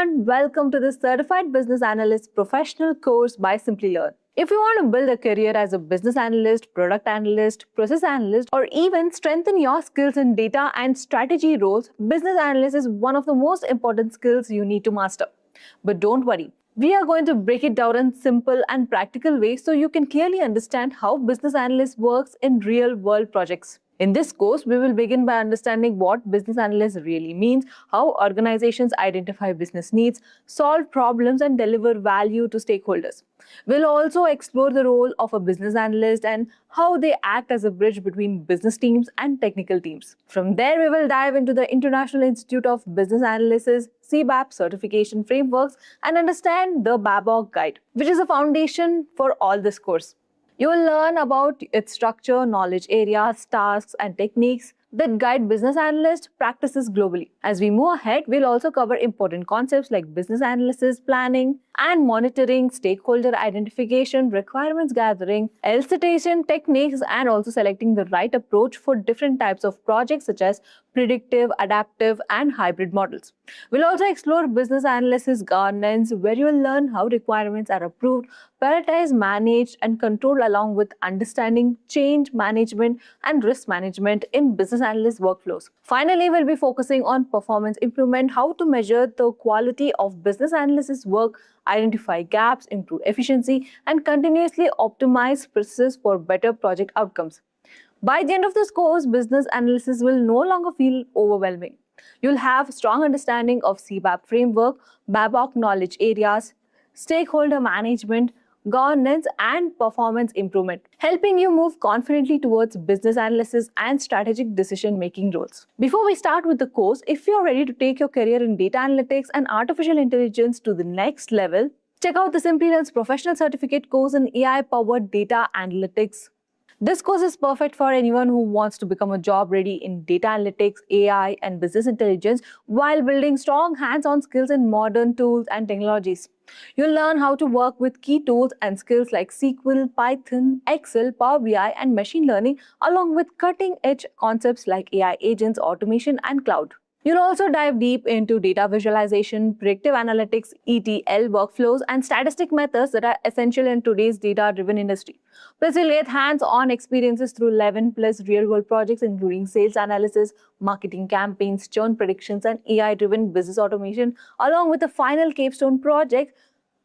everyone, welcome to the Certified Business Analyst Professional course by Simplilearn. If you want to build a career as a business analyst, product analyst, process analyst, or even strengthen your skills in data and strategy roles, business analyst is one of the most important skills you need to master. But don't worry, we are going to break it down in simple and practical ways so you can clearly understand how business analyst works in real-world projects. In this course, we will begin by understanding what business analyst really means, how organizations identify business needs, solve problems, and deliver value to stakeholders. We'll also explore the role of a business analyst and how they act as a bridge between business teams and technical teams. From there, we will dive into the International Institute of Business Analysis CBAP certification frameworks and understand the BABOK guide, which is a foundation for all this course. You will learn about its structure, knowledge areas, tasks, and techniques that guide business analyst practices globally. As we move ahead, we'll also cover important concepts like business analysis, planning, and monitoring, stakeholder identification, requirements gathering, elicitation techniques, and also selecting the right approach for different types of projects such as predictive, adaptive, and hybrid models. We'll also explore business analysis governance, where you will learn how requirements are approved, prioritized, managed, and controlled, along with understanding change management and risk management in business analyst workflows. Finally, we'll be focusing on performance improvement, how to measure the quality of business analysis work, identify gaps, improve efficiency, and continuously optimize processes for better project outcomes. By the end of this course, business analysis will no longer feel overwhelming. You'll have strong understanding of CBAP framework, BABOK knowledge areas, stakeholder management, governance, and performance improvement, helping you move confidently towards business analysis and strategic decision-making roles. Before we start with the course, if you're ready to take your career in data analytics and artificial intelligence to the next level, check out the Simplilearn's professional certificate course in AI-powered data analytics. This course is perfect for anyone who wants to become a job ready in data analytics, AI, and business intelligence while building strong hands-on skills in modern tools and technologies. You'll learn how to work with key tools and skills like SQL, Python, Excel, Power BI, and machine learning, along with cutting-edge concepts like AI agents, automation, and cloud. You'll also dive deep into data visualization, predictive analytics, ETL workflows, and statistic methods that are essential in today's data-driven industry. Plus, you'll get hands-on experiences through 11+ real-world projects, including sales analysis, marketing campaigns, churn predictions, and AI-driven business automation, along with a final capstone project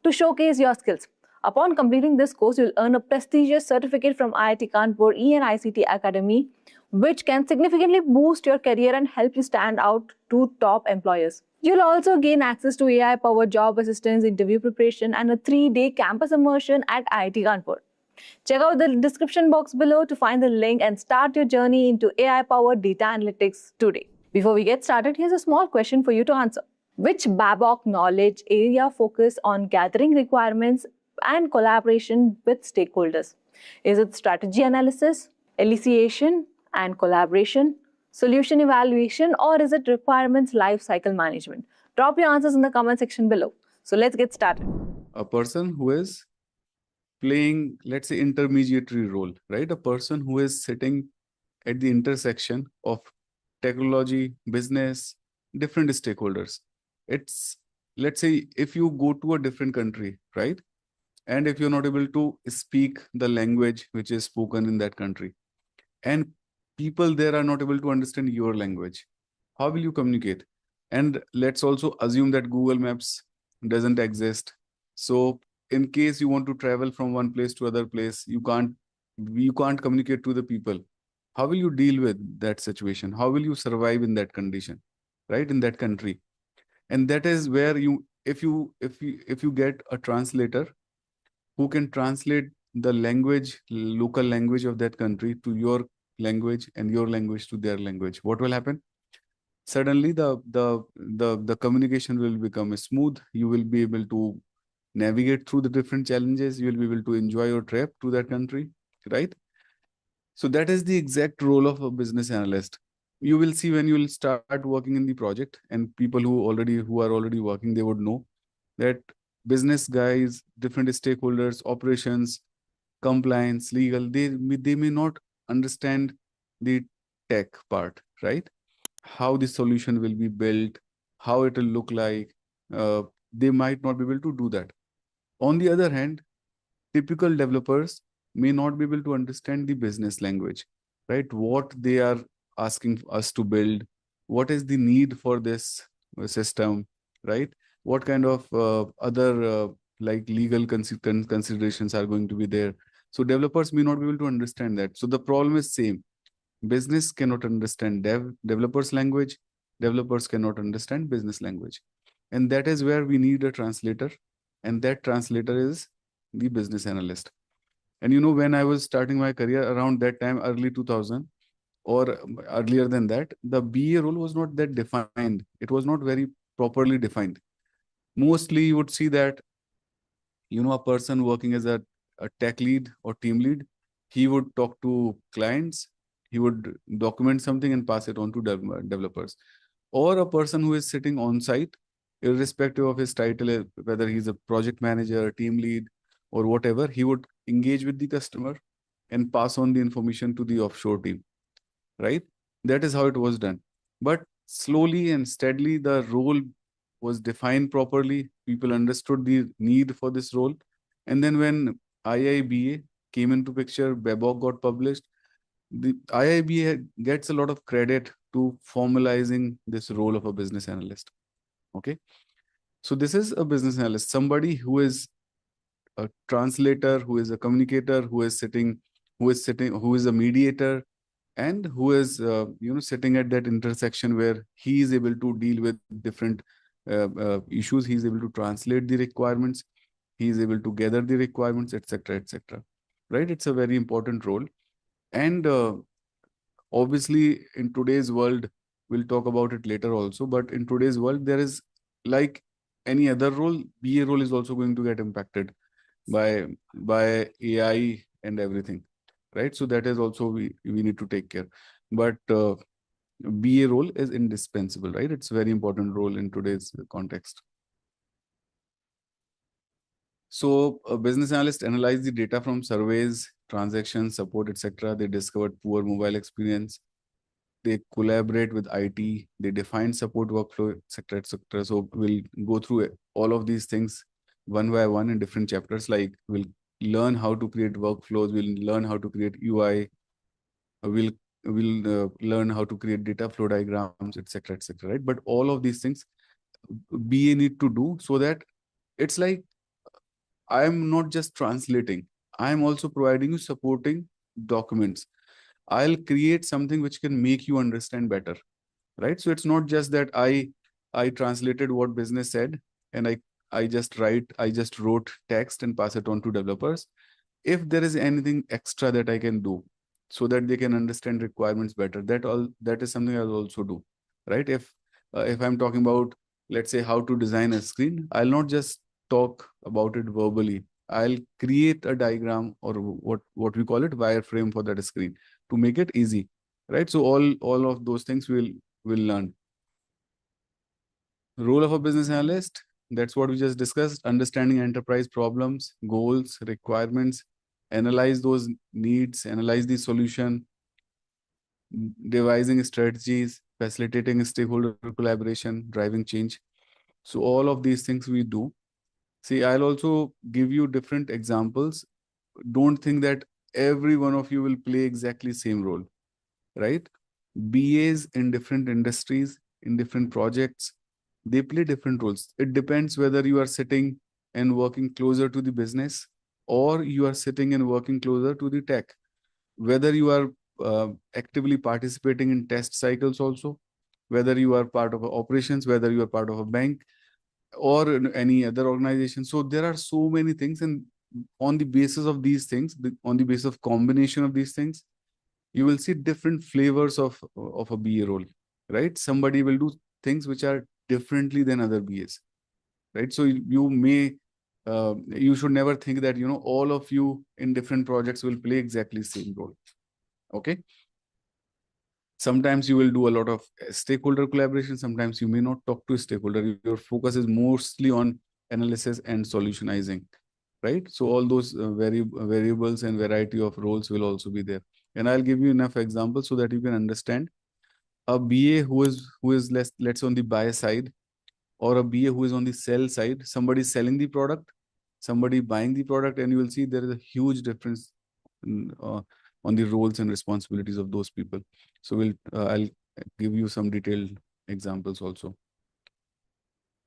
to showcase your skills. Upon completing this course, you'll earn a prestigious certificate from IIT Kanpur ENICT Academy, which can significantly boost your career and help you stand out to top employers. You'll also gain access to AI-powered job assistance, interview preparation, and a 3-day campus immersion at IIT Kanpur. Check out the description box below to find the link and start your journey into AI-powered data analytics today. Before we get started, here's a small question for you to answer. Which BABOK knowledge area focus on gathering requirements and collaboration with stakeholders? Is it strategy analysis, elicitation and collaboration, solution evaluation, or is it requirements lifecycle management? Drop your answers in the comment section below. So let's get started. A person who is playing, let's say, intermediary role, right? A person who is sitting at the intersection of technology, business, different stakeholders. It's, let's say, if you go to a different country, right? And if you're not able to speak the language which is spoken in that country, and people there are not able to understand your language, how will you communicate? And let's also assume that Google Maps doesn't exist. So in case you want to travel from one place to other place, you can't communicate to the people. How will you deal with that situation? How will you survive in that condition, right? In that country. And that is where if you get a translator who can translate the language, local language of that country to your language and your language to their language, what will happen? Suddenly the communication will become smooth. You will be able to navigate through the different challenges. You will be able to enjoy your trip to that country, right? So that is the exact role of a business analyst. You will see when you will start working in the project, and people who are already working, they would know that business guys, different stakeholders, operations, compliance, legal, they may not understand the tech part, right? How the solution will be built, how it will look like, they might not be able to do that. On the other hand, typical developers may not be able to understand the business language, right? What they are asking us to build, what is the need for this system, right? What kind of other like legal considerations are going to be there. So developers may not be able to understand that. So the problem is same. Business cannot understand developers language. Developers cannot understand business language. And that is where we need a translator. And that translator is the business analyst. And you know, when I was starting my career around that time, early 2000 or earlier than that, the BA role was not that defined. It was not very properly defined. Mostly you would see that, you know, a person working as a tech lead or team lead, he would talk to clients, he would document something and pass it on to developers. Or a person who is sitting on site, irrespective of his title, whether he's a project manager, team lead, or whatever, he would engage with the customer and pass on the information to the offshore team, right? That is how it was done. But slowly and steadily, the role was defined properly. People understood the need for this role. And then when IIBA came into picture, BABOK got published, the IIBA gets a lot of credit to formalizing this role of a business analyst. Okay. So this is a business analyst, somebody who is a translator, who is a communicator, who is a mediator, and who is sitting at that intersection where he is able to deal with different issues. He is able to translate the requirements, he is able to gather the requirements, etc., etc., right? It's a very important role. And obviously in today's world, we'll talk about it later also, but in today's world, there is, like any other role, BA role is also going to get impacted by AI and everything, right? So that is also we need to take care. But BA role is indispensable, right? It's a very important role in today's context. So a business analyst analyze the data from surveys, transactions, support, etc. They discovered poor mobile experience. They collaborate with IT. They define support workflow, etc., etc. So we'll go through all of these things one by one in different chapters. Like we'll learn how to create workflows. We'll learn how to create UI. We'll learn how to create data flow diagrams, etc., etc. Right? But all of these things BA need to do, so that it's like I am not just translating. I am also providing you supporting documents. I'll create something which can make you understand better, right? So it's not just that I translated what business said and I just wrote text and pass it on to developers. If there is anything extra that I can do so that they can understand requirements better, that is something I'll also do, right? If I'm talking about, let's say, how to design a screen, I'll not just talk about it verbally. I'll create a diagram, or what we call it, wireframe, for that screen to make it easy, right? So all of those things we'll learn. Role of a business analyst, that's what we just discussed: understanding enterprise problems, goals, requirements, analyze those needs, analyze the solution, devising strategies, facilitating stakeholder collaboration, driving change. So all of these things we do. See, I'll also give you different examples. Don't think that every one of you will play exactly same role, right? BAs in different industries, in different projects, they play different roles. It depends whether you are sitting and working closer to the business, or you are sitting and working closer to the tech. Whether you are actively participating in test cycles also, whether you are part of operations, whether you are part of a bank or in any other organization. So there are so many things, and on the basis of these things, on the basis of combination of these things, you will see different flavors of a BA role, right? Somebody will do things which are differently than other BAs, right? So you may you should never think that, you know, all of you in different projects will play exactly same role. Okay. Sometimes you will do a lot of stakeholder collaboration. Sometimes you may not talk to a stakeholder. Your focus is mostly on analysis and solutionizing, right? So all those variables and variety of roles will also be there. And I'll give you enough examples so that you can understand. A BA who is let's say on the buy side, or a BA who is on the sell side. Somebody is selling the product, somebody buying the product, and you will see there is a huge difference on the roles and responsibilities of those people. So I'll give you some detailed examples also.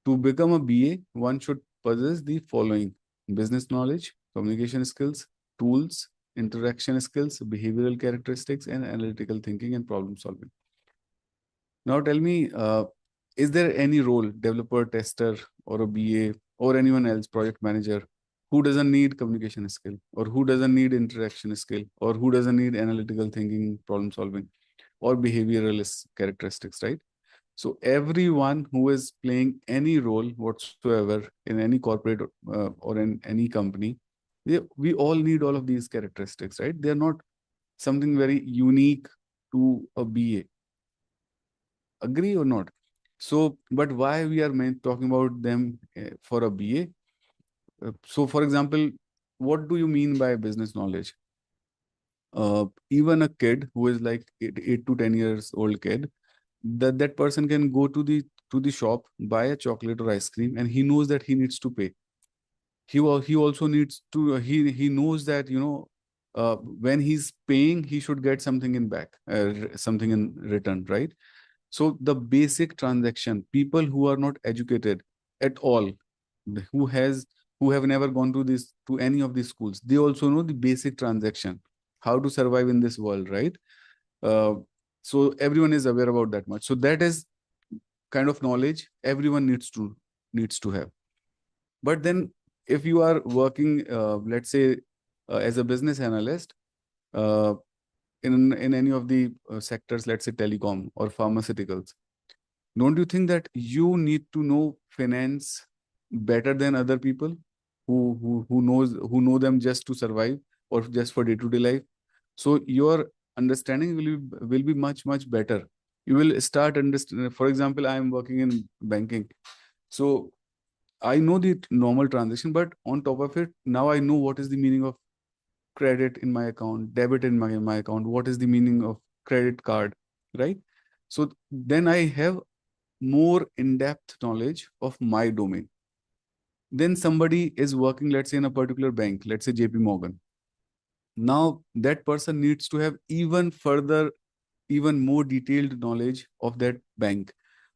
To become a BA, one should possess the following: business knowledge, communication skills, tools, interaction skills, behavioral characteristics, and analytical thinking and problem solving. Now tell me, is there any role, developer, tester, or a BA, or anyone else, project manager, who doesn't need communication skill, or who doesn't need interaction skill, or who doesn't need analytical thinking, problem solving, or behavioral characteristics, right? So everyone who is playing any role whatsoever in any corporate or in any company, we all need all of these characteristics, right? They are not something very unique to a BA. Agree or not? So, but why we are talking about them for a BA? So, for example, what do you mean by business knowledge? Even a kid who is like 8 to 10 years old kid, that person can go to the shop, buy a chocolate or ice cream, and he knows that he needs to pay. He also needs to he knows that when he's paying, he should get something in back, something in return, right? So the basic transaction, people who are not educated at all, who has who have never gone to any of these schools, they also know the basic transaction, how to survive in this world, right? Uh, so everyone is aware about that much. So that is kind of knowledge everyone needs to have. But then if you are working, let's say, as a business analyst, uh, in any of the sectors, let's say telecom or pharmaceuticals, don't you think that you need to know finance better than other people who know them just to survive or just for day-to-day life? So your understanding will be much better. You will start understanding. For example, I am working in banking, so I know the normal transaction, but on top of it, now I know what is the meaning of credit in my account, debit in my account, what is the meaning of credit card, right? So then I have more in-depth knowledge of my domain. Then somebody is working, let's say, in a particular bank, let's say JP Morgan. Now that person needs to have even more detailed knowledge of that bank.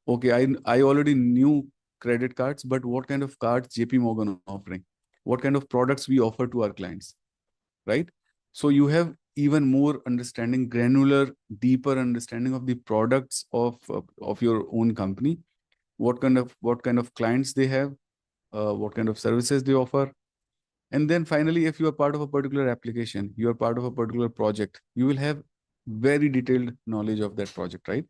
Okay, I already knew credit cards, but what kind of cards JP Morgan offering? What kind of products we offer to our clients, right? So you have even more understanding, granular, deeper understanding of the products of your own company. What kind of clients they have, what kind of services they offer. And then finally, if you are part of a particular application, you are part of a particular project, you will have very detailed knowledge of that project, right?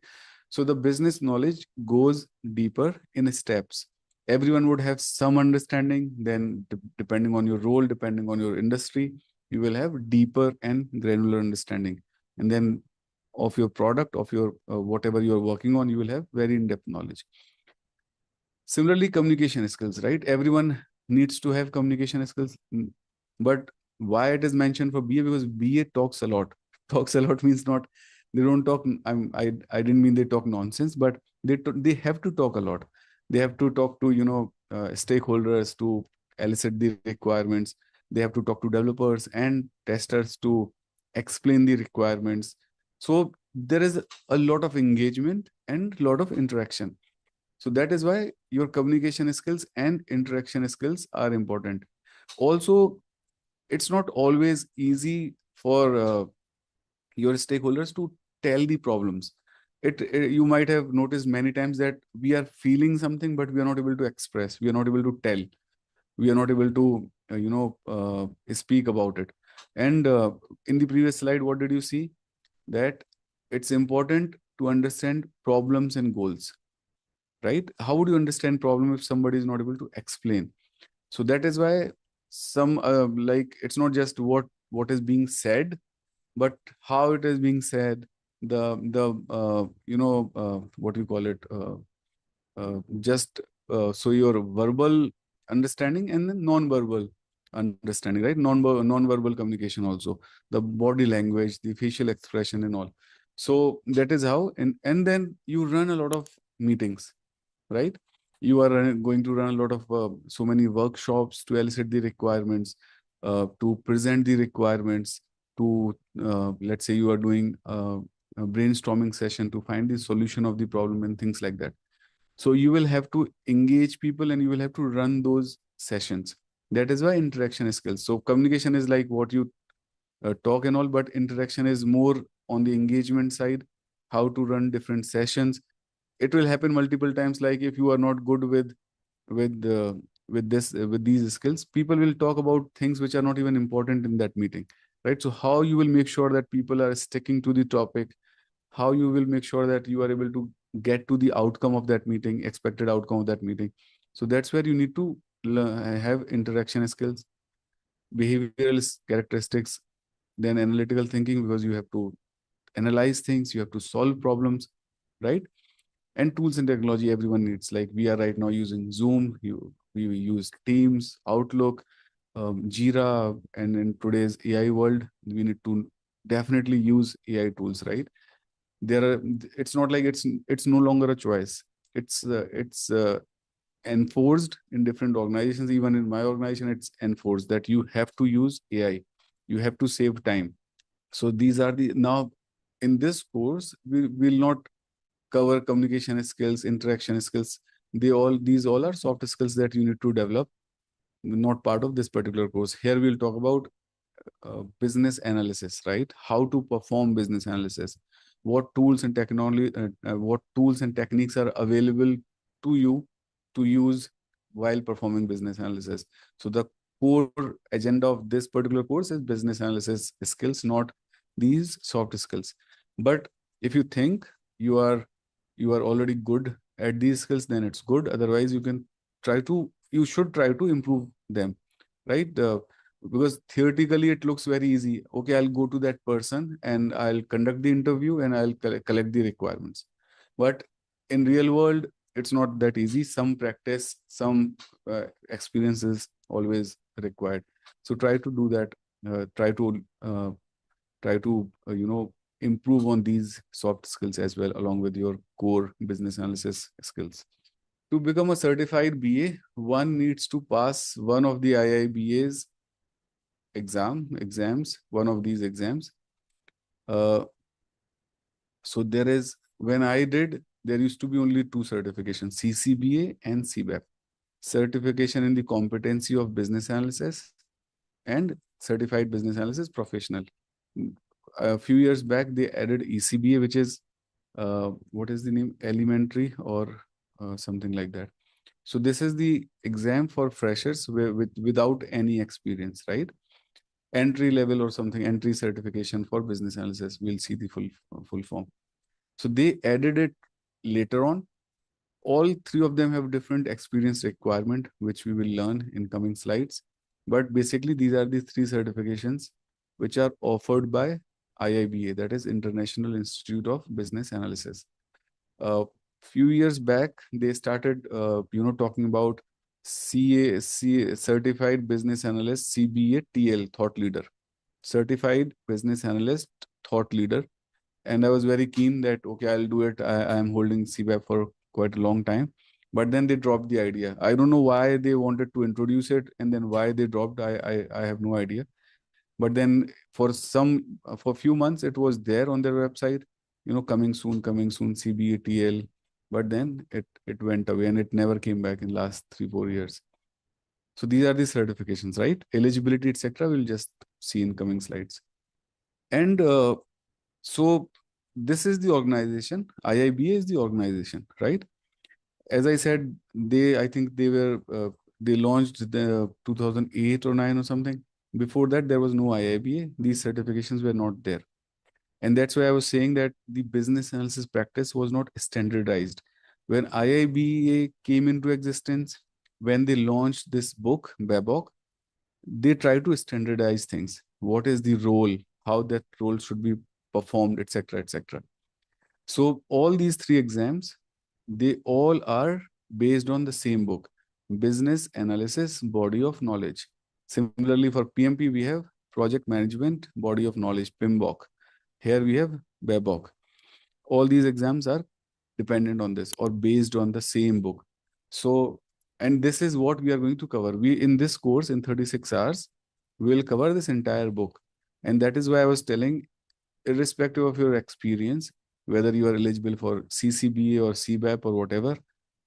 So the business knowledge goes deeper in steps. Everyone would have some understanding. Then depending on your role, depending on your industry, you will have deeper and granular understanding. And then of your product, of your whatever you're working on, you will have very in-depth knowledge. Similarly, communication skills, right? Everyone needs to have communication skills. But why it is mentioned for BA? Because BA talks a lot. Talks a lot means not, they don't talk, I didn't mean they talk nonsense, but they have to talk a lot. They have to talk to, stakeholders to elicit the requirements. They have to talk to developers and testers to explain the requirements. So there is a lot of engagement and a lot of interaction. So that is why your communication skills and interaction skills are important. Also, it's not always easy for your stakeholders to tell the problems. You might have noticed many times that we are feeling something, but we are not able to express. We are not able to tell. We are not able to, speak about it. And in the previous slide, what did you see? That it's important to understand problems and goals, right? How would you understand problem if somebody is not able to explain? So that is why some like it's not just what is being said, but how it is being said. What do you call it? Just so your verbal understanding and then non-verbal understanding, right? Non-verbal communication also, the body language, the facial expression, and all. So that is how, and then you run a lot of meetings, right? You are going to run a lot of so many workshops to elicit the requirements, to present the requirements, to let's say you are doing a brainstorming session to find the solution of the problem and things like that. So you will have to engage people and you will have to run those sessions. That is why interaction skills. So communication is like what you talk and all, but interaction is more on the engagement side, how to run different sessions. It will happen multiple times. Like if you are not good with uh, with these skills, people will talk about things which are not even important in that meeting, right? So how you will make sure that people are sticking to the topic, how you will make sure that you are able to get to the outcome of that meeting, expected outcome of that meeting. So that's where you need to have interaction skills, behavioral characteristics, then analytical thinking, because you have to analyze things, you have to solve problems, right? And tools and technology everyone needs. Like we are right now using Zoom, we use Teams, Outlook, Jira, and in today's AI world, we need to definitely use AI tools, right? There are, it's not like it's no longer a choice. It's enforced in different organizations. Even in my organization, it's enforced that you have to use AI. You have to save time. So these are the now in this course we will not cover communication skills, interaction skills. These all are soft skills that you need to develop, not part of this particular course. Here we'll talk about business analysis, right? How to perform business analysis, what tools and technology, what tools and techniques are available to you to use while performing business analysis. So the core agenda of this particular course is business analysis skills, not these soft skills. But if you think you are you are already good at these skills, then it's good. Otherwise, you should try to improve them, right? Because theoretically it looks very easy. Okay, I'll go to that person and I'll conduct the interview and I'll collect the requirements. But in real world, it's not that easy. Some practice, some experience is always required. So try to do that. Try to improve on these soft skills as well, along with your core business analysis skills. To become a certified BA, one needs to pass one of the IIBA's exams, one of these exams. So there is, when I did, there used to be only two certifications, CCBA and CBAP. Certification in the competency of business analysis and certified business analysis professional. A few years back, they added ECBA, which is, what is the name? Elementary or something like that. So this is the exam for freshers without any experience, right? Entry level or something, entry certification for business analysis. We'll see the full form. So they added it later on. All three of them have different experience requirement, which we will learn in coming slides. But basically, these are the three certifications which are offered by IIBA, that is International Institute of Business Analysis. A few years back, they started, talking about Certified Business Analyst, CBATL, Thought Leader, Certified Business Analyst, Thought Leader. And I was very keen that, okay, I'll do it. I am holding CBAP for quite a long time. But then they dropped the idea. I don't know why they wanted to introduce it and then why they dropped. I have no idea. But then for a few months, it was there on their website, coming soon, CBATL. But then it went away and it never came back in last 3-4 years. So these are the certifications, right? Eligibility, etc. We'll just see in coming slides. And so this is the organization. IIBA is the organization, right? As I said, I think they launched the 2008 or 9 or something. Before that, there was no IIBA. These certifications were not there. And that's why I was saying that the business analysis practice was not standardized. When IIBA came into existence, when they launched this book, BABOK, they try to standardize things. What is the role? How that role should be performed, etc., etc. So all these three exams, they all are based on the same book, Business Analysis Body of Knowledge. Similarly, for PMP, we have Project Management Body of Knowledge, PMBOK. Here we have BABOK. All these exams are dependent on this or based on the same book. So, and this is what we are going to cover. We in this course in 36 hours, we will cover this entire book. And that is why I was telling, irrespective of your experience, whether you are eligible for CCBA or CBAP or whatever,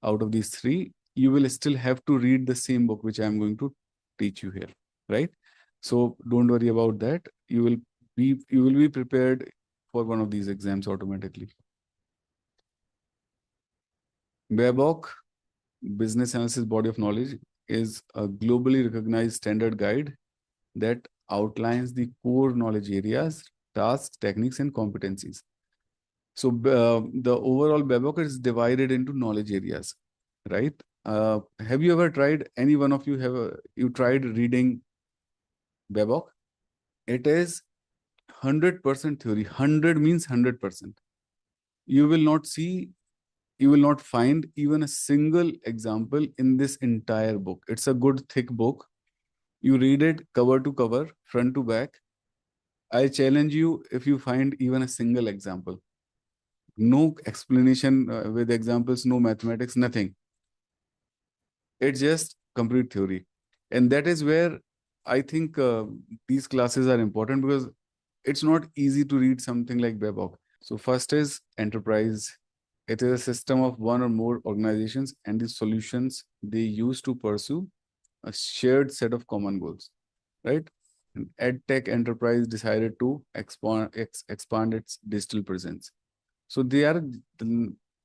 out of these three, you will still have to read the same book which I am going to teach you here, right? So don't worry about that. You will be prepared for one of these exams automatically. BABOK, Business Analysis Body of Knowledge, is a globally recognized standard guide that outlines the core knowledge areas, tasks, techniques, and competencies. So the overall BABOK is divided into knowledge areas, right? Have you ever tried? Any one of you you tried reading BABOK? It is 100% theory. 100 means 100%. You will not see, you will not find even a single example in this entire book. It's a good thick book. You read it cover to cover, front to back. I challenge you, if you find even a single example, no explanation with examples, no mathematics, nothing. It's just complete theory. And that is where I think these classes are important, because it's not easy to read something like BABOK. So first is enterprise. It is a system of one or more organizations and the solutions they use to pursue a shared set of common goals, right? And EdTech enterprise decided to expand its digital presence. So they are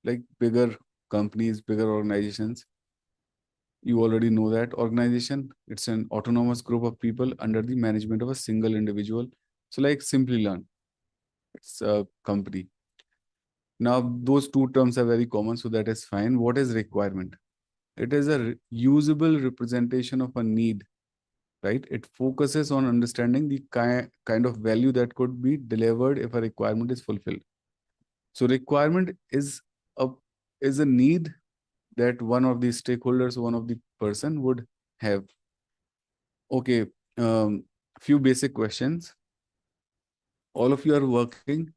like bigger companies, bigger organizations. You already know that organization. It's an autonomous group of people under the management of a single individual. So like Simplilearn, it's a company. Now, those two terms are very common, so that is fine. What is requirement? It is a usable representation of a need, right? It focuses on understanding the kind of value that could be delivered if a requirement is fulfilled. So requirement a is a need that one of the stakeholders, one of the person would have. Okay, few basic questions. All of you are working,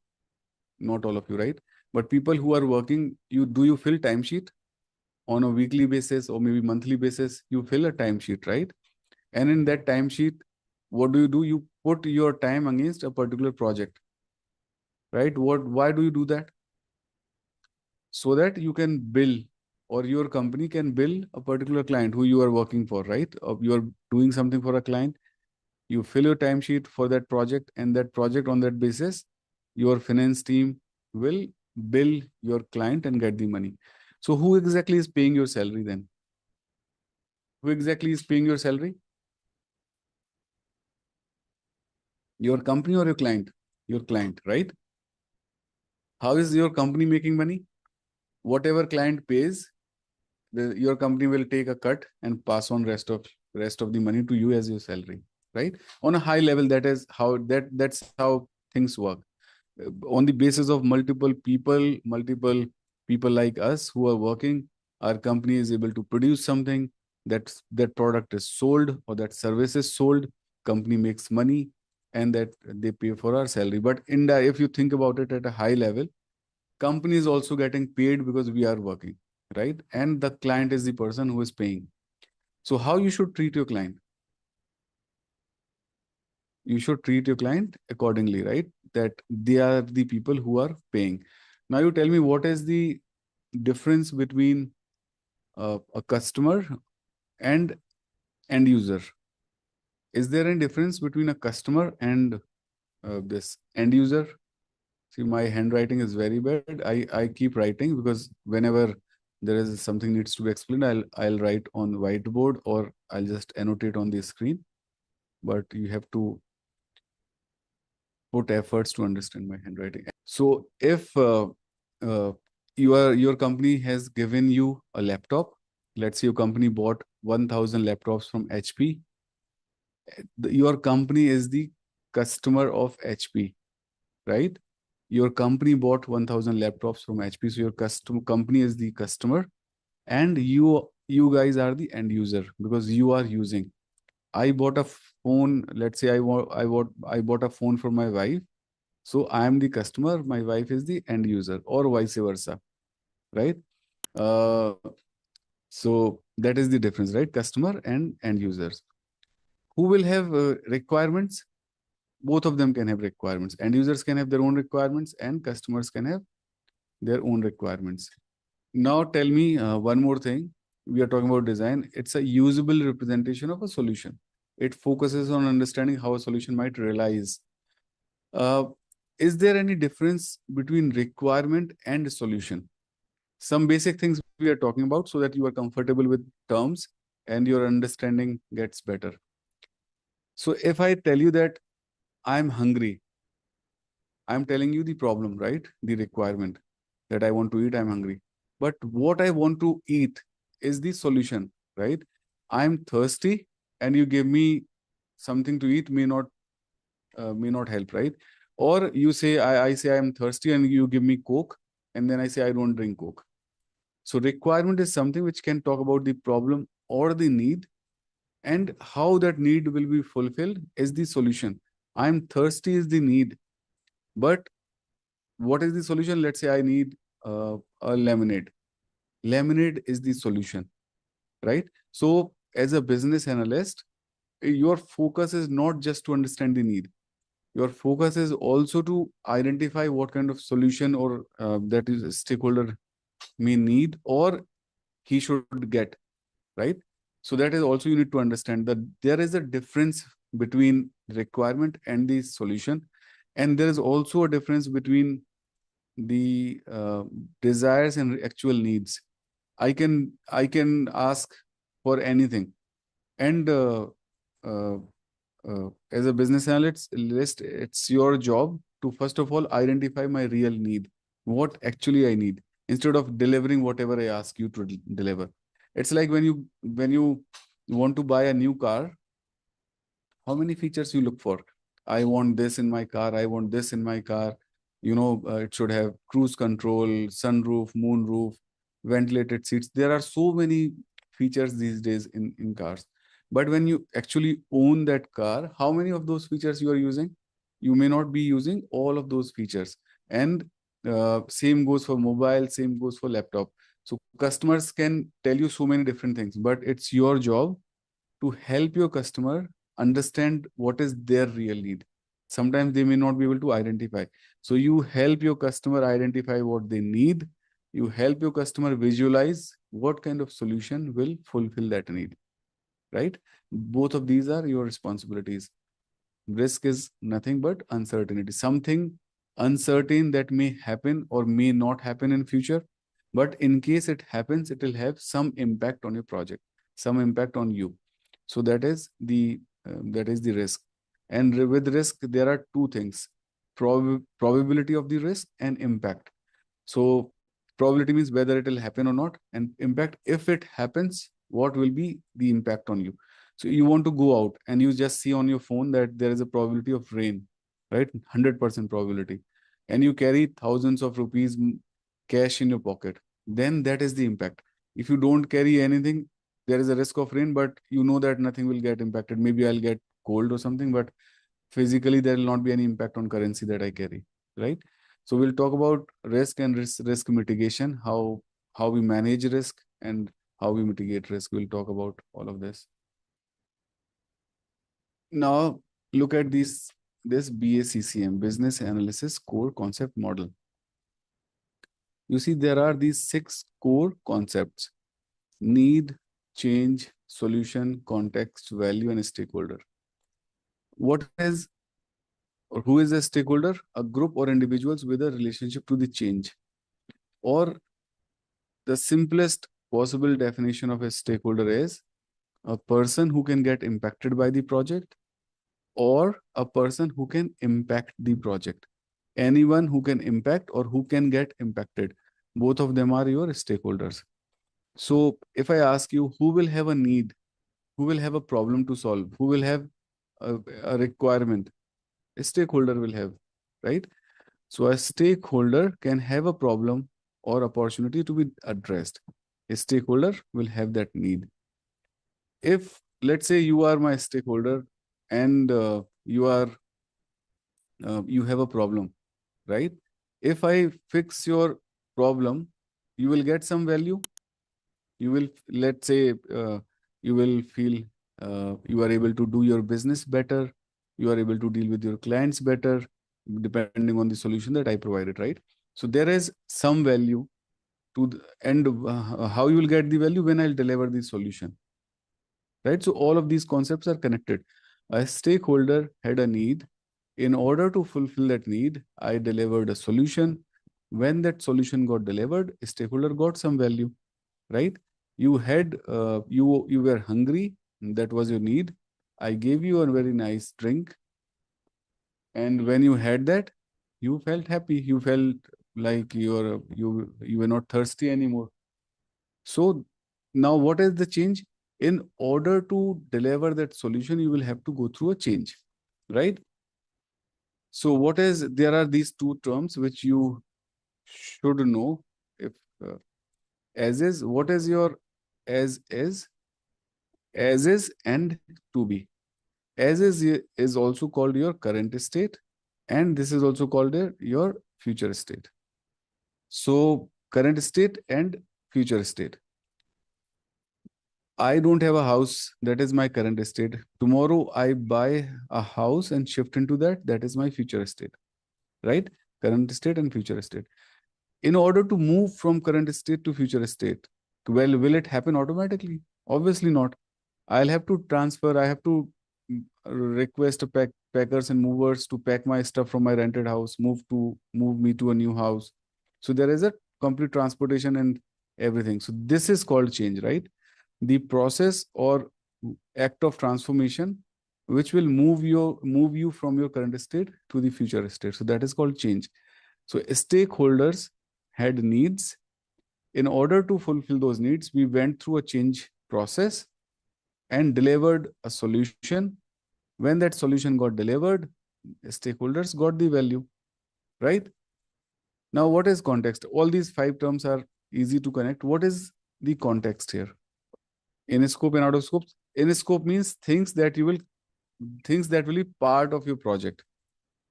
not all of you, right? But people who are working, you fill timesheet on a weekly basis or maybe monthly basis? You fill a timesheet, right? And in that timesheet, what do? You put your time against a particular project, right? Why do you do that? So that you can bill, or your company can bill a particular client who you are working for, right? Or you are doing something for a client, you fill your timesheet for that project, and that project, on that basis, your finance team will bill your client and get the money. So who exactly is paying your salary then? Who exactly is paying your salary? Your company or your client? Your client, right? How is your company making money? Whatever client pays, your company will take a cut and pass on rest of the money to you as your salary, right? On a high level, that's how things work. On the basis of multiple people like us who are working, our company is able to produce something, that product is sold or that service is sold, company makes money, and that they pay for our salary. But if you think about it at a high level, company is also getting paid because we are working, right? And the client is the person who is paying. So how you should treat your client? You should treat your client accordingly, right? That they are the people who are paying. Now you tell me, what is the difference between a customer and end user? Is there any difference between a customer and this end user? See, my handwriting is very bad. I keep writing because whenever there is something needs to be explained, I'll write on whiteboard or I'll just annotate on the screen. But you have to put efforts to understand my handwriting. So if your company has given you a laptop, let's say your company bought 1,000 laptops from HP. Your company is the customer of HP, right? Your company bought 1,000 laptops from HP, so your company is the customer, and you guys are the end user because you are using. I bought a phone. Let's say I bought a phone for my wife. So I am the customer, my wife is the end user, or vice versa, right? Uh, So that is the difference, right? Customer and end users. Who will have requirements? Both of them can have requirements. End users can have their own requirements and customers can have their own requirements. Now tell me one more thing. We are talking about design. It's a usable representation of a solution. It focuses on understanding how a solution might realize. Uh, is there any difference between requirement and solution? Some basic things we are talking about so that you are comfortable with terms and your understanding gets better. So if I tell you that I'm hungry, I'm telling you the problem, right? The requirement that I want to eat, I'm hungry. But what I want to eat is the solution, right? I'm thirsty and you give me something to eat may not help, right? Or you say, I say I'm thirsty and you give me Coke, and then I say I don't drink Coke. So requirement is something which can talk about the problem or the need, and how that need will be fulfilled is the solution. I'm thirsty is the need, but what is the solution? Let's say I need a lemonade. Lemonade is the solution, right? So as a business analyst, your focus is not just to understand the need. Your focus is also to identify what kind of solution or that is a stakeholder may need or he should get, right? So that is also you need to understand that there is a difference between requirement and the solution, and there is also a difference between the desires and actual needs. I can ask for anything, and uh, as a business analyst, it's your job to first of all identify my real need, what actually I need, instead of delivering whatever I ask you to deliver. It's like when you want to buy a new car, how many features you look for? I want this in my car, I want this in my car. It should have cruise control, sunroof, moonroof, ventilated seats. There are so many features these days in cars. But when you actually own that car, how many of those features you are using? You may not be using all of those features. And same goes for mobile, same goes for laptop. So customers can tell you so many different things, but it's your job to help your customer understand what is their real need. Sometimes they may not be able to identify. So you help your customer identify what they need. You help your customer visualize what kind of solution will fulfill that need, right? Both of these are your responsibilities. Risk is nothing but uncertainty, something uncertain that may happen or may not happen in future. But in case it happens, it will have some impact on your project, some impact on you. So that is the risk. And with risk, there are two things: probability of the risk and impact. So probability means whether it will happen or not, and impact, if it happens, what will be the impact on you. So you want to go out and you just see on your phone that there is a probability of rain, right? 100% probability. And you carry thousands of rupees cash in your pocket. Then that is the impact. If you don't carry anything, there is a risk of rain, but you know that nothing will get impacted. Maybe I'll get cold or something, but physically there will not be any impact on currency that I carry, right? So we'll talk about risk and risk mitigation, how we manage risk and how we mitigate risk. We'll talk about all of this. Now look at this BACCM, Business Analysis Core Concept Model. You see there are these 6 core concepts: need, change, solution, context, value, and stakeholder. What is or who is a stakeholder? A group or individuals with a relationship to the change. Or the simplest possible definition of a stakeholder is a person who can get impacted by the project or a person who can impact the project. Anyone who can impact or who can get impacted, both of them are your stakeholders. So if I ask you, who will have a need, who will have a problem to solve, who will have a requirement, a stakeholder will have, right? So a stakeholder can have a problem or opportunity to be addressed. A stakeholder will have that need. If let's say you are my stakeholder and you have a problem, right? If I fix your problem, you will get some value. You will, let's say, you will feel you are able to do your business better. You are able to deal with your clients better, depending on the solution that I provided, right? So there is some value to the, and how you will get the value when I'll deliver the solution, right? So all of these concepts are connected. A stakeholder had a need. In order to fulfill that need, I delivered a solution. When that solution got delivered, a stakeholder got some value, right? You had you were hungry, that was your need. I gave you a very nice drink, and when you had that, you felt happy. You felt like you were not thirsty anymore. So now what is the change? In order to deliver that solution, you will have to go through a change, right? So there are these two terms which you should know. If as is, what is your as is and to be. As is also called your current state, and this is also called your future state. So current state and future state. I don't have a house. That is my current state. Tomorrow I buy a house and shift into that. That is my future state, right? Current state and future state. In order to move from current state to future state, well, will it happen automatically? Obviously not. I'll have to transfer. I have to request a packers and movers to pack my stuff from my rented house, move me to a new house. So there is a complete transportation and everything. So this is called change, right? The process or act of transformation which will move you from your current state to the future state. So that is called change. So stakeholders had needs. In order to fulfill those needs, we went through a change process and delivered a solution. When that solution got delivered, stakeholders got the value, right? Now, what is context? All these 5 terms are easy to connect. What is the context here? In scope and out of scope. In scope means things that will be part of your project,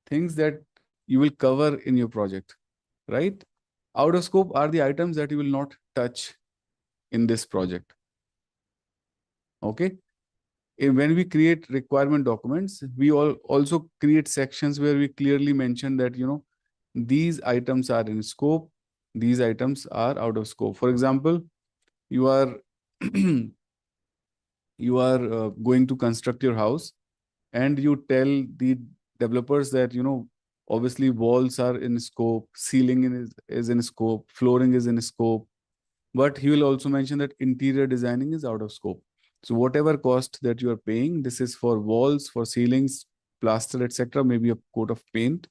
things that you will cover in your project, right? Out of scope are the items that you will not touch in this project. Okay. When we create requirement documents, we also create sections where we clearly mention that, these items are in scope, these items are out of scope. For example, you are going to construct your house, and you tell the developers that, obviously walls are in scope, ceiling is in scope, flooring is in scope, but he will also mention that interior designing is out of scope. So whatever cost that you are paying, this is for walls, for ceilings, plaster, etc., maybe a coat of paint,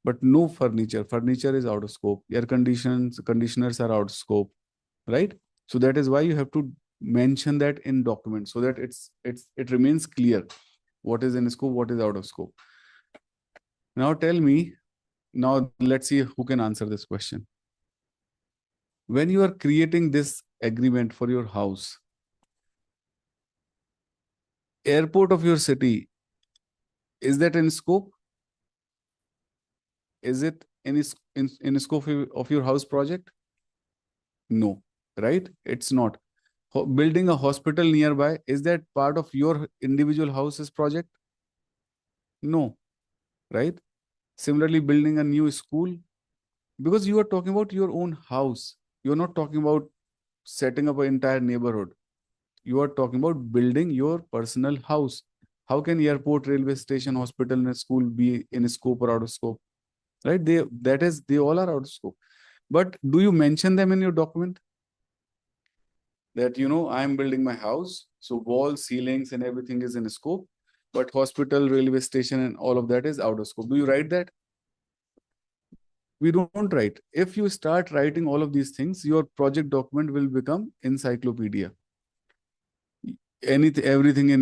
but no furniture. Furniture is out of scope. Air conditioners are out of scope, right? So that is why you have to mention that in documents so that it remains clear what is in scope, what is out of scope. Now tell me, now let's see who can answer this question. When you are creating this agreement for your house, airport of your city, is that in scope? Is it in scope of your house project? No, right? It's not. Building a hospital nearby, is that part of your individual house's project? No, right? Similarly, building a new school, because you are talking about your own house. You're not talking about setting up an entire neighborhood. You are talking about building your personal house. How can airport, railway station, hospital, and school be in scope or out of scope? Right? They all are out of scope. But do you mention them in your document? That, I'm building my house, so walls, ceilings, and everything is in scope, but hospital, railway station, and all of that is out of scope. Do you write that? We don't write. If you start writing all of these things, your project document will become encyclopedia. Everything in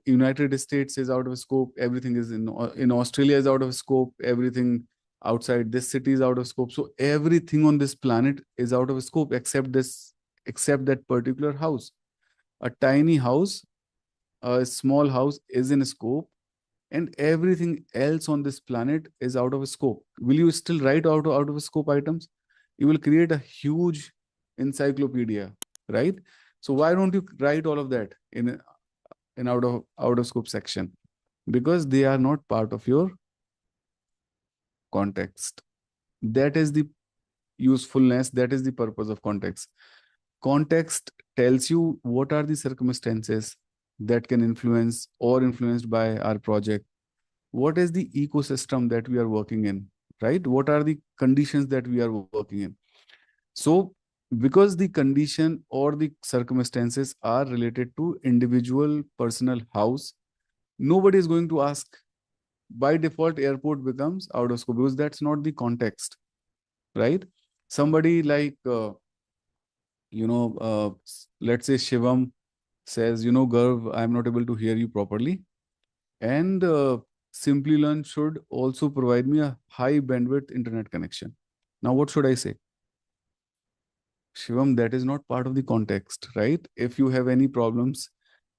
United States is out of scope. Everything is in Australia is out of scope. Everything outside this city is out of scope. So everything on this planet is out of scope except that particular house. A tiny house, a small house is in scope, and everything else on this planet is out of scope. Will you still write out of scope items? You will create a huge encyclopedia, right? So why don't you write all of that in out of scope section? Because they are not part of your context. That is the usefulness, that is the purpose of context. Context tells you what are the circumstances that can influence or influenced by our project. What is the ecosystem that we are working in, right? What are the conditions that we are working in? So because the condition or the circumstances are related to individual personal house, nobody is going to ask. By default, airport becomes out of scope because that's not the context, right? Somebody like let's say Shivam says, Garv, I'm not able to hear you properly, and Simplilearn should also provide me a high bandwidth internet connection. Now what should I say? Shivam, that is not part of the context, right? If you have any problems,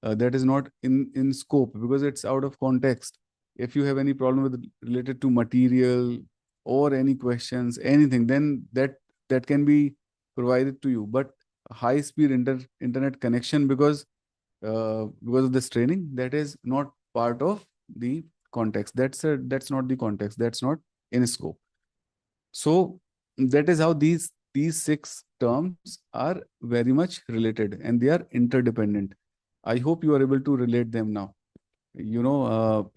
that is not in scope because it's out of context. If you have any problem with related to material or any questions, anything, then that can be provided to you. But high speed internet connection because of this training, that is not part of the context. That's not the context. That's not in scope. So that is how these six terms are very much related and they are interdependent. I hope you are able to relate them now. You know,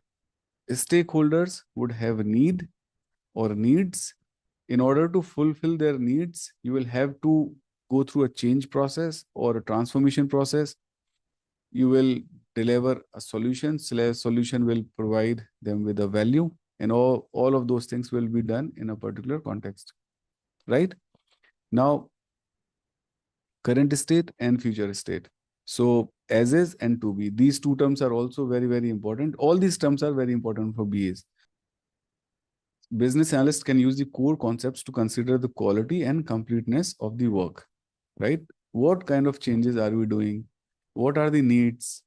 stakeholders would have a need or needs. In order to fulfill their needs, you will have to go through a change process or a transformation process. You will deliver a solution. Solution will provide them with a value, and all of those things will be done in a particular context, right? Now, current state and future state. So as is and to be, these two terms are also very, very important. All these terms are very important for BAs. Business analysts can use the core concepts to consider the quality and completeness of the work, right? What kind of changes are we doing? What are the needs?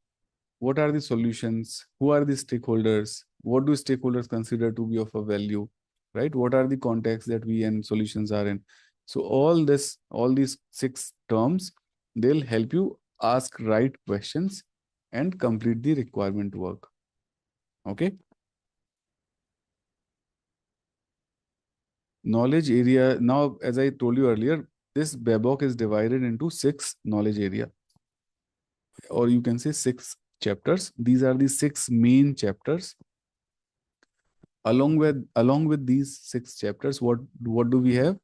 What are the solutions? Who are the stakeholders? What do stakeholders consider to be of a value, right? What are the contexts that we and solutions are in? So all these six terms, they'll help you ask right questions and complete the requirement work. Okay. Knowledge area. Now, as I told you earlier, this BABOK is divided into 6 knowledge area, or you can say 6 chapters. These are the 6 main chapters. Along with these 6 chapters, what do we have?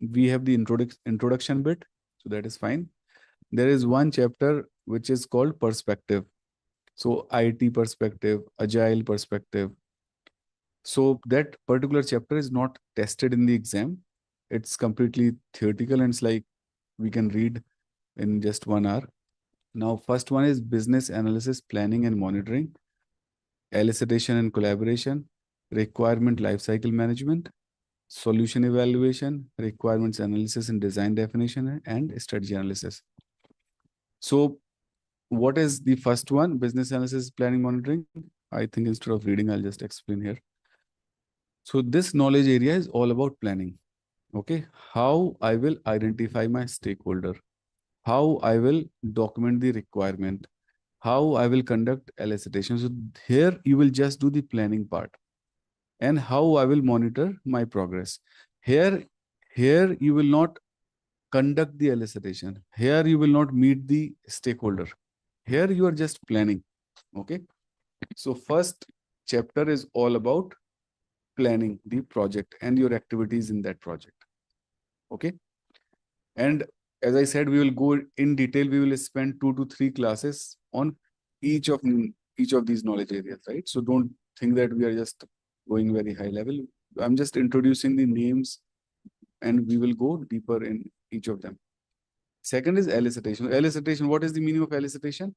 We have the introduction bit, so that is fine. There is one chapter which is called perspective. So IT perspective, agile perspective. So that particular chapter is not tested in the exam. It's completely theoretical and it's like we can read in just 1 hour. Now, first one is business analysis, planning and monitoring, elicitation and collaboration, requirement lifecycle management, solution evaluation, requirements analysis and design definition, and strategy analysis. So what is the first one? Business analysis, planning, monitoring. I think instead of reading, I'll just explain here. So this knowledge area is all about planning. Okay. How I will identify my stakeholder, how I will document the requirement, how I will conduct elicitation. So here you will just do the planning part, and how I will monitor my progress. Here you will not conduct the elicitation. Here you will not meet the stakeholder. Here you are just planning. Okay. So first chapter is all about planning the project and your activities in that project. Okay. And as I said, we will go in detail. We will spend 2 to 3 classes on each of these knowledge areas, right? So don't think that we are just going very high level. I'm just introducing the names and we will go deeper in each of them. Second is elicitation. Elicitation, what is the meaning of elicitation?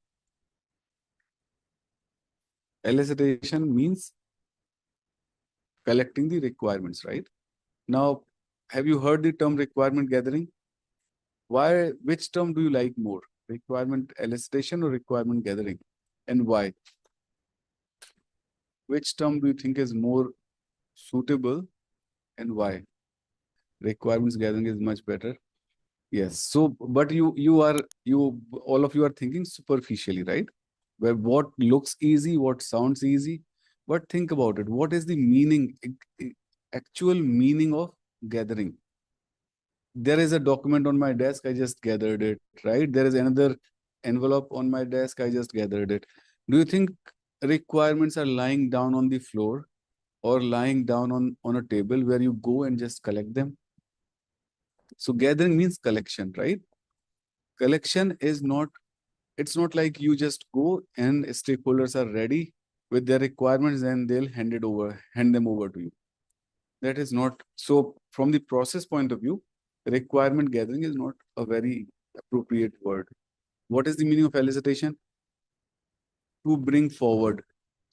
Elicitation means collecting the requirements, right? Now, have you heard the term requirement gathering? Which term do you like more? Requirement elicitation or requirement gathering? And why? Which term do you think is more suitable and why? Requirements gathering is much better. Yes. So, but all of you are thinking superficially, right? Where what looks easy, what sounds easy, but think about it. What is the meaning, actual meaning of gathering? There is a document on my desk, I just gathered it, right? There is another envelope on my desk, I just gathered it. Do you think requirements are lying down on the floor or lying down on a table where you go and just collect them? So gathering means collection, right? Collection is not, it's not like you just go and stakeholders are ready with their requirements and they'll hand them over to you. That is not so. From the process point of view, requirement gathering is not a very appropriate word. What is the meaning of elicitation? To bring forward,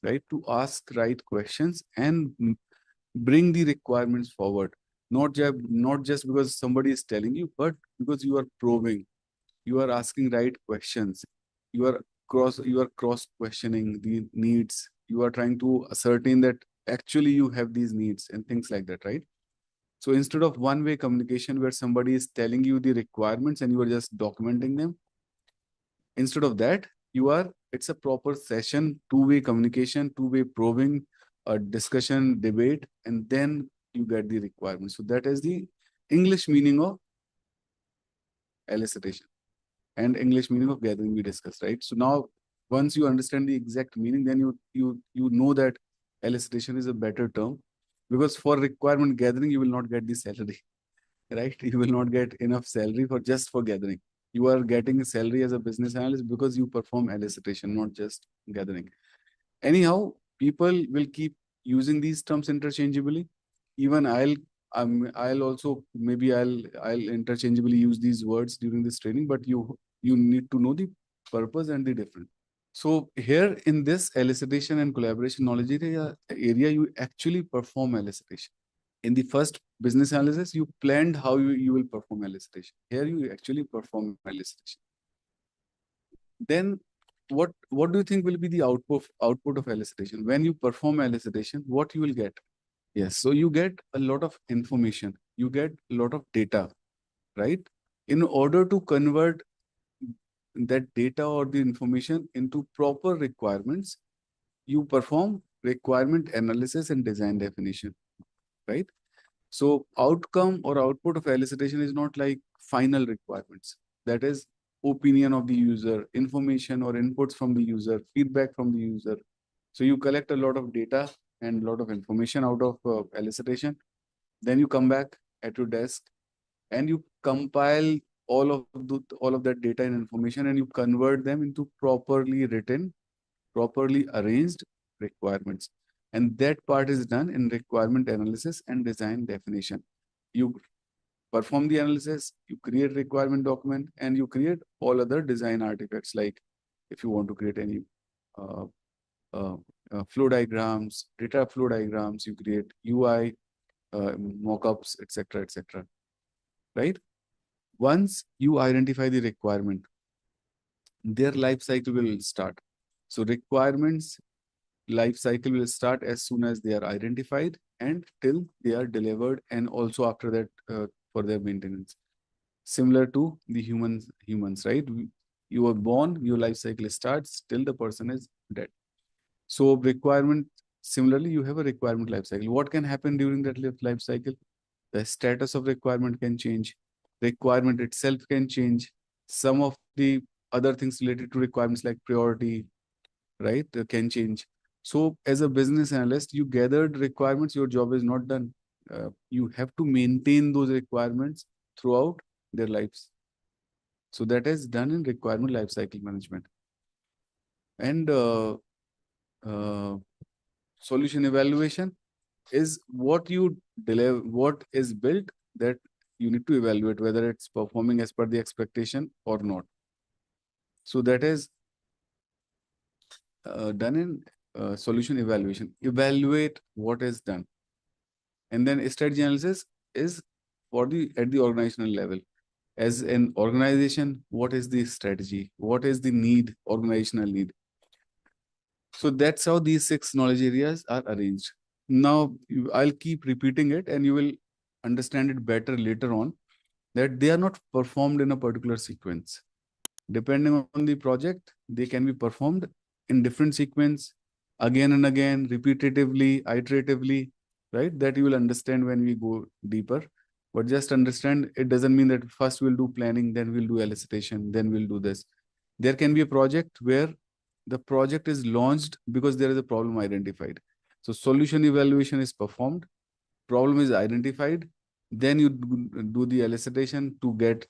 right? To ask right questions and bring the requirements forward. Not just because somebody is telling you, but because you are probing, you are asking right questions, you are cross questioning the needs, you are trying to ascertain that actually you have these needs and things like that, right? So instead of one-way communication where somebody is telling you the requirements and you are just documenting them, instead of that, it's a proper session, two-way communication, two-way probing, a discussion, debate, and then you get the requirements. So that is the English meaning of elicitation and English meaning of gathering we discussed, right? So now, once you understand the exact meaning, then you know that elicitation is a better term, because for requirement gathering, you will not get the salary, right? You will not get enough salary for just for gathering. You are getting a salary as a business analyst because you perform elicitation, not just gathering. Anyhow, people will keep using these terms interchangeably. Even I'll also maybe I'll interchangeably use these words during this training, but you need to know the purpose and the difference. So here in this elicitation and collaboration knowledge area, you actually perform elicitation. In the first business analysis, you planned how you will perform elicitation. Here you actually perform elicitation. Then what do you think will be the output of elicitation? When you perform elicitation, what you will get? Yes, so you get a lot of information, you get a lot of data, right? In order to convert that data or the information into proper requirements, you perform requirement analysis and design definition, right? So outcome or output of elicitation is not like final requirements. That is opinion of the user, information or inputs from the user, feedback from the user. So you collect a lot of data and a lot of information out of elicitation. Then you come back at your desk and you compile all of that data and information and you convert them into properly written, properly arranged requirements. And that part is done in requirement analysis and design definition. You perform the analysis, you create requirement document, and you create all other design artifacts, like if you want to create any uh, flow diagrams, data flow diagrams, you create UI, mockups, etc., etc. Right? Once you identify the requirement, their life cycle will start. So requirements life cycle will start as soon as they are identified and till they are delivered, and also after that for their maintenance. Similar to the humans, right? You are born, your life cycle starts till the person is dead. So requirement, similarly, you have a requirement life cycle. What can happen during that life cycle? The status of requirement can change. Requirement itself can change. Some of the other things related to requirements like priority, right, can change. So as a business analyst, you gathered requirements, your job is not done. You have to maintain those requirements throughout their lives. So that is done in requirement lifecycle management. And solution evaluation is what you deliver, what is built, that you need to evaluate whether it's performing as per the expectation or not. So that is done in solution evaluation. Evaluate what is done. And then strategy analysis is for the at the organizational level. As an organization, what is the strategy? What is the need, organizational need? So that's how these 6 knowledge areas are arranged. Now, I'll keep repeating it and you will understand it better later on. that they are not performed in a particular sequence. Depending on the project, they can be performed in different sequence, again and again, repetitively, iteratively, right? That you will understand when we go deeper. But just understand, it doesn't mean that first we'll do planning, then we'll do elicitation, then we'll do this. There can be a project where the project is launched because there is a problem identified. So solution evaluation is performed, problem is identified, then you do the elicitation to get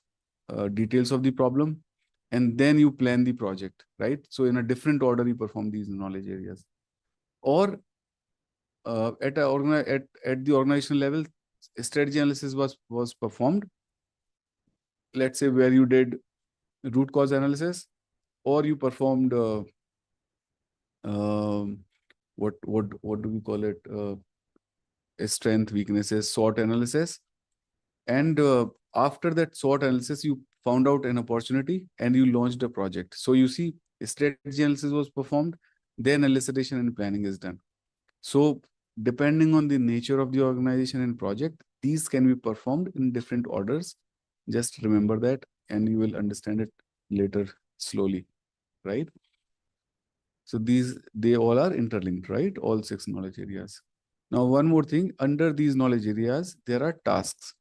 details of the problem, and then you plan the project, right? So in a different order, you perform these knowledge areas. Or at the organizational level, strategy analysis was performed. Let's say where you did root cause analysis, or you performed what do we call it? Strength, weaknesses, SWOT analysis. And after that SWOT analysis, you found out an opportunity and you launched a project. So you see, strategy analysis was performed, then elicitation and planning is done. So depending on the nature of the organization and project, these can be performed in different orders. Just remember that, and you will understand it later slowly, right? So they all are interlinked, right? All 6 knowledge areas. Now, one more thing, under these knowledge areas, there are tasks.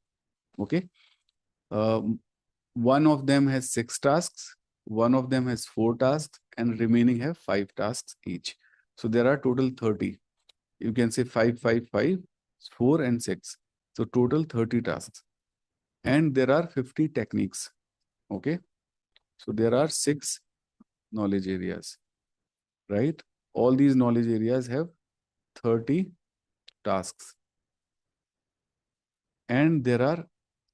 Okay. One of them has 6 tasks, one of them has 4 tasks, and remaining have 5 tasks each. So there are total 30. You can say 5, 5, 5, 4, and 6. So total 30 tasks. And there are 50 techniques. Okay. So there are 6 knowledge areas, right? All these knowledge areas have 30 tasks. And there are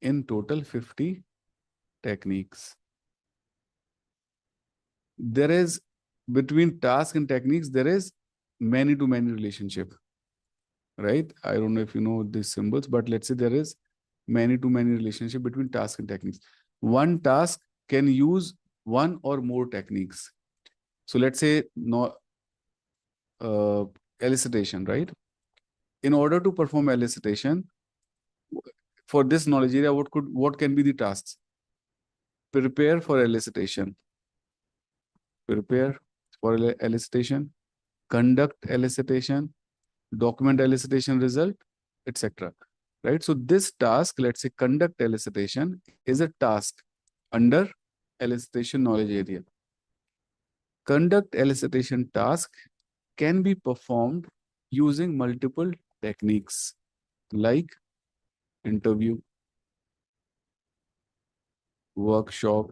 in total 50 techniques. There is, between task and techniques, there is many to many relationship, right? I don't know if you know these symbols, but let's say there is many to many relationship between task and techniques. One task can use one or more techniques. So let's say elicitation, right? In order to perform elicitation, for this knowledge area, what can be the tasks? Prepare for elicitation. Prepare for elicitation, conduct elicitation, document elicitation result, etc. Right? So this task, let's say conduct elicitation, is a task under elicitation knowledge area. Conduct elicitation task can be performed using multiple techniques like interview, workshop,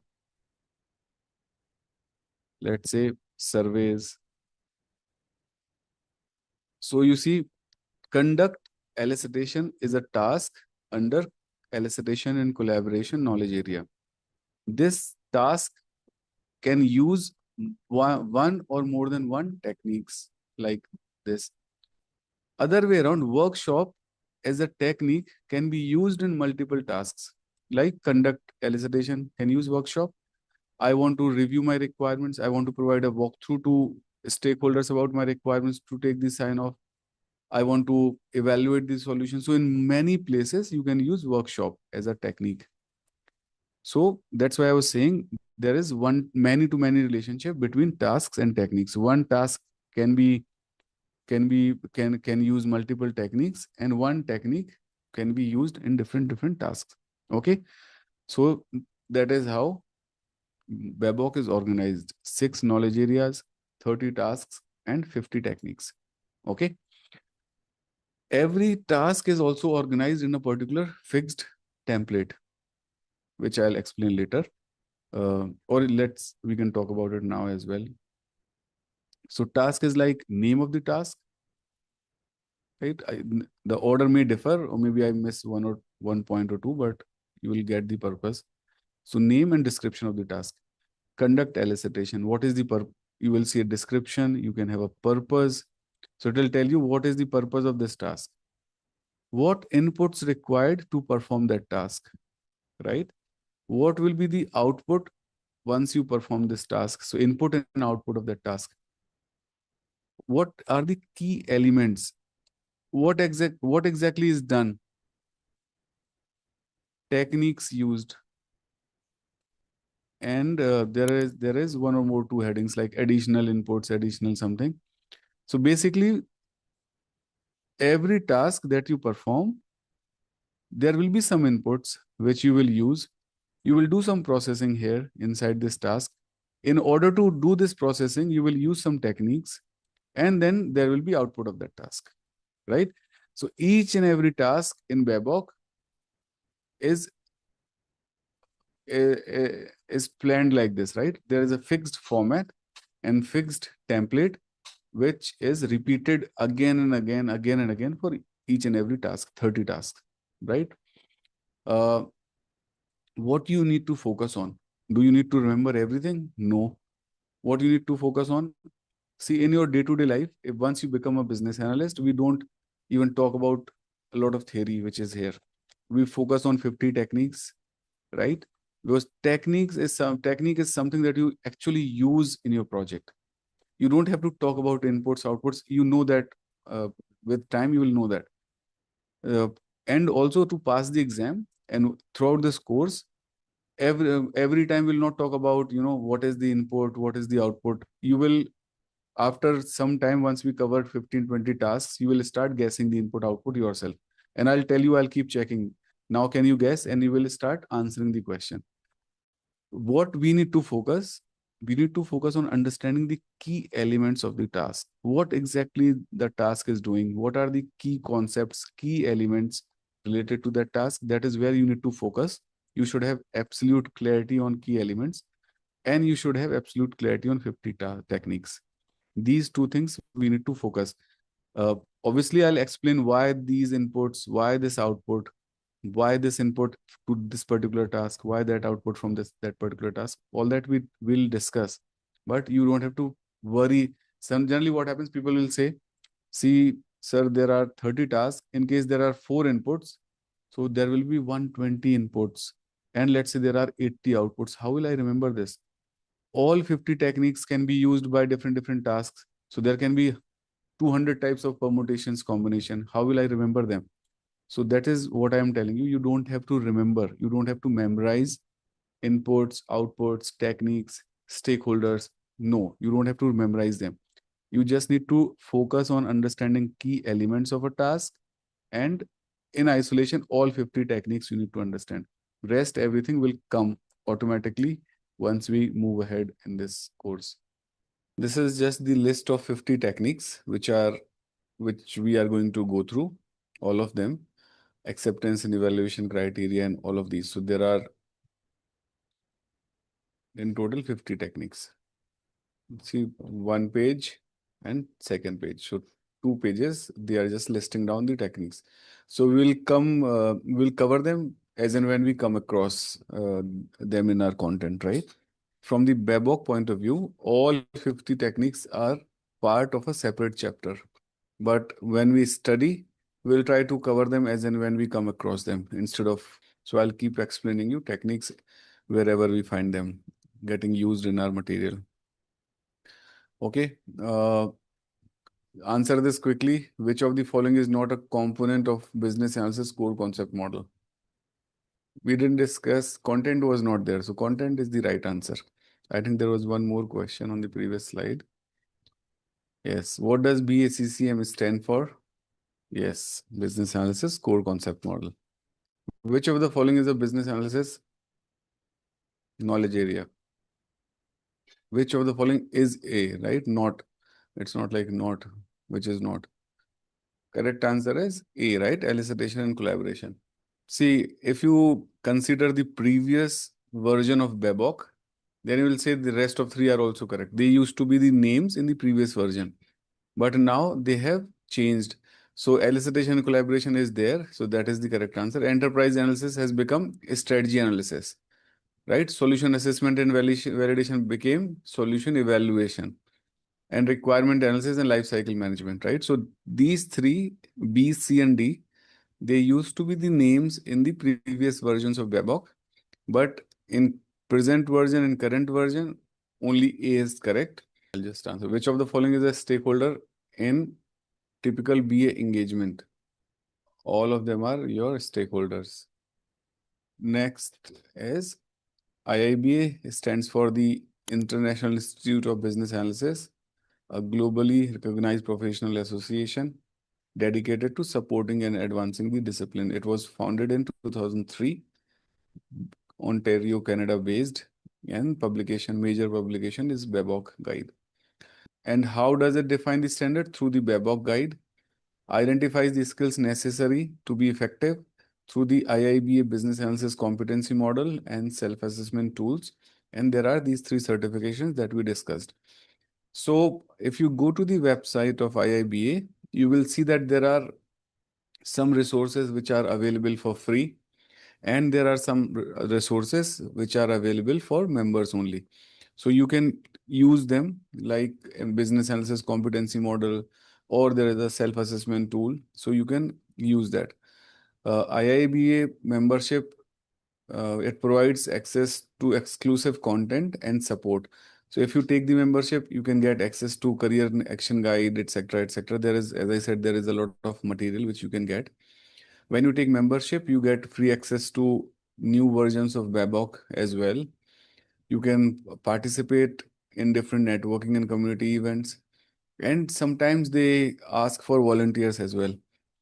let's say surveys. So you see, conduct elicitation is a task under elicitation and collaboration knowledge area. This task can use one or more than one techniques like this. Other way around, workshop as a technique can be used in multiple tasks like conduct elicitation can use workshop. I want to review my requirements. I want to provide a walkthrough to stakeholders about my requirements to take the sign off. I want to evaluate the solution. So in many places, you can use workshop as a technique. So that's why I was saying there is one many to many relationship between tasks and techniques. One task can use multiple techniques, and one technique can be used in different tasks. Okay. So that is how BABOK is organized. 6 knowledge areas, 30 tasks, and 50 techniques. Okay. Every task is also organized in a particular fixed template, which I'll explain later. Or we can talk about it now as well. So task is like name of the task, right? The order may differ, or maybe I miss one point or two, but you will get the purpose. So name and description of the task. Conduct elicitation. What is the purpose? You will see a description. You can have a purpose. So it will tell you what is the purpose of this task. What inputs required to perform that task, right? What will be the output once you perform this task? So input and output of that task. What are the key elements? What exactly is done? techniques used, and there is one or more two headings like additional inputs, additional something. So basically, every task that you perform, there will be some inputs which you will use. You will do some processing here inside this task. In order to do this processing, you will use some techniques, and then there will be output of that task, right? So each and every task in BABOK is is planned like this, right? There is a fixed format and fixed template which is repeated again and again for each and every task, 30 tasks, right? Uh, what you need to focus on? Do you need to remember everything? No. What you need to focus on? See, in your day-to-day life, if once you become a business analyst, we don't even talk about a lot of theory which is here. We focus on 50 techniques, right? Because technique is something that you actually use in your project. You don't have to talk about inputs, outputs. You know that with time you will know that. And also to pass the exam and throughout this course, every time we'll not talk about what is the input, what is the output. You will, after some time, once we covered 15-20 tasks, you will start guessing the input output yourself. And I'll tell you, I'll keep checking. Now can you guess? And you will start answering the question. What we need to focus, we need to focus on understanding the key elements of the task. What exactly the task is doing? What are the key concepts, key elements related to that task? That is where you need to focus. You should have absolute clarity on key elements, and you should have absolute clarity on 50 techniques. These two things we need to focus. Uh, Obviously, I'll explain why these inputs, why this output, why this input to this particular task, why that output from that particular task. All that we will discuss, but you don't have to worry. Generally, what happens? People will say, "See, sir, there are 30 tasks. In case there are 4 inputs, so there will be 120 inputs, and let's say there are 80 outputs. How will I remember this? All 50 techniques can be used by different tasks. So there can be 200 types of permutations, combination. How will I remember them?" So that is what I am telling you. You don't have to remember. You don't have to memorize inputs, outputs, techniques, stakeholders. No, you don't have to memorize them. You just need to focus on understanding key elements of a task, and in isolation, all 50 techniques you need to understand. Rest, everything will come automatically once we move ahead in this course. This is just the list of 50 techniques which we are going to go through, all of them, acceptance and evaluation criteria and all of these. So there are in total 50 techniques. See, one page and second page. So 2 pages, they are just listing down the techniques. So we'll cover them as and when we come across them in our content, right? From the BABOK point of view, all 50 techniques are part of a separate chapter. But when we study, we'll try to cover them as and when we come across them instead of. So I'll keep explaining you techniques wherever we find them getting used in our material. Okay. Answer this quickly. Which of the following is not a component of business analysis core concept model? We didn't discuss, content was not there. So content is the right answer. I think there was one more question on the previous slide. Yes. What does BACCM stand for? Yes. Business analysis core concept model. Which of the following is a business analysis knowledge area? Which of the following is A, right? Not. It's not like not, which is not. Correct answer is A, right? Elicitation and collaboration. See, if you consider the previous version of BABOK, then you will say the rest of 3 are also correct. They used to be the names in the previous version, but now they have changed. So elicitation and collaboration is there. So that is the correct answer. Enterprise analysis has become strategy analysis, right? Solution assessment and validation became solution evaluation, and requirement analysis and life cycle management, right? So these 3, B, C, and D, they used to be the names in the previous versions of BABOK, but in present version and current version, only A is correct. I'll just answer. Which of the following is a stakeholder in typical BA engagement? All of them are your stakeholders. Next is IIBA, stands for the International Institute of Business Analysis, a globally recognized professional association dedicated to supporting and advancing the discipline. It was founded in 2003, Ontario, Canada based, and major publication is BABOK Guide. And how does it define the standard? Through the BABOK Guide, identifies the skills necessary to be effective through the IIBA Business Analysis Competency Model and self-assessment tools. And there are these 3 certifications that we discussed. So if you go to the website of IIBA, you will see that there are some resources which are available for free, and there are some resources which are available for members only. So you can use them, like a business analysis competency model, or there is a self-assessment tool. So you can use that. IIBA membership, it provides access to exclusive content and support. So if you take the membership, you can get access to career action guide, etc., etc. There is, as I said, there is a lot of material which you can get. When you take membership, you get free access to new versions of BABOK as well. You can participate in different networking and community events. And sometimes they ask for volunteers as well.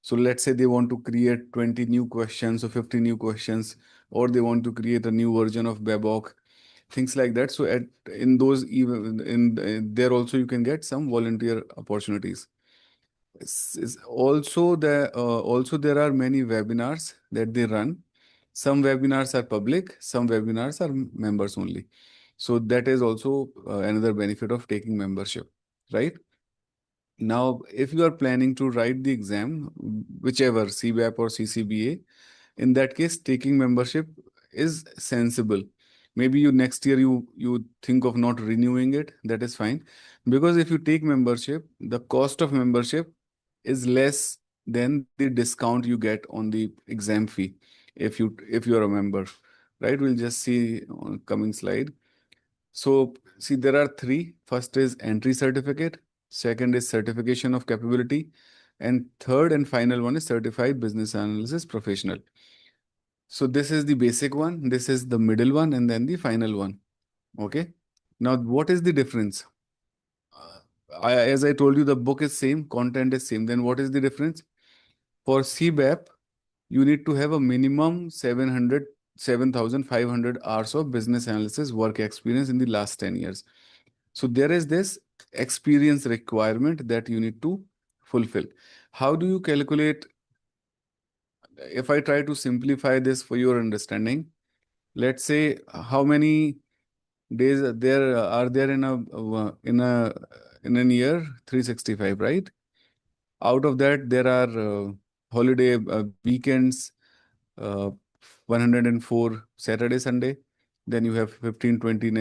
So let's say they want to create 20 new questions or 50 new questions, or they want to create a new version of BABOK, things like that. So in those, even in there also you can get some volunteer opportunities. Also there are many webinars that they run. Some webinars are public, some webinars are members only. So that is also another benefit of taking membership, right? Now, if you are planning to write the exam, whichever CBAP or CCBA, in that case, taking membership is sensible. Maybe you next year you think of not renewing it, that is fine. Because if you take membership, the cost of membership is less than the discount you get on the exam fee if you are a member, right? We'll just see on coming slide. So see, there are 3. First is entry certificate, second is certification of capability, and third and final one is certified business analysis professional. So this is the basic one, this is the middle one, and then the final one. Okay. Now, what is the difference? As I told you, the book is same, content is same. Then what is the difference? For CBAP, you need to have a minimum 7,500 hours of business analysis work experience in the last 10 years. So there is this experience requirement that you need to fulfill. How do you calculate? If I try to simplify this for your understanding, let's say how many days there are there in a year? 365, right? Out of that, there are holiday weekends, uh, 104 Saturday, Sunday. Then you have 15, 20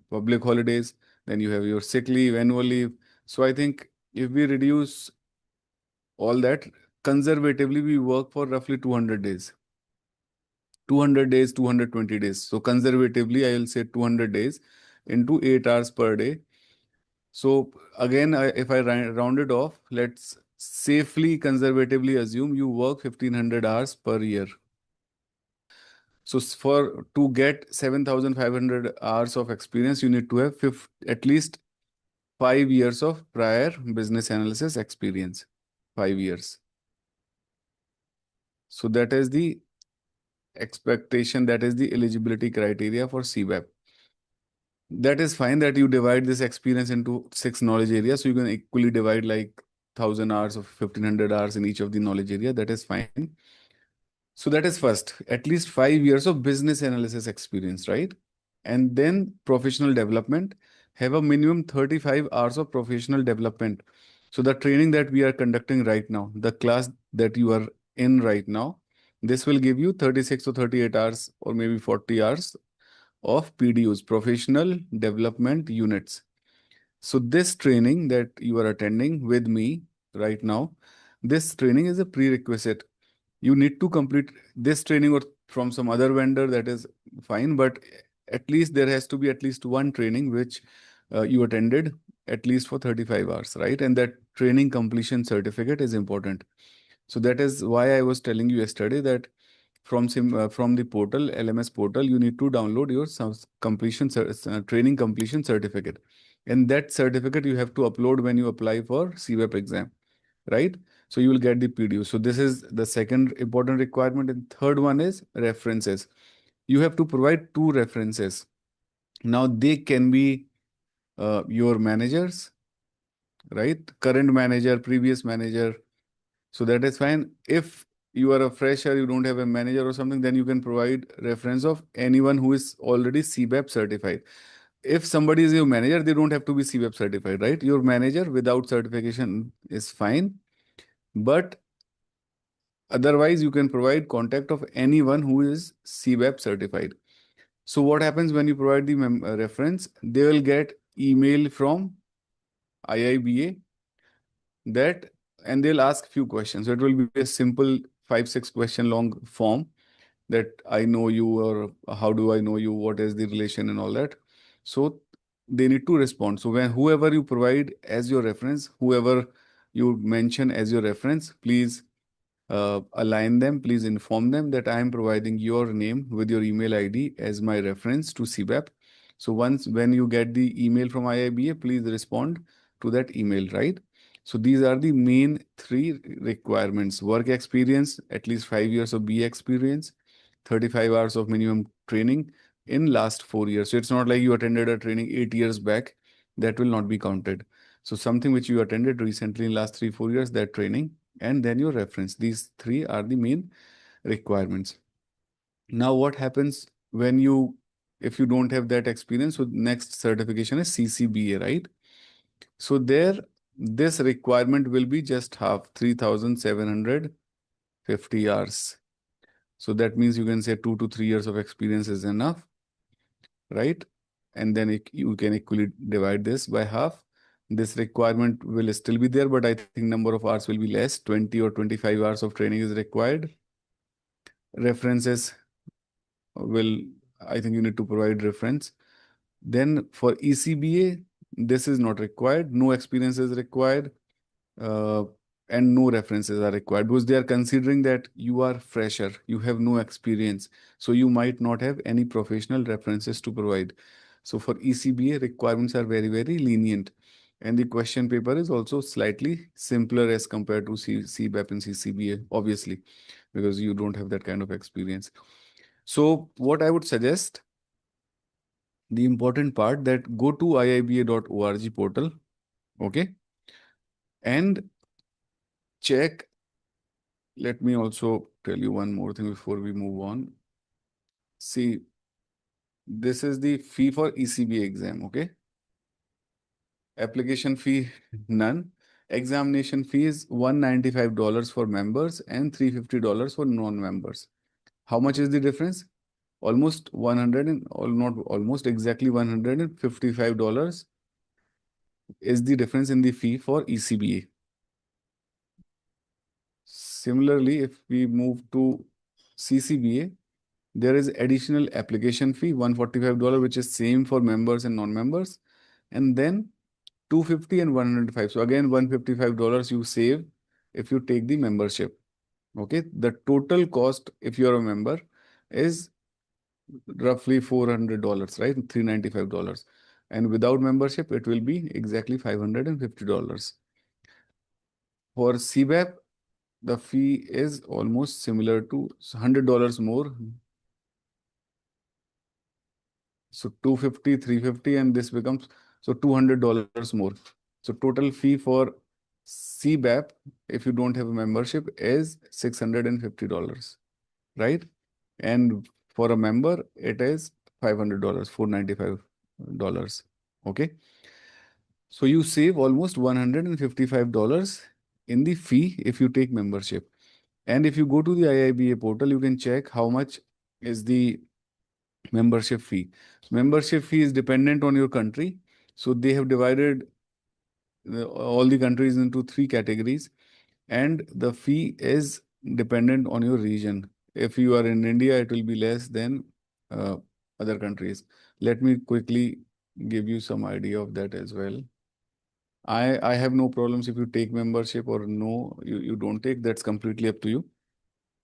public holidays. Then you have your sick leave, annual leave. So I think if we reduce all that, conservatively, we work for roughly 200 days. 200 days, 220 days. So conservatively, I will say 200 days into 8 hours per day. So again, if I round it off, let's safely, conservatively assume you work 1500 hours per year. So to get 7,500 hours of experience, you need to have at least 5 years of prior business analysis experience. 5 years. So that is the expectation, that is the eligibility criteria for CBAP. That is fine that you divide this experience into 6 knowledge areas. So you can equally divide like 1,000 hours of 1,500 hours in each of the knowledge area. That is fine. So that is first, at least 5 years of business analysis experience, right? And then professional development, have a minimum 35 hours of professional development. So the training that we are conducting right now, the class that you are in right now, this will give you 36 or 38 hours or maybe 40 hours of PDUs, professional development units. So this training that you are attending with me right now, this training is a prerequisite. You need to complete this training or from some other vendor, that is fine, but at least there has to be at least one training which you attended at least for 35 hours, right? And that training completion certificate is important. So that is why I was telling you yesterday that from from the portal, LMS portal, you need to download your training completion certificate, and that certificate you have to upload when you apply for CBAP exam, right? So you will get the PDF. So this is the second important requirement, and third one is references. You have to provide two references. Now they can be your managers, right? Current manager, previous manager. So that is fine. If you are a fresher, you don't have a manager or something, then you can provide reference of anyone who is already CBAP certified. If somebody is your manager, they don't have to be CBAP certified, right? Your manager without certification is fine. But otherwise, you can provide contact of anyone who is CBAP certified. So what happens when you provide the reference? They will get email from IIBA that, and they'll ask few questions. So it will be a simple 5-6 question long form that I know you, or how do I know you, what is the relation and all that. So they need to respond. So when whoever you provide as your reference, whoever you mention as your reference, please align them, please inform them that I am providing your name with your email ID as my reference to CBAP. So when you get the email from IIBA, please respond to that email, right? So these are the main three requirements: work experience, at least 5 years of BA experience, 35 hours of minimum training in last 4 years. So it's not like you attended a training 8 years back, that will not be counted. So something which you attended recently in last 3-4 years, that training, and then your reference. These three are the main requirements. Now what happens when if you don't have that experience? So next certification is CCBA, right? So there, this requirement will be just half, 3,750 hours. So that means you can say 2 to 3 years of experience is enough, right? And then you can equally divide this by half. This requirement will still be there, but I think number of hours will be less. 20 or 25 hours of training is required. References will, I think you need to provide reference. Then for ECBA, this is not required. No experience is required. Uh, and no references are required, because they are considering that you are fresher, you have no experience, so you might not have any professional references to provide. So for ECBA, requirements are very, very lenient, and the question paper is also slightly simpler as compared to CBAP and CCBA, obviously, because you don't have that kind of experience. So what I would suggest, the important part, that go to iiba.org portal, okay, and check. Let me also tell you one more thing before we move on. See, this is the fee for ECBA exam, okay? Application fee, none. Examination fee is $195 for members and $350 for non-members. How much is the difference? Almost 100 and not almost exactly $155 is the difference in the fee for ECBA. Similarly, if we move to CCBA, there is additional application fee, $145, which is same for members and non-members, and then $250 and $105. So again, $155 you save if you take the membership. Okay, the total cost if you are a member is roughly $400, right? $395. And without membership, it will be exactly $550. For CBAP, the fee is almost similar to $100 more. So 250, 350, and this becomes so $200 more. So total fee for CBAP, if you don't have a membership, is $650, right? And for a member, it is $500, $495. Okay. So you save almost $155 in the fee if you take membership. And if you go to the IIBA portal, you can check how much is the membership fee. Membership fee is dependent on your country. So they have divided all the countries into 3 categories, and the fee is dependent on your region. If you are in India, it will be less than other countries. Let me quickly give you some idea of that as well. I have no problems if you take membership or no, you don't take. That's completely up to you.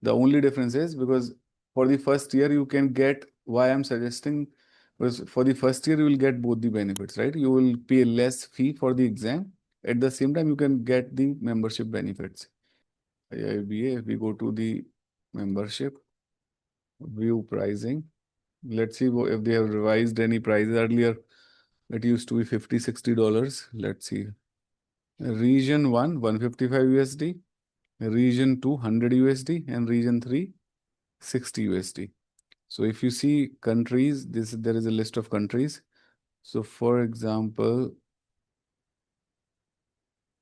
The only difference is because for the first year, you can get, why I'm suggesting was for the first year, you will get both the benefits, right? You will pay less fee for the exam. At the same time, you can get the membership benefits. IIBA, if we go to the membership, view pricing, let's see if they have revised any prices earlier. It used to be $50-$60. Let's see. Region 1, 155 USD. Region 2, 100 USD. And region 3, 60 USD. So if you see countries, there is a list of countries. So for example,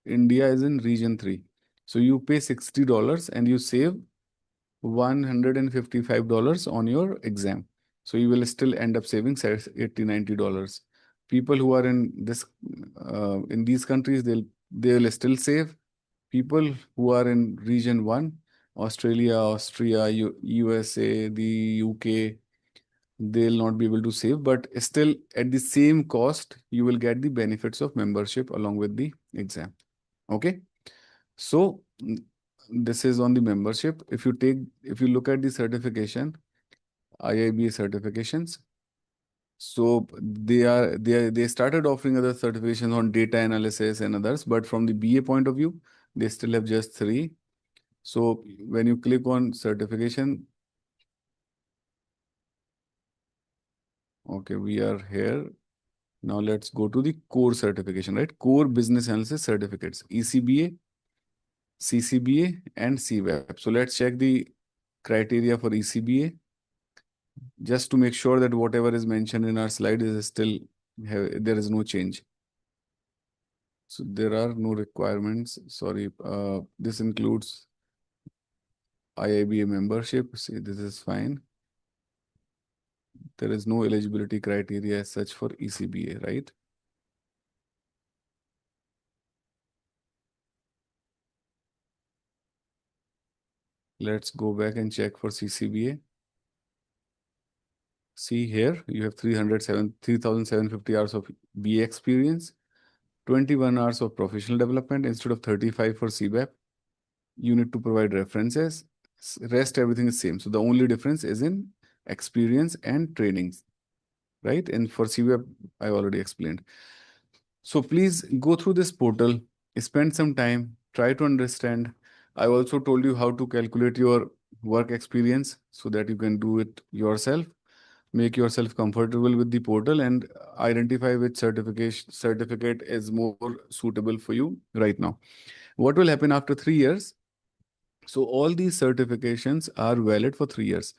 India is in region 3. So you pay $60 and you save $155 on your exam. So you will still end up saving $80-$90. People who are in these countries, they'll still save. People who are in region 1, Australia, Austria, USA, the UK, they'll not be able to save, but still at the same cost, you will get the benefits of membership along with the exam. Okay. So this is on the membership. If you look at the certification, IIBA certifications, so they started offering other certifications on data analysis and others, but from the BA point of view, they still have just 3. So when you click on certification, okay, we are here. Now let's go to the core certification, right? Core business analysis certificates, ECBA, CCBA, and CBAP. So let's check the criteria for ECBA, just to make sure that whatever is mentioned in our slide is still, there is no change. So there are no requirements. Sorry, this includes IIBA membership. See, this is fine. There is no eligibility criteria as such for ECBA, right? Let's go back and check for CCBA. See here, you have 3,750 hours of BA experience, 21 hours of professional development instead of 35 for CBAP. You need to provide references. Rest, everything is same. So the only difference is in experience and trainings, right? And for CBAP, I already explained. So please go through this portal, spend some time, try to understand. I also told you how to calculate your work experience so that you can do it yourself. Make yourself comfortable with the portal and identify which certificate is more suitable for you right now. What will happen after 3 years? So all these certifications are valid for 3 years.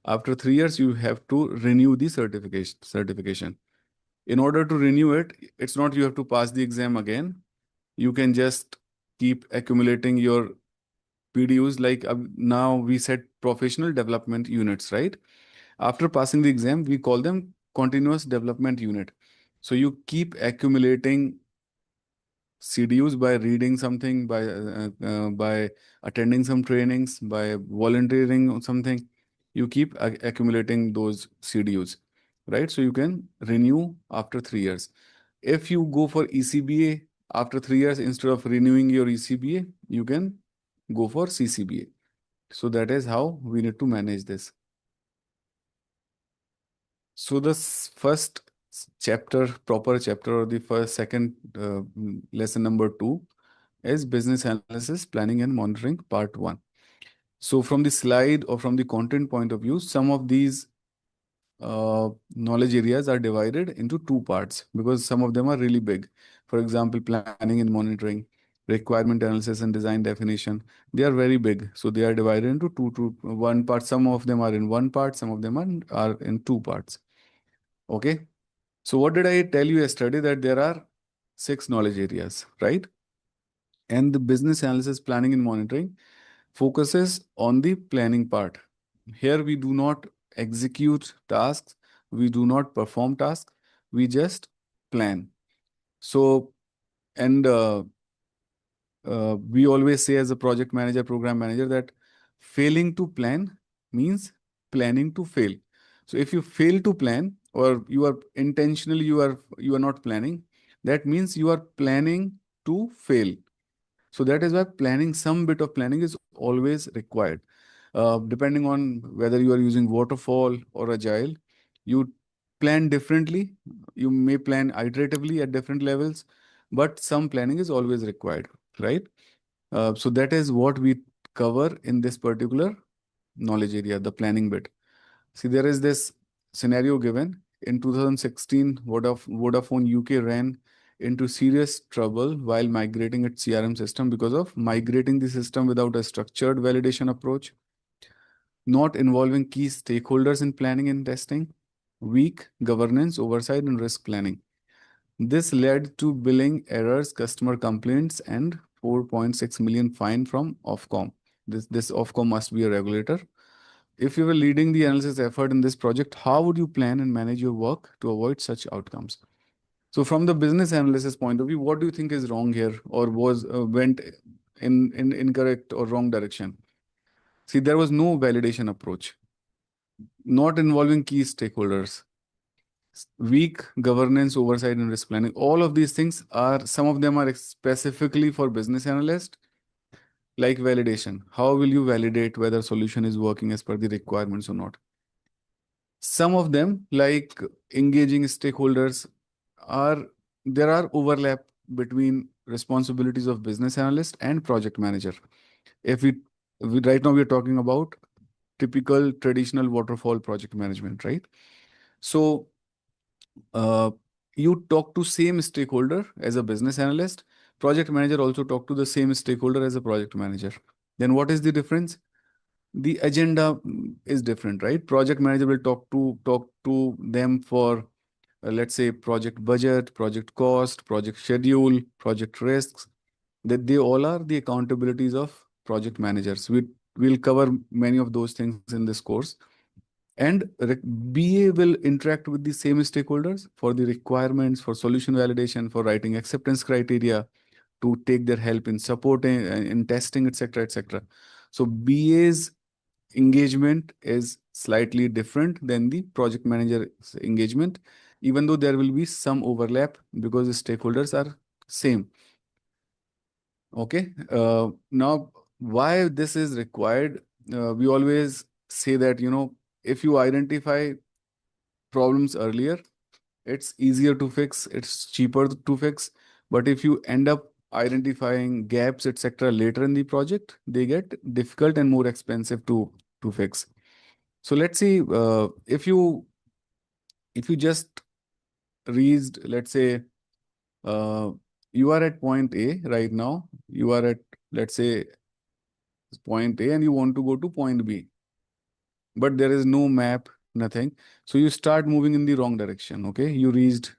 After 3 years, you have to renew the certification. In order to renew it, it's not you have to pass the exam again. You can just keep accumulating your PDUs. Like now we set professional development units, right? After passing the exam, we call them continuous development unit. So you keep accumulating CDUs by reading something, by attending some trainings, by volunteering or something. You keep accumulating those CDUs, right? So you can renew after 3 years. If you go for ECBA after 3 years, instead of renewing your ECBA, you can go for CCBA. So that is how we need to manage this. So the first chapter, proper chapter, or the second lesson number 2 is business analysis, planning and monitoring, part 1. So from the slide or from the content point of view, some of these knowledge areas are divided into 2 parts because some of them are really big. For example, planning and monitoring, requirement analysis and design definition. They are very big. So they are divided into one part. Some of them are in 1 part, some of them are in 2 parts. Okay. So what did I tell you yesterday? That there are 6 knowledge areas, right? And the business analysis, planning and monitoring focuses on the planning part. Here we do not execute tasks, we do not perform tasks, we just plan. So, and we always say as a project manager, program manager, that failing to plan means planning to fail. So if you fail to plan, or you are intentionally you are not planning, that means you are planning to fail. So that is why planning, some bit of planning is always required. Depending on whether you are using waterfall or agile, you plan differently. You may plan iteratively at different levels, but some planning is always required, right? So that is what we cover in this particular knowledge area, the planning bit. See, there is this scenario given. In 2016, Vodafone UK ran into serious trouble while migrating its CRM system because of migrating the system without a structured validation approach, not involving key stakeholders in planning and testing, weak governance, oversight, and risk planning. This led to billing errors, customer complaints, and 4.6 million fine from Ofcom. This Ofcom must be a regulator. If you were leading the analysis effort in this project, how would you plan and manage your work to avoid such outcomes? So, from the business analysis point of view, what do you think is wrong here, or was went in incorrect or wrong direction? See, there was no validation approach, not involving key stakeholders, weak governance, oversight, and risk planning. All of these things are, some of them are specifically for business analyst, like validation. How will you validate whether solution is working as per the requirements or not? Some of them, like engaging stakeholders, are there are overlap between responsibilities of business analyst and project manager. If we right now we are talking about typical traditional waterfall project management, right? So uh, you talk to same stakeholder as a business analyst. Project manager also talk to the same stakeholder as a project manager. Then what is the difference? The agenda is different, right? Project manager will talk to them for let's say project budget, project cost, project schedule, project risks. That they all are the accountabilities of project managers. Will cover many of those things in this course. And BA will interact with the same stakeholders for the requirements, for solution validation, for writing acceptance criteria, to take their help in supporting, in testing, etc., etc. So BA's engagement is slightly different than the project manager's engagement, even though there will be some overlap because the stakeholders are same. Okay. Now, why this is required? We always say that, if you identify problems earlier, it's easier to fix, it's cheaper to fix. But if you end up identifying gaps, etc., later in the project, they get difficult and more expensive to fix. So let's see, if you just reached, let's say, uh, you are at point A right now, you are at, let's say, point A, and you want to go to point B, but there is no map, nothing. So you start moving in the wrong direction. Okay, you reached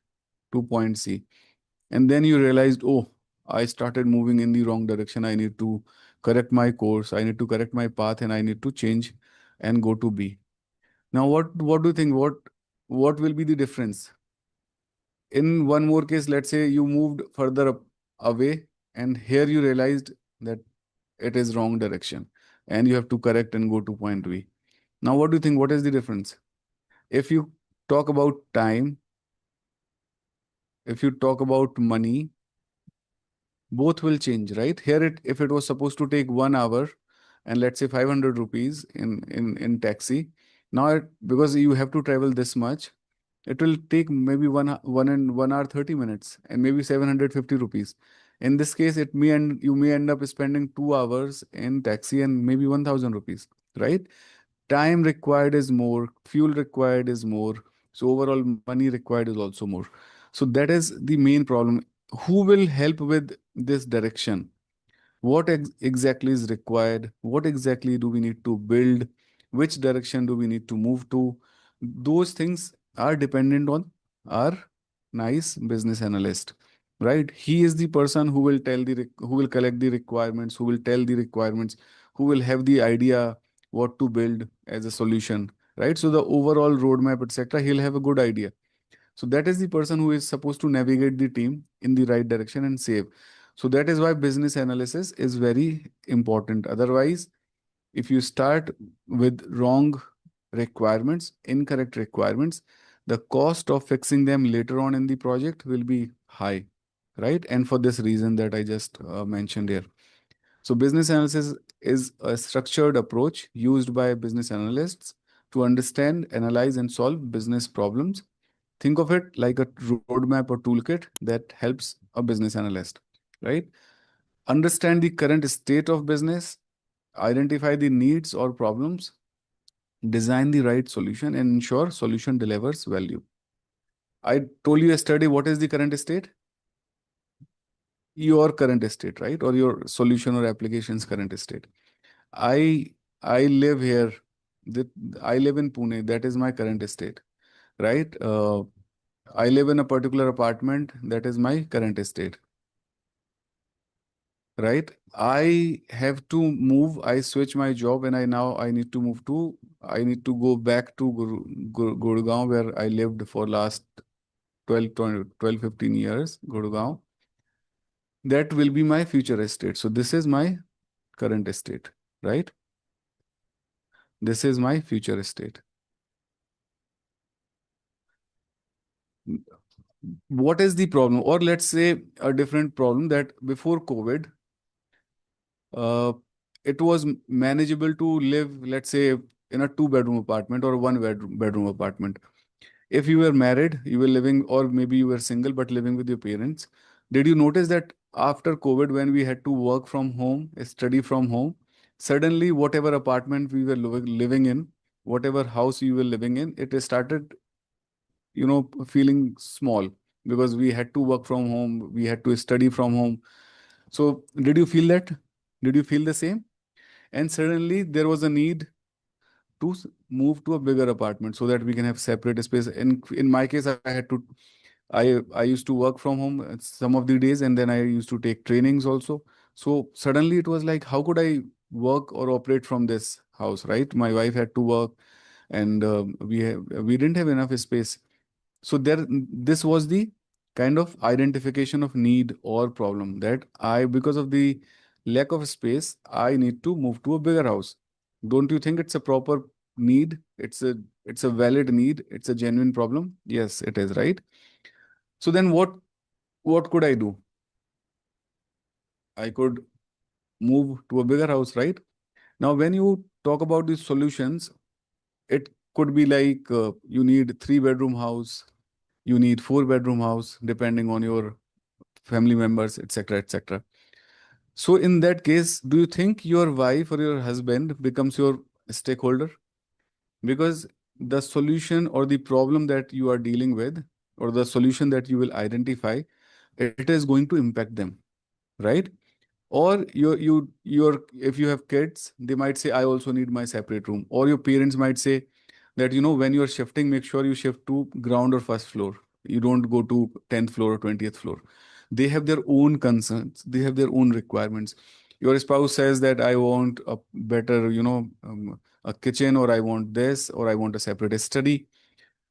to point C, and then you realized, oh, I started moving in the wrong direction. I need to correct my course, I need to correct my path, and I need to change and go to B. Now, what do you think? What will be the difference? In one more case, let's say you moved further away, and here you realized that it is wrong direction, and you have to correct and go to point B. Now, what do you think? What is the difference? If you talk about time, if you talk about money, both will change, right? Here, if it was supposed to take 1 hour, and let's say 500 rupees in taxi, now because you have to travel this much, it will take maybe 1 hour 30 minutes and maybe 750 rupees. In this case, you may end up spending 2 hours in taxi and maybe 1000 rupees, right? Time required is more, fuel required is more, so overall money required is also more. So that is the main problem. Who will help with this direction? What exactly is required? What exactly do we need to build? Which direction do we need to move to? Those things are dependent on our nice business analyst, right? He is the person who will who will collect the requirements, who will tell the requirements, who will have the idea what to build as a solution, right? So the overall roadmap, etc., he'll have a good idea. So that is the person who is supposed to navigate the team in the right direction and save. So that is why business analysis is very important. Otherwise, if you start with wrong requirements, incorrect requirements, the cost of fixing them later on in the project will be high, right? And for this reason that I just mentioned here. So business analysis is a structured approach used by business analysts to understand, analyze, and solve business problems. Think of it like a roadmap or toolkit that helps a business analyst, right? Understand the current state of business, identify the needs or problems, design the right solution, and ensure solution delivers value. I told you yesterday what is the current state? Your current state, right? Or your solution or application's current state. I I live here. That I live in Pune. That is my current state, right? I live in a particular apartment. That is my current state, right? I have to move. I switch my job, and I need to move to. I need to go back to Gurgaon, where I lived for last 15 years. Gurgaon. That will be my future state. So this is my current state, right? This is my future state. What is the problem? Or let's say a different problem, that before COVID, uh, it was manageable to live, let's say, in a two-bedroom apartment or one bedroom apartment. If you were married, you were living, or maybe you were single but living with your parents. Did you notice that after COVID, when we had to work from home, study from home, suddenly whatever apartment we were living in, whatever house you were living in, it started, feeling small, because we had to work from home, we had to study from home. So did you feel that? Did you feel the same? And suddenly there was a need to move to a bigger apartment so that we can have separate space. In my case, I had to I used to work from home some of the days, and then I used to take trainings also. So suddenly it was like, how could I work or operate from this house, right? My wife had to work, and we didn't have enough space. So this was the kind of identification of need or problem, that because of the lack of space, I need to move to a bigger house. Don't you think it's a proper need? It's a valid need. It's a genuine problem. Yes, it is, right? So then what could I do? I could move to a bigger house, right? Now, when you talk about these solutions, it could be like, you need three-bedroom house, you need four-bedroom house, depending on your family members, etc., etc. So in that case, do you think your wife or your husband becomes your stakeholder? Because the solution or the problem that you are dealing with, or the solution that you will identify, it is going to impact them, right? Or your if you have kids, they might say, I also need my separate room. Or your parents might say that, when you're shifting, make sure you shift to ground or first floor. You don't go to 10th floor or 20th floor. They have their own concerns, they have their own requirements. Your spouse says that I want a better, a kitchen, or I want this, or I want a separate study.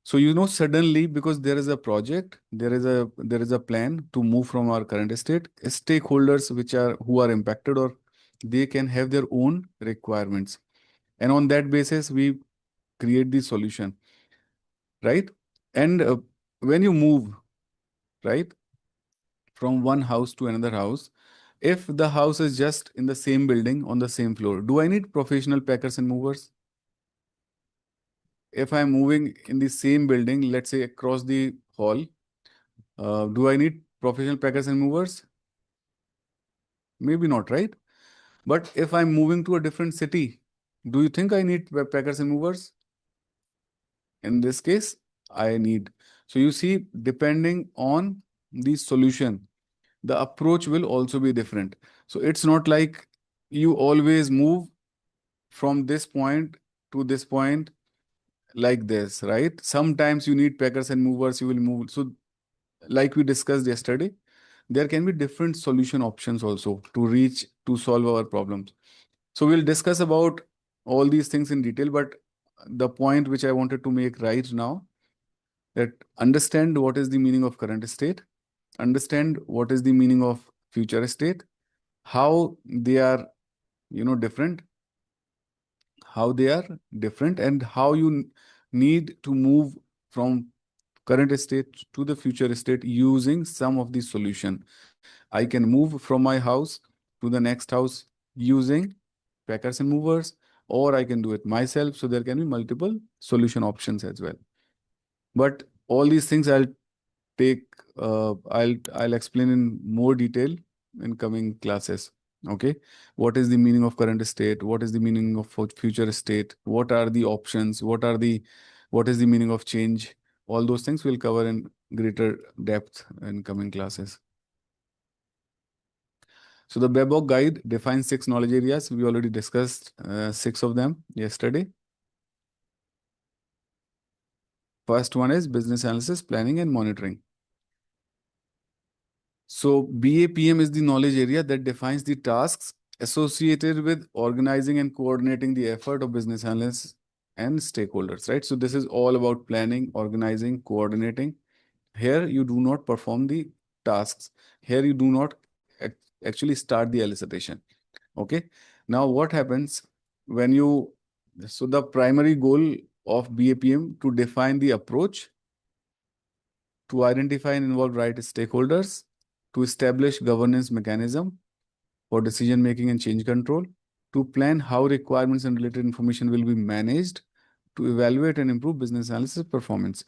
So, suddenly, because there is a project, there is a plan to move from our current state, stakeholders who are impacted, or they can have their own requirements. And on that basis, we create the solution, right? And when you move, right, from one house to another house, if the house is just in the same building on the same floor, do I need professional packers and movers? If I'm moving in the same building, let's say across the hall, do I need professional packers and movers? Maybe not, right? But if I'm moving to a different city, do you think I need packers and movers? In this case, I need. So you see, depending on the solution, the approach will also be different. So it's not like you always move from this point to this point like this, right? Sometimes you need packers and movers, you will move. So like we discussed yesterday, there can be different solution options also to solve our problems. So we'll discuss about all these things in detail, but the point which I wanted to make right now, that understand what is the meaning of current state, understand what is the meaning of future state, how they are, different, and how you need to move from current state to the future state using some of the solution. I can move from my house to the next house using packers and movers, or I can do it myself. So there can be multiple solution options as well. But all these things I'll explain in more detail in coming classes. Okay, what is the meaning of current state? What is the meaning of future state? What are the options? What is the meaning of change? All those things we'll cover in greater depth in coming classes. So the BABOK guide defines 6 knowledge areas. We already discussed 6 of them yesterday. First one is business analysis, planning and monitoring. So BAPM is the knowledge area that defines the tasks associated with organizing and coordinating the effort of business analysts and stakeholders, right? So this is all about planning, organizing, coordinating. Here you do not perform the tasks. Here you do not actually start the elicitation. Okay. Now what happens when so the primary goal of BAPM to define the approach, to identify and involve right stakeholders, to establish governance mechanism for decision making and change control, to plan how requirements and related information will be managed, to evaluate and improve business analysis performance.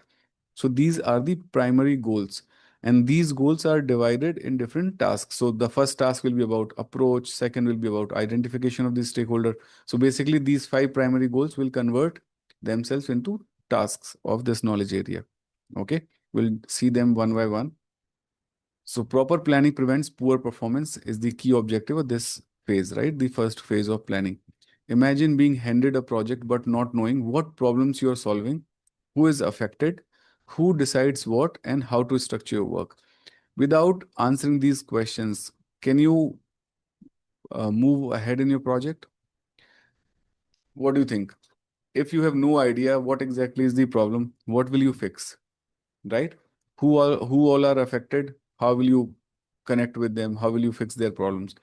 So these are the primary goals. And these goals are divided in different tasks. So the first task will be about approach, second will be about identification of the stakeholder. So basically these 5 primary goals will convert themselves into tasks of this knowledge area. Okay, we'll see them one by one. So proper planning prevents poor performance is the key objective of this phase, right? The first phase of planning. Imagine being handed a project but not knowing what problems you are solving, who is affected, who decides what, and how to structure your work. Without answering these questions, can you move ahead in your project? What do you think? If you have no idea what exactly is the problem, what will you fix? Right? Who all are affected? How will you connect with them? How will you fix their problems?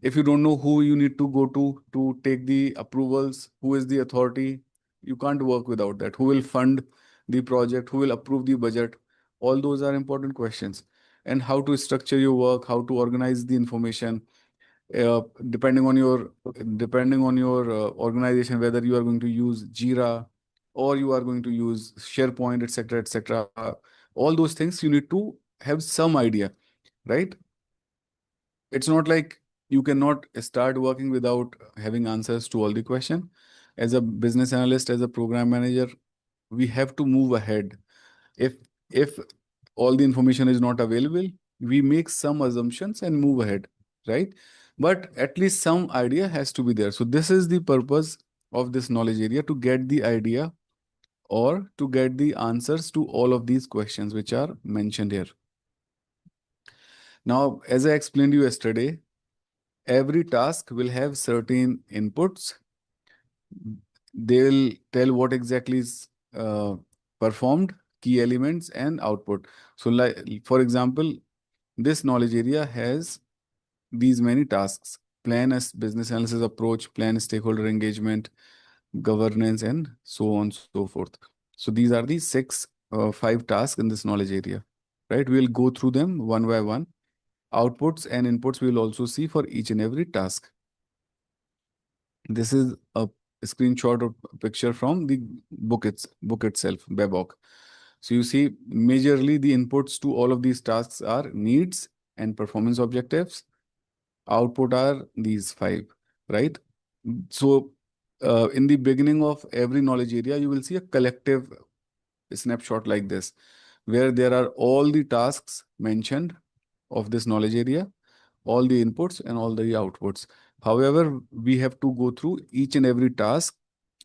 If you don't know who you need to go to take the approvals, who is the authority, you can't work without that. Who will fund the project? Who will approve the budget? All those are important questions. And how to structure your work, how to organize the information, uh, depending on your organization, whether you are going to use Jira or you are going to use SharePoint, etc., etc. All those things you need to have some idea, right? It's not like you cannot start working without having answers to all the question. As a business analyst, as a program manager, we have to move ahead. If all the information is not available, we make some assumptions and move ahead, right? But at least some idea has to be there. So this is the purpose of this knowledge area, to get the idea or to get the answers to all of these questions which are mentioned here. Now, as I explained you yesterday, every task will have certain inputs. They will tell what exactly is performed, key elements, and output. So, like for example, this knowledge area has these many tasks: plan a business analysis approach, plan stakeholder engagement, governance, and so on, so forth. So these are the 5 tasks in this knowledge area, right? We'll go through them one by one. Outputs and inputs we will also see for each and every task. This is a screenshot of picture from the book itself, BABOK. So you see, majorly the inputs to all of these tasks are needs and performance objectives. Output are these 5, right? So in the beginning of every knowledge area, you will see a collective snapshot like this, where there are all the tasks mentioned of this knowledge area, all the inputs and all the outputs. However, we have to go through each and every task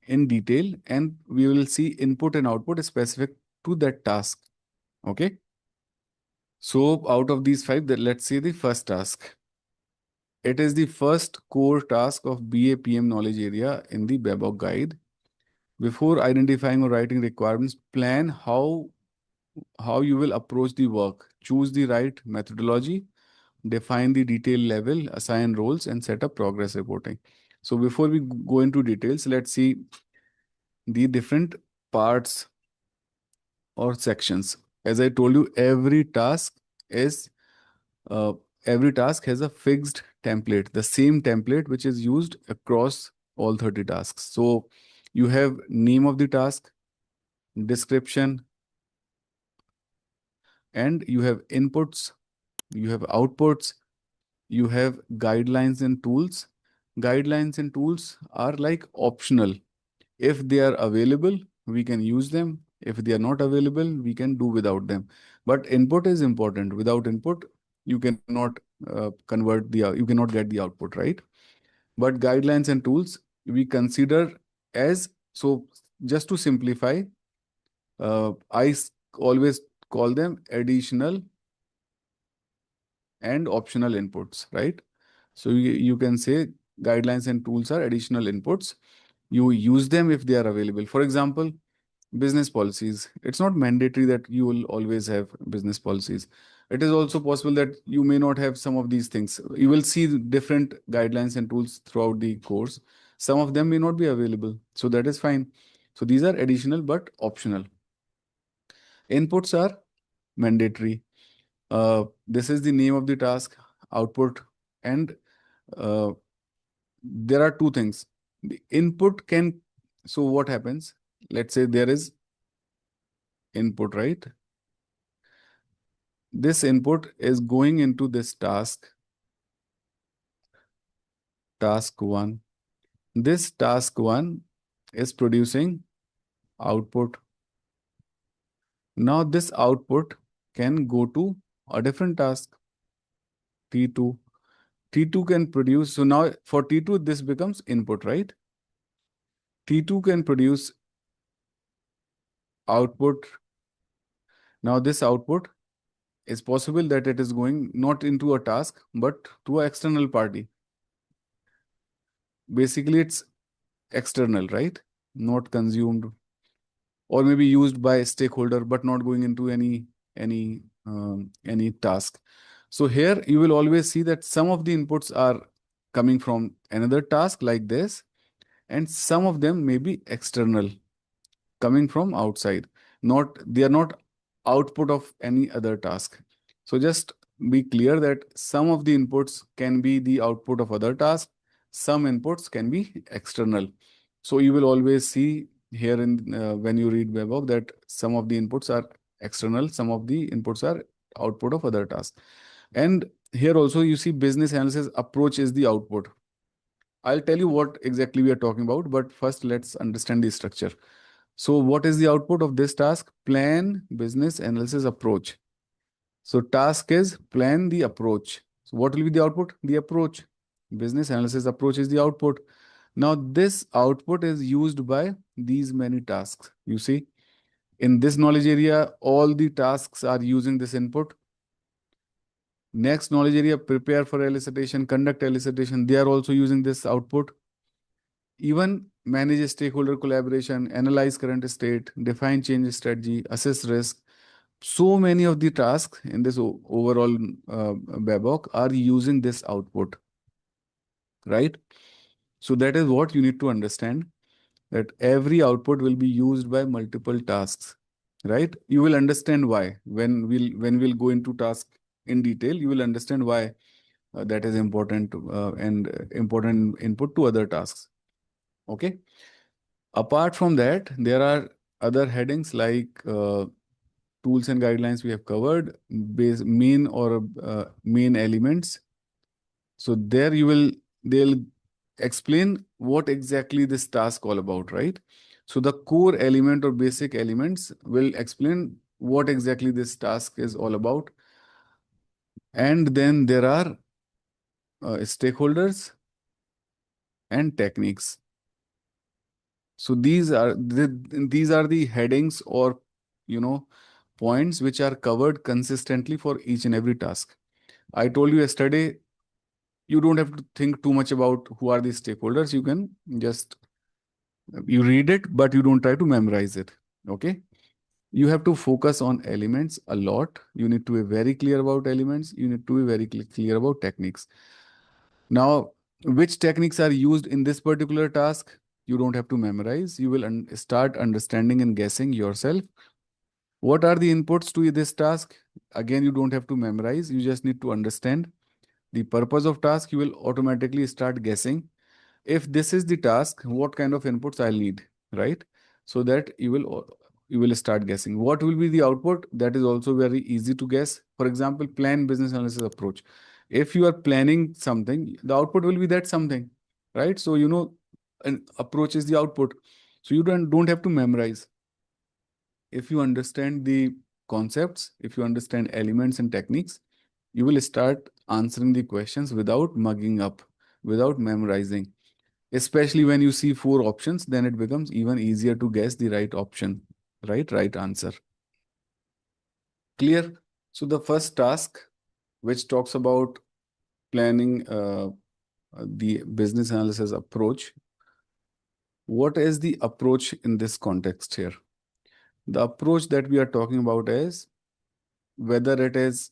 in detail, and we will see input and output specific to that task. Okay. So out of these 5, let's see the first task. It is the first core task of BAPM knowledge area in the BABOK guide. Before identifying or writing requirements, plan how you will approach the work. Choose the right methodology, define the detail level, assign roles, and set up progress reporting. So before we go into details, let's see the different parts or sections. As I told you, every task has a fixed template, the same template which is used across all 30 tasks. So you have name of the task, description, and you have inputs, you have outputs, you have guidelines and tools. Guidelines and tools are like optional. If they are available, we can use them. If they are not available, we can do without them. But input is important. Without input, you cannot you cannot get the output, right? But guidelines and tools we consider as, so just to simplify, always call them additional and optional inputs, right? So you can say guidelines and tools are additional inputs. You use them if they are available. For example, business policies. It's not mandatory that you will always have business policies. It is also possible that you may not have some of these things. You will see different guidelines and tools throughout the course. Some of them may not be available. So that is fine. So these are additional but optional. Inputs are mandatory. This is the name of the task, output, and uh, there are two things. The input can, so what happens? Let's say there is input, right? This input is going into this task 1. This task 1 is producing output. Now this output can go to a different task, T2. T2 can produce, so now for T2 this becomes input, right? T2 can produce output. Now this output is possible that it is going not into a task but to an external party. Basically it's external, right? Not consumed, or maybe used by a stakeholder but not going into any task. So here you will always see that some of the inputs are coming from another task like this, and some of them may be external, coming from outside. Not, they are not output of any other task. So just be clear that some of the inputs can be the output of other tasks, some inputs can be external. So you will always see here in when you read BABOK that some of the inputs are external, some of the inputs are output of other tasks. And here also you see business analysis approach is the output. I'll tell you what exactly we are talking about, but first let's understand the structure. So what is the output of this task? Plan, business analysis approach. So task is plan the approach. So what will be the output? The approach. Business analysis approach is the output. Now this output is used by these many tasks. You see, in this knowledge area, all the tasks are using this input. Next knowledge area, prepare for elicitation, conduct elicitation. They are also using this output. Even manage stakeholder collaboration, analyze current state, define change strategy, assess risk. So many of the tasks in this overall BABOK are using this output, right? So that is what you need to understand, that every output will be used by multiple tasks, right? You will understand why when we'll go into task in detail. You will understand why that is important and important input to other tasks. Okay. Apart from that, there are other headings like tools and guidelines we have covered, main elements. So there they'll explain what exactly this task all about, right? So the core element or basic elements will explain what exactly this task is all about. And then there are stakeholders and techniques. So these are the headings or points which are covered consistently for each and every task. I told you yesterday, you don't have to think too much about who are the stakeholders. You can just you read it, but you don't try to memorize it. Okay. You have to focus on elements a lot. You need to be very clear about elements. You need to be very clear about techniques. Now, which techniques are used in this particular task? You don't have to memorize. You will start understanding and guessing yourself. What are the inputs to this task? Again, you don't have to memorize. You just need to understand the purpose of task. You will automatically start guessing. if this is the task, what kind of inputs I'll need, right? So that you will start guessing. What will be the output? That is also very easy to guess. For example, plan business analysis approach. If you are planning something, the output will be that something, right? So you know, an approach is the output. So you don't have to memorize. If you understand the concepts, if you understand elements and techniques, you will start answering the questions without mugging up, without memorizing. Especially when you see four options, then it becomes even easier to guess the right option, right answer. Clear? So the first task, which talks about planning the business analysis approach, what is the approach in this context here? The approach that we are talking about is whether it is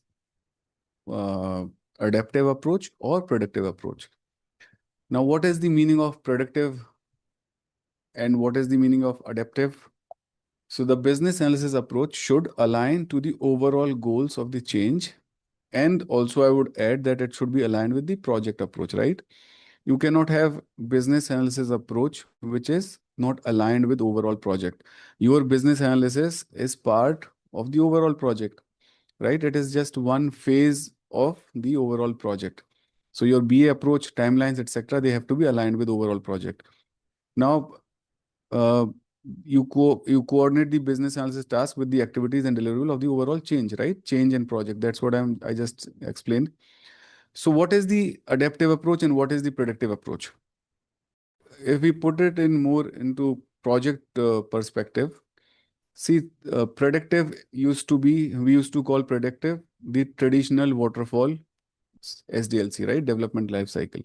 uh, adaptive approach or predictive approach. Now, what is the meaning of predictive and what is the meaning of adaptive? So the business analysis approach should align to the overall goals of the change. And also I would add that it should be aligned with the project approach, right? You cannot have business analysis approach which is not aligned with overall project. Your business analysis is part of the overall project, right? It is just one phase of the overall project. So your BA approach, timelines, etc., they have to be aligned with overall project. Now, uh, you coordinate the business analysis task with the activities and deliverable of the overall change, right? Change and project. That's what I just explained. So what is the adaptive approach and what is the predictive approach? If we put it in more into project perspective, see, predictive used to be, we used to call predictive the traditional waterfall SDLC, right? Development life cycle.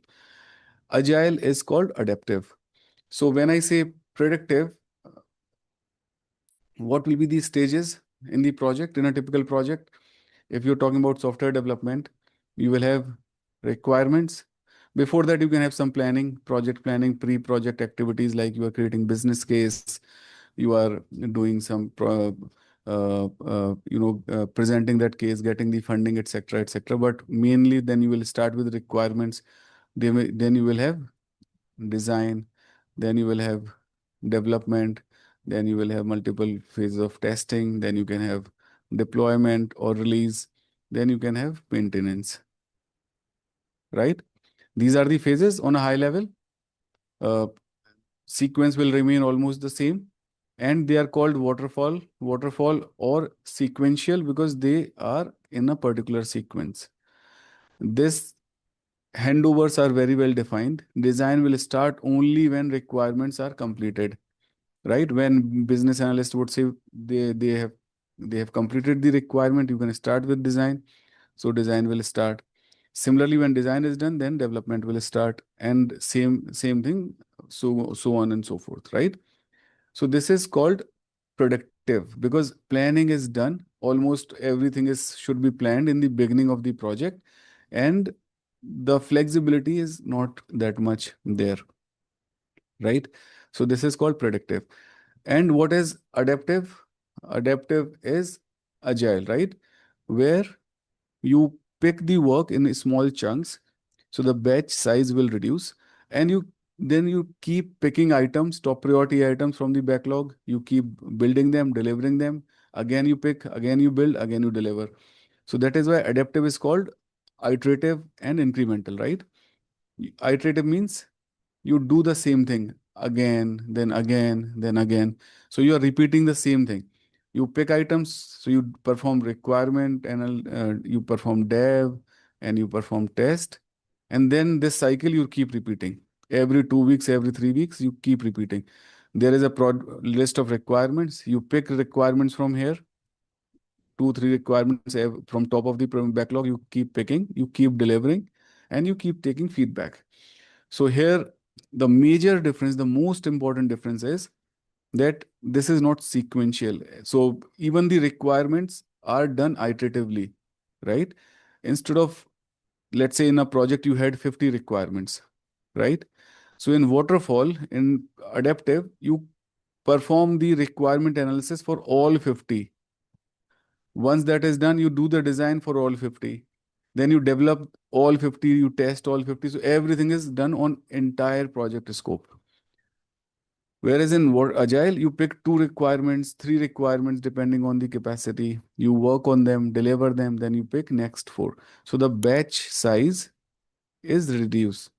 Agile is called adaptive. So when I say predictive, what will be the stages in the project, in a typical project? If you're talking about software development, you will have requirements. Before that, you can have some planning, project planning, pre-project activities like you are creating business case, you are doing some presenting that case, getting the funding, etc., etc. But mainly, then you will start with requirements. Then you will have design, then you will have development, then you will have multiple phases of testing, then you can have deployment or release, then you can have maintenance, right? These are the phases on a high level. Uh, Sequence will remain almost the same, and they are called waterfall or sequential because they are in a particular sequence. This handovers are very well defined. Design will start only when requirements are completed, right? When business analyst would say they have completed the requirement, you can start with design. So design will start. Similarly, when design is done, then development will start, and same thing, so on and so forth, right? So this is called predictive because planning is done. Almost everything is should be planned in the beginning of the project, and the flexibility is not that much there, right? So this is called predictive. And what is adaptive? Adaptive is agile, right? Where you pick the work in small chunks, so the batch size will reduce, and you keep picking items, top priority items from the backlog. You keep building them, delivering them. Again, you pick, again you build, again you deliver. So that is why adaptive is called iterative and incremental, right? Iterative means you do the same thing again, then again, then again. So you are repeating the same thing. You pick items, so you perform requirement and you perform dev and you perform test. And then this cycle you keep repeating. Every 2 weeks, every 3 weeks, you keep repeating. There is a list of requirements. You pick requirements from here, two, three requirements from top of the backlog. You keep picking, you keep delivering, and you keep taking feedback. So here, the major difference, the most important difference is that this is not sequential. So even the requirements are done iteratively, right? Instead of, let's say in a project, you had 50 requirements, right? So in waterfall, in adaptive, you perform the requirement analysis for all 50. Once that is done, you do the design for all 50. Then you develop all 50, you test all 50. So everything is done on entire project scope. Whereas in Agile, you pick 2 requirements, 3 requirements, depending on the capacity. You work on them, deliver them, then you pick next 4. So the batch size is reduced.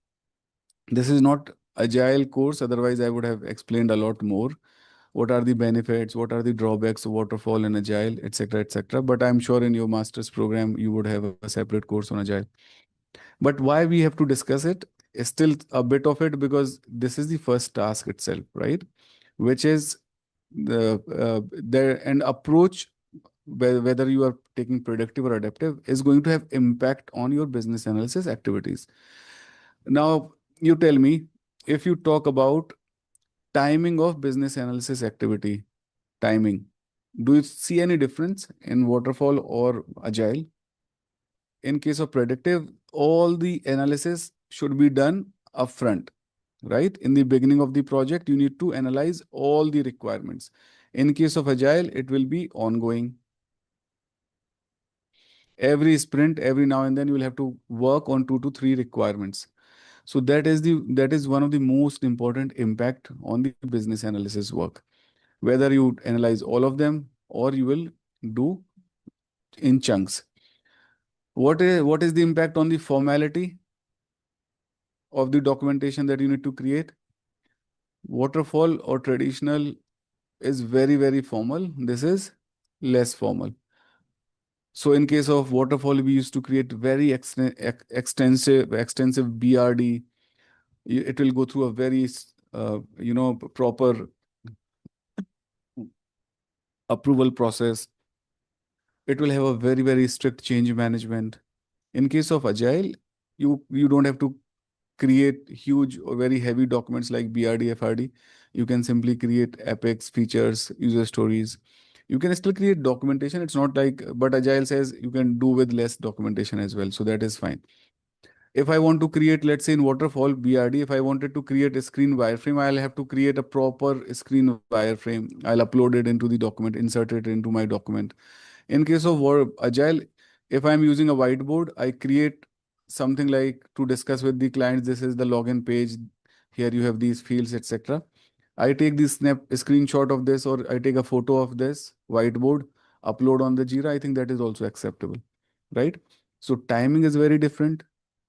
This is not Agile course. Otherwise, I would have explained a lot more. What are the benefits? What are the drawbacks of waterfall and Agile, etc., etc. But I'm sure in your master's program, you would have a separate course on Agile. But why we have to discuss it is still a bit of it, because this is the first task itself, right? Which is the an approach, whether you are taking predictive or adaptive, is going to have impact on your business analysis activities. Now, you tell me, if you talk about timing of business analysis activity, timing, do you see any difference in waterfall or agile? In case of predictive, all the analysis should be done upfront, right? In the beginning of the project, you need to analyze all the requirements. In case of agile, it will be ongoing. Every sprint, every now and then, you will have to work on 2 to 3 requirements. So that is one of the most important impact on the business analysis work. Whether you analyze all of them or you will do in chunks. What is the impact on the formality of the documentation that you need to create? Waterfall or traditional is very, very formal. This is less formal. So in case of waterfall, we used to create very extensive BRD. It will go through a very proper approval process. It will have a very, very strict change management. In case of agile, you don't have to create huge or very heavy documents like BRD, FRD. You can simply create epics, features, user stories. You can still create documentation. It's not like, but Agile says you can do with less documentation as well. So that is fine. If I want to create, let's say in waterfall BRD, if I wanted to create a screen wireframe, I'll have to create a proper screen wireframe. I'll upload it into the document, insert it into my document. In case of Agile, if I'm using a whiteboard, I create something like to discuss with the clients. This is the login page. Here you have these fields, etc. I take the screenshot of this, or I take a photo of this whiteboard, upload on the Jira. I think that is also acceptable, right? So timing is very different.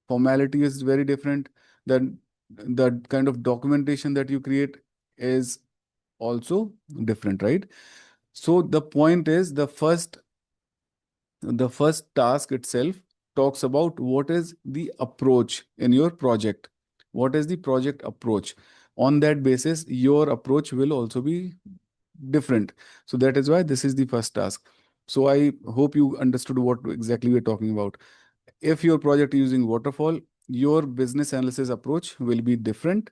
Formality is very different. Then the kind of documentation that you create is also different, right? So the point is, the first task itself talks about what is the approach in your project. What is the project approach? On that basis, your approach will also be different. So that is why this is the first task. So I hope you understood what exactly we're talking about. If your project is using waterfall, your business analysis approach will be different.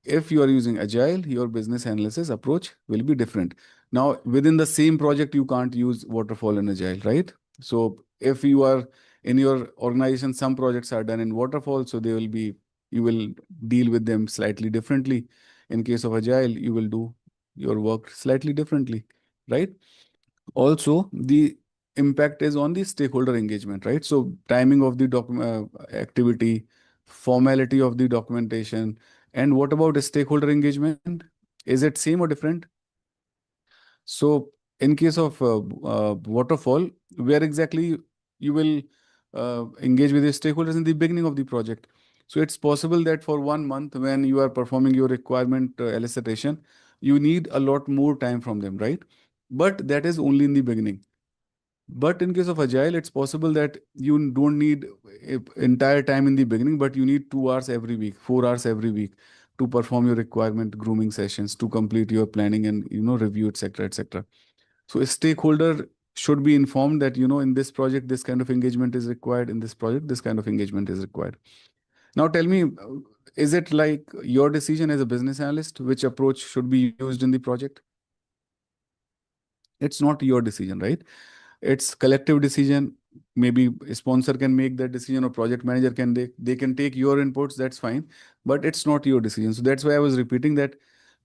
If you are using agile, your business analysis approach will be different. Now, within the same project, you can't use waterfall and agile, right? So if you are in your organization, some projects are done in waterfall, so you will deal with them slightly differently. In case of agile, you will do your work slightly differently, right? Also, the impact is on the stakeholder engagement, right? So timing of the document activity, formality of the documentation, and what about the stakeholder engagement? Is it same or different? So in case of waterfall, where exactly you will engage with your stakeholders in the beginning of the project. So it's possible that for 1 month, when you are performing your requirement elicitation, you need a lot more time from them, right? But that is only in the beginning. But in case of agile, it's possible that you don't need entire time in the beginning, but you need 2 hours every week, 4 hours every week to perform your requirement grooming sessions, to complete your planning and review, etc., etc. So a stakeholder should be informed that in this project this kind of engagement is required, in this project this kind of engagement is required. Now tell me, is it like your decision as a business analyst which approach should be used in the project? It's not your decision, right? It's collective decision. Maybe a sponsor can make that decision, or project manager can, they can take your inputs, that's fine, but it's not your decision. So that's why I was repeating that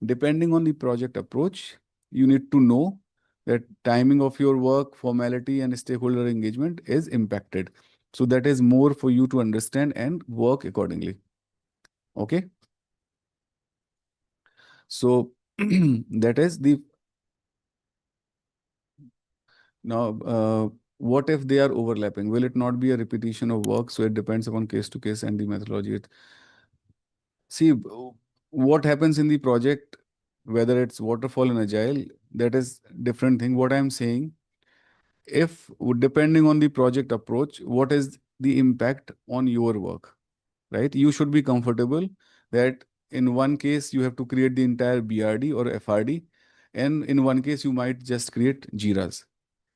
depending on the project approach, you need to know that timing of your work, formality, and stakeholder engagement is impacted. So that is more for you to understand and work accordingly. Okay. So that is the now. What if they are overlapping? Will it not be a repetition of work? So it depends upon case to case and the methodology. See, what happens in the project, whether it's waterfall and agile, that is different thing. What I'm saying, if depending on the project approach, what is the impact on your work, right? You should be comfortable that in one case you have to create the entire BRD or FRD, and in one case you might just create JIRAs.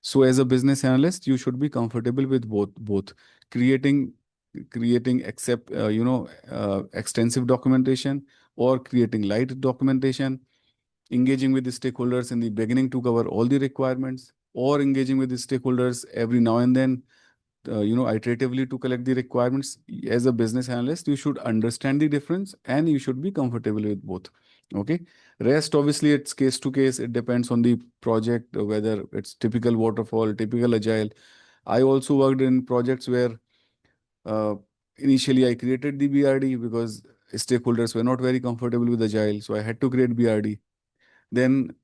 So as a business analyst, you should be comfortable with both creating extensive documentation or creating light documentation, engaging with the stakeholders in the beginning to cover all the requirements, or engaging with the stakeholders every now and then, iteratively to collect the requirements. As a business analyst, you should understand the difference and you should be comfortable with both. Okay. Rest, obviously, it's case to case. It depends on the project, whether it's typical waterfall, typical agile. I also worked in projects where uh, initially I created the BRD because stakeholders were not very comfortable with agile. So I had to create BRD. Then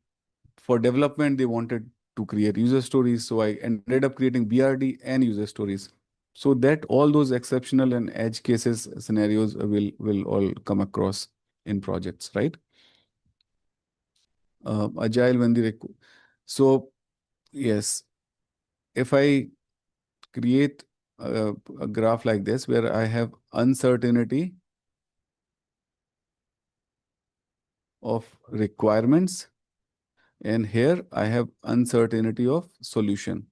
for development, they wanted to create user stories. So I ended up creating BRD and user stories. So that all those exceptional and edge cases scenarios will all come across in projects, right? Agile when so yes, if I create a graph like this where I have uncertainty of requirements, and here I have uncertainty of solution.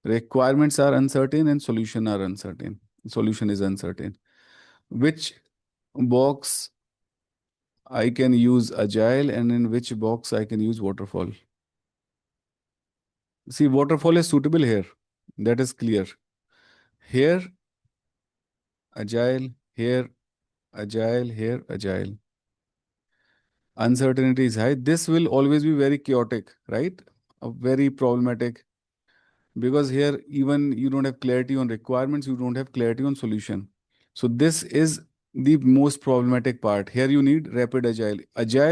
Requirements are uncertain and solution are uncertain. Solution is uncertain. Which box I can use agile and in which box I can use waterfall? See, waterfall is suitable here. That is clear. Here, agile, here, agile, here, agile. Uncertainty is high. This will always be very chaotic, right? Very problematic, because here even you don't have clarity on requirements, you don't have clarity on solution. So this is the most problematic part. Here you need rapid agile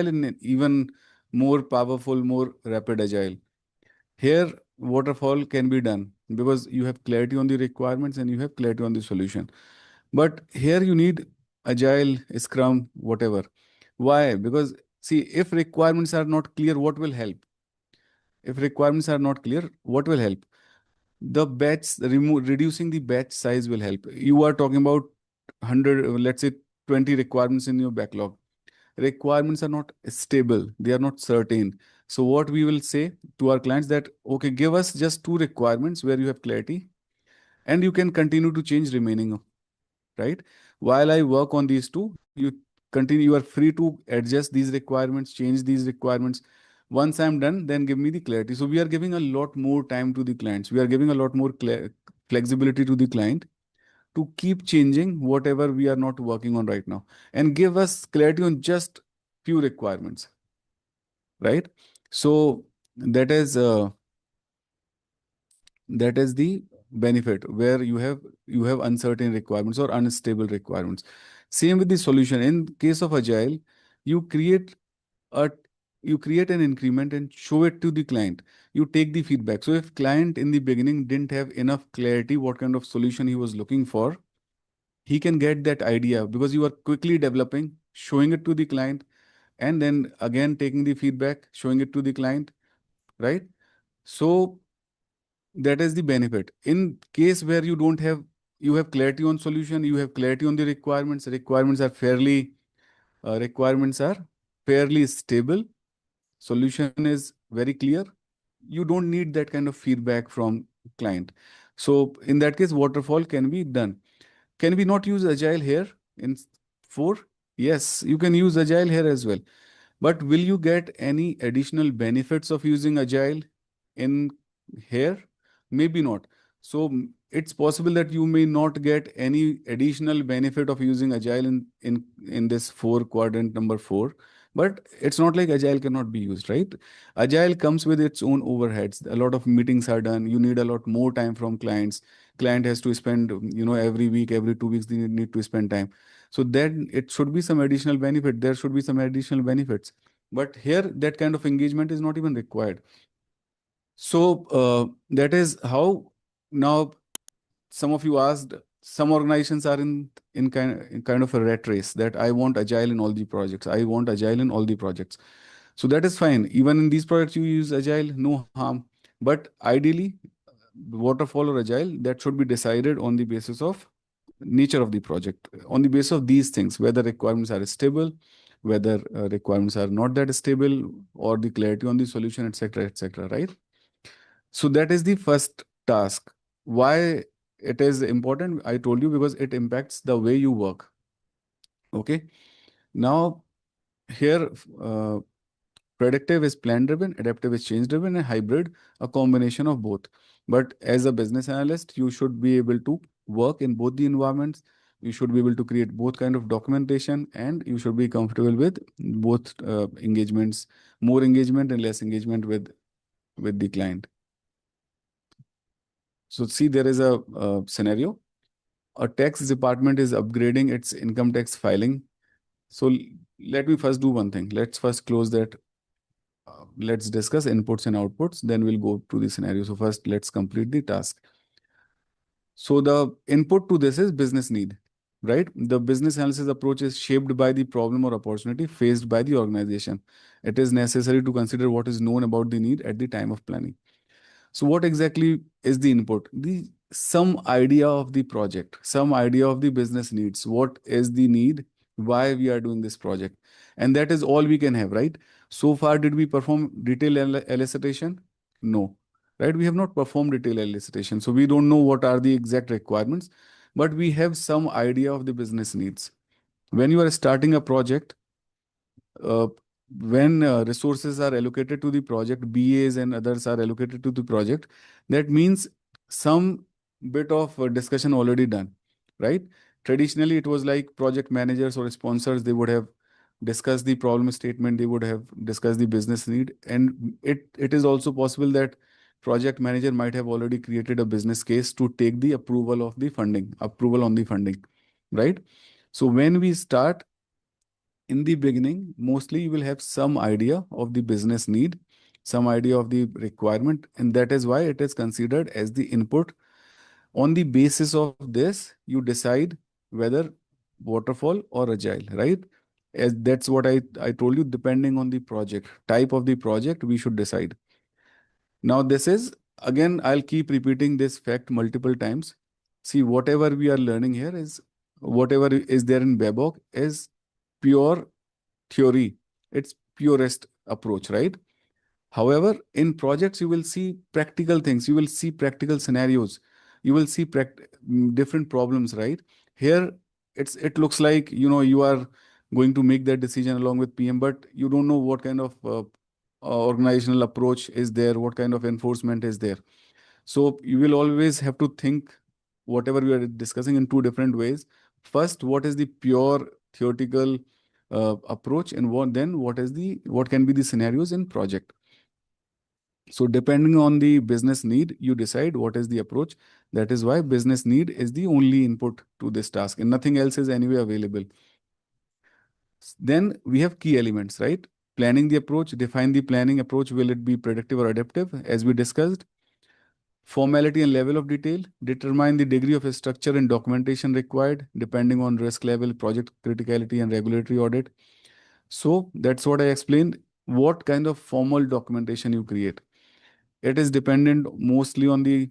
and even more powerful, more rapid agile. Here waterfall can be done because you have clarity on the requirements and you have clarity on the solution. But here you need agile, scrum, whatever. Why? Because see, if requirements are not clear, what will help? If requirements are not clear, what will help? The batch reducing the batch size will help. You are talking about 100, let's say 20 requirements in your backlog. Requirements are not stable, they are not certain. So what we will say to our clients that, okay, give us just 2 requirements where you have clarity and you can continue to change remaining, right? While I work on these two, you are free to adjust these requirements, change these requirements. Once I'm done, then give me the clarity. So we are giving a lot more time to the clients. We are giving a lot more flexibility to the client to keep changing whatever we are not working on right now and give us clarity on just few requirements, right? So that is the benefit where you have uncertain requirements or unstable requirements. Same with the solution. In case of agile, you create a you create an increment and show it to the client. You take the feedback. So if client in the beginning didn't have enough clarity what kind of solution he was looking for, he can get that idea because you are quickly developing, showing it to the client, and then again taking the feedback, showing it to the client, right? So that is the benefit. In case where you have clarity on solution, you have clarity on the requirements. Requirements are fairly stable. Solution is very clear. You don't need that kind of feedback from client. So in that case, waterfall can be done. Can we not use agile here in 4? Yes, you can use agile here as well. But will you get any additional benefits of using agile in here? Maybe not. So it's possible that you may not get any additional benefit of using agile in this 4 quadrant number 4, But it's not like agile cannot be used, right? Agile comes with its own overheads. A lot of meetings are done. You need a lot more time from clients. Client has to spend, every week, every 2 weeks, they need to spend time. So then it should be some additional benefit. There should be some additional benefits. But here, that kind of engagement is not even required. So that is how now some of you asked, some organizations are in kind of a rat race that I want agile in all the projects. I want agile in all the projects. So that is fine. Even in these projects, you use agile, no harm. But ideally, waterfall or agile, that should be decided on the basis of nature of the project, on the basis of these things, whether requirements are stable, whether requirements are not that stable, or the clarity on the solution, etc., etc. Right? So that is the first task. Why it is important? I told you because it impacts the way you work. Okay. Now here, predictive is plan driven, adaptive is change driven, and hybrid a combination of both. But as a business analyst, you should be able to work in both the environments. You should be able to create both kind of documentation, and you should be comfortable with both engagements, more engagement and less engagement with the client. So see, there is a scenario. A tax department is upgrading its income tax filing. So let me first do one thing. Let's first close that. Let's discuss inputs and outputs. Then we'll go to the scenario. So first, let's complete the task. So the input to this is business need, right? The business analysis approach is shaped by the problem or opportunity faced by the organization. It is necessary to consider what is known about the need at the time of planning. So what exactly is the input? The some idea of the project, some idea of the business needs. What is the need? Why we are doing this project? And that is all we can have, right? So far, did we perform detailed elicitation? No, right? We have not performed detailed elicitation. So we don't know what are the exact requirements, but we have some idea of the business needs. When you are starting a project, uh, when resources are allocated to the project, BAs and others are allocated to the project, that means some bit of discussion already done, right? Traditionally, it was like project managers or sponsors, they would have discussed the problem statement, they would have discussed the business need, and it is also possible that project manager might have already created a business case to take the approval of the funding, approval on the funding, right? So when we start in the beginning, mostly you will have some idea of the business need, some idea of the requirement, and that is why it is considered as the input. On the basis of this, you decide whether waterfall or agile, right? As that's what I told you, depending on the project, type of the project, we should decide. Now, this is again, I'll keep repeating this fact multiple times. See, whatever we are learning here is whatever is there in BABOK is pure theory. It's purest approach, right? However, in projects, you will see practical things. You will see practical scenarios. You will see different problems, right? Here, it looks like you are going to make that decision along with PM, but you don't know what kind of organizational approach is there, what kind of enforcement is there. So you will always have to think whatever we are discussing in two different ways. First, what is the pure theoretical approach, and what can be the scenarios in project. So depending on the business need, you decide what is the approach. That is why business need is the only input to this task, and nothing else is anyway available. Then we have key elements, right? Planning the approach, define the planning approach. Will it be predictive or adaptive? As we discussed, formality and level of detail, determine the degree of structure and documentation required depending on risk level, project criticality, and regulatory audit. So that's what I explained. What kind of formal documentation you create? It is dependent mostly on the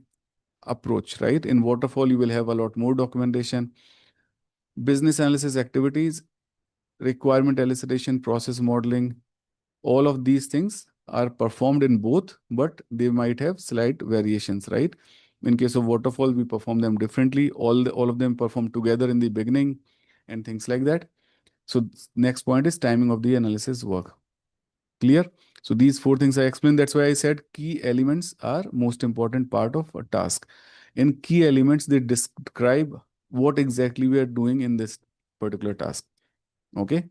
approach, right? In waterfall, you will have a lot more documentation. Business analysis activities, requirement elicitation, process modeling, all of these things are performed in both, but they might have slight variations, right? In case of waterfall, we perform them differently. All of them perform together in the beginning and things like that. So next point is timing of the analysis work. Clear? So these four things I explained. That's why I said key elements are most important part of a task. In key elements, they describe what exactly we are doing in this particular task. Okay.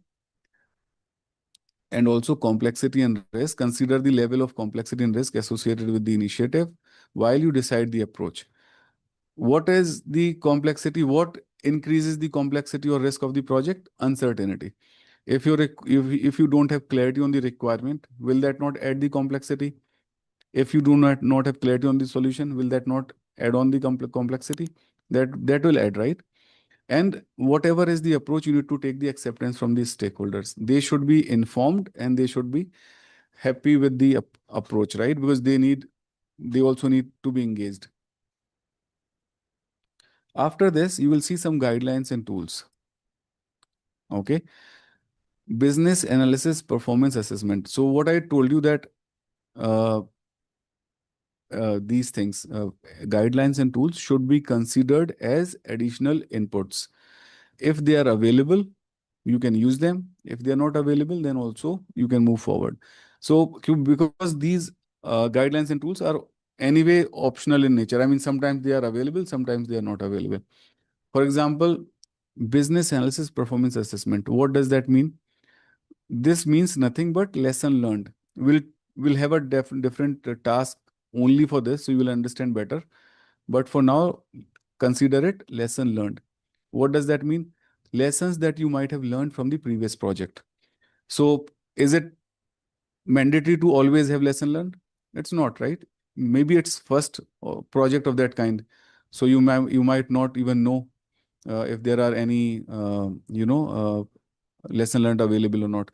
and also complexity and risk. Consider the level of complexity and risk associated with the initiative while you decide the approach. What is the complexity? What increases the complexity or risk of the project? Uncertainty. If you don't have clarity on the requirement, will that not add the complexity? If you do not have clarity on the solution, will that not add on the complexity? That will add, right? And whatever is the approach, you need to take the acceptance from the stakeholders. They should be informed and they should be happy with the approach, right? Because they also need to be engaged. After this, you will see some guidelines and tools. Okay. Business analysis performance assessment. So what I told you that uh, these things, guidelines and tools should be considered as additional inputs. If they are available, you can use them. If they are not available, then also you can move forward. So because these guidelines and tools are anyway optional in nature. I mean, sometimes they are available, sometimes they are not available. For example, business analysis performance assessment. What does that mean? This means nothing but lesson learned. We'll have a different task only for this, so you will understand better. But for now, consider it lesson learned. What does that mean? Lessons that you might have learned from the previous project. So is it mandatory to always have lesson learned? It's not, right? Maybe it's first project of that kind. So you might not even know if there are any lesson learned available or not.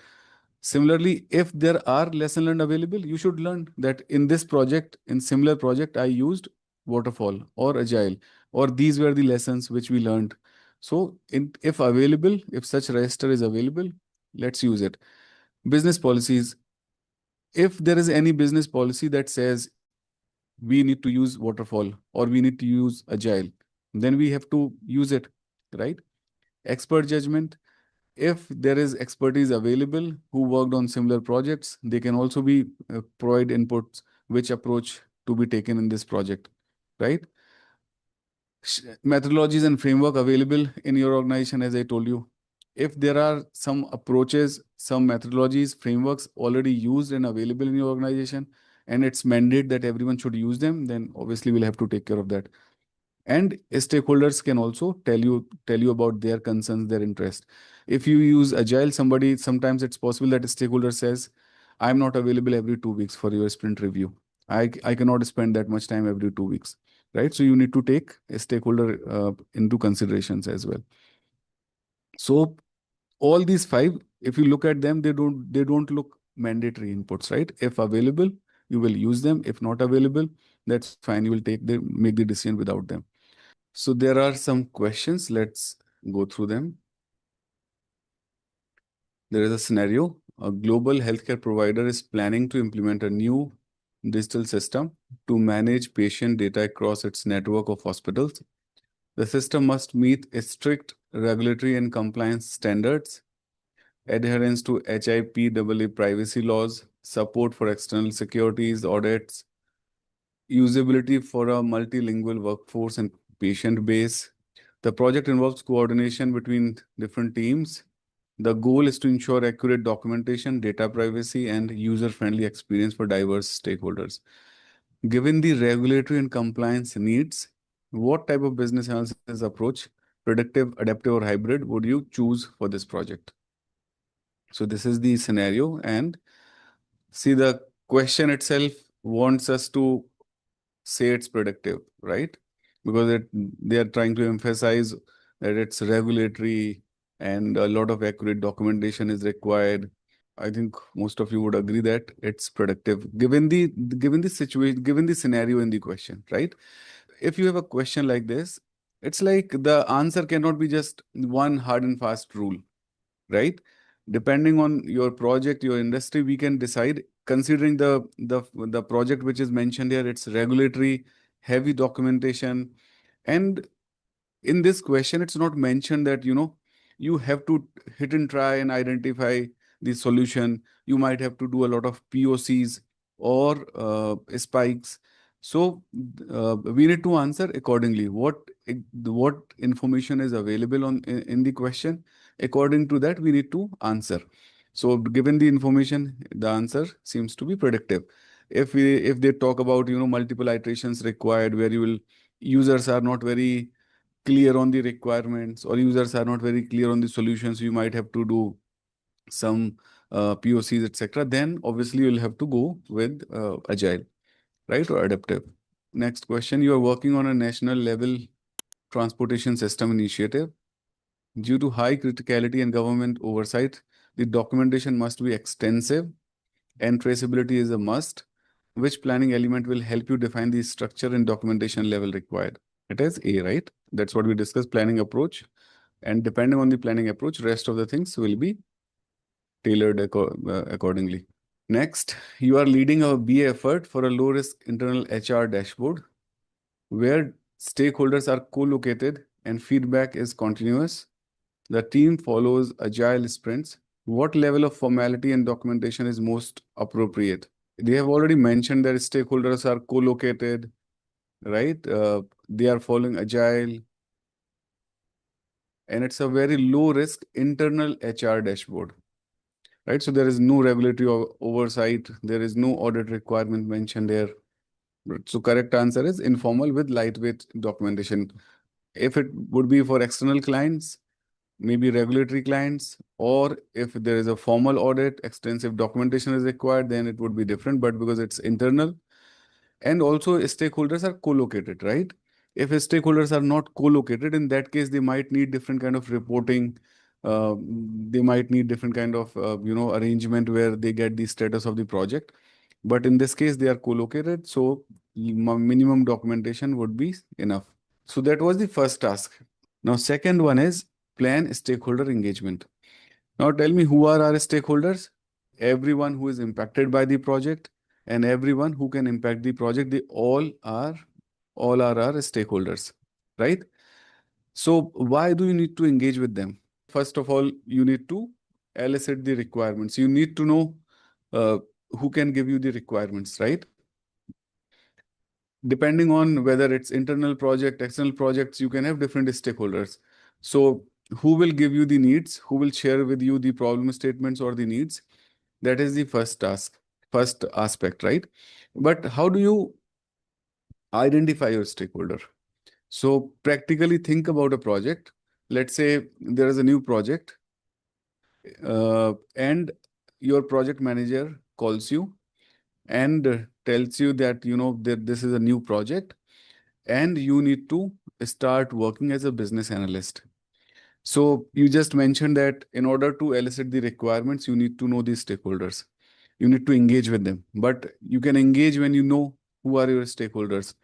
Similarly, if there are lesson learned available, you should learn that in this project, in similar project, I used waterfall or agile, or these were the lessons which we learned. So if available, if such register is available, let's use it. Business policies. If there is any business policy that says we need to use waterfall or we need to use agile, then we have to use it, right? Expert judgment. If there is expertise available who worked on similar projects, they can also be provide inputs which approach to be taken in this project, right? Methodologies and framework available in your organization, as I told you. If there are some approaches, some methodologies, frameworks already used and available in your organization, and it's mandate that everyone should use them, then obviously we'll have to take care of that. And stakeholders can also tell you about their concerns, their interest. If you use agile, sometimes it's possible that a stakeholder says, I'm not available every 2 weeks for your sprint review. I cannot spend that much time every 2 weeks, right? So you need to take a stakeholder into considerations as well. So all these five, if you look at them, they don't look mandatory inputs, right? If available, you will use them. If not available, that's fine, you will make the decision without them. So there are some questions. Let's go through them. There is a scenario. A global healthcare provider is planning to implement a new digital system to manage patient data across its network of hospitals. The system must meet strict regulatory and compliance standards, adherence to HIPAA privacy laws, support for external securities audits, usability for a multilingual workforce and patient base. The project involves coordination between different teams. The goal is to ensure accurate documentation, data privacy, and user-friendly experience for diverse stakeholders. Given the regulatory and compliance needs, what type of business analysis approach, predictive, adaptive, or hybrid, would you choose for this project? So this is the scenario, and see, the question itself wants us to say it's predictive, right? Because they are trying to emphasize that it's regulatory and a lot of accurate documentation is required. I think most of you would agree that it's predictive given the situation, given the scenario in the question, right? If you have a question like this, it's like the answer cannot be just one hard and fast rule, right? Depending on your project, your industry, we can decide, considering the project which is mentioned here, it's regulatory, heavy documentation. And in this question, it's not mentioned that, you have to hit and try and identify the solution. You might have to do a lot of POCs or spikes. So we need to answer accordingly. What information is available in the question? According to that, we need to answer. So given the information, the answer seems to be predictive. If they talk about, multiple iterations required, where users are not very clear on the requirements, or users are not very clear on the solutions, you might have to do some POCs, etc. Then obviously you'll have to go with agile, right, or adaptive. Next question: you are working on a national level transportation system initiative. Due to high criticality and government oversight, the documentation must be extensive and traceability is a must. Which planning element will help you define the structure and documentation level required? It is A, right? That's what we discussed, planning approach. And depending on the planning approach, rest of the things will be tailored accordingly. Next, you are leading a BA effort for a low-risk internal HR dashboard where stakeholders are co-located and feedback is continuous. The team follows agile sprints. What level of formality and documentation is most appropriate? They have already mentioned that stakeholders are co-located, right? They are following agile, and it's a very low-risk internal HR dashboard, right? So there is no regulatory oversight. There is no audit requirement mentioned there. So correct answer is informal with lightweight documentation. If it would be for external clients, maybe regulatory clients, or if there is a formal audit, extensive documentation is required, then it would be different. But because it's internal, and also stakeholders are co-located, right? If stakeholders are not co-located, in that case, they might need different kind of reporting. They might need different kind of, arrangement where they get the status of the project. But in this case, they are co-located, so minimum documentation would be enough. So that was the first task. Now, second one is plan stakeholder engagement. Now, tell me, who are our stakeholders? Everyone who is impacted by the project and everyone who can impact the project, they all are our stakeholders, right? So why do you need to engage with them? First of all, you need to elicit the requirements. You need to know who can give you the requirements, right? Depending on whether it's internal project, external projects, you can have different stakeholders. So who will give you the needs? Who will share with you the problem statements or the needs? That is the first task, first aspect, right? But how do you identify your stakeholder? So practically think about a project. Let's say there is a new project, and your project manager calls you and tells you that, that this is a new project and you need to start working as a business analyst. So you just mentioned that in order to elicit the requirements, you need to know these stakeholders. You need to engage with them. But you can engage when you know who are your stakeholders.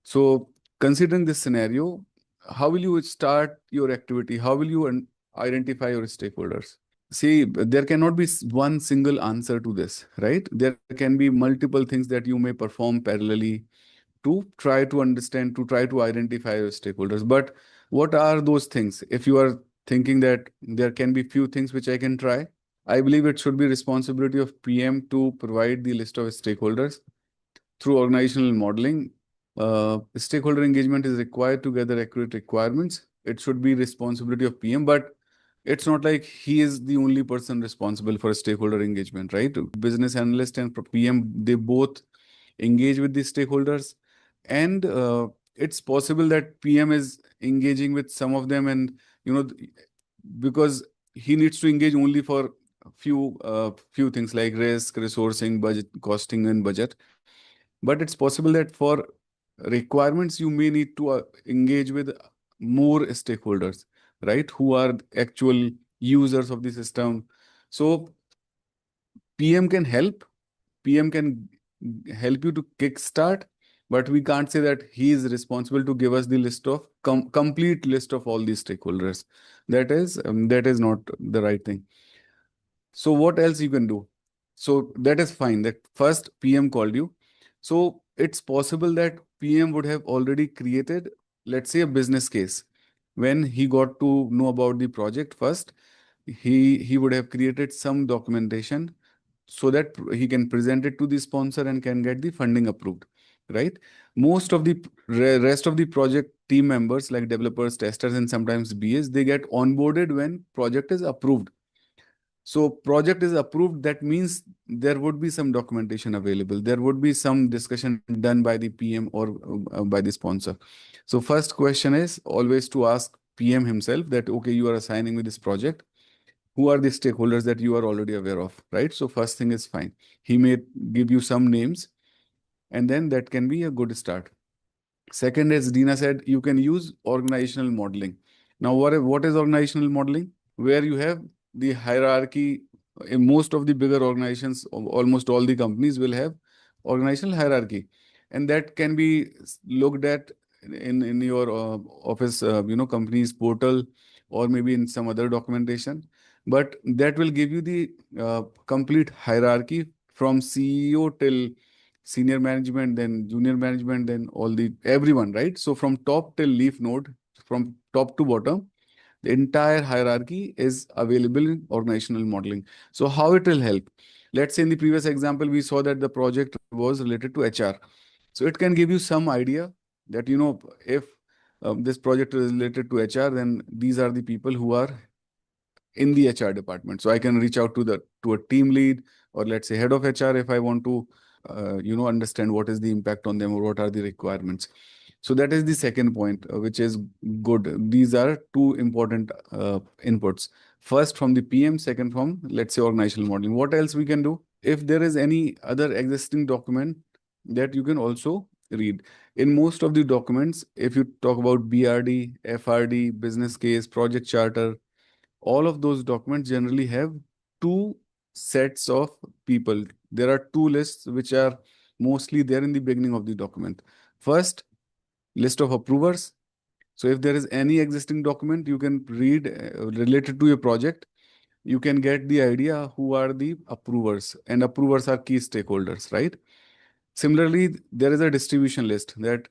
So considering this scenario, how will you start your activity? How will you identify your stakeholders? See, there cannot be one single answer to this, right? There can be multiple things that you may perform parallelly to try to understand, to try to identify your stakeholders. But what are those things? If you are thinking that there can be few things which I can try, I believe it should be responsibility of PM to provide the list of stakeholders through organizational modeling. Stakeholder engagement is required to gather accurate requirements. It should be responsibility of PM, but it's not like he is the only person responsible for stakeholder engagement, right? Business analyst and PM, they both engage with the stakeholders, and it's possible that PM is engaging with some of them, and because he needs to engage only for few things like risk, resourcing, budget, costing, and budget. But it's possible that for requirements, you may need to engage with more stakeholders, right? Who are actual users of the system. So PM can help. PM can help you to kickstart, but we can't say that he is responsible to give us the list of complete list of all these stakeholders. That is not the right thing. So what else you can do? So that is fine. That first PM called you. So it's possible that PM would have already created, let's say, a business case. When he got to know about the project first, he would have created some documentation so that he can present it to the sponsor and can get the funding approved, right? Most of the rest of the project team members, like developers, testers, and sometimes BAs, they get onboarded when project is approved. So project is approved, that means there would be some documentation available. There would be some discussion done by the PM or by the sponsor. So first question is always to ask PM himself that, okay, you are assigning me this project. Who are the stakeholders that you are already aware of, right? So first thing is fine. He may give you some names, and then that can be a good start. Second, as Dina said, you can use organizational modeling. Now, what is organizational modeling? Where you have the hierarchy. In most of the bigger organizations, almost all the companies will have organizational hierarchy, and that can be looked at in your office, company's portal, or maybe in some other documentation. But that will give you the complete hierarchy from CEO till senior management, then junior management, then everyone, right? So from top till leaf node, from top to bottom, the entire hierarchy is available in organizational modeling. So how it will help? Let's say in the previous example, we saw that the project was related to HR. So it can give you some idea that, if this project is related to HR, then these are the people who are in the HR department. So I can reach out to a team lead, or let's say head of HR, if I want to understand what is the impact on them or what are the requirements. So that is the second point, which is good. These are two important inputs. First from the PM, second from, let's say, organizational modeling. What else we can do? If there is any other existing document that you can also read. In most of the documents, if you talk about BRD, FRD, business case, project charter, all of those documents generally have two sets of people. There are two lists which are mostly there in the beginning of the document. First, list of approvers. So if there is any existing document you can read related to your project, you can get the idea who are the approvers, and approvers are key stakeholders, right? Similarly, there is a distribution list that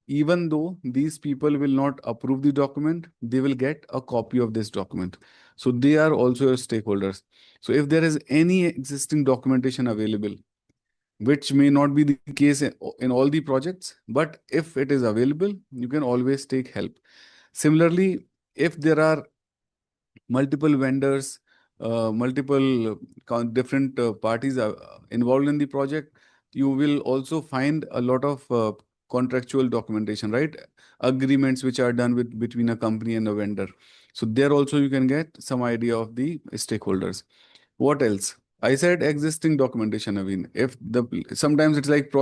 even though these people will not approve the document, they will get a copy of this document. So they are also your stakeholders. So if there is any existing documentation available, which may not be the case in all the projects, but if it is available, you can always take help. Similarly, if there are multiple vendors, multiple different parties are involved in the project, you will also find a lot of contractual documentation, right? Agreements which are done with between a company and a vendor. So there also you can get some idea of the stakeholders. What else? I said existing documentation, Naveen. If the sometimes it's like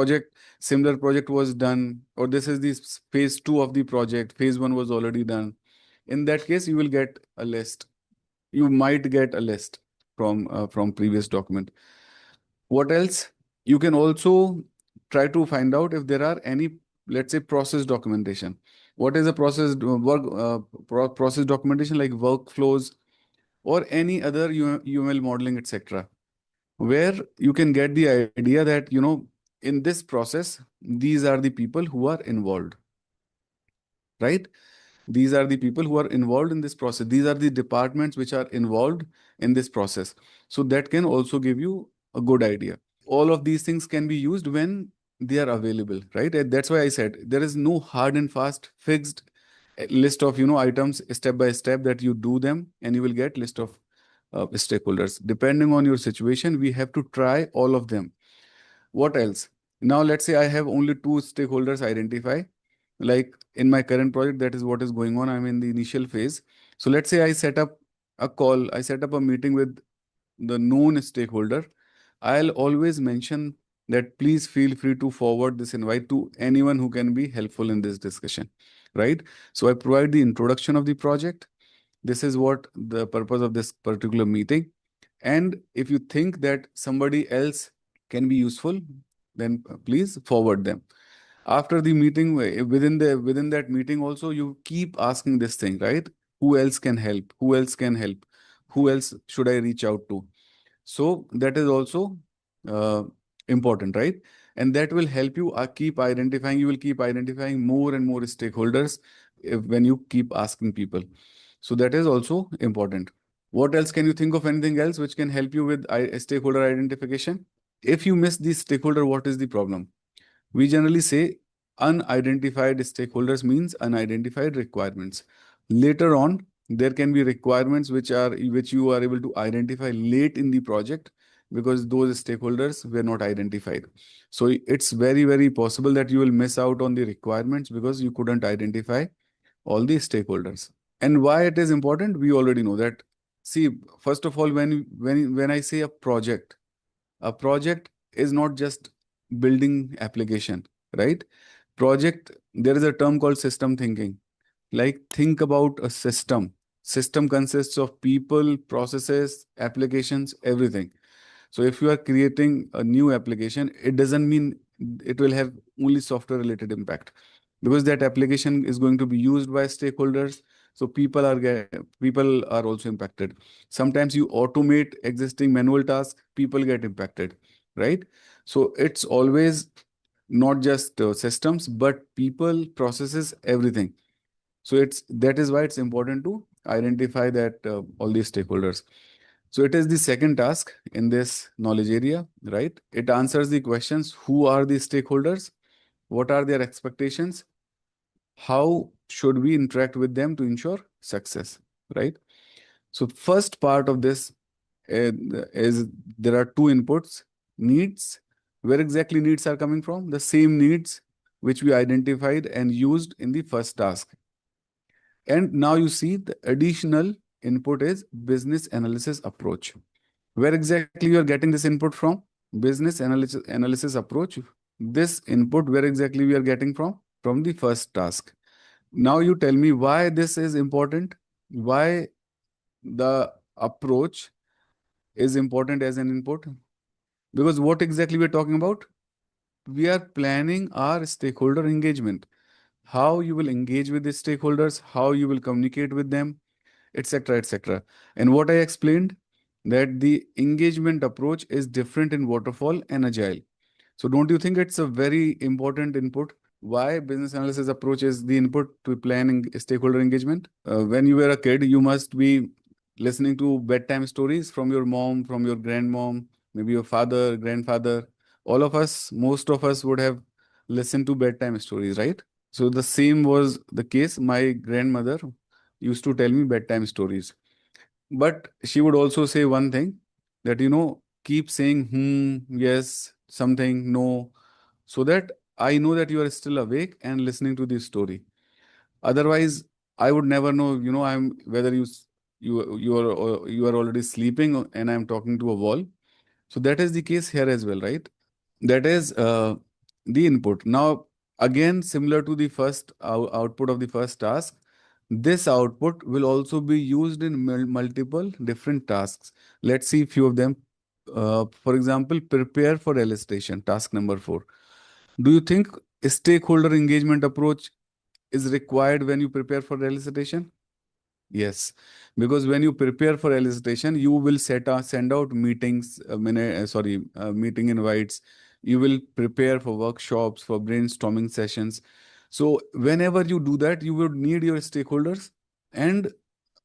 similar project was done, or this is the phase 2 of the project, phase 1 was already done. In that case, you will get a list. You might get a list from previous document. What else? You can also try to find out if there are any, let's say, process documentation. What is a process documentation, like workflows or any other UML modeling, etc., where you can get the idea that, in this process, these are the people who are involved, right? These are the people who are involved in this process. These are the departments which are involved in this process. So that can also give you a good idea. All of these things can be used when they are available, right? And that's why I said there is no hard and fast fixed list of, items step by step that you do them and you will get list of stakeholders. Depending on your situation, we have to try all of them. What else? Now, let's say I have only two stakeholders identify. Like in my current project, that is what is going on. I'm in the initial phase. So let's say I set up I set up a meeting with the known stakeholder. I'll always mention that please feel free to forward this invite to anyone who can be helpful in this discussion, right? So I provide the introduction of the project. This is what the purpose of this particular meeting. And if you think that somebody else can be useful, then please forward them. After the meeting, within that meeting also, you keep asking this thing, right? Who else can help? Who else can help? Who else should I reach out to? So that is also uh, important, right? And that will help you keep identifying. You will keep identifying more and more stakeholders when you keep asking people. So that is also important. What else can you think of? Anything else which can help you with stakeholder identification? If you miss the stakeholder, what is the problem? We generally say unidentified stakeholders means unidentified requirements. Later on, There can be requirements which you are able to identify late in the project because those stakeholders were not identified. So it's very, very possible that you will miss out on the requirements because you couldn't identify all the stakeholders. And why it is important, we already know that. See, first of all, when I say a project is not just building application, right? Project, there is a term called system thinking. Like, think about a system. System consists of people, processes, applications, everything. So if you are creating a new application, it doesn't mean it will have only software related impact, because that application is going to be used by stakeholders. So people are also impacted. Sometimes you automate existing manual tasks, people get impacted, right? So it's always not just systems, but people, processes, everything. So that is why it's important to identify that all these stakeholders. So it is the second task in this knowledge area, right? It answers the questions: who are the stakeholders? What are their expectations? How should we interact with them to ensure success, right? So first part of this uh, is, there are two inputs: needs. Where exactly needs are coming from? The same needs which we identified and used in the first task. And now you see the additional input is business analysis approach. Where exactly you are getting this input from? Business analysis approach. This input, where exactly we are getting from? From the first task. Now you tell me why this is important, why the approach is important as an input. Because what exactly we're talking about? We are planning our stakeholder engagement. How you will engage with the stakeholders, how you will communicate with them, etc., etc. And what I explained, that the engagement approach is different in waterfall and agile. So don't you think it's a very important input? Why business analysis approach is the input to planning stakeholder engagement? When you were a kid, you must be listening to bedtime stories from your mom, from your grandmom, maybe your father, grandfather. All of us, most of us would have listened to bedtime stories, right? So the same was the case. My grandmother used to tell me bedtime stories. But she would also say one thing, that, keep saying, yes, something, no, so that I know that you are still awake and listening to this story. Otherwise, I would never know, I'm whether you are already sleeping and I'm talking to a wall. So that is the case here as well, right? That is the input. Now, again, similar to the first output of the first task, this output will also be used in multiple different tasks. Let's see a few of them. For example, prepare for elicitation, task number 4. Do you think a stakeholder engagement approach is required when you prepare for elicitation? Yes, because when you prepare for elicitation, you will send out meetings, meeting invites. You will prepare for workshops, for brainstorming sessions. So whenever you do that, you would need your stakeholders. And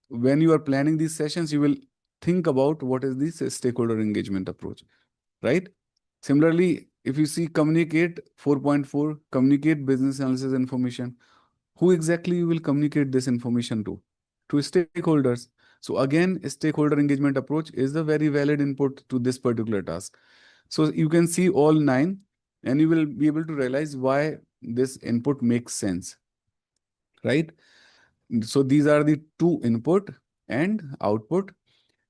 when you are planning these sessions, you will think about what is this stakeholder engagement approach, right? Similarly, if you see communicate 4.4, communicate business analysis information, who exactly you will communicate this information to? To stakeholders. So again, stakeholder engagement approach is a very valid input to this particular task. So you can see all 9 and you will be able to realize why this input makes sense, right? So these are the 2 input and output.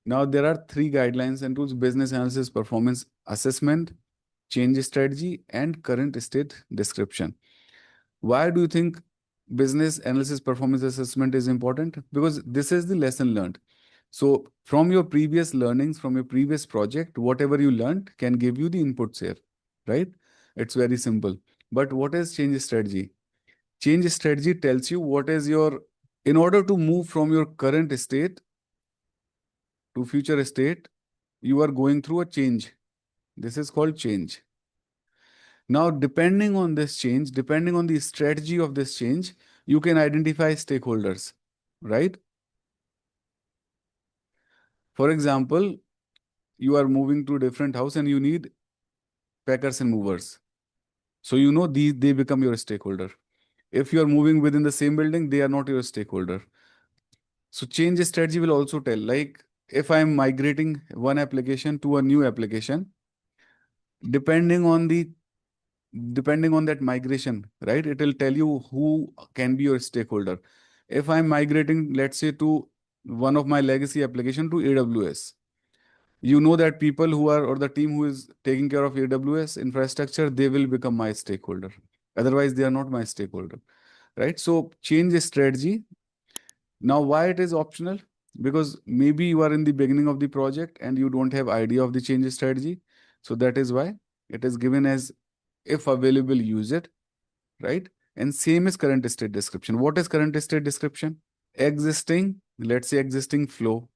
Now there are 3 guidelines and tools: business analysis, performance assessment, change strategy, and current state description. Why do you think business analysis performance assessment is important? Because this is the lesson learned. So from your previous learnings, from your previous project, whatever you learned can give you the inputs here, right? It's very simple. But what is change strategy? Change strategy tells you what is in order to move from your current state to future state, you are going through a change. This is called change. Now, depending on this change, depending on the strategy of this change, you can identify stakeholders, right? For example, you are moving to a different house and you need packers and movers. So they become your stakeholder. If you are moving within the same building, they are not your stakeholder. So change strategy will also tell, like if I'm migrating one application to a new application, depending on the depending on that migration, right? It will tell you who can be your stakeholder. If I'm migrating, let's say, to one of my legacy application to AWS, you know that people who are, or the team who is taking care of AWS infrastructure, they will become my stakeholder. Otherwise, they are not my stakeholder, right? So change strategy. Now, why it is optional? Because maybe you are in the beginning of the project and you don't have idea of the change strategy. So that is why it is given as, if available, use it, right? And same is current state description. What is current state description? Existing, let's say existing flow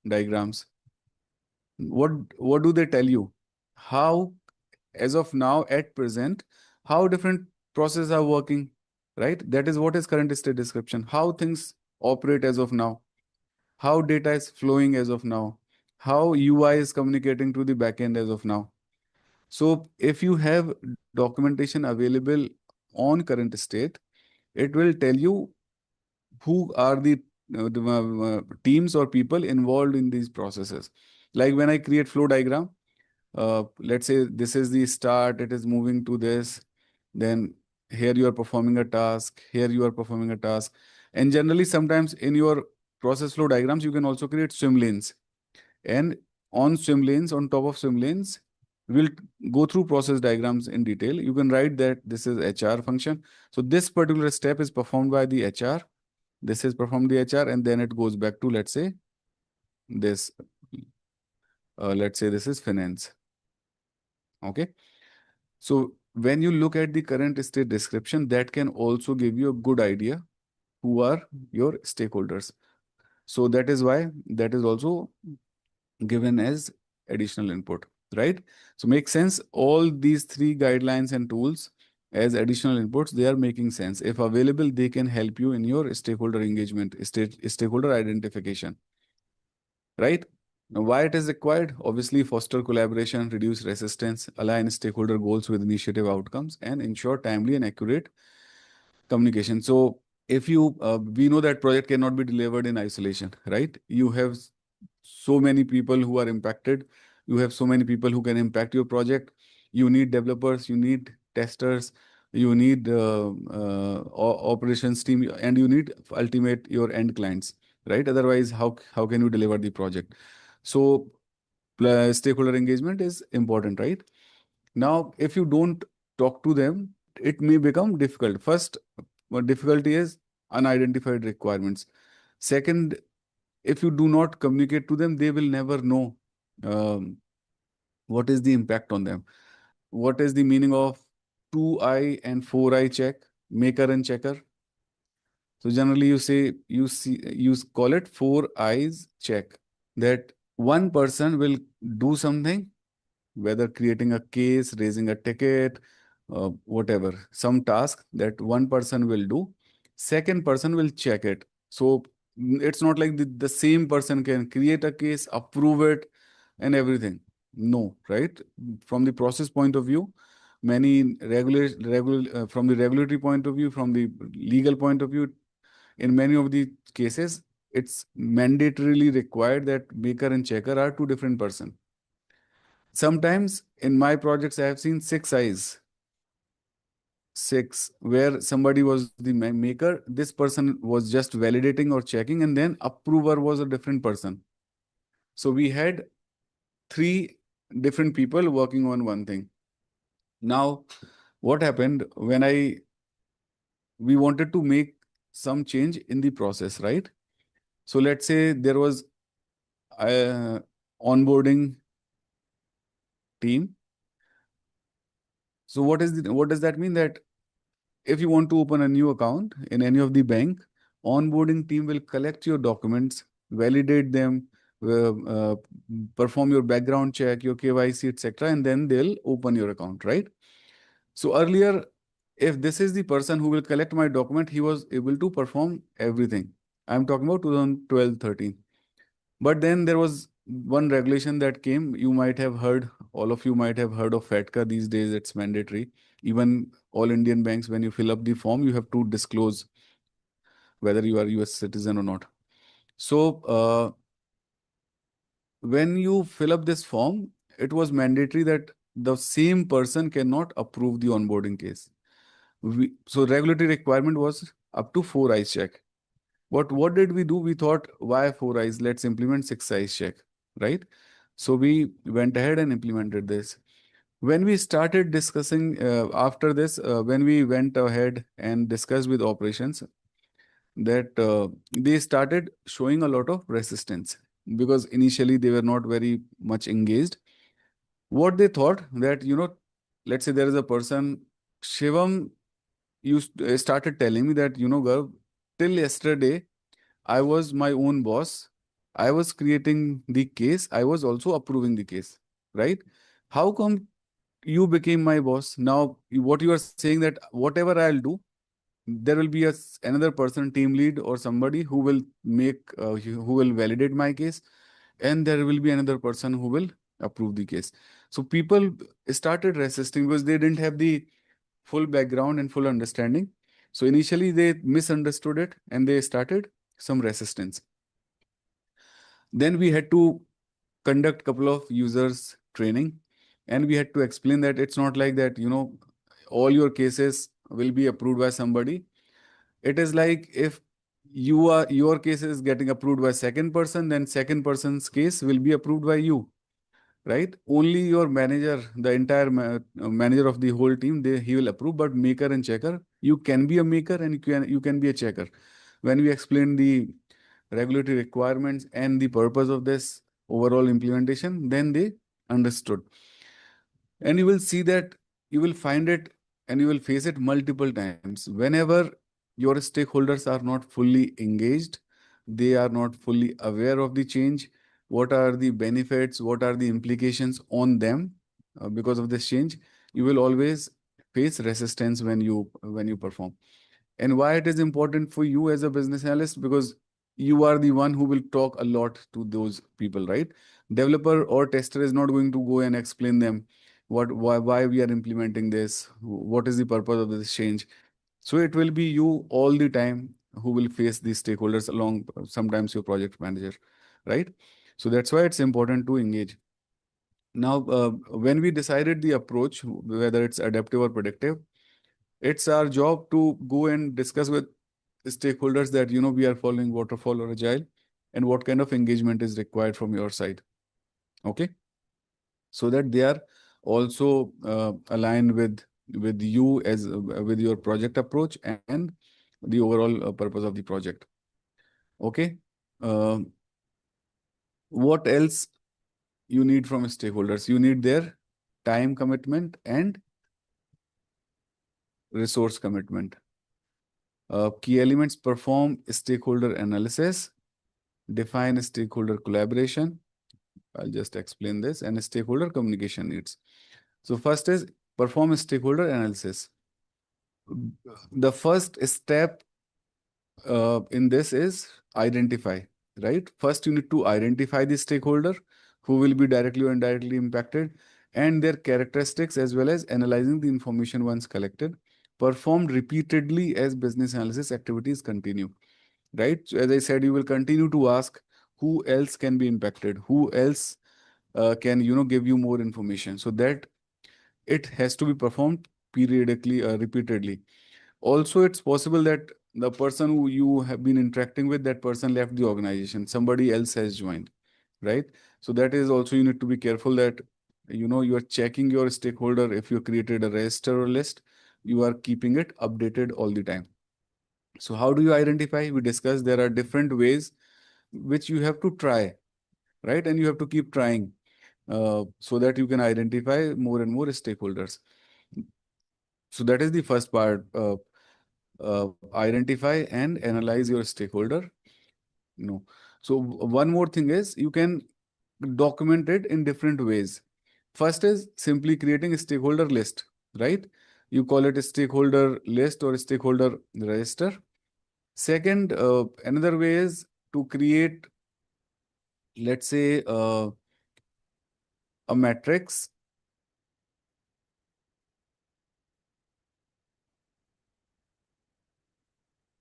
diagrams. What do they tell you? How, as of now, at present, how different processes are working, right? That is what is current state description. How things operate as of now, how data is flowing as of now, how UI is communicating to the backend as of now. So if you have documentation available on current state, it will tell you who are the teams or people involved in these processes. Like when I create flow diagram, let's say this is the start, it is moving to this, then here you are performing a task, here you are performing a task. And generally, sometimes in your process flow diagrams, you can also create swim lanes. And on swim lanes, on top of swim lanes, we'll go through process diagrams in detail. You can write that this is HR function. So this particular step is performed by the HR. This is performed the HR, and then it goes back to, let's say, this. Let's say this is finance. Okay. So when you look at the current state description, that can also give you a good idea who are your stakeholders. So that is why that is also given as additional input, right? So makes sense. All these three guidelines and tools as additional inputs, they are making sense. If available, they can help you in your stakeholder engagement, stakeholder identification, right? Now, why it is required? Obviously, foster collaboration, reduce resistance, align stakeholder goals with initiative outcomes, and ensure timely and accurate communication. So if you, we know that project cannot be delivered in isolation, right? You have so many people who are impacted. You have so many people who can impact your project. You need developers, you need testers, you need operations team, and you need ultimate your end clients, right? Otherwise, how can you deliver the project? So stakeholder engagement is important, right? Now, if you don't talk to them, it may become difficult. First, what difficulty is unidentified requirements. Second, if you do not communicate to them, they will never know um, what is the impact on them. What is the meaning of 2I and 4I check, maker and checker? So generally you call it 4 eyes check, that one person will do something, whether creating a case, raising a ticket, whatever, some task that one person will do. Second person will check it. So it's not like the same person can create a case, approve it, and everything. No, right? From the process point of view, from the regulatory point of view, from the legal point of view, in many of the cases, it's mandatorily required that maker and checker are two different persons. Sometimes in my projects, I have seen 6 eyes, six, where somebody was the maker, this person was just validating or checking, and then approver was a different person. So we had 3 different people working on one thing. Now, what happened when we wanted to make some change in the process, right? So let's say there was a onboarding team. So what does that mean? That if you want to open a new account in any of the bank, onboarding team will collect your documents, validate them, uh, uh, perform your background check, your KYC, etc., and then they'll open your account, right? So earlier, if this is the person who will collect my document, he was able to perform everything. I'm talking about 2012, 13. But then there was one regulation that came. You might have heard, all of you might have heard of FATCA. These days, it's mandatory. Even all Indian banks, when you fill up the form, you have to disclose whether you are US citizen or not. So when you fill up this form, it was mandatory that the same person cannot approve the onboarding case. So regulatory requirement was up to 4 eyes check. What did we do? We thought, why 4 eyes? Let's implement 6 eyes check, right? So we went ahead and implemented this. When we started discussing after this, when we went ahead and discussed with operations, that they started showing a lot of resistance because initially they were not very much engaged. What they thought that, let's say there is a person, Shivam started telling me that, Gaurav, till yesterday, I was my own boss. I was creating the case. I was also approving the case, right? How come you became my boss? Now, what you are saying that whatever I'll do, there will be another person, team lead or somebody who will who will validate my case, and there will be another person who will approve the case. So people started resisting because they didn't have the full background and full understanding. So initially they misunderstood it and they started some resistance. Then we had to conduct couple of users training, and we had to explain that it's not like that, all your cases will be approved by somebody. It is like if your case is getting approved by second person, then second person's case will be approved by you, right? Only your manager, the entire manager of the whole team, he will approve. But maker and checker, you can be a maker and you can be a checker. When we explain the regulatory requirements and the purpose of this overall implementation, then they understood. And you will see that you will find it and you will face it multiple times. Whenever your stakeholders are not fully engaged, they are not fully aware of the change, what are the benefits, what are the implications on them because of this change, you will always face resistance when you perform. And why it is important for you as a business analyst? Because you are the one who will talk a lot to those people, right? Developer or tester is not going to go and explain them why we are implementing this, what is the purpose of this change. So it will be you all the time who will face these stakeholders along, sometimes your project manager, right? So that's why it's important to engage. Now, when we decided the approach, whether it's adaptive or predictive, it's our job to go and discuss with stakeholders that, we are following waterfall or agile, and what kind of engagement is required from your side. Okay. So that they are also aligned with you as with your project approach and the overall purpose of the project. Okay. Uh, what else you need from stakeholders? You need their time commitment and resource commitment. Key elements: perform stakeholder analysis, define stakeholder collaboration. I'll just explain this, and stakeholder communication needs. So first is perform stakeholder analysis. The first step in this is identify, right? First, you need to identify the stakeholder who will be directly or indirectly impacted and their characteristics, as well as analyzing the information once collected, performed repeatedly as business analysis activities continue, right? So as I said, you will continue to ask who else can be impacted, who else can, give you more information, so that it has to be performed periodically, repeatedly. Also, it's possible that the person who you have been interacting with, that person left the organization, somebody else has joined, right? So that is also, you need to be careful that, you are checking your stakeholder. If you created a register or list, you are keeping it updated all the time. So how do you identify? We discussed there are different ways which you have to try, right? And you have to keep trying so that you can identify more and more stakeholders. So that is the first part. Identify and analyze your stakeholder. No. So one more thing is you can document it in different ways. First is simply creating a stakeholder list, right? You call it a stakeholder list or a stakeholder register. Second, another way is to create, let's say, a matrix.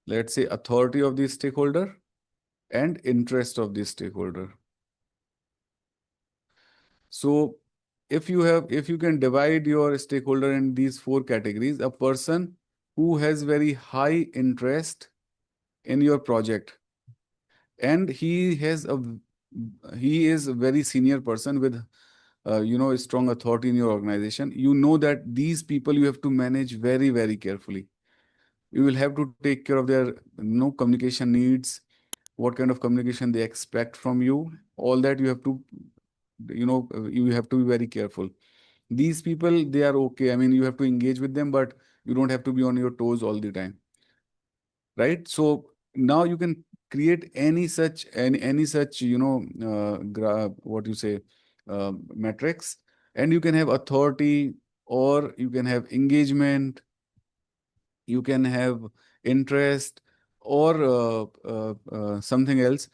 Let's say authority of the stakeholder. and interest of the stakeholder. So if you can divide your stakeholder in these four categories, a person who has very high interest in your project, and he is a very senior person with a strong authority in your organization. You know that these people you have to manage very, very carefully. You will have to take care of their communication needs, what kind of communication they expect from you. All that you have to be very careful. These people, they are okay. I mean, you have to engage with them, but you don't have to be on your toes all the time, right? So now you can create any such what you say metrics, and you can have authority, or you can have engagement, you can have interest, or something else.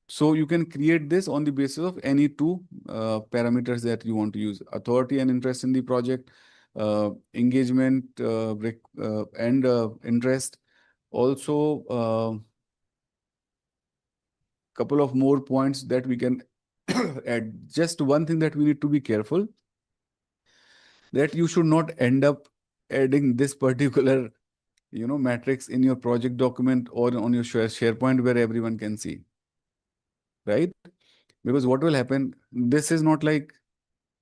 So you can create this on the basis of any two parameters that you want to use: authority and interest in the project, engagement and interest. Also, couple of more points that we can add. Just one thing that we need to be careful, that you should not end up adding this particular matrix in your project document or on your SharePoint where everyone can see, right? Because what will happen, this is not like,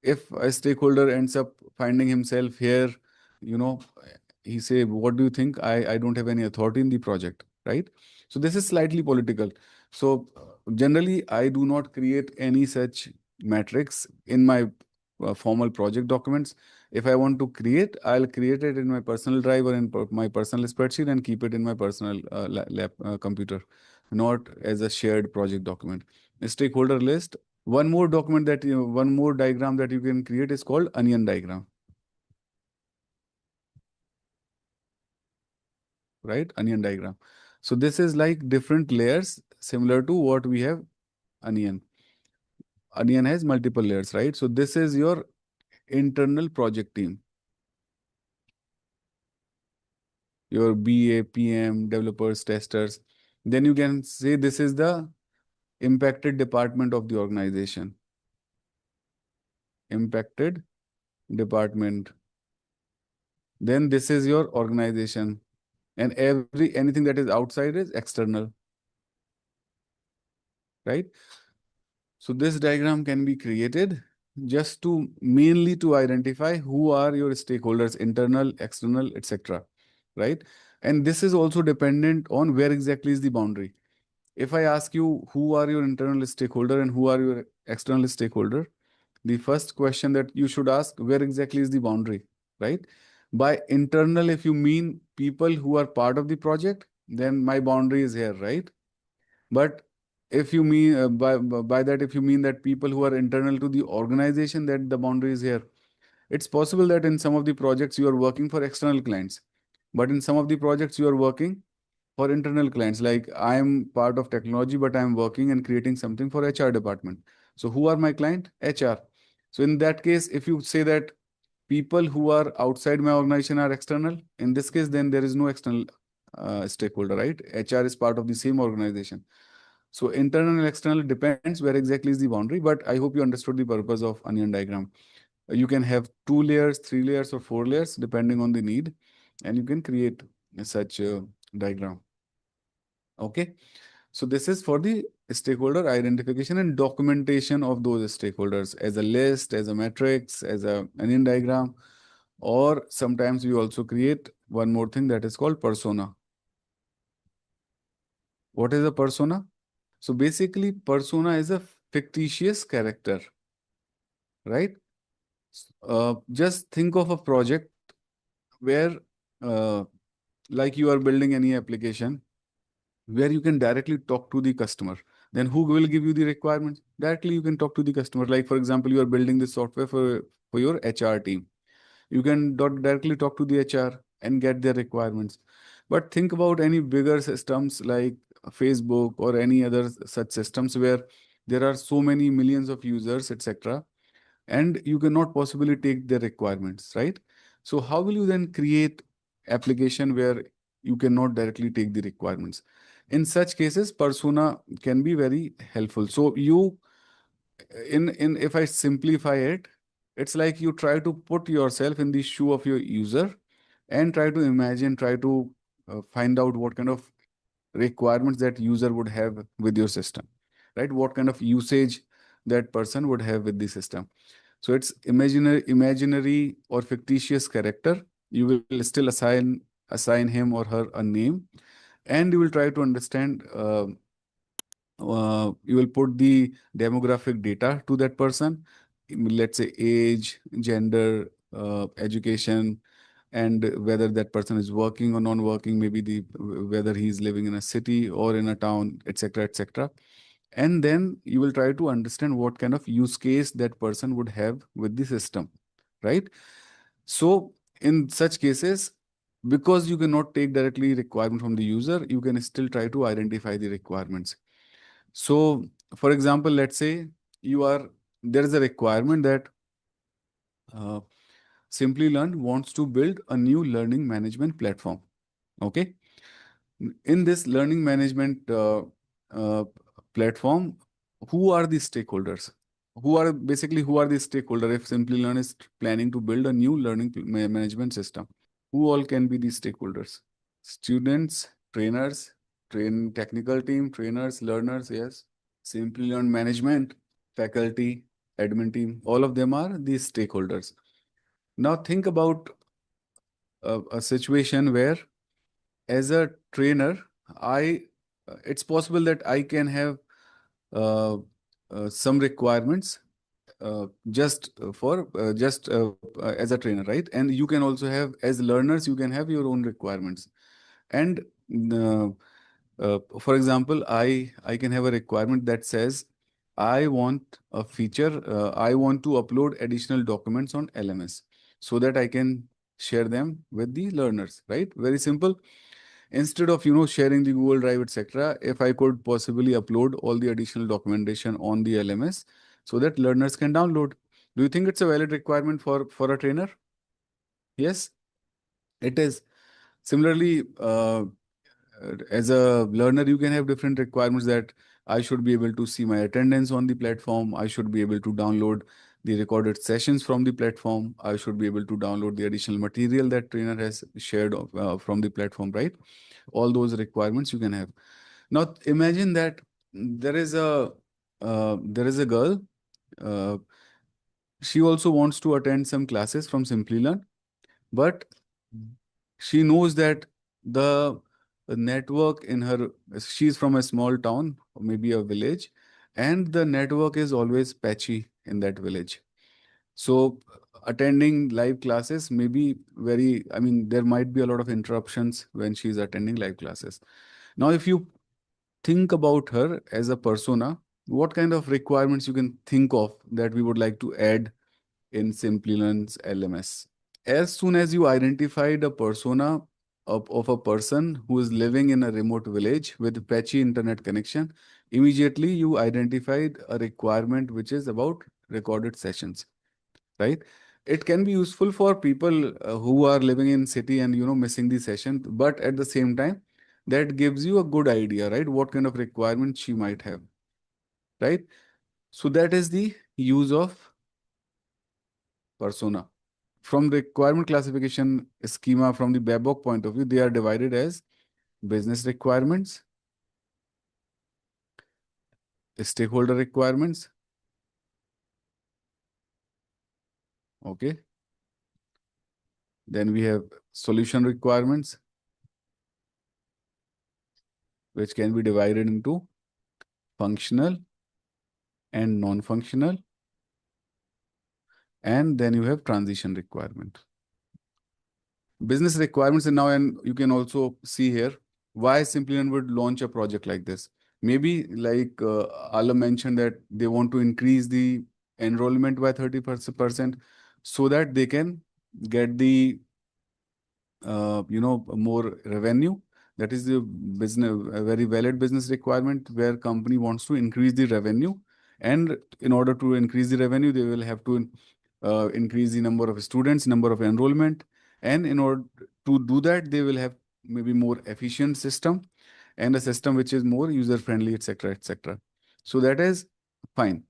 if a stakeholder ends up finding himself here, you know, he say, what do you think? I don't have any authority in the project, right? So this is slightly political. So generally, I do not create any such matrix in my formal project documents. If I want to create, I'll create it in my personal drive or in my personal spreadsheet and keep it in my personal lap computer, not as a shared project document. A stakeholder list. One more diagram that you can create is called onion diagram, right? Onion diagram. So this is like different layers similar to what we have onion. Onion has multiple layers, right? So this is your internal project team, your BAPM, developers, testers. Then you can say this is the impacted department of the organization. Impacted department. Then this is your organization. And anything that is outside is external, right? So this diagram can be created just to mainly to identify who are your stakeholders, internal, external, etc. Right? And this is also dependent on where exactly is the boundary. If I ask you who are your internal stakeholder and who are your external stakeholder, the first question that you should ask, where exactly is the boundary, right? By internal, if you mean people who are part of the project, then my boundary is here, right? But if you mean by that, if you mean that people who are internal to the organization, that the boundary is here. It's possible that in some of the projects you are working for external clients, but in some of the projects you are working for internal clients. Like I am part of technology, but I am working and creating something for HR department. So who are my client? HR. So in that case, if you say that people who are outside my organization are external, in this case, then there is no external stakeholder, right? HR is part of the same organization. So internal and external depends where exactly is the boundary, but I hope you understood the purpose of onion diagram. You can have 2 layers, 3 layers, or 4 layers depending on the need, and you can create such a diagram. Okay. So this is for the stakeholder identification and documentation of those stakeholders as a list, as a matrix, as a onion diagram, or sometimes we also create one more thing that is called persona. What is a persona? So basically, persona is a fictitious character, right? Just think of a project where, uh, like you are building any application where you can directly talk to the customer. Then who will give you the requirements? Directly, you can talk to the customer. Like, for example, you are building this software for your HR team. You can directly talk to the HR and get their requirements. But think about any bigger systems like Facebook or any other such systems where there are so many millions of users, etc. And you cannot possibly take their requirements, right? So how will you then create application where you cannot directly take the requirements? In such cases, persona can be very helpful. So you, in if I simplify it, it's like you try to put yourself in the shoe of your user and try to imagine, try to find out what kind of requirements that user would have with your system, right? What kind of usage that person would have with the system. So it's imaginary or fictitious character. You will still assign him or her a name, and you will try to understand. You will put the demographic data to that person, let's say age, gender, education, and whether that person is working or non-working, maybe the whether he's living in a city or in a town, etc., etc. And then you will try to understand what kind of use case that person would have with the system, right? So in such cases, because you cannot take directly requirement from the user, you can still try to identify the requirements. So, for example, let's say there is a requirement that uh, Simplilearn wants to build a new learning management platform. Okay. In this learning management uh, platform, who are the stakeholders? Who are the stakeholders if Simplilearn is planning to build a new learning management system? Who all can be the stakeholders? Students, trainers, technical team, trainers, learners, yes. Simplilearn management, faculty, admin team, all of them are these stakeholders. Now think about a situation where, as a trainer, I it's possible that I can have uh, some requirements just as a trainer, right? And you can also have, as learners, you can have your own requirements. And uh, for example, I can have a requirement that says I want a feature. I want to upload additional documents on LMS so that I can share them with the learners. Right? Very simple. Instead of sharing the Google Drive, etc., if I could possibly upload all the additional documentation on the LMS so that learners can download. Do you think it's a valid requirement for a trainer? Yes, it is. Similarly, as a learner, you can have different requirements that I should be able to see my attendance on the platform. I should be able to download the recorded sessions from the platform. I should be able to download the additional material that trainer has shared from the platform, right? All those requirements you can have. Now imagine that there is a girl. Uh, she also wants to attend some classes from Simplilearn, but she knows that the network in her, she's from a small town or maybe a village, and the network is always patchy in that village. So attending live classes may be very, I mean, there might be a lot of interruptions when she's attending live classes. Now, if you think about her as a persona, what kind of requirements you can think of that we would like to add in Simplilearn's LMS? As soon as you identified a persona of a person who is living in a remote village with patchy internet connection, immediately you identified a requirement which is about recorded sessions, right? It can be useful for people who are living in city and missing the session, but at the same time, that gives you a good idea, right? What kind of requirement she might have, right? So that is the use of persona. From the requirement classification schema from the BABOK point of view, they are divided as business requirements, stakeholder requirements, okay. Then we have solution requirements, which can be divided into functional and non-functional. And then you have transition requirement. Business requirements, and you can also see here why Simplilearn would launch a project like this. Maybe like Alam mentioned that they want to increase the enrollment by 30% so that they can get the more revenue. That is the business, a very valid business requirement where company wants to increase the revenue, and in order to increase the revenue, they will have to increase the number of students, number of enrollment, and in order to do that, they will have maybe more efficient system, and a system which is more user friendly, etc., etc. So that is fine.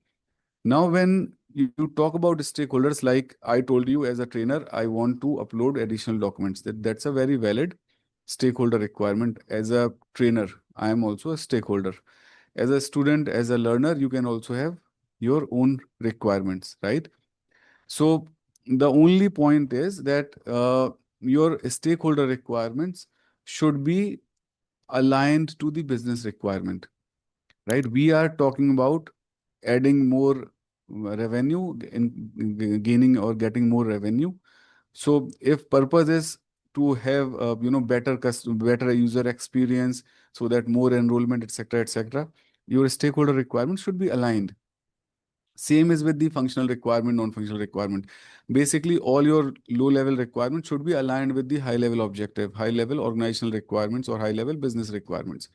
Now, when you talk about stakeholders, like I told you as a trainer, I want to upload additional documents. That's a very valid stakeholder requirement. As a trainer, I am also a stakeholder. As a student, as a learner, you can also have your own requirements, right? So the only point is that your stakeholder requirements should be aligned to the business requirement, right? We are talking about adding more revenue, gaining or getting more revenue. So if purpose is to have better user experience, so that more enrollment, etc., etc., your stakeholder requirements should be aligned. Same is with the functional requirement, non-functional requirement. Basically, all your low-level requirements should be aligned with the high-level objective, high-level organizational requirements, or high-level business requirements.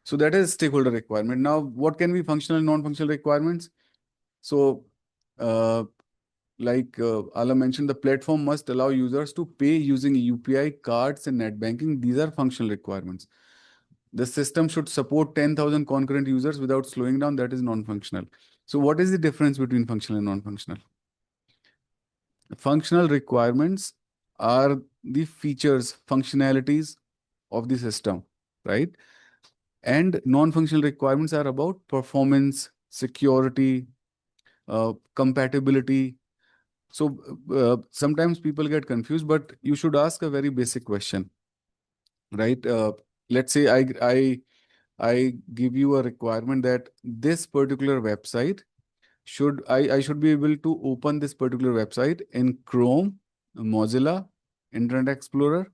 So that is stakeholder requirement. Now, what can be functional and non-functional requirements? So, like Ala mentioned, the platform must allow users to pay using UPI, cards, and net banking. These are functional requirements. The system should support 10,000 concurrent users without slowing down. That is non-functional. So what is the difference between functional and non-functional? Functional requirements are the features, functionalities of the system, right? And non-functional requirements are about performance, security, compatibility. So sometimes people get confused, but you should ask a very basic question, right? Let's say I give you a requirement that this particular website I should be able to open this particular website in Chrome, Mozilla, Internet Explorer.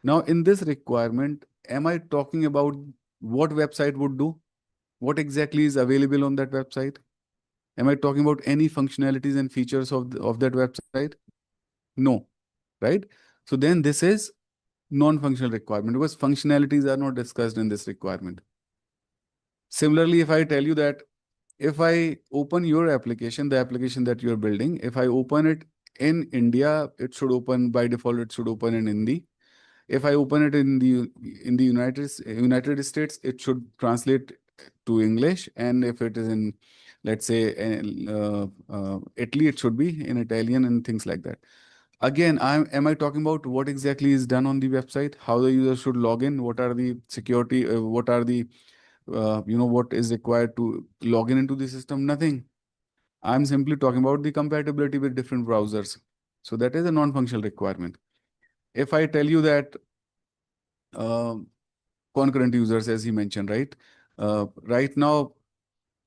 Now, in this requirement, am I talking about what website would do? What exactly is available on that website? Am I talking about any functionalities and features of that website? No, right? So then this is non-functional requirement because functionalities are not discussed in this requirement. Similarly, if I tell you that if I open your application, the application that you're building, if I open it in India, it should open by default, it should open in Hindi. If I open it in the United States, it should translate to English. And if it is in, let's say, Italy, it should be in Italian and things like that. Again, am I talking about what exactly is done on the website? How the user should log in? What are the security? What are the what is required to log in into the system? Nothing. I'm simply talking about the compatibility with different browsers. So that is a non-functional requirement. If I tell you that concurrent users, as he mentioned, right? Right now,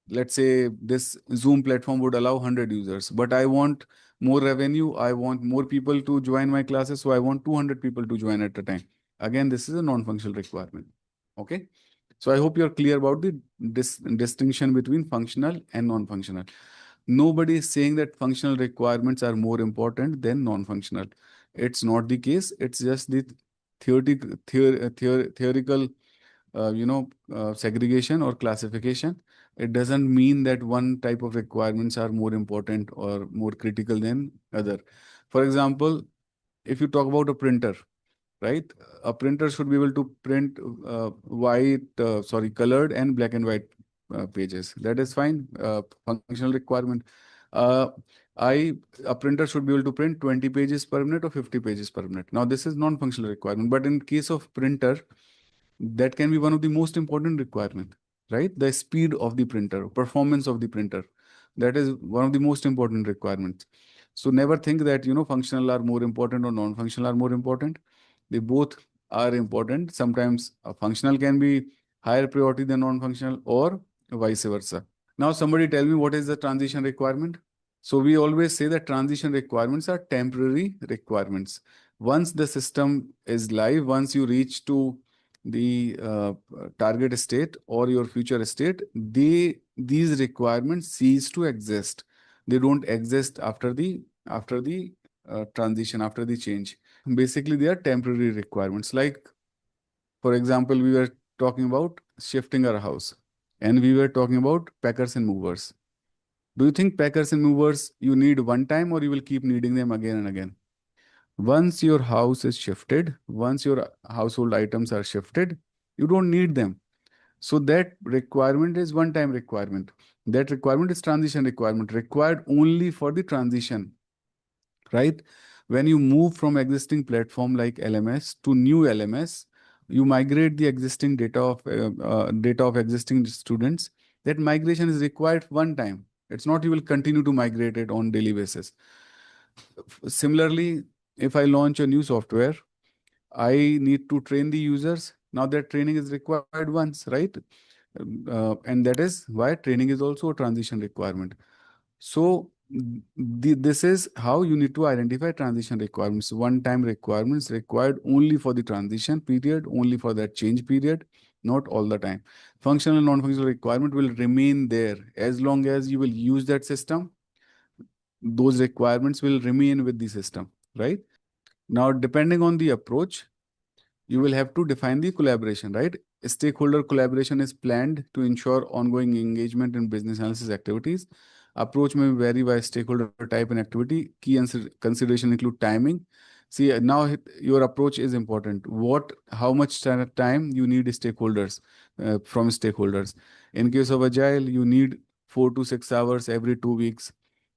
let's say this Zoom platform would allow 100 users, but I want more revenue. I want more people to join my classes. So I want 200 people to join at a time. Again, this is a non-functional requirement. Okay. So I hope you're clear about the distinction between functional and non-functional. Nobody is saying that functional requirements are more important than non-functional. It's not the case. It's just the theoretical, segregation or classification. It doesn't mean that one type of requirements are more important or more critical than other. For example, if you talk about a printer, right? A printer should be able to print colored and black and white pages. That is fine. Functional requirement. Uh, a printer should be able to print 20 pages per minute or 50 pages per minute. Now, this is non-functional requirement, but in case of printer, that can be one of the most important requirement, right? The speed of the printer, performance of the printer. That is one of the most important requirements. So never think that, functional are more important or non-functional are more important. They both are important. Sometimes a functional can be higher priority than non-functional or vice versa. Now, somebody tell me what is the transition requirement? So we always say that transition requirements are temporary requirements. Once the system is live, once you reach to the target state or your future state, these requirements cease to exist. They don't exist after the transition, after the change. Basically, they are temporary requirements. Like, for example, we were talking about shifting our house, and we were talking about packers and movers. Do you think packers and movers you need one time, or you will keep needing them again and again? Once your house is shifted, once your household items are shifted, You don't need them. So that requirement is one-time requirement. That requirement is transition requirement, required only for the transition, right? When you move from existing platform like LMS to new LMS, you migrate the existing data of existing students. That migration is required one time. It's not you will continue to migrate it on daily basis. Similarly, if I launch a new software, I need to train the users. Now that training is required once, right? And that is why training is also a transition requirement. So this is how you need to identify transition requirements. One-time requirements required only for the transition period, only for that change period, not all the time. Functional and non-functional requirement will remain there as long as you will use that system. Those requirements will remain with the system, right? Now, depending on the approach, you will have to define the collaboration, right? Stakeholder collaboration is planned to ensure ongoing engagement in business analysis activities. Approach may vary by stakeholder type and activity. Key consideration include timing. See, now your approach is important. How much time you need stakeholders from stakeholders. In case of Agile, you need 4 to 6 hours every 2 weeks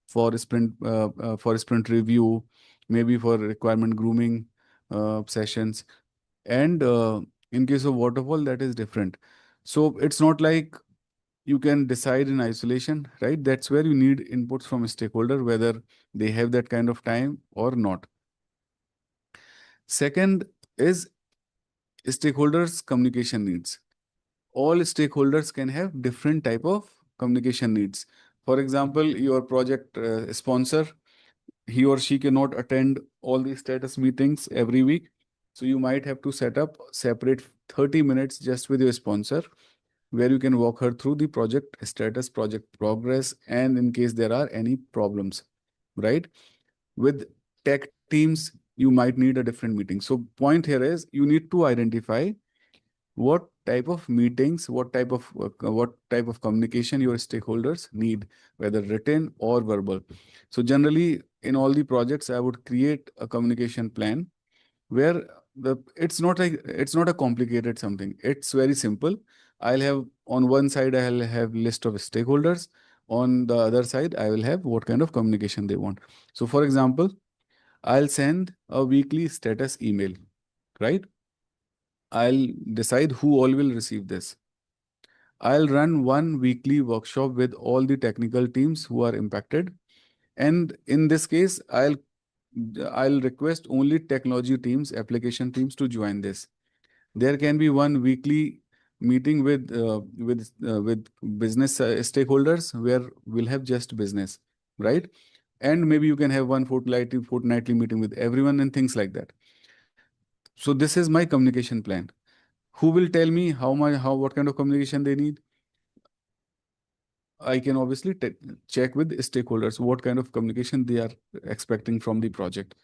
for sprint review, maybe for requirement grooming sessions. And in case of waterfall, that is different. So it's not like you can decide in isolation, right? That's where you need inputs from a stakeholder, whether they have that kind of time or not. Second is stakeholders communication needs. All stakeholders can have different type of communication needs. For example, your project sponsor, he or she cannot attend all the status meetings every week. So you might have to set up separate 30 minutes just with your sponsor, where you can walk her through the project status, project progress, and in case there are any problems, right? With tech teams, you might need a different meeting. So point here is you need to identify what type of meetings, what type of communication your stakeholders need, whether written or verbal. So generally, in all the projects, I would create a communication plan where it's not a complicated something. It's very simple. I'll have on one side, I'll have list of stakeholders. On the other side, I will have what kind of communication they want. So for example, I'll send a weekly status email, right? I'll decide who all will receive this. I'll run one weekly workshop with all the technical teams who are impacted. And in this case, I'll request only technology teams, application teams to join this. There can be one weekly meeting with business stakeholders where we'll have just business, right? And maybe you can have one fortnightly meeting with everyone and things like that. So this is my communication plan. Who will tell me what kind of communication they need? I can obviously check with stakeholders what kind of communication they are expecting from the project.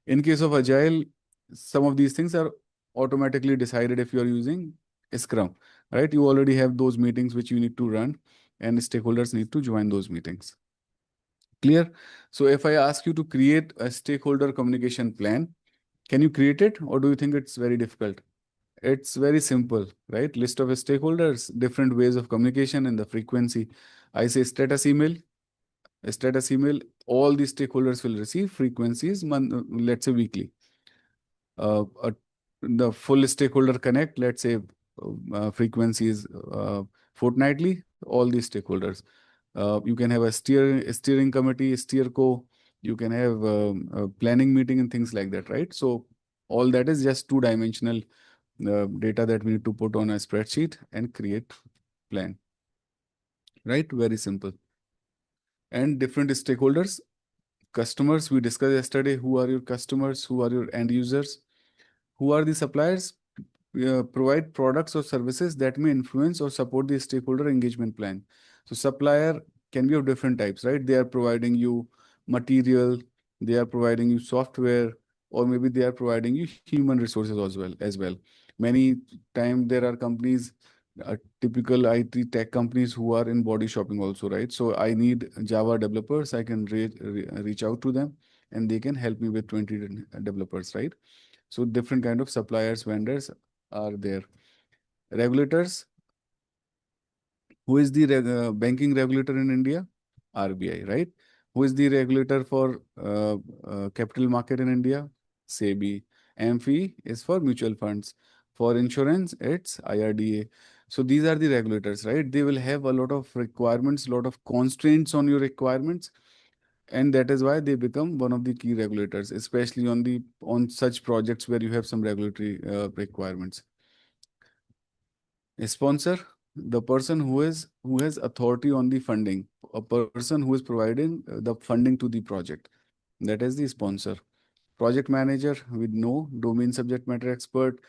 In case of Agile, some of these things are automatically decided if you are using Scrum, right? You already have those meetings which you need to run, and stakeholders need to join those meetings. Clear? So if I ask you to create a stakeholder communication plan, can you create it, or do you think it's very difficult? It's very simple, right? List of stakeholders, different ways of communication, and the frequency. I say status email, all the stakeholders will receive frequencies, let's say weekly. The full stakeholder connect, let's say frequencies fortnightly, all the stakeholders. You can have a steering committee, steerco. You can have a planning meeting and things like that, right? So all that is just two-dimensional data that we need to put on a spreadsheet and create plan, right? Very simple. And different stakeholders, customers, we discussed yesterday, who are your customers, who are your end users, who are the suppliers, provide products or services that may influence or support the stakeholder engagement plan. So supplier can be of different types, right? They are providing you material, they are providing you software, or maybe they are providing you human resources as well. Many times there are companies, typical IT tech companies who are in body shopping also, right? So I need Java developers, I can reach out to them and they can help me with 20 developers, right? So different kind of suppliers, vendors are there. Regulators. Who is the banking regulator in India? RBI, right? Who is the regulator for capital market in India? SEBI. AMFI is for mutual funds. For insurance, it's IRDA. So these are the regulators, right? They will have a lot of requirements, a lot of constraints on your requirements, and that is why they become one of the key regulators, especially on such projects where you have some regulatory requirements. A sponsor, the person who has authority on the funding, a person who is providing the funding to the project. That is the sponsor. Project manager, we know domain subject matter expert,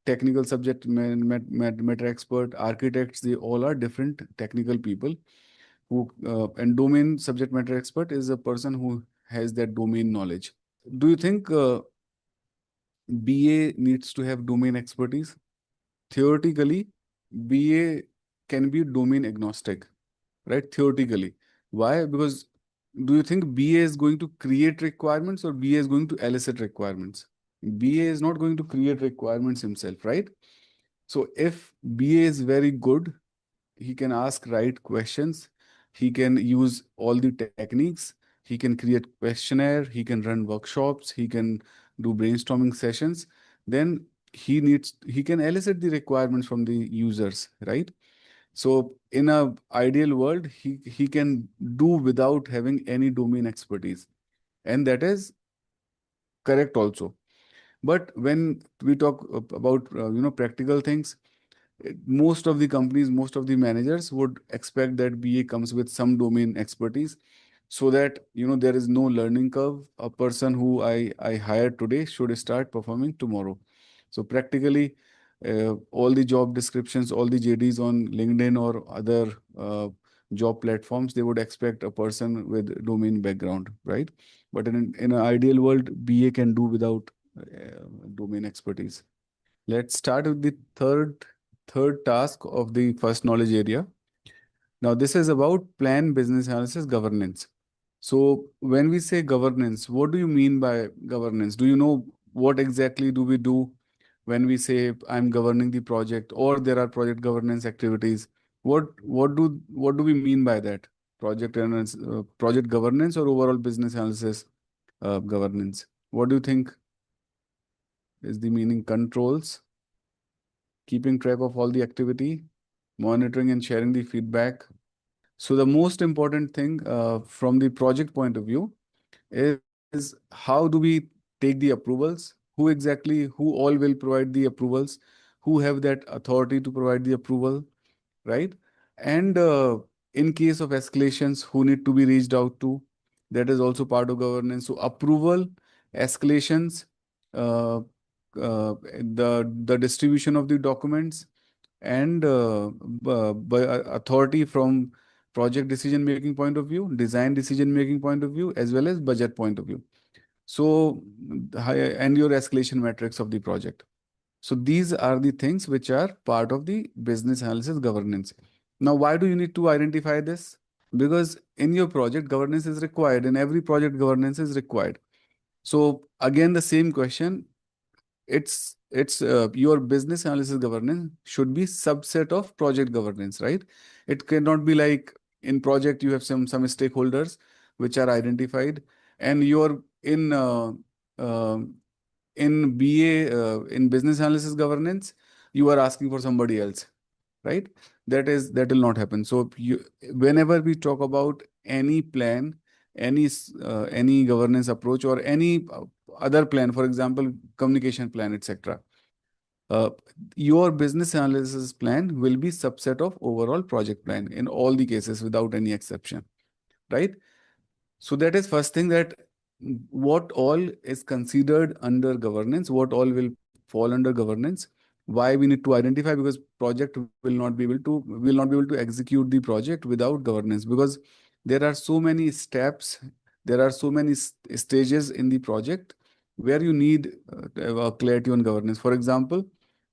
technical subject matter expert, architects. They all are different technical people who and domain subject matter expert is a person who has that domain knowledge. Do you think BA needs to have domain expertise? Theoretically, BA can be domain agnostic, right? Theoretically. Why? Because do you think BA is going to create requirements or BA is going to elicit requirements? BA is not going to create requirements himself, right? So if BA is very good, he can ask right questions, he can use all the techniques, he can create questionnaire, he can run workshops, he can do brainstorming sessions, then he can elicit the requirements from the users, right? So in a ideal world, he can do without having any domain expertise, and that is correct also. But when we talk about practical things, most of the companies, most of the managers would expect that BA comes with some domain expertise, so that there is no learning curve. A person who I hired today should start performing tomorrow. So practically, all the job descriptions, all the JDs on LinkedIn or other job platforms, they would expect a person with domain background, right? But in an ideal world, BA can do without domain expertise. Let's start with the third task of the first knowledge area. Now, this is about plan, business analysis, governance. So when we say governance, what do you mean by governance? Do you know what exactly do we do when we say I'm governing the project, or there are project governance activities? What do we mean by that? Project governance or overall business analysis governance? What do you think is the meaning? Controls, keeping track of all the activity, monitoring and sharing the feedback. So the most important thing from the project point of view is how do we take the approvals? Who all will provide the approvals? Who have that authority to provide the approval, right? And in case of escalations, who need to be reached out to? That is also part of governance. So approval, escalations, uh, the distribution of the documents, and authority from project decision making point of view, design decision making point of view, as well as budget point of view. So and your escalation metrics of the project. So these are the things which are part of the business analysis governance. Now, why do you need to identify this? Because in your project, governance is required. In every project, governance is required. So again, the same question, it's your business analysis governance should be subset of project governance, right? It cannot be like in project you have some stakeholders which are identified, and you're uh, in BA in business analysis governance, you are asking for somebody else, right? That will not happen. So whenever we talk about any plan, any governance approach, or any other plan, for example, communication plan, etc., uh, your business analysis plan will be subset of overall project plan in all the cases without any exception, right? So that is first thing, that what all is considered under governance, what all will fall under governance. Why we need to identify? Because project will not be able to execute the project without governance, because there are so many steps, there are so many stages in the project where you need to have a clarity on governance. For example,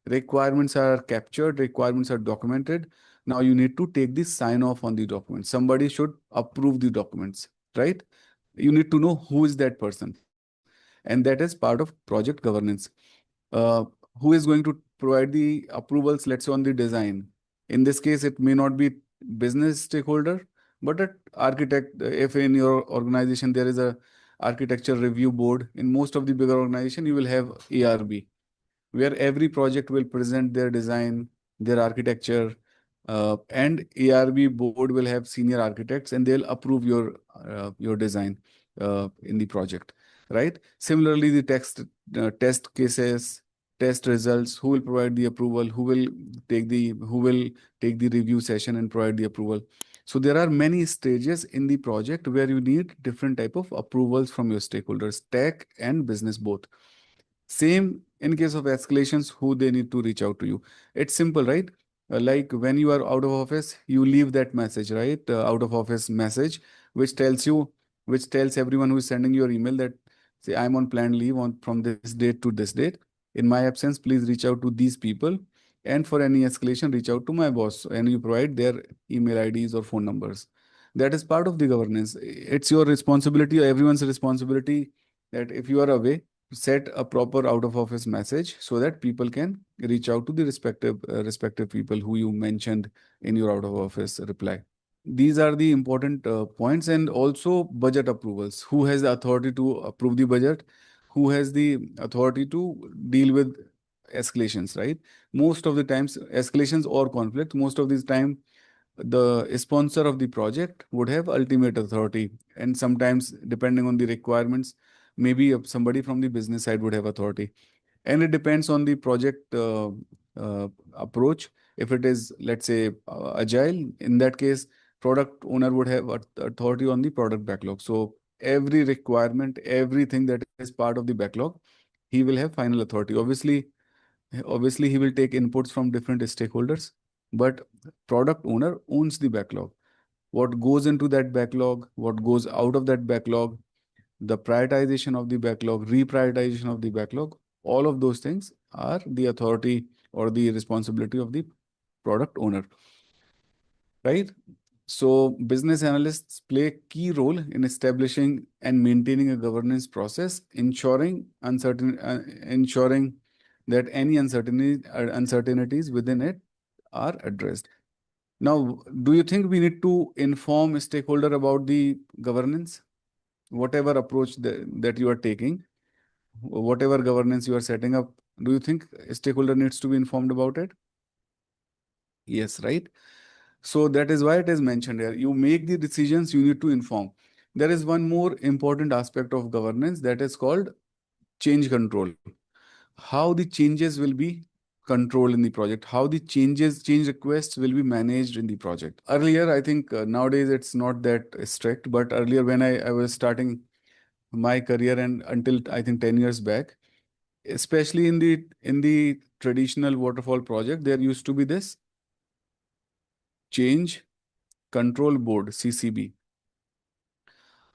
requirements are captured, requirements are documented. Now you need to take the sign off on the document. Somebody should approve the documents, right? You need to know who is that person, and that is part of project governance. uh, who is going to provide the approvals, let's say on the design. In this case, it may not be business stakeholder, but an architect. If in your organization there is a architecture review board, in most of the bigger organization, you will have ARB, where every project will present their design, their architecture, and ARB board will have senior architects and they'll approve your design in the project, right? Similarly, the test cases, test results, who will provide the approval, who will take the review session and provide the approval. So there are many stages in the project where you need different type of approvals from your stakeholders, tech and business both. Same in case of escalations, who they need to reach out to you. It's simple, right? Like when you are out of office, you leave that message, right? Out of office message, which tells everyone who is sending your email that, say, I'm on planned leave on from this date to this date. In my absence, please reach out to these people. And for any escalation, reach out to my boss. And you provide their email IDs or phone numbers. That is part of the governance. It's your responsibility, or everyone's responsibility, that if you are away, set a proper out of office message so that people can reach out to the respective people who you mentioned in your out of office reply. These are the important points. And also budget approvals, who has the authority to approve the budget, who has the authority to deal with escalations, right? Most of the times escalations or conflict, most of the time the sponsor of the project would have ultimate authority, and sometimes depending on the requirements, maybe somebody from the business side would have authority. And it depends on the project approach. If it is, let's say, agile, in that case, product owner would have authority on the product backlog. So every requirement, everything that is part of the backlog, he will have final authority. Obviously he will take inputs from different stakeholders, but product owner owns the backlog. What goes into that backlog, what goes out of that backlog, the prioritization of the backlog, reprioritization of the backlog, all of those things are the authority or the responsibility of the product owner, right? So business analysts play a key role in establishing and maintaining a governance process, ensuring that any uncertainties within it are addressed. Now, do you think we need to inform stakeholder about the governance? Whatever approach that you are taking, whatever governance you are setting up, do you think a stakeholder needs to be informed about it? Yes, right? So that is why it is mentioned here. You make the decisions, you need to inform. There is one more important aspect of governance that is called change control. How the changes will be controlled in the project, how the change requests will be managed in the project. Earlier, I think nowadays it's not that strict, but earlier when I was starting my career and until I think 10 years back, especially in the traditional waterfall project, there used to be this change control board, CCB.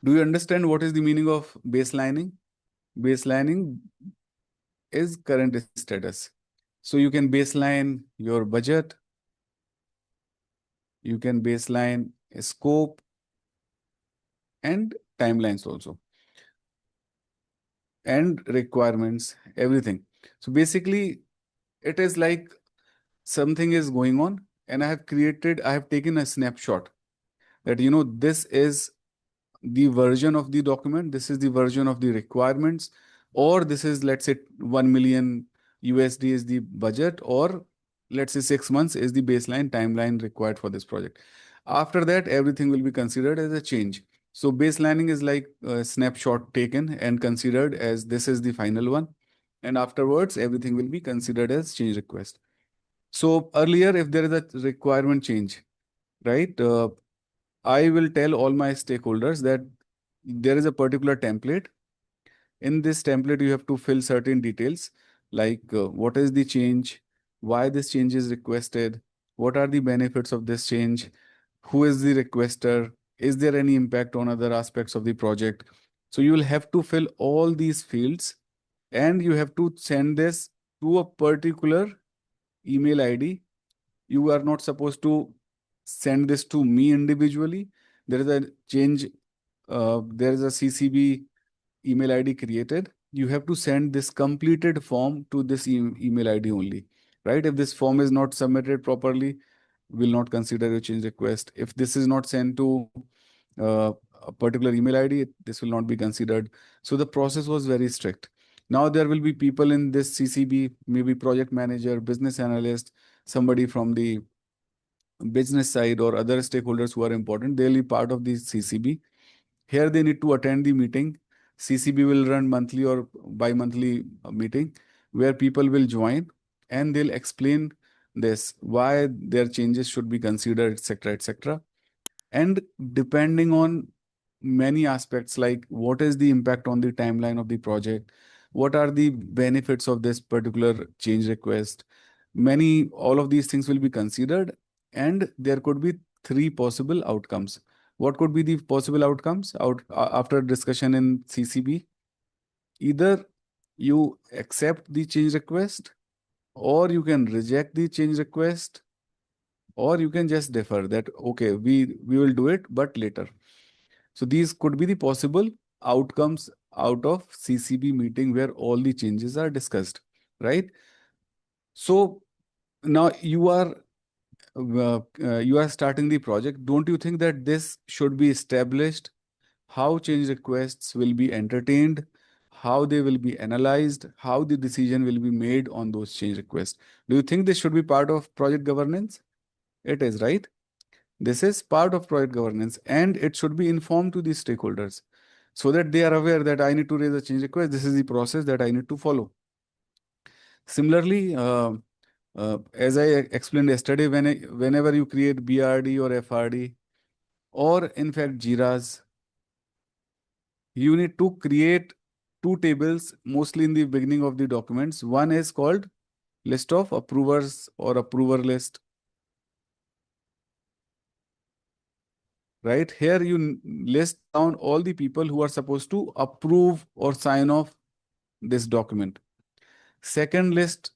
Do you understand what is the meaning of baselining? Baselining is current status. So you can baseline your budget, you can baseline a scope and timelines also, and requirements, everything. So basically, it is like something is going on, and I have taken a snapshot that, this is the version of the document, this is the version of the requirements, or this is, let's say, 1 million USD is the budget, or let's say 6 months is the baseline timeline required for this project. After that, everything will be considered as a change. So baselining is like a snapshot taken and considered as this is the final one. And afterwards, everything will be considered as change request. So earlier, if there is a requirement change, right, I will tell all my stakeholders that there is a particular template. In this template, you have to fill certain details like what is the change, why this change is requested, what are the benefits of this change, who is the requester, is there any impact on other aspects of the project. So you will have to fill all these fields and you have to send this to a particular email ID. You are not supposed to send this to me individually. There is a change, there is a CCB email ID created. You have to send this completed form to this email ID only. right? If this form is not submitted properly, will not consider your change request. If this is not sent to a particular email ID, this will not be considered. So the process was very strict. Now there will be people in this CCB, maybe project manager, business analyst, somebody from the business side or other stakeholders who are important. They'll be part of the CCB. Here they need to attend the meeting. CCB will run monthly or bi-monthly meeting where people will join and they'll explain this, why their changes should be considered, etc., etc. And depending on many aspects like what is the impact on the timeline of the project, what are the benefits of this particular change request, all of these things will be considered, and there could be three possible outcomes. What could be the possible outcomes after discussion in CCB? Either you accept the change request, or you can reject the change request, or you can just defer that, okay, we will do it, but later. So these could be the possible outcomes out of CCB meeting where all the changes are discussed, right? So now you are starting the project. Don't you think that this should be established? How change requests will be entertained, how they will be analyzed, how the decision will be made on those change requests. Do you think this should be part of project governance? It is, right? This is part of project governance and it should be informed to the stakeholders so that they are aware that I need to raise a change request. This is the process that I need to follow. Similarly, as I explained yesterday, whenever you create BRD or FRD, or in fact JIRAs, you need to create two tables mostly in the beginning of the documents. One is called list of approvers or approver list. Right here, you list down all the people who are supposed to approve or sign off this document. Second list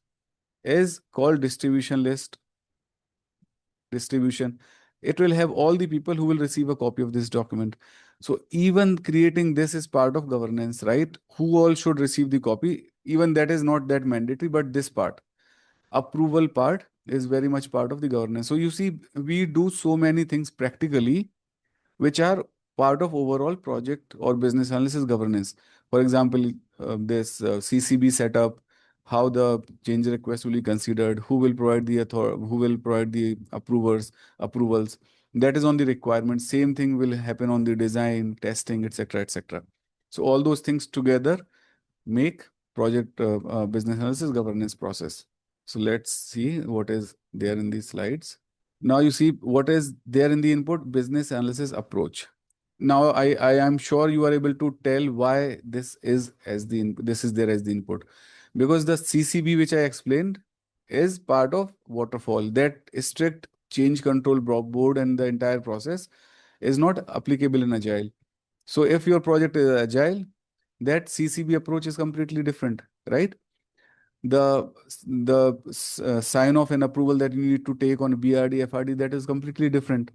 is called distribution list. Distribution. It will have all the people who will receive a copy of this document. So even creating this is part of governance, right? Who all should receive the copy? Even that is not that mandatory, but this part, approval part, is very much part of the governance. So you see, we do so many things practically which are part of overall project or business analysis governance. For example, this CCB setup, how the change request will be considered, who will provide who will provide the approvals. That is on the requirement. Same thing will happen on the design, testing, etc., etc. So all those things together make project business analysis governance process. So let's see what is there in these slides. Now you see what is there in the input, business analysis approach. Now I am sure you are able to tell why this is there as the input, because the CCB which I explained is part of waterfall. That strict change control board and the entire process is not applicable in agile. So if your project is agile, that CCB approach is completely different, right? The sign off and approval that you need to take on BRD, FRD, that is completely different.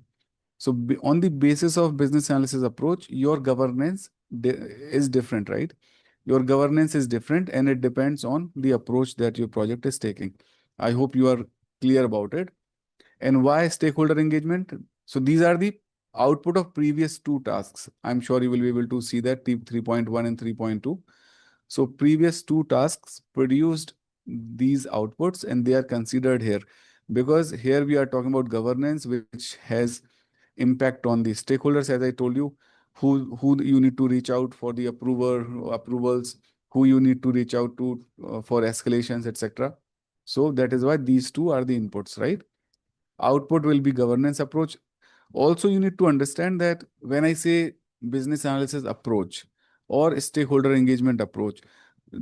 So on the basis of business analysis approach, your governance is different, right? Your governance is different and it depends on the approach that your project is taking. I hope you are clear about it. And why stakeholder engagement? So these are the output of previous two tasks. I'm sure you will be able to see that 3.1 and 3.2. So previous two tasks produced these outputs and they are considered here, because here we are talking about governance which has impact on the stakeholders, as I told you, who you need to reach out for the approvals, who you need to reach out to for escalations, etc. So that is why these two are the inputs, right? Output will be governance approach. Also, you need to understand that when I say business analysis approach or stakeholder engagement approach,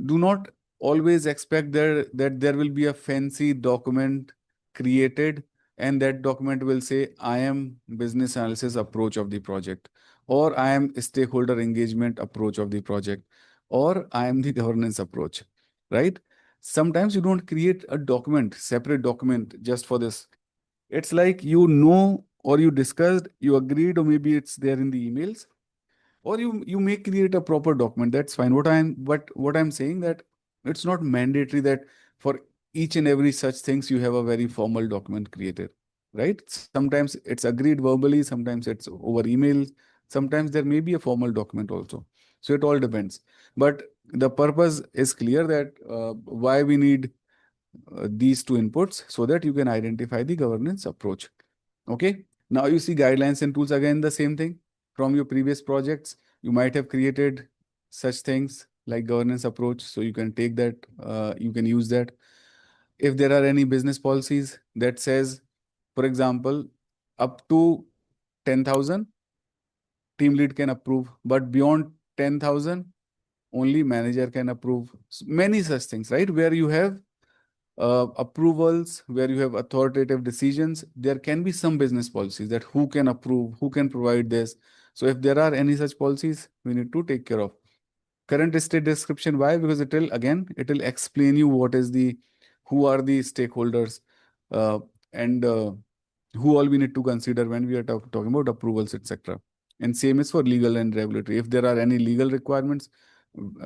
do not always expect that there will be a fancy document created and that document will say, I am business analysis approach of the project, or I am stakeholder engagement approach of the project, or I am the governance approach, right? Sometimes you don't create a document, separate document just for this. It's like or you discussed, you agreed, or maybe it's there in the emails, or you may create a proper document. That's fine. What I'm saying that it's not mandatory that for each and every such things, you have a very formal document created, right? Sometimes it's agreed verbally, sometimes it's over email, sometimes there may be a formal document also. So it all depends. But the purpose is clear that why we need these two inputs, so that you can identify the governance approach. Okay. Now you see guidelines and tools, again the same thing. From your previous projects, you might have created such things like governance approach. So you can take that, you can use that. If there are any business policies that says, for example, up to 10,000, team lead can approve, but beyond 10,000, only manager can approve. Many such things, right? Where you have approvals, where you have authoritative decisions, there can be some business policies that who can approve, who can provide this. So if there are any such policies, we need to take care of. Current state description, why? Because it will, again, it will explain you what is the, who are the stakeholders, and who all we need to consider when we are talking about approvals, etc. And same is for legal and regulatory. If there are any legal requirements,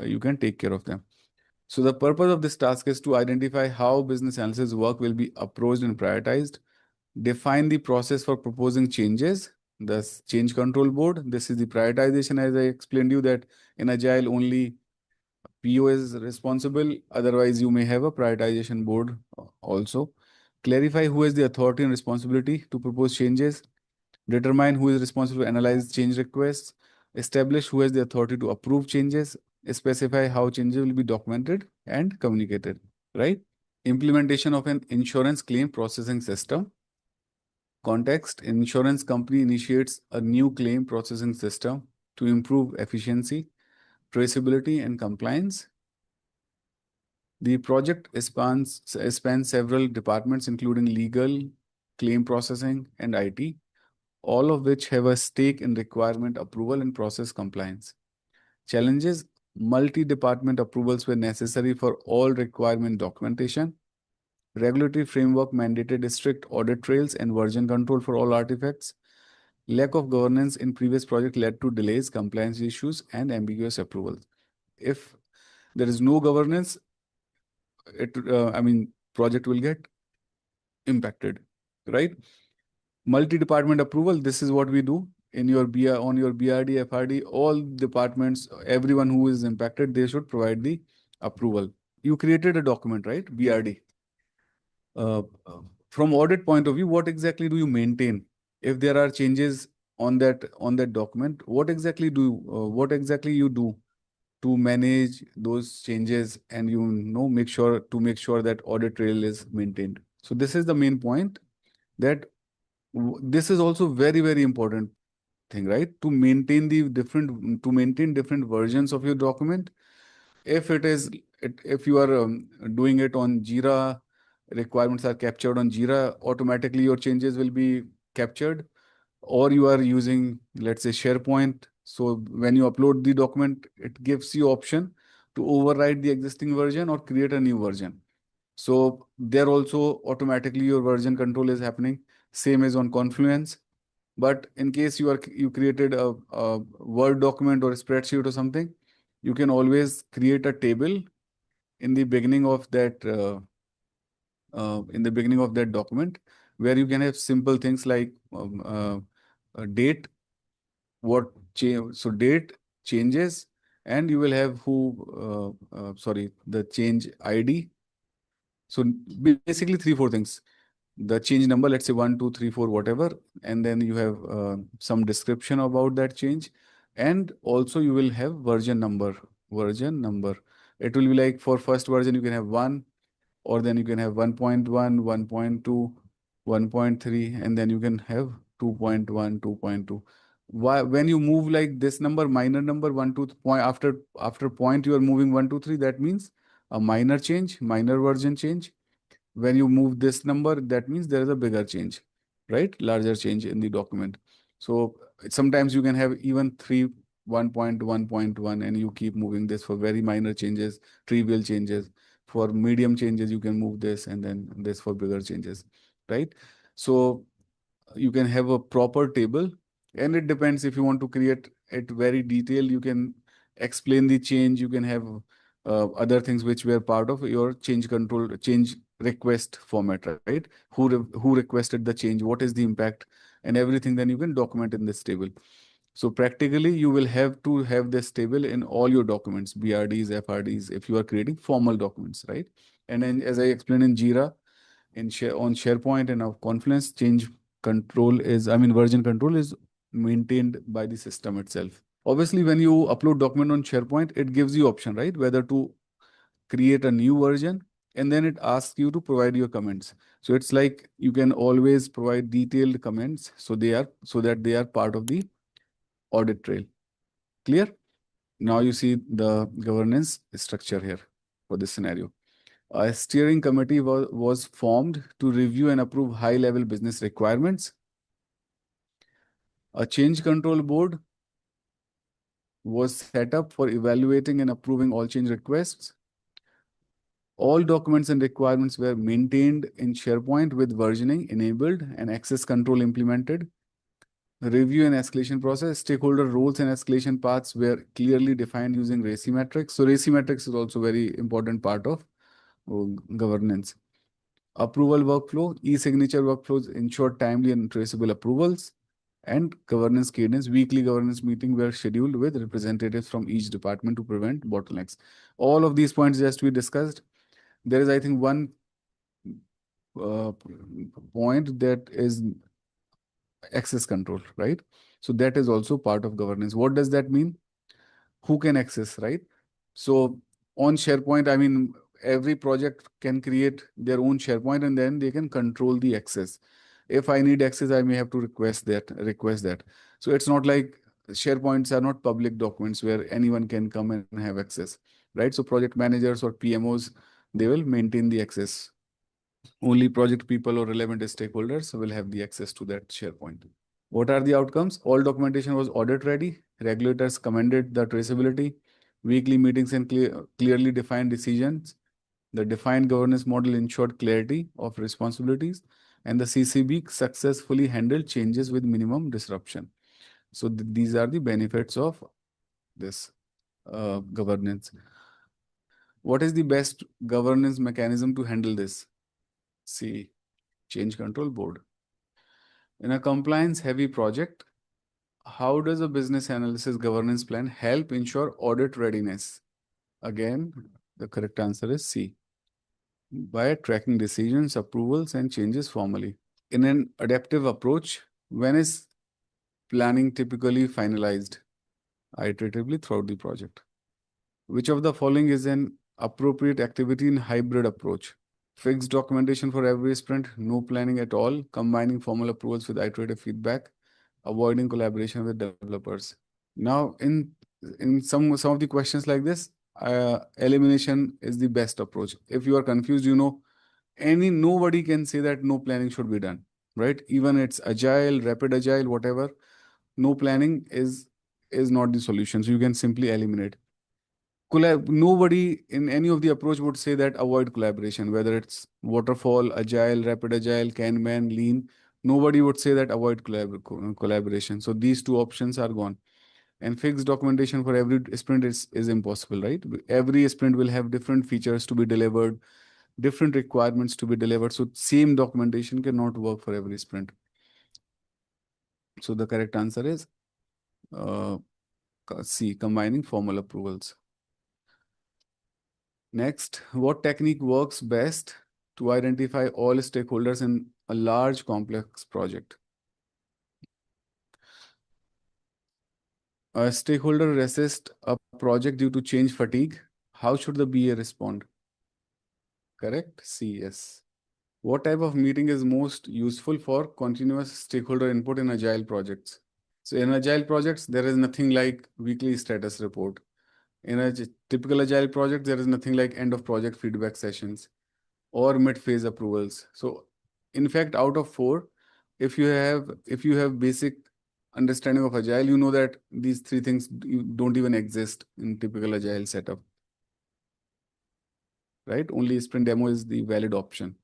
you can take care of them. So the purpose of this task is to identify how business analysis work will be approached and prioritized, define the process for proposing changes, the change control board. This is the prioritization, as I explained you that in Agile only PO is responsible. Otherwise, you may have a prioritization board also. Clarify who has the authority and responsibility to propose changes. Determine who is responsible to analyze change requests. Establish who has the authority to approve changes. Specify how changes will be documented and communicated, right? Implementation of an insurance claim processing system. Context: insurance company initiates a new claim processing system to improve efficiency, traceability, and compliance. The project spans several departments, including legal, claim processing, and IT, all of which have a stake in requirement approval and process compliance. Challenges: multi-department approvals were necessary for all requirement documentation. Regulatory framework mandated strict audit trails and version control for all artifacts. Lack of governance in previous project led to delays, compliance issues, and ambiguous approvals. If there is no governance, project will get impacted, right? Multi-department approval, this is what we do in your on your BRD, FRD, all departments, everyone who is impacted, they should provide the approval. You created a document, right? BRD. From audit point of view, what exactly do you maintain? If there are changes on that document, what exactly you do to manage those changes, and make sure that audit trail is maintained. So this is the main point, that this is also very, very important thing, right? To maintain different versions of your document. If you are doing it on Jira, requirements are captured on Jira, automatically your changes will be captured. Or you are using, let's say, SharePoint. So when you upload the document, it gives you option to override the existing version or create a new version. So there also automatically your version control is happening. Same as on Confluence. But in case you created a Word document or a spreadsheet or something, you can always create a table in the beginning of that document, where you can have simple things like a date, date, changes, and you will have the change ID. So basically 3-4 things. The change number, let's say 1, 2, 3, 4, whatever, and then you have some description about that change, and also you will have version number. It will be like, for first version you can have 1, or then you can have 1.1, 1.2, 1.3, and then you can have 2.1, 2.2. When you move like this number, minor number, 1, 2 point, after point you are moving 1, 2, 3, that means a minor change, minor version change. When you move this number, that means there is a bigger change, right? Larger change in the document. So sometimes you can have even 1.1.1, and you keep moving this for very minor changes, trivial changes. For medium changes, you can move this, and then this for bigger changes, right? So you can have a proper table, and it depends. If you want to create it very detailed, you can explain the change. You can have other things which were part of your change control, change request format, right? Who requested the change, what is the impact, and everything, then you can document in this table. So practically, you will have to have this table in all your documents, BRDs, FRDs, if you are creating formal documents, right? And then, as I explained in Jira, on SharePoint and our Confluence, change control is, version control is maintained by the system itself. Obviously, when you upload document on SharePoint, it gives you option, right? Whether to create a new version, and then it asks you to provide your comments. So it's like you can always provide detailed comments, so that they are part of the audit trail. Clear? Now you see the governance structure here for this scenario. A steering committee was formed to review and approve high-level business requirements. A change control board was set up for evaluating and approving all change requests. All documents and requirements were maintained in SharePoint with versioning enabled and access control implemented. Review and escalation process, stakeholder roles and escalation paths were clearly defined using RACI metrics. So RACI metrics is also very important part of governance. Approval workflow, e-signature workflows ensure timely and traceable approvals. And governance cadence, weekly governance meeting were scheduled with representatives from each department to prevent bottlenecks. All of these points just we discussed. There is, I think, one point that is access control, right? So that is also part of governance. What does that mean? Who can access, right? So on SharePoint, every project can create their own SharePoint and then they can control the access. If I need access, I may have to request that. So it's not like SharePoints are not public documents where anyone can come and have access, right? So project managers or PMOs, they will maintain the access. Only project people or relevant stakeholders will have the access to that SharePoint. What are the outcomes? All documentation was audit ready. Regulators commended the traceability. Weekly meetings and clearly defined decisions. The defined governance model ensured clarity of responsibilities, and the CCB successfully handled changes with minimum disruption. So these are the benefits of this governance. What is the best governance mechanism to handle this? See, change control board. In a compliance-heavy project, how does a business analysis governance plan help ensure audit readiness? Again, the correct answer is C. By tracking decisions, approvals, and changes formally. In an adaptive approach, when is planning typically finalized? Iteratively throughout the project. Which of the following is an appropriate activity in hybrid approach? Fixed documentation for every sprint, no planning at all, combining formal approvals with iterative feedback, avoiding collaboration with developers. Now, in some of the questions like this, elimination is the best approach. If you are confused, nobody can say that no planning should be done, right? Even it's agile, rapid agile, whatever, no planning is not the solution. So you can simply eliminate. Nobody in any of the approach would say that avoid collaboration, whether it's waterfall, agile, rapid agile, Kanban, lean. Nobody would say that avoid collaboration. So these two options are gone. And fixed documentation for every sprint is impossible, right? Every sprint will have different features to be delivered, different requirements to be delivered. So same documentation cannot work for every sprint. So the correct answer is C, combining formal approvals. Next, what technique works best to identify all stakeholders in a large complex project? A stakeholder resists a project due to change fatigue. How should the BA respond? Correct? C, yes. What type of meeting is most useful for continuous stakeholder input in agile projects? So in agile projects, there is nothing like weekly status report. In a typical agile project, there is nothing like end of project feedback sessions or mid-phase approvals. So in fact, out of 4, if you have basic understanding of agile, you know that these 3 things don't even exist in typical agile setup, right? Only sprint demo is the valid option.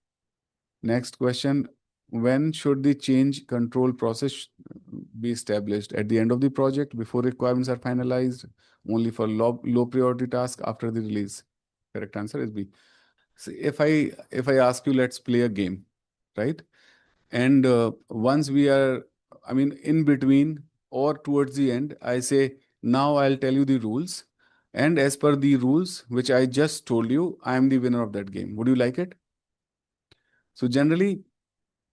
Next question, when should the change control process be established? At the end of the project, before requirements are finalized, only for low priority tasks after the release? Correct answer is B. See, if I ask you, let's play a game, right? And once we are, I mean, in between or towards the end, I say, now I'll tell you the rules. And as per the rules, which I just told you, I am the winner of that game. Would you like it? So generally,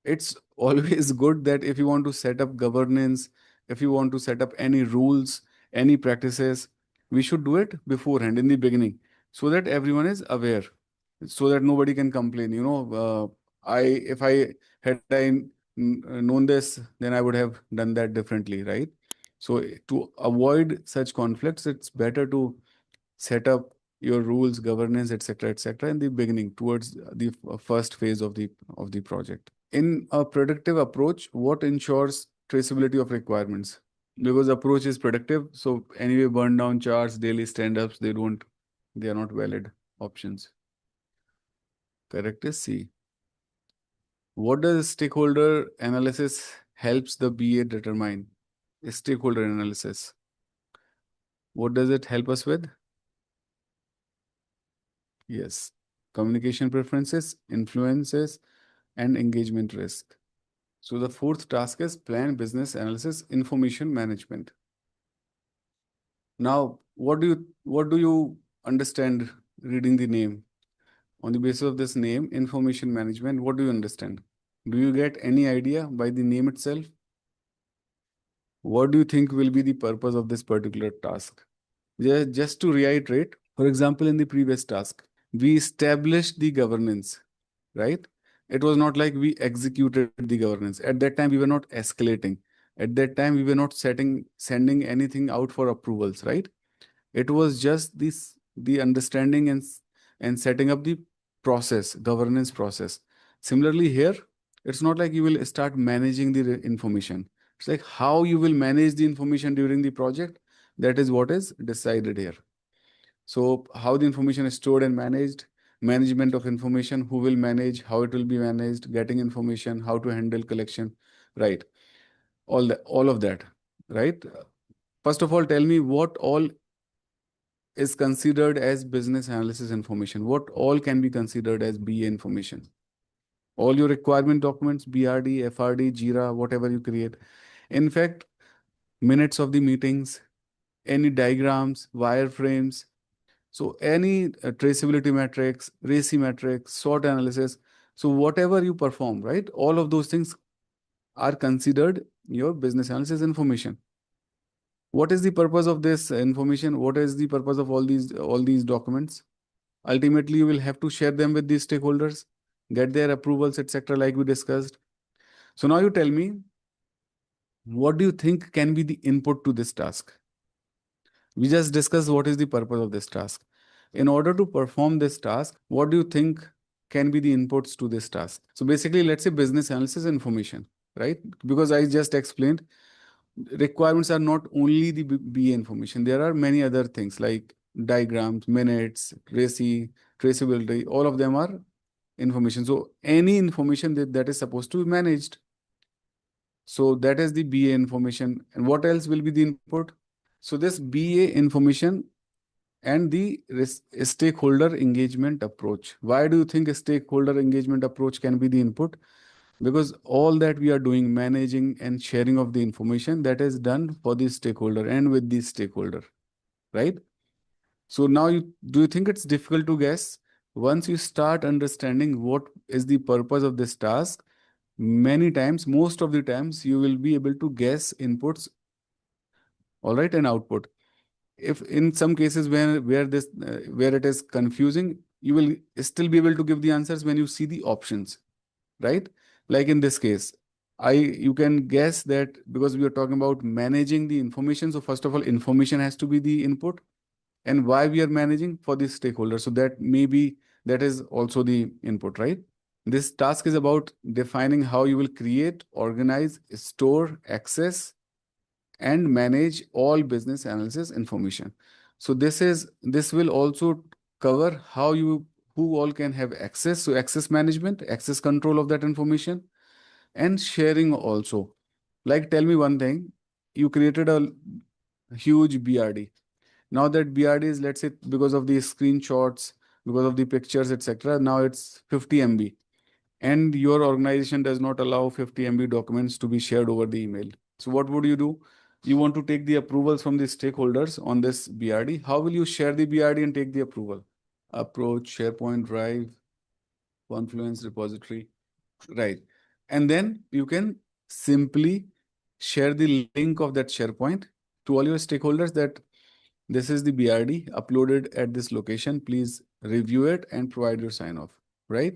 it's always good that if you want to set up governance, if you want to set up any rules, any practices, we should do it beforehand in the beginning so that everyone is aware, so that nobody can complain. I if I had known this, then I would have done that differently, right? So to avoid such conflicts, it's better to set up your rules, governance, etc., in the beginning towards the first phase of the project. In a productive approach, what ensures traceability of requirements? Because approach is productive, so anyway, burn down charts, daily stand-ups, they are not valid options. Correct is C. What does stakeholder analysis helps the BA determine? Stakeholder analysis. What does it help us with? Yes. Communication preferences, influences, and engagement risk. So the fourth task is plan business analysis information management. Now, what do you understand reading the name? On the basis of this name, information management, what do you understand? Do you get any idea by the name itself? What do you think will be the purpose of this particular task? Just to reiterate, for example, in the previous task, we established the governance, right? It was not like we executed the governance. At that time, we were not escalating. At that time, we were not sending anything out for approvals, right? It was just the understanding and setting up the process, governance process. Similarly, here, it's not like you will start managing the information. It's like how you will manage the information during the project. That is what is decided here. So how the information is stored and managed, management of information, who will manage, how it will be managed, getting information, how to handle collection, right? All of that, right? First of all, tell me what all is considered as business analysis information. What all can be considered as BA information? All your requirement documents, BRD, FRD, JIRA, whatever you create. In fact, minutes of the meetings, any diagrams, wireframes, so any traceability metrics, RACI metrics, SWOT analysis. So whatever you perform, right? All of those things are considered your business analysis information. What is the purpose of this information? What is the purpose of all these documents? Ultimately, you will have to share them with the stakeholders, get their approvals, etc., like we discussed. So now you tell me, what do you think can be the input to this task? We just discussed what is the purpose of this task. In order to perform this task, what do you think can be the inputs to this task? So basically, let's say business analysis information, right? Because I just explained, requirements are not only the BA information. There are many other things like diagrams, minutes, RACI, traceability, all of them are information. So any information that is supposed to be managed. So that is the BA information. And what else will be the input? So this BA information and the stakeholder engagement approach. Why do you think a stakeholder engagement approach can be the input? Because all that we are doing, managing and sharing of the information, that is done for the stakeholder and with the stakeholder, right? So now do you think it's difficult to guess? Once you start understanding what is the purpose of this task, many times, most of the times, you will be able to guess inputs, all right, and output. If in some cases where it is confusing, you will still be able to give the answers when you see the options, right? Like in this case, you can guess that because we are talking about managing the information. So first of all, information has to be the input, and why we are managing for the stakeholder. So that is also the input, right? This task is about defining how you will create, organize, store, access, and manage all business analysis information. So this will also cover who all can have access. So access management, access control of that information, and sharing also. Like, tell me one thing, you created a huge BRD. Now that BRD is, let's say, because of the screenshots, because of the pictures, etc. Now it's 50 MB, and your organization does not allow 50 MB documents to be shared over the email. So what would you do? You want to take the approvals from the stakeholders on this BRD. How will you share the BRD and take the approval? Approach, SharePoint, Drive, Confluence, repository, right? And then you can simply share the link of that SharePoint to all your stakeholders that this is the BRD uploaded at this location. Please review it and provide your sign off, right?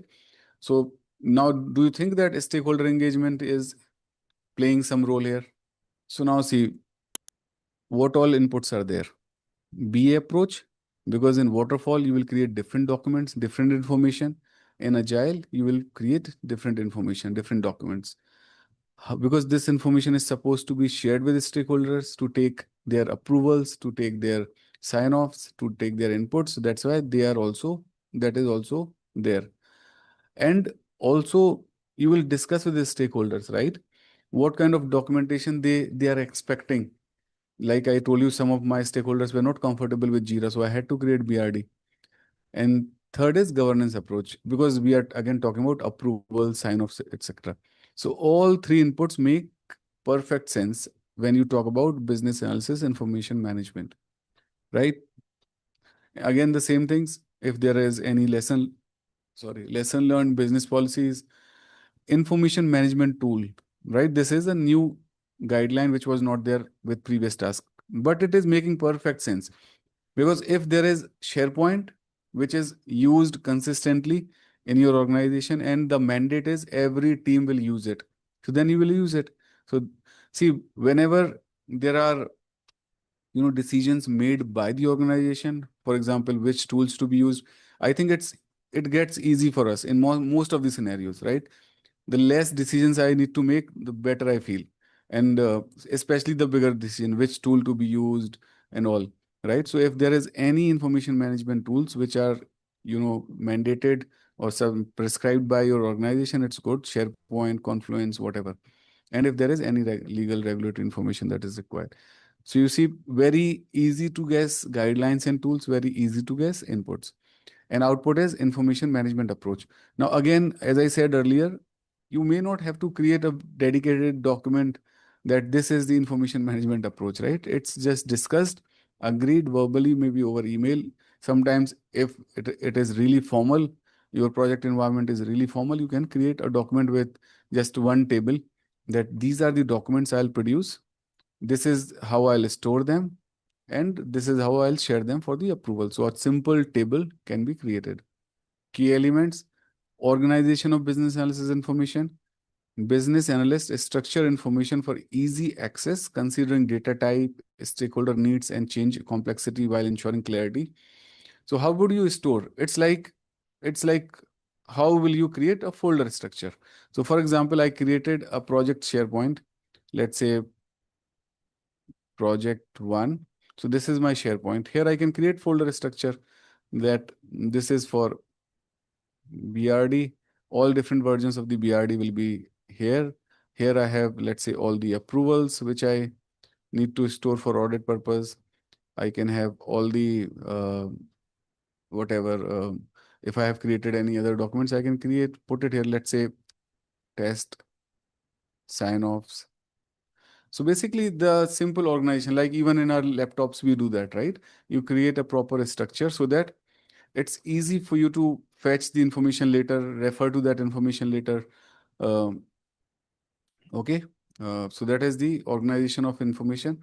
So now, do you think that stakeholder engagement is playing some role here? So now see what all inputs are there. BA approach, because in waterfall you will create different documents, different information. In agile, you will create different information, different documents. Because this information is supposed to be shared with stakeholders to take their approvals, to take their sign-offs, to take their inputs. That's why that is also there. And also you will discuss with the stakeholders, right? What kind of documentation they are expecting. Like I told you, some of my stakeholders were not comfortable with Jira, so I had to create BRD. And third is governance approach, because we are again talking about approval, sign-offs, etc. So all three inputs make perfect sense when you talk about business analysis, information management, right? Again, the same things. If there is any lesson learned, business policies, information management tool, right? This is a new guideline which was not there with previous task, but it is making perfect sense. Because if there is SharePoint, which is used consistently in your organization, and the mandate is every team will use it, so then you will use it. So see, whenever there are decisions made by the organization, for example, which tools to be used, I think it gets easy for us in most of the scenarios, right? The less decisions I need to make, the better I feel. And especially the bigger decision, which tool to be used and all, right? So if there is any information management tools which are, mandated or some prescribed by your organization, it's good. SharePoint, Confluence, whatever. And if there is any legal regulatory information that is required. So you see, very easy to guess guidelines and tools, very easy to guess inputs. And output is information management approach. Now, again, as I said earlier, you may not have to create a dedicated document that this is the information management approach, right? It's just discussed, agreed verbally, maybe over email. Sometimes if it is really formal, your project environment is really formal, you can create a document with just one table that these are the documents I'll produce. This is how I'll store them, and this is how I'll share them for the approval. So a simple table can be created. Key elements: organization of business analysis information. Business analyst structure information for easy access, considering data type, stakeholder needs, and change complexity while ensuring clarity. So how would you store? It's like how will you create a folder structure? So for example, I created a project SharePoint. Let's say project one. So this is my SharePoint. Here I can create folder structure that this is for BRD. All different versions of the BRD will be here. Here I have, let's say, all the approvals which I need to store for audit purpose. I can have all the whatever. If I have created any other documents, I can put it here. Let's say test sign-offs. So basically the simple organization, like even in our laptops, we do that, right? You create a proper structure so that it's easy for you to fetch the information later, refer to that information later. Um, okay. So that is the organization of information.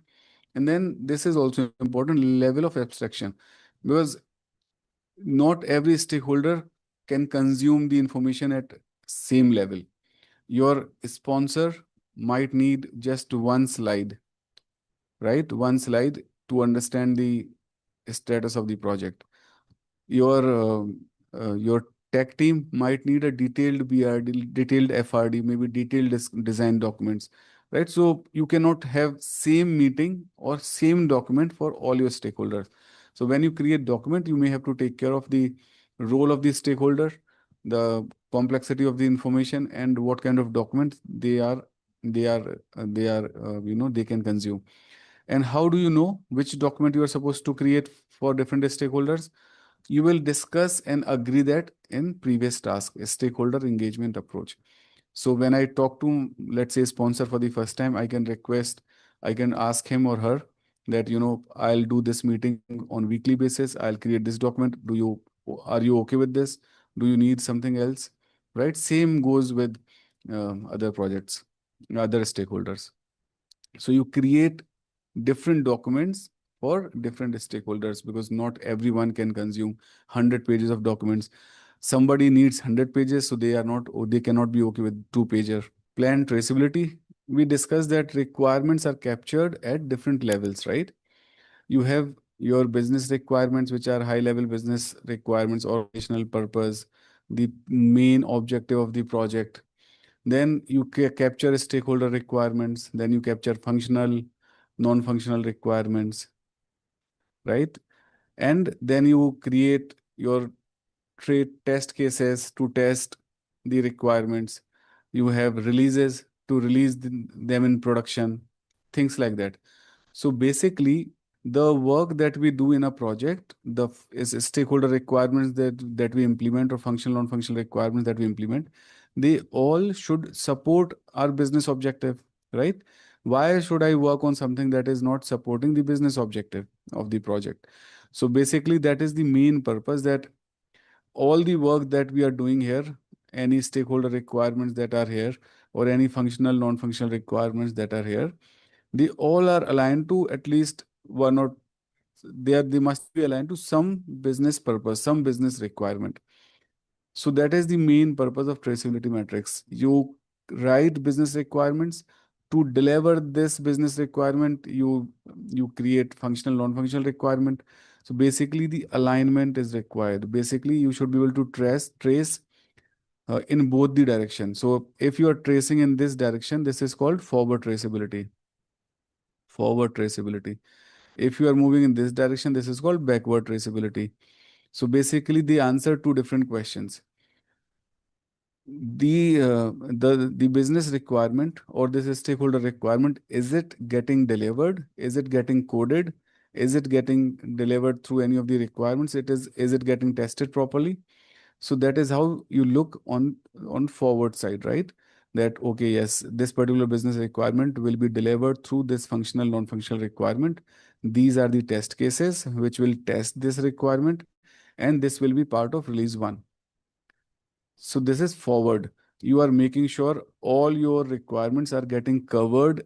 And then this is also important, level of abstraction, because not every stakeholder can consume the information at same level. Your sponsor might need just one slide, right? One slide to understand the status of the project. Your tech team might need a detailed BRD, detailed FRD, maybe detailed design documents, right? So you cannot have same meeting or same document for all your stakeholders. So when you create document, you may have to take care of the role of the stakeholder, the complexity of the information, and what kind of documents they can consume. And how do you know which document you are supposed to create for different stakeholders? You will discuss and agree that in previous task, a stakeholder engagement approach. So when I talk to, let's say, sponsor for the first time, I can request, I can ask him or her that, I'll do this meeting on weekly basis. I'll create this document. Are you okay with this? Do you need something else? Right? Same goes with other projects, other stakeholders. So you create different documents for different stakeholders because not everyone can consume 100 pages of documents. Somebody needs 100 pages, so they cannot be okay with 2 pager. Plan traceability. We discussed that requirements are captured at different levels, right? You have your business requirements, which are high level business requirements, organizational purpose, the main objective of the project. Then you capture stakeholder requirements, then you capture functional, non-functional requirements, right? And then you create your trade test cases to test the requirements. You have releases to release them in production, things like that. So basically, the work that we do in a project, is stakeholder requirements that we implement or functional non-functional requirements that we implement, they all should support our business objective, right? Why should I work on something that is not supporting the business objective of the project? So basically, that is the main purpose, that all the work that we are doing here, any stakeholder requirements that are here, or any functional, non-functional requirements that are here, they all are aligned to at least one or they must be aligned to some business purpose, some business requirement. So that is the main purpose of traceability matrix. You write business requirements. To deliver this business requirement, you create functional, non-functional requirement. So basically, the alignment is required. Basically, you should be able to trace in both the directions. So if you are tracing in this direction, this is called forward traceability. Forward traceability. If you are moving in this direction, this is called backward traceability. So basically, they answer two different questions. The business requirement or this stakeholder requirement, is it getting delivered? Is it getting coded? Is it getting delivered through any of the requirements? Is it getting tested properly? So that is how you look on forward side, right? That okay, yes, this particular business requirement will be delivered through this functional, non-functional requirement. These are the test cases which will test this requirement, and this will be part of release 1. So this is forward. You are making sure all your requirements are getting covered,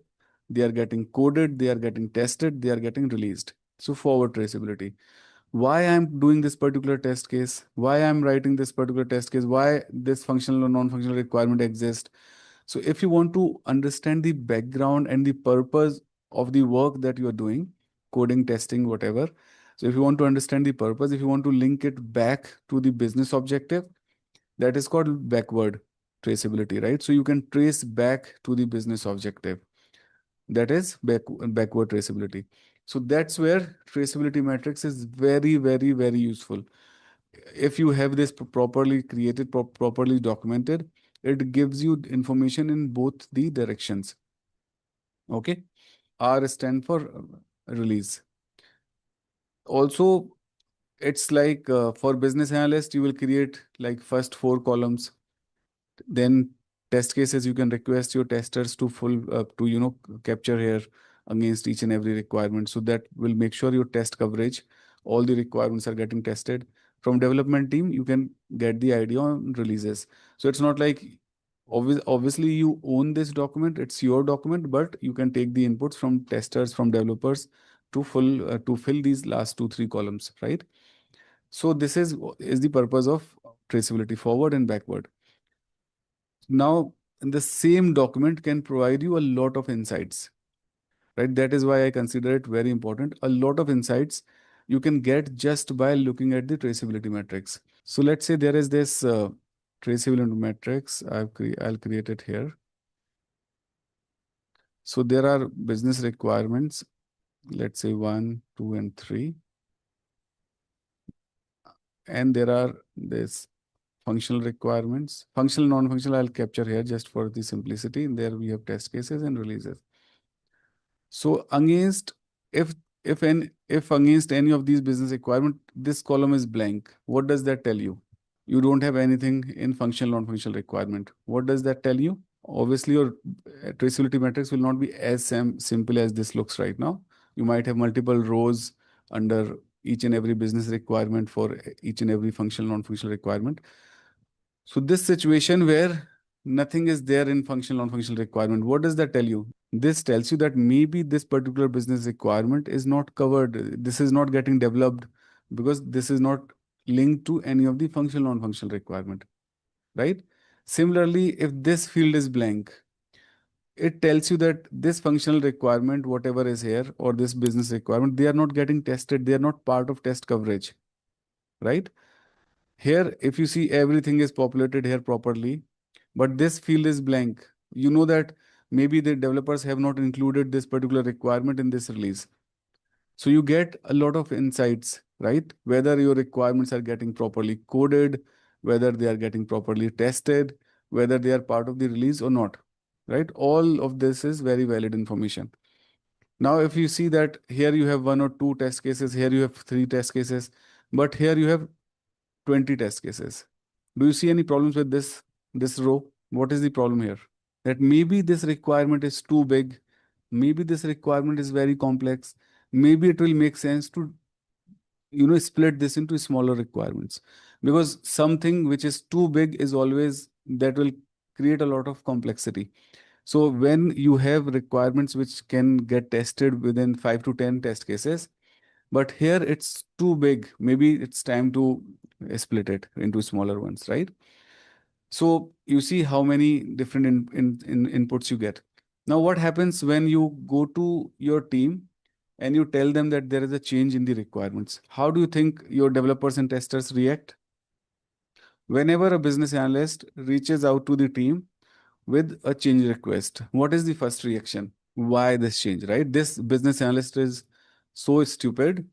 they are getting coded, they are getting tested, they are getting released. So forward traceability. Why I'm doing this particular test case, why I'm writing this particular test case, why this functional or non-functional requirement exists. So if you want to understand the background and the purpose of the work that you are doing, coding, testing, whatever. So if you want to understand the purpose, if you want to link it back to the business objective, that is called backward traceability, right? So you can trace back to the business objective. That is backward traceability. So that's where traceability matrix is very, very, very useful. If you have this properly created, properly documented, it gives you information in both the directions. Okay. R stand for release. Also, it's like for business analyst, you will create like first 4 columns. Then test cases, you can request your testers to capture here against each and every requirement. So that will make sure your test coverage, all the requirements are getting tested. From development team, you can get the idea on releases. So it's not like obviously you own this document, it's your document, but you can take the inputs from testers, from developers to fill these last 2-3 columns, right? So this is the purpose of traceability, forward and backward. Now, the same document can provide you a lot of insights, right? That is why I consider it very important. A lot of insights you can get just by looking at the traceability matrix. So let's say there is this traceability matrix. I'll create it here. So there are business requirements, let's say 1, 2, and 3. And there are this functional requirements. Functional, non-functional, I'll capture here just for the simplicity. There we have test cases and releases. So against, if if against any of these business requirement, this column is blank, what does that tell you? You don't have anything in functional, non-functional requirement. What does that tell you? Obviously, your traceability matrix will not be as simple as this looks right now. You might have multiple rows under each and every business requirement for each and every functional, non-functional requirement. So this situation where nothing is there in functional, non-functional requirement, what does that tell you? This tells you that maybe this particular business requirement is not covered. This is not getting developed because this is not linked to any of the functional, non-functional requirement, right? Similarly, if this field is blank, it tells you that this functional requirement, whatever is here, or this business requirement, they are not getting tested. They are not part of test coverage, right? Here, if you see everything is populated here properly, but this field is blank, you know that maybe the developers have not included this particular requirement in this release. So you get a lot of insights, right? Whether your requirements are getting properly coded, whether they are getting properly tested, whether they are part of the release or not, right? All of this is very valid information. Now, if you see that here you have 1 or 2 test cases, here you have 3 test cases, but here you have 20 test cases. Do you see any problems with this row? What is the problem here? That maybe this requirement is too big, maybe this requirement is very complex, maybe it will make sense to split this into smaller requirements, because something which is too big is always that will create a lot of complexity. So when you have requirements which can get tested within 5 to 10 test cases, but here it's too big, maybe it's time to split it into smaller ones, right? So you see how many different inputs you get. Now, what happens when you go to your team and you tell them that there is a change in the requirements? How do you think your developers and testers react? Whenever a business analyst reaches out to the team with a change request, what is the first reaction? Why this change, right? This business analyst is so stupid.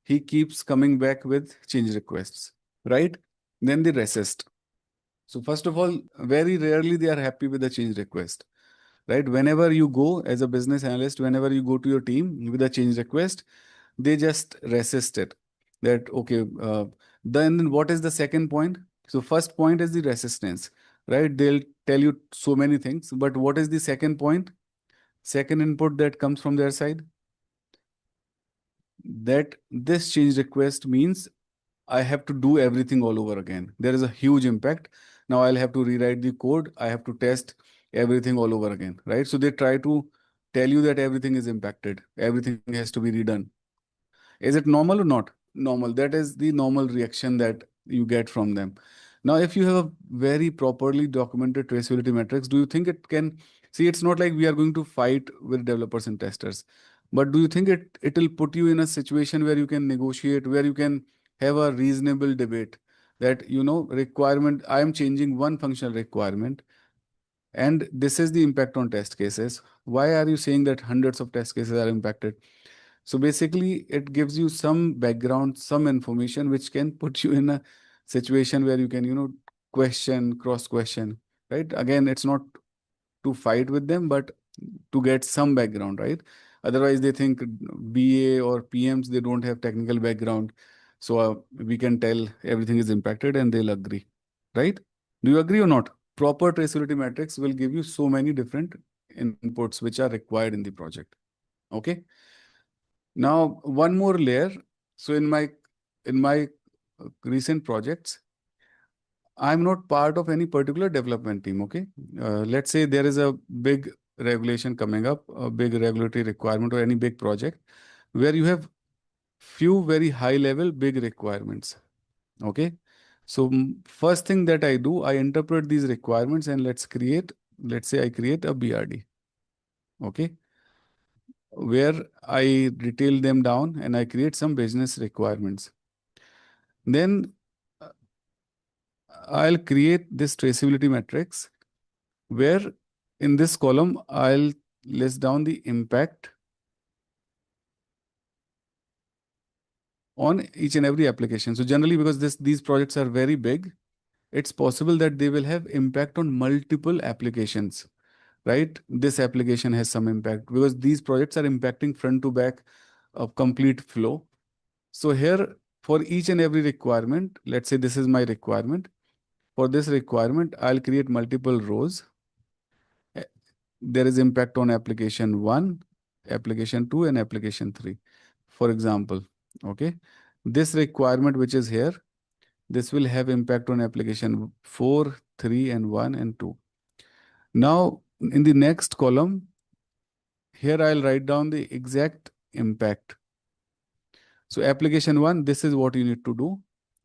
He keeps coming back with change requests, right? Then they resist. So first of all, very rarely they are happy with the change request, right? Whenever you go as a business analyst, whenever you go to your team with a change request, they just resist it. That, okay, then what is the second point? So first point is the resistance, right? They'll tell you so many things, but what is the second point? Second input that comes from their side? That this change request means I have to do everything all over again. There is a huge impact. Now I'll have to rewrite the code. I have to test everything all over again, right? So they try to tell you that everything is impacted. Everything has to be redone. Is it normal or not? Normal. That is the normal reaction that you get from them. Now, if you have a very properly documented traceability metrics, do you think it can see? It's not like we are going to fight with developers and testers, but do you think it will put you in a situation where you can negotiate, where you can have a reasonable debate that requirement? I am changing one functional requirement, and this is the impact on test cases. Why are you saying that hundreds of test cases are impacted? So basically, it gives you some background, some information which can put you in a situation where you can, question, cross question, right? Again, it's not to fight with them, but to get some background, right? Otherwise, they think BA or PMs, they don't have technical background. So we can tell everything is impacted and they'll agree, right? Do you agree or not? Proper traceability metrics will give you so many different inputs which are required in the project. Okay. Now, one more layer. So in my recent projects, I'm not part of any particular development team. Okay, let's say there is a big regulation coming up, a big regulatory requirement, or any big project where you have few very high level big requirements. Okay, so first thing that I do, I interpret these requirements and let's say I create a BRD. Okay, where I detail them down and I create some business requirements. Then I'll create this traceability matrix where in this column, I'll list down the impact on each and every application. So generally, because these projects are very big, it's possible that they will have impact on multiple applications, right? This application has some impact because these projects are impacting front to back a complete flow. So here, for each and every requirement, let's say this is my requirement. For this requirement, I'll create multiple rows. Eh, There is impact on application 1, application 2, and application 3. For example, okay, this requirement which is here, this will have impact on application 4, 3, and 1 and 2. Now, in the next column, here I'll write down the exact impact. So application 1, this is what you need to do.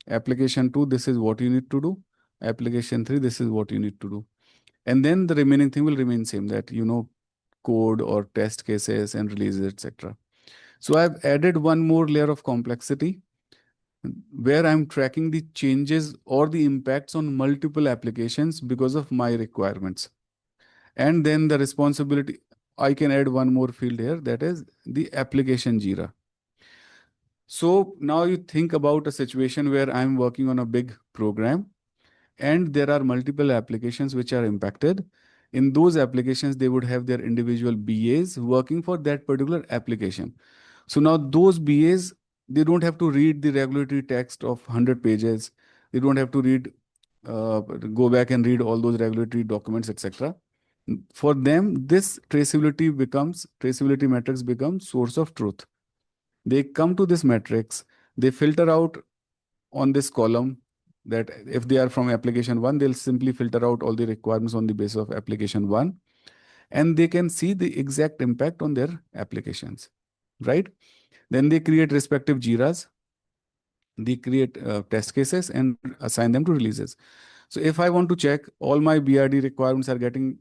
Application 2, this is what you need to do. Application 3, this is what you need to do. And then the remaining thing will remain same, that code or test cases and releases, etc. So I've added one more layer of complexity where I'm tracking the changes or the impacts on multiple applications because of my requirements. And then the responsibility, I can add one more field here, that is the application Jira. So now you think about a situation where I'm working on a big program and there are multiple applications which are impacted. In those applications, they would have their individual BAs working for that particular application. So now those BAs, they don't have to read the regulatory text of 100 pages. They don't have to go back and read all those regulatory documents, etc. For them, this traceability metrics becomes source of truth. They come to this metrics, they filter out on this column that if they are from application 1, they'll simply filter out all the requirements on the basis of application 1, and they can see the exact impact on their applications, right? Then they create respective Jiras, they create test cases and assign them to releases. So if I want to check all my BRD requirements are getting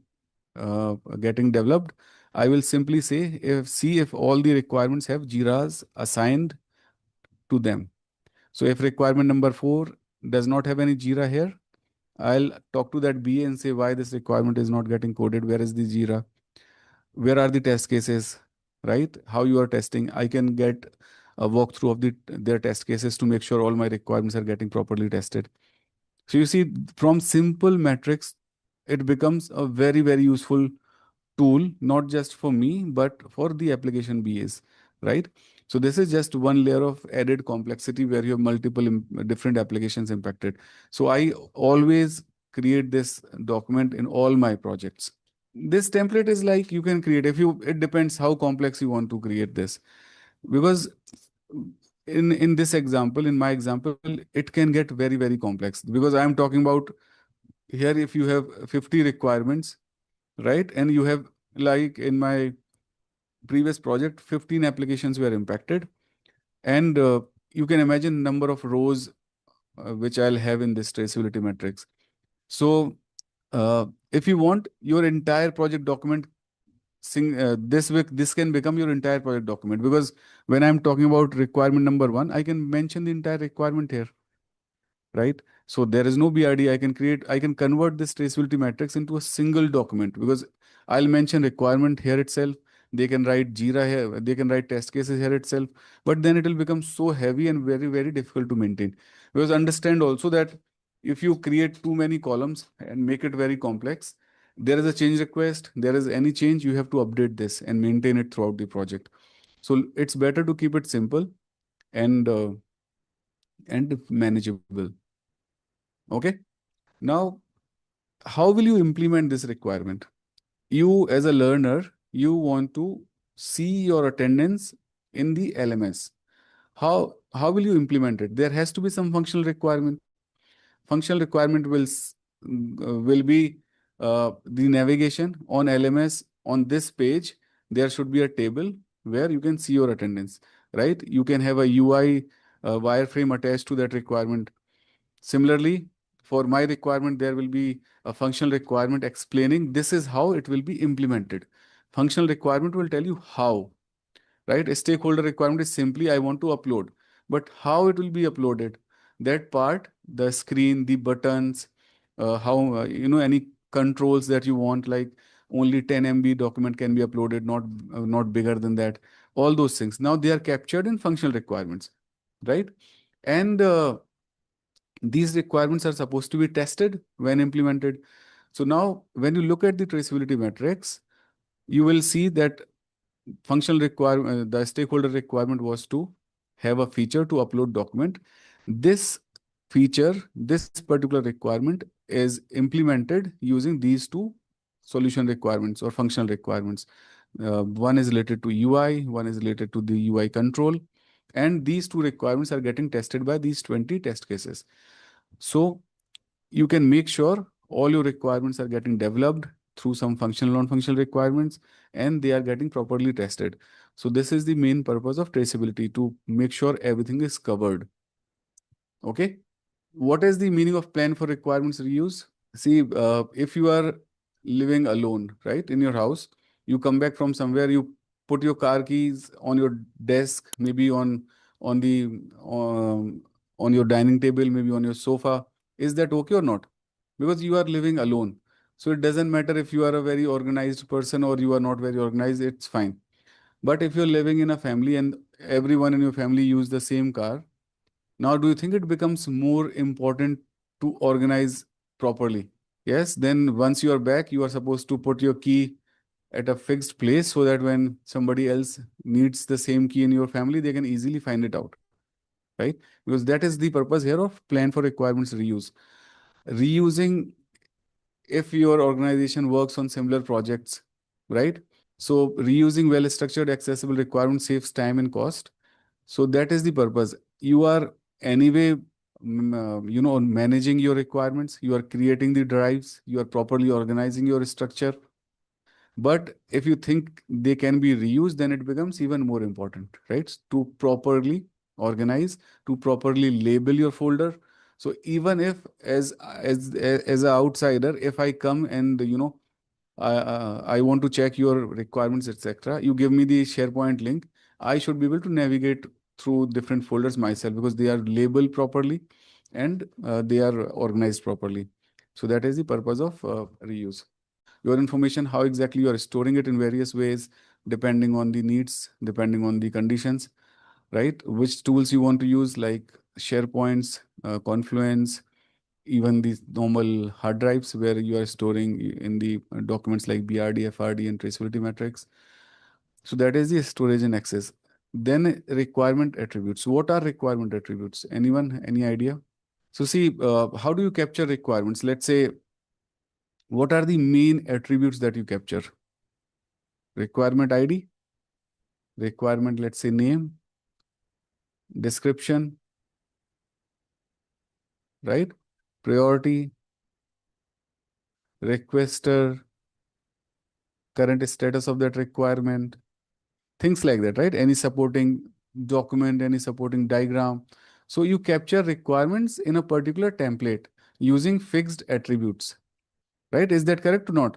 developed, I will simply say see if all the requirements have Jiras assigned to them. So if requirement number 4 does not have any Jira here, I'll talk to that BA and say why this requirement is not getting coded. Where is the Jira? Where are the test cases? Right? How you are testing? I can get a walkthrough of their test cases to make sure all my requirements are getting properly tested. So you see, from simple metrics, it becomes a very, very useful tool, not just for me, but for the application BAs, right? So this is just one layer of added complexity where you have multiple different applications impacted. So I always create this document in all my projects. This template is like you can create it depends how complex you want to create this, because in this example, in my example, it can get very, very complex because I'm talking about here if you have 50 requirements, right? And you have, like in my previous project, 15 applications were impacted. And you can imagine number of rows which I'll have in this traceability matrix. So if you want your entire project document, this can become your entire project document, because when I'm talking about requirement number 1, I can mention the entire requirement here, right? So there is no BRD. I can convert this traceability matrix into a single document, because I'll mention requirement here itself. They can write Jira here, they can write test cases here itself, but then it will become so heavy and very, very difficult to maintain. Because understand also that if you create too many columns and make it very complex, there is a change request, there is any change, you have to update this and maintain it throughout the project. So it's better to keep it simple and manageable. Okay. Now, how will you implement this requirement? You, as a learner, you want to see your attendance in the LMS. How will you implement it? There has to be some functional requirement. Functional requirement will be the navigation on LMS. On this page, there should be a table where you can see your attendance, right? You can have a UI wireframe attached to that requirement. Similarly, for my requirement, there will be a functional requirement explaining this is how it will be implemented. Functional requirement will tell you how, right? A stakeholder requirement is simply I want to upload, but how it will be uploaded, that part, the screen, the buttons, how, any controls that you want, like only 10 MB document can be uploaded, not bigger than that. All those things. Now they are captured in functional requirements, right? And these requirements are supposed to be tested when implemented. So now when you look at the traceability metrics, you will see that functional requirement, the stakeholder requirement was to have a feature to upload document. This feature, this particular requirement is implemented using these two solution requirements or functional requirements. One is related to UI, one is related to the UI control, and these two requirements are getting tested by these 20 test cases. So you can make sure all your requirements are getting developed through some functional non-functional requirements, and they are getting properly tested. So this is the main purpose of traceability, to make sure everything is covered. Okay. What is the meaning of plan for requirements reuse? See, if you are living alone, right, in your house, you come back from somewhere, you put your car keys on your desk, maybe on the on your dining table, maybe on your sofa. Is that okay or not? Because you are living alone. So it doesn't matter if you are a very organized person or you are not very organized, it's fine. But if you're living in a family and everyone in your family use the same car, now do you think it becomes more important to organize properly? Yes, then once you are back, you are supposed to put your key at a fixed place so that when somebody else needs the same key in your family, they can easily find it out, right? Because that is the purpose here of plan for requirements reuse. Reusing, if your organization works on similar projects, right? So reusing well-structured, accessible requirements saves time and cost. So that is the purpose. You are anyway, managing your requirements. You are creating the drives. You are properly organizing your structure. But if you think they can be reused, then it becomes even more important, right? To properly organize, to properly label your folder. So even if as an outsider, if I come and I want to check your requirements, etc. You give me the SharePoint link. I should be able to navigate through different folders myself because they are labeled properly and they are organized properly. So that is the purpose of reuse. Your information, how exactly you are storing it in various ways, depending on the needs, depending on the conditions, right? Which tools you want to use, like SharePoints, Confluence, even these normal hard drives where you are storing in the documents like BRD, FRD, and traceability metrics. So that is the storage and access. Then requirement attributes. What are requirement attributes? Anyone, any idea? So see, how do you capture requirements? Let's say, what are the main attributes that you capture? Requirement ID, requirement, let's say name, description, right? Priority, requester, current status of that requirement, things like that, right? Any supporting document, any supporting diagram. So you capture requirements in a particular template using fixed attributes, right? Is that correct or not?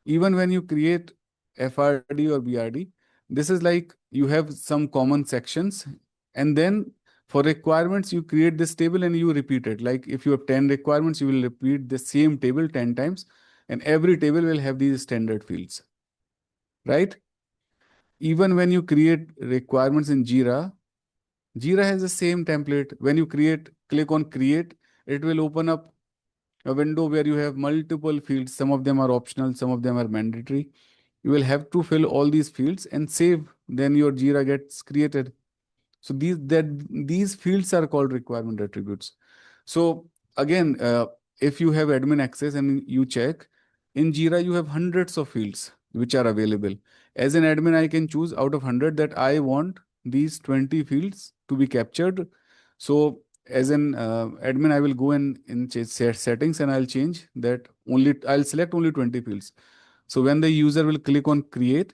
Even when you create FRD or BRD, this is like you have some common sections, and then for requirements, you create this table and you repeat it. Like if you have 10 requirements, you will repeat the same table 10 times, and every table will have these standard fields, right? Even when you create requirements in Jira, Jira has the same template. When you click on create, it will open up a window where you have multiple fields. Some of them are optional, some of them are mandatory. You will have to fill all these fields and save. Then your Jira gets created. So these fields are called requirement attributes. So again, if you have admin access and you check, in Jira you have hundreds of fields which are available. As an admin, I can choose out of 100 that I want these 20 fields to be captured. So as an admin, I will go in settings and I'll change that I'll select only 20 fields. So when the user will click on create,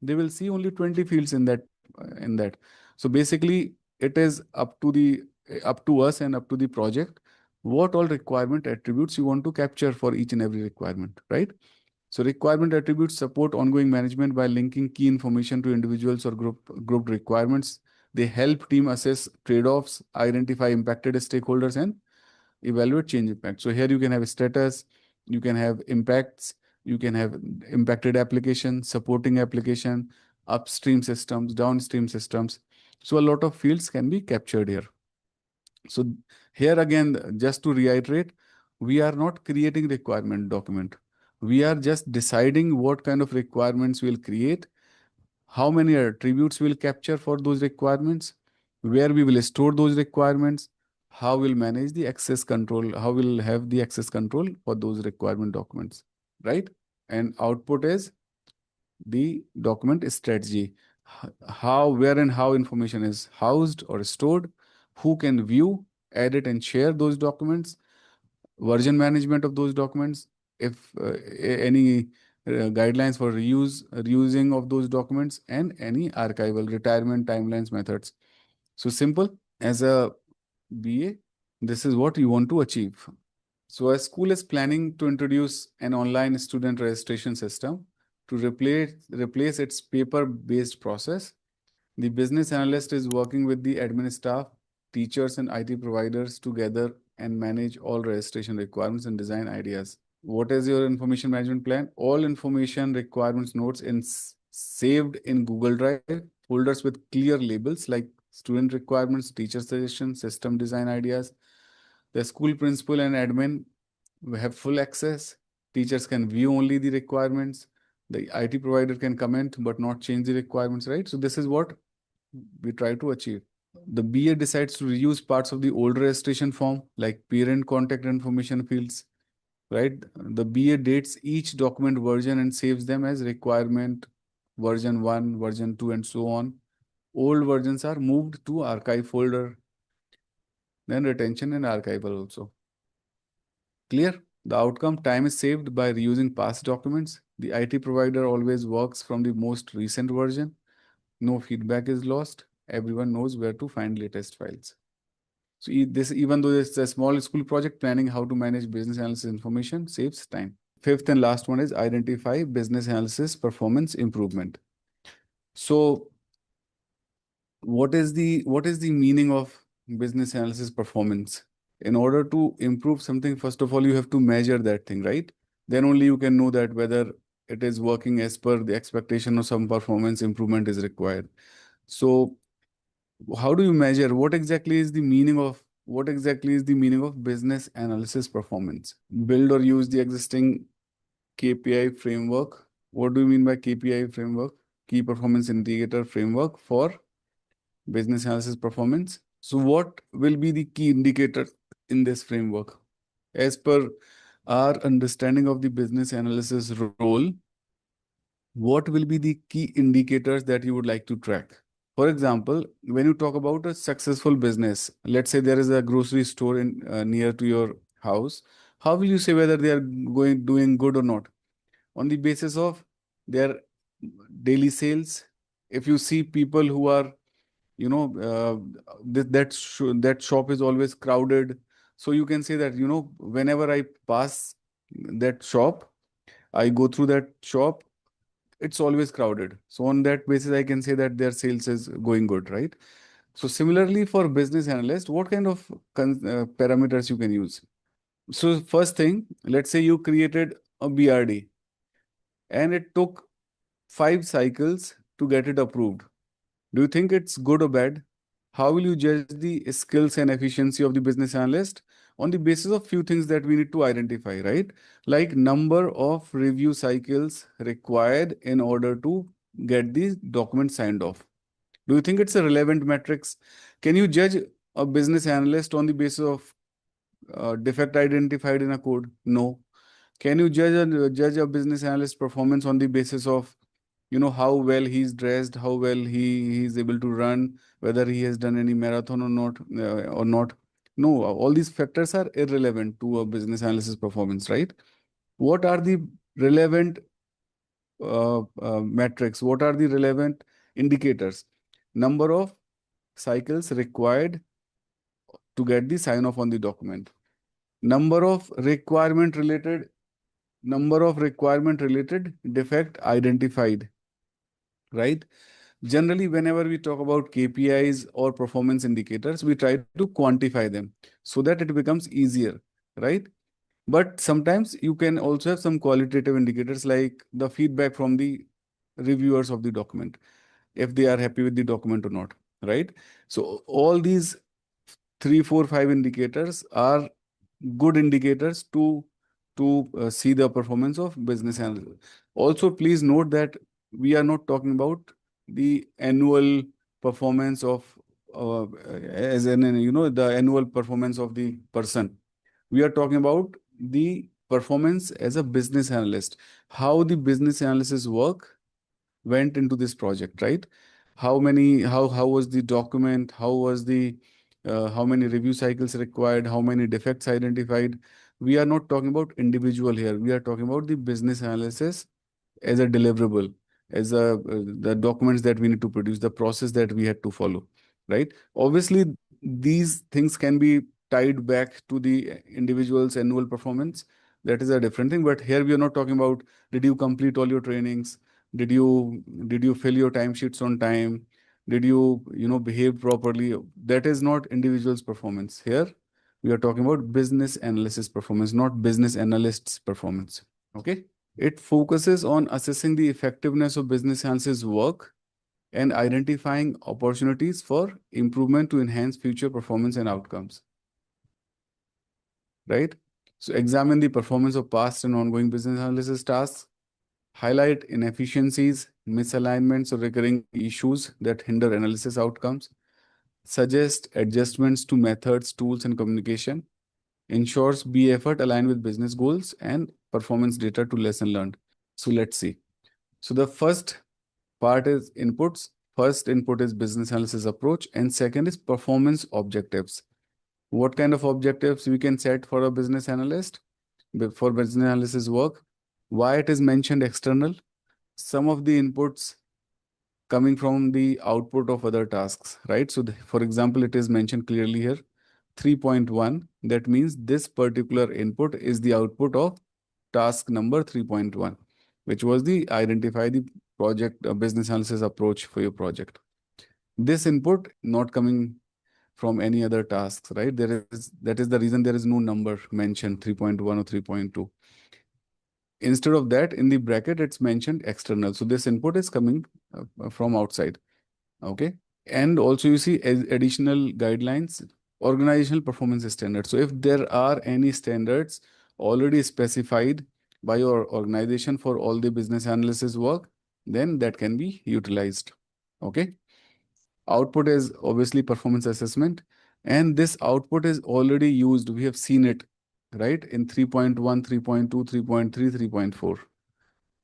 they will see only 20 fields in that. So basically, it is up to us and up to the project what all requirement attributes you want to capture for each and every requirement, right? So requirement attributes support ongoing management by linking key information to individuals or grouped requirements. They help team assess trade-offs, identify impacted stakeholders, and evaluate change impact. So here you can have a status, you can have impacts, you can have impacted application, supporting application, upstream systems, downstream systems. So a lot of fields can be captured here. So here again, just to reiterate, we are not creating requirement document. We are just deciding what kind of requirements we'll create, how many attributes we'll capture for those requirements, where we will store those requirements, how we'll manage the access control, how we'll have the access control for those requirement documents, right? And output is the document strategy, how, where, and how information is housed or stored, who can view, edit, and share those documents, version management of those documents, if any guidelines for reusing of those documents, and any archival, retirement, timelines, methods. So simple. As a BA, this is what you want to achieve. So a school is planning to introduce an online student registration system to replace its paper-based process. The business analyst is working with the admin staff, teachers, and IT providers together and manage all registration requirements and design ideas. What is your information management plan? All information requirements notes saved in Google Drive, folders with clear labels like student requirements, teacher suggestions, system design ideas. The school principal and admin have full access. Teachers can view only the requirements. The IT provider can comment but not change the requirements, right? So this is what we try to achieve. The BA decides to reuse parts of the old registration form, like parent contact information fields, right? The BA dates each document version and saves them as requirement version 1, version 2, and so on. Old versions are moved to archive folder, then retention and archival also. Clear? The outcome: time is saved by reusing past documents. The IT provider always works from the most recent version. No feedback is lost. Everyone knows where to find latest files. So this, even though it's a small school project, planning how to manage business analysis information saves time. Fifth and last one is identify business analysis performance improvement. So what is the meaning of business analysis performance? In order to improve something, first of all, you have to measure that thing, right? Then only you can know that whether it is working as per the expectation or some performance improvement is required. So how do you measure? What exactly is the meaning of business analysis performance? Build or use the existing KPI framework. What do you mean by KPI framework? Key performance indicator framework for business analysis performance. So what will be the key indicator in this framework? As per our understanding of the business analysis role, what will be the key indicators that you would like to track? For example, when you talk about a successful business, let's say there is a grocery store in near to your house, how will you say whether they are doing good or not? On the basis of their daily sales. If you see people who are, that shop is always crowded, so you can say that, whenever I pass that shop, I go through that shop, it's always crowded. So on that basis, I can say that their sales is going good, right? So similarly for business analyst, what kind of parameters you can use? So first thing, let's say you created a BRD and it took 5 cycles to get it approved. Do you think it's good or bad? How will you judge the skills and efficiency of the business analyst? On the basis of few things that we need to identify, right? Like number of review cycles required in order to get the document signed off. Do you think it's a relevant metrics? Can you judge a business analyst on the basis of defect identified in a code? No. Can you judge a business analyst performance on the basis of how well he's dressed, how well he's able to run, whether he has done any marathon or not? No, all these factors are irrelevant to a business analysis performance, right? What are the relevant metrics? What are the relevant indicators? Number of cycles required to get the sign off on the document. Number of requirement related defect identified, right? Generally, whenever we talk about KPIs or performance indicators, we try to quantify them so that it becomes easier, right? But sometimes you can also have some qualitative indicators like the feedback from the reviewers of the document, if they are happy with the document or not, right? So all these 3, 4, 5 indicators are good indicators to see the performance of business analyst. Also, please note that we are not talking about the annual performance of as in the annual performance of the person. We are talking about the performance as a business analyst, how the business analysis work went into this project, right? How was the document, how many review cycles required, how many defects identified. We are not talking about individual here, we are talking about the business analysis as a deliverable, as the documents that we need to produce, the process that we had to follow, right? Obviously, these things can be tied back to the individual's annual performance. That is a different thing. But here we are not talking about, did you complete all your trainings? Did you fill your timesheets on time? Did you behave properly? That is not individual's performance. Here we are talking about business analysis performance, not business analysts performance. Okay. It focuses on assessing the effectiveness of business analysis work and identifying opportunities for improvement to enhance future performance and outcomes. Right? So examine the performance of past and ongoing business analysis tasks, highlight inefficiencies, misalignments, or recurring issues that hinder analysis outcomes, suggest adjustments to methods, tools, and communication, ensures be effort aligned with business goals, and performance data to lesson learned. So let's see. So the first part is inputs. First input is business analysis approach, and second is performance objectives. What kind of objectives we can set for a business analyst for business analysis work? Why it is mentioned external? Some of the inputs coming from the output of other tasks, right? So for example, it is mentioned clearly here, 3.1. That means this particular input is the output of task number 3.1, which was the identify the project business analysis approach for your project. This input not coming from any other tasks, right? That is the reason there is no number mentioned 3.1 or 3.2. Instead of that, in the bracket, it's mentioned external. So this input is coming from outside. Okay. And also you see additional guidelines, organizational performance standards. So if there are any standards already specified by your organization for all the business analysis work, then that can be utilized. Okay. Output is obviously performance assessment. And this output is already used. We have seen it, right? In 3.1, 3.2, 3.3, 3.4.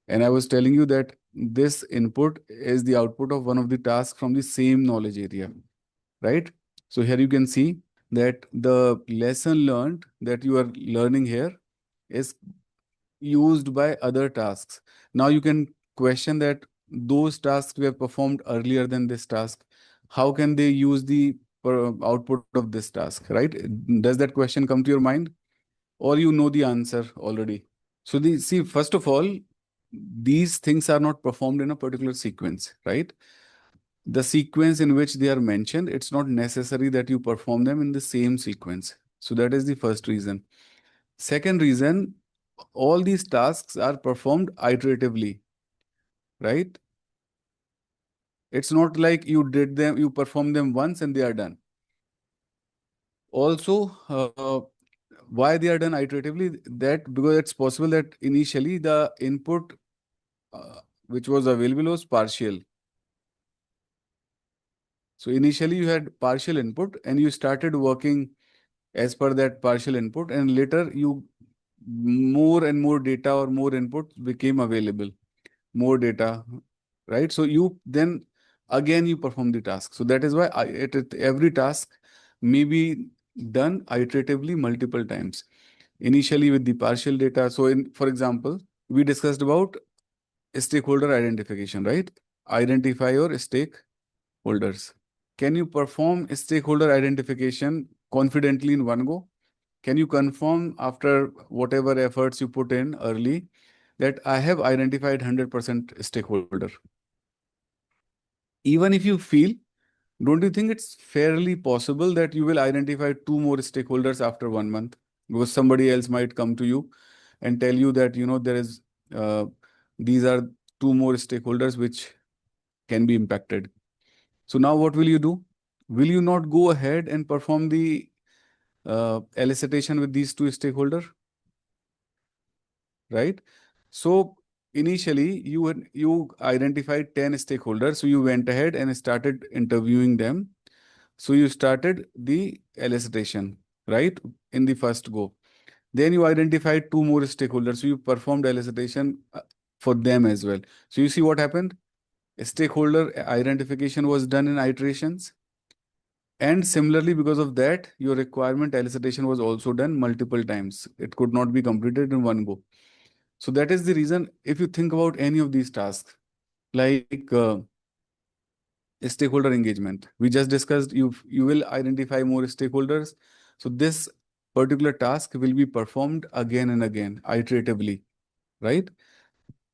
And I was telling you that this input is the output of one of the tasks from the same knowledge area, right? So here you can see that the lesson learned that you are learning here is used by other tasks. Now you can question that those tasks were performed earlier than this task. How can they use the output of this task, right? Does that question come to your mind? Or you know the answer already? So see, first of all, these things are not performed in a particular sequence, right? The sequence in which they are mentioned, it's not necessary that you perform them in the same sequence. So that is the first reason. Second reason, all these tasks are performed iteratively, right? It's not like you perform them once and they are done. Also, why they are done iteratively? That because it's possible that initially the input which was available was partial. So initially you had partial input and you started working as per that partial input, and later more and more data or more input became available, more data, right? So you then again you perform the task. So that is why every task may be done iteratively multiple times. Initially with the partial data. So for example, we discussed about stakeholder identification, right? Identify your stakeholders. Can you perform stakeholder identification confidently in one go? Can you confirm after whatever efforts you put in early that I have identified 100% stakeholder? Even if you feel, don't you think it's fairly possible that you will identify two more stakeholders after 1 month? Because somebody else might come to you and tell you that, there is, these are two more stakeholders which can be impacted. So now what will you do? Will you not go ahead and perform the elicitation with these two stakeholders? Right? So initially you identified 10 stakeholders, so you went ahead and started interviewing them. So you started the elicitation, right, in the first go. Then you identified two more stakeholders, so you performed elicitation for them as well. So you see what happened? Stakeholder identification was done in iterations. And similarly, because of that, your requirement elicitation was also done multiple times. It could not be completed in one go. So that is the reason, if you think about any of these tasks, like stakeholder engagement, we just discussed, you will identify more stakeholders. So this particular task will be performed again and again, iteratively, right?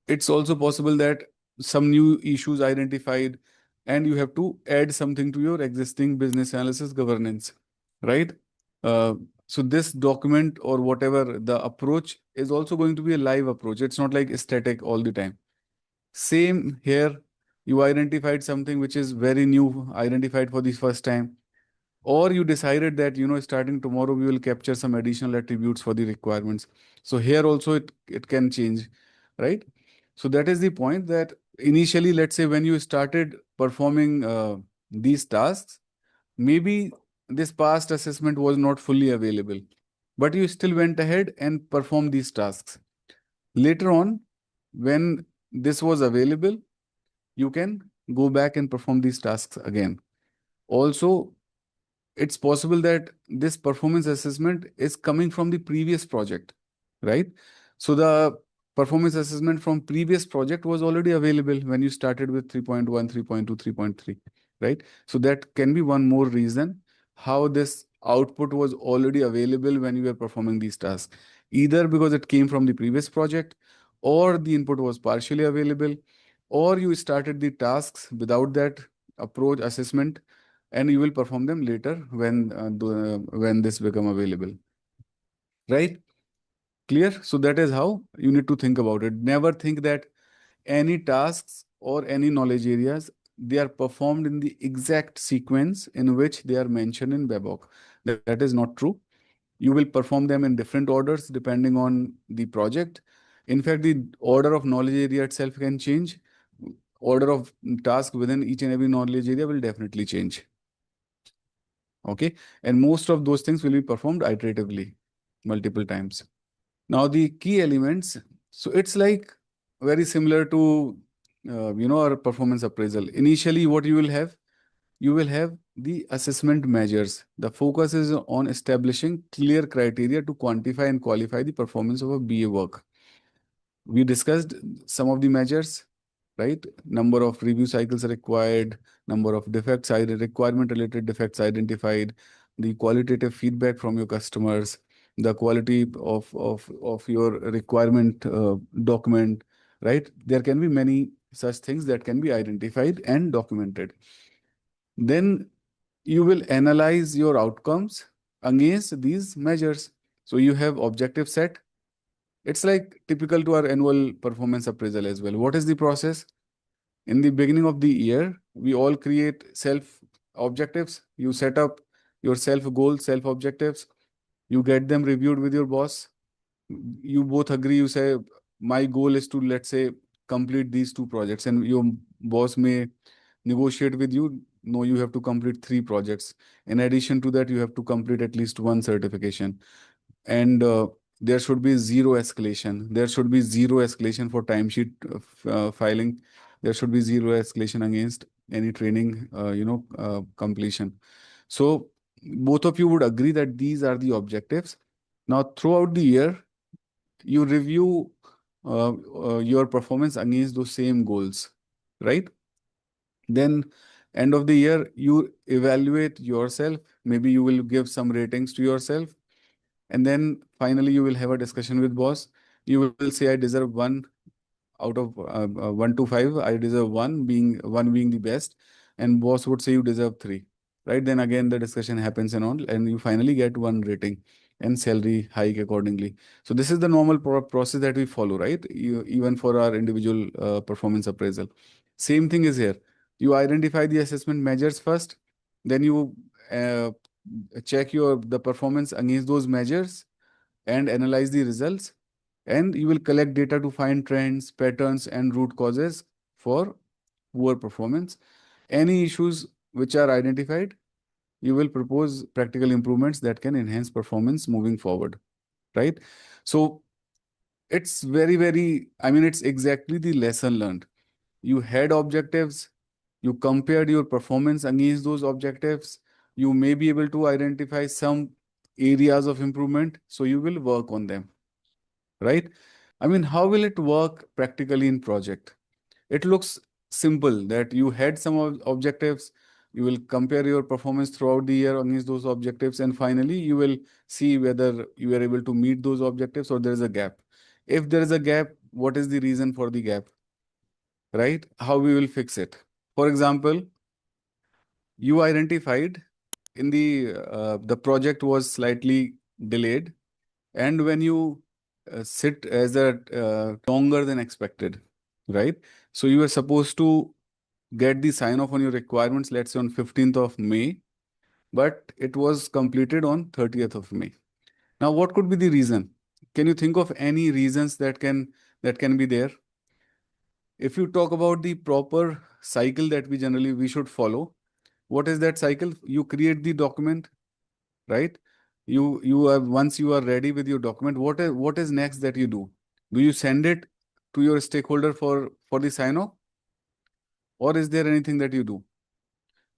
It's also possible that some new issues identified and you have to add something to your existing business analysis governance, right? Uh, so this document or whatever the approach is also going to be a live approach. It's not like static all the time. Same here, you identified something which is very new, identified for the first time, or you decided that, starting tomorrow we will capture some additional attributes for the requirements. So here also it can change, right? So that is the point, that initially, let's say when you started performing these tasks, maybe this past assessment was not fully available, but you still went ahead and performed these tasks. Later on, when this was available, you can go back and perform these tasks again. Also, it's possible that this performance assessment is coming from the previous project, right? So the performance assessment from previous project was already available when you started with 3.1, 3.2, 3.3, right? So that can be one more reason how this output was already available when you were performing these tasks, either because it came from the previous project, or the input was partially available, or you started the tasks without that approach assessment, and you will perform them later when this become available, right? Clear? So that is how you need to think about it. Never think that any tasks or any knowledge areas, they are performed in the exact sequence in which they are mentioned in BABOK. That is not true. You will perform them in different orders depending on the project. In fact, the order of knowledge area itself can change. Order of task within each and every knowledge area will definitely change. Okay, and most of those things will be performed iteratively multiple times. Now the key elements, so it's like very similar to our performance appraisal. Initially, what you will have the assessment measures. The focus is on establishing clear criteria to quantify and qualify the performance of a BA work. We discussed some of the measures, right? Number of review cycles required, number of defects, requirement related defects identified, the qualitative feedback from your customers, the quality of your requirement document, right? There can be many such things that can be identified and documented. Then you will analyze your outcomes against these measures. So you have objective set. It's like typical to our annual performance appraisal as well. What is the process? In the beginning of the year, we all create self objectives. You set up your self goals, self objectives. You get them reviewed with your boss. You both agree, you say, my goal is to, let's say, complete these two projects. And your boss may negotiate with you, no, you have to complete 3 projects. In addition to that, you have to complete at least one certification. And there should be zero escalation. There should be zero escalation for timesheet filing. There should be zero escalation against any training, completion. So both of you would agree that these are the objectives. Now, throughout the year, you review your performance against those same goals, right? Then, end of the year, you evaluate yourself. Maybe you will give some ratings to yourself, and then finally you will have a discussion with boss. You will say, I deserve 1 out of 1 to 5. I deserve one being the best, and boss would say you deserve 3. Right? Then again the discussion happens and all, and you finally get 1 rating and salary hike accordingly. So this is the normal process that we follow, right? Even for our individual performance appraisal. Same thing is here. You identify the assessment measures first, then you check the performance against those measures and analyze the results. and you will collect data to find trends, patterns, and root causes for poor performance. Any issues which are identified, you will propose practical improvements that can enhance performance moving forward, right? So it's it's exactly the lesson learned. You had objectives, you compared your performance against those objectives, you may be able to identify some areas of improvement, so you will work on them, right? How will it work practically in project? It looks simple that you had some objectives, you will compare your performance throughout the year against those objectives, and finally you will see whether you are able to meet those objectives or there is a gap. If there is a gap, what is the reason for the gap, right? How we will fix it? For example, you identified in the project was slightly delayed, and when you sit as a longer than expected, right? So you were supposed to get the sign off on your requirements, let's say on 15th of May, but it was completed on 30th of May. Now, what could be the reason? Can you think of any reasons that can be there? If you talk about the proper cycle that we should follow, what is that cycle? You create the document, right? You have Once you are ready with your document, what is next that you do? Do you send it to your stakeholder for the sign off, or is there anything that you do?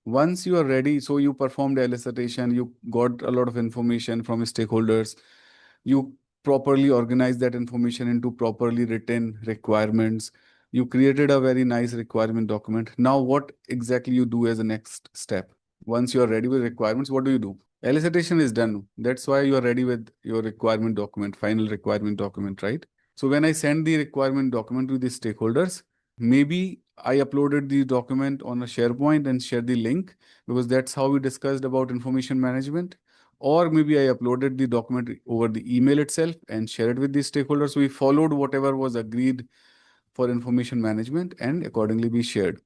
Once you are ready, so you performed elicitation, you got a lot of information from stakeholders, you properly organize that information into properly written requirements, you created a very nice requirement document. Now what exactly you do as a next step? Once you are ready with requirements, what do you do? Elicitation is done. That's why you are ready with your requirement document, final requirement document, right? So when I send the requirement document to the stakeholders, maybe I uploaded the document on a SharePoint and shared the link, because that's how we discussed about information management. Or maybe I uploaded the document over the email itself and shared it with the stakeholders. So we followed whatever was agreed for information management, and accordingly we shared.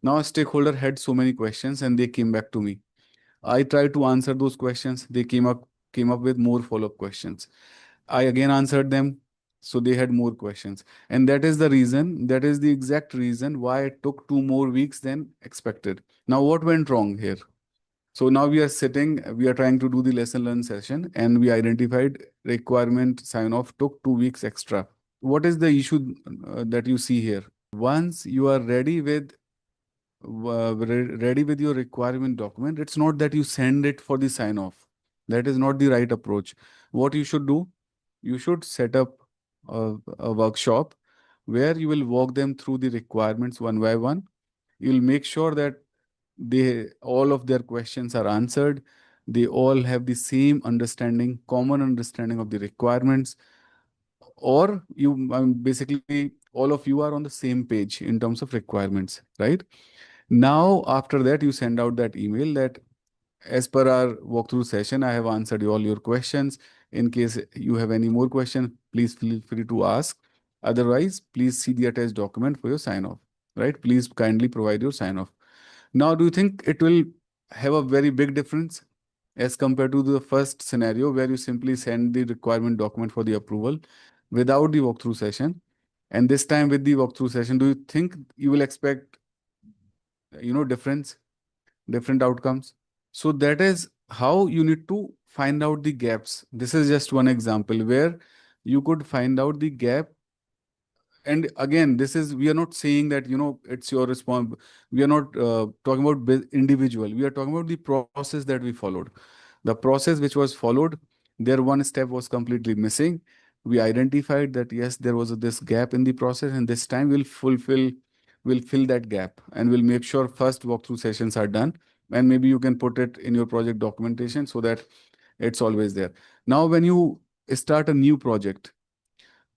Now a stakeholder had so many questions and they came back to me. I tried to answer those questions. They came up with more follow-up questions. I again answered them. So they had more questions. And that is the exact reason why it took 2 more weeks than expected. Now, what went wrong here? So now we are trying to do the lesson learn session, and we identified requirement sign off took 2 weeks extra. What is the issue that you see here? Once you are ready with your requirement document, it's not that you send it for the sign off. That is not the right approach. What you should do, you should set up a workshop where you will walk them through the requirements one by one. You'll make sure that all of their questions are answered. They all have the same understanding, common understanding of the requirements, or basically all of you are on the same page in terms of requirements, right? Now, after that, you send out that email that as per our walkthrough session, I have answered all your questions. In case you have any more questions, please feel free to ask. Otherwise, please see the attached document for your sign off, right? Please kindly provide your sign off. Now, do you think it will have a very big difference as compared to the first scenario where you simply send the requirement document for the approval without the walkthrough session? And this time with the walkthrough session, do you think you will expect, different outcomes? So that is how you need to find out the gaps. This is just one example where you could find out the gap. And again, we are not saying that, it's your response. We are not talking about individual. We are talking about the process that we followed. The process which was followed, there one step was completely missing. We identified that, yes, there was this gap in the process, and this time we'll fill that gap, and we'll make sure first walkthrough sessions are done. And maybe you can put it in your project documentation so that it's always there. Now, when you start a new project,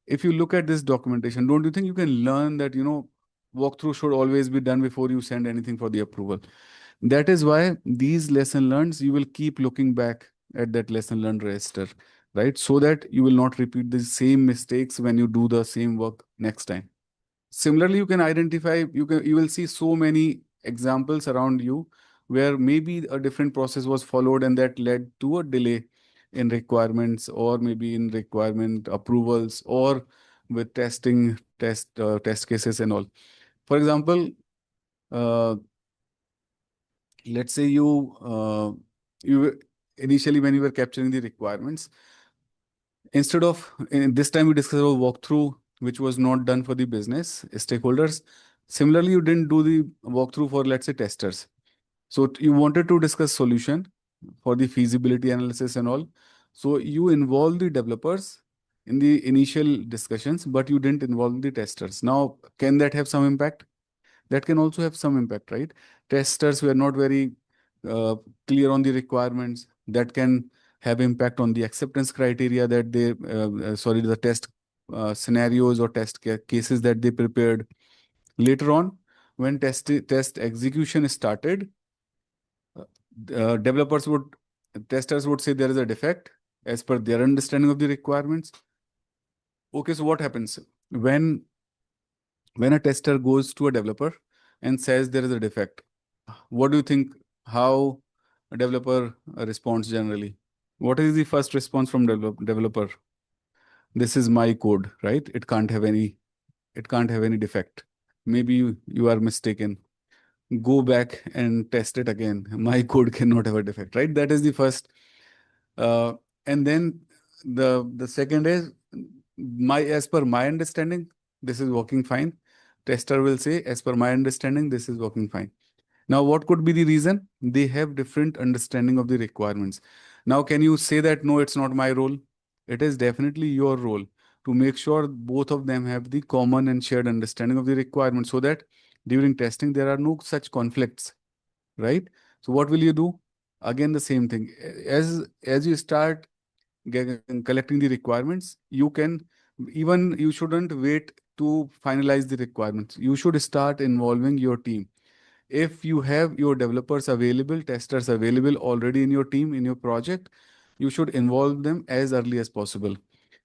if you look at this documentation, don't you think you can learn that, walkthrough should always be done before you send anything for the approval? That is why these lesson learns, you will keep looking back at that lesson learned register, right? So that you will not repeat the same mistakes when you do the same work next time. Similarly, you will see so many examples around you where maybe a different process was followed and that led to a delay. in requirements, or maybe in requirement approvals, or with test cases and all. For example, uh, let's say you initially, when you were capturing the requirements, instead of in this time we discussed about walkthrough, which was not done for the business stakeholders. Similarly, you didn't do the walkthrough for, let's say, testers. So you wanted to discuss solution for the feasibility analysis and all. So you involve the developers in the initial discussions, but you didn't involve the testers. Now, can that have some impact? That can also have some impact, right? Testers were not very uh, clear on the requirements. That can have impact on the acceptance criteria that they, sorry, the test scenarios or cases that they prepared. Later on, when test execution started, developers would, testers would say there is a defect as per their understanding of the requirements. Okay, so what happens when a tester goes to a developer and says there is a defect? What do you think? How a developer responds generally? What is the first response from developer? This is my code, right? It can't have any defect. Maybe you are mistaken. Go back and test it again. My code cannot have a defect, right? That is the first. Uh, and then the second is, as per my understanding, this is working fine. Tester will say, as per my understanding, this is working fine. Now, what could be the reason? They have different understanding of the requirements. Now, can you say that, no, it's not my role? It is definitely your role to make sure both of them have the common and shared understanding of the requirements, so that during testing, there are no such conflicts, right? So what will you do? Again, the same thing. As you start collecting the requirements, you shouldn't wait to finalize the requirements. You should start involving your team. If you have your developers available, testers available already in your team, in your project, you should involve them as early as possible.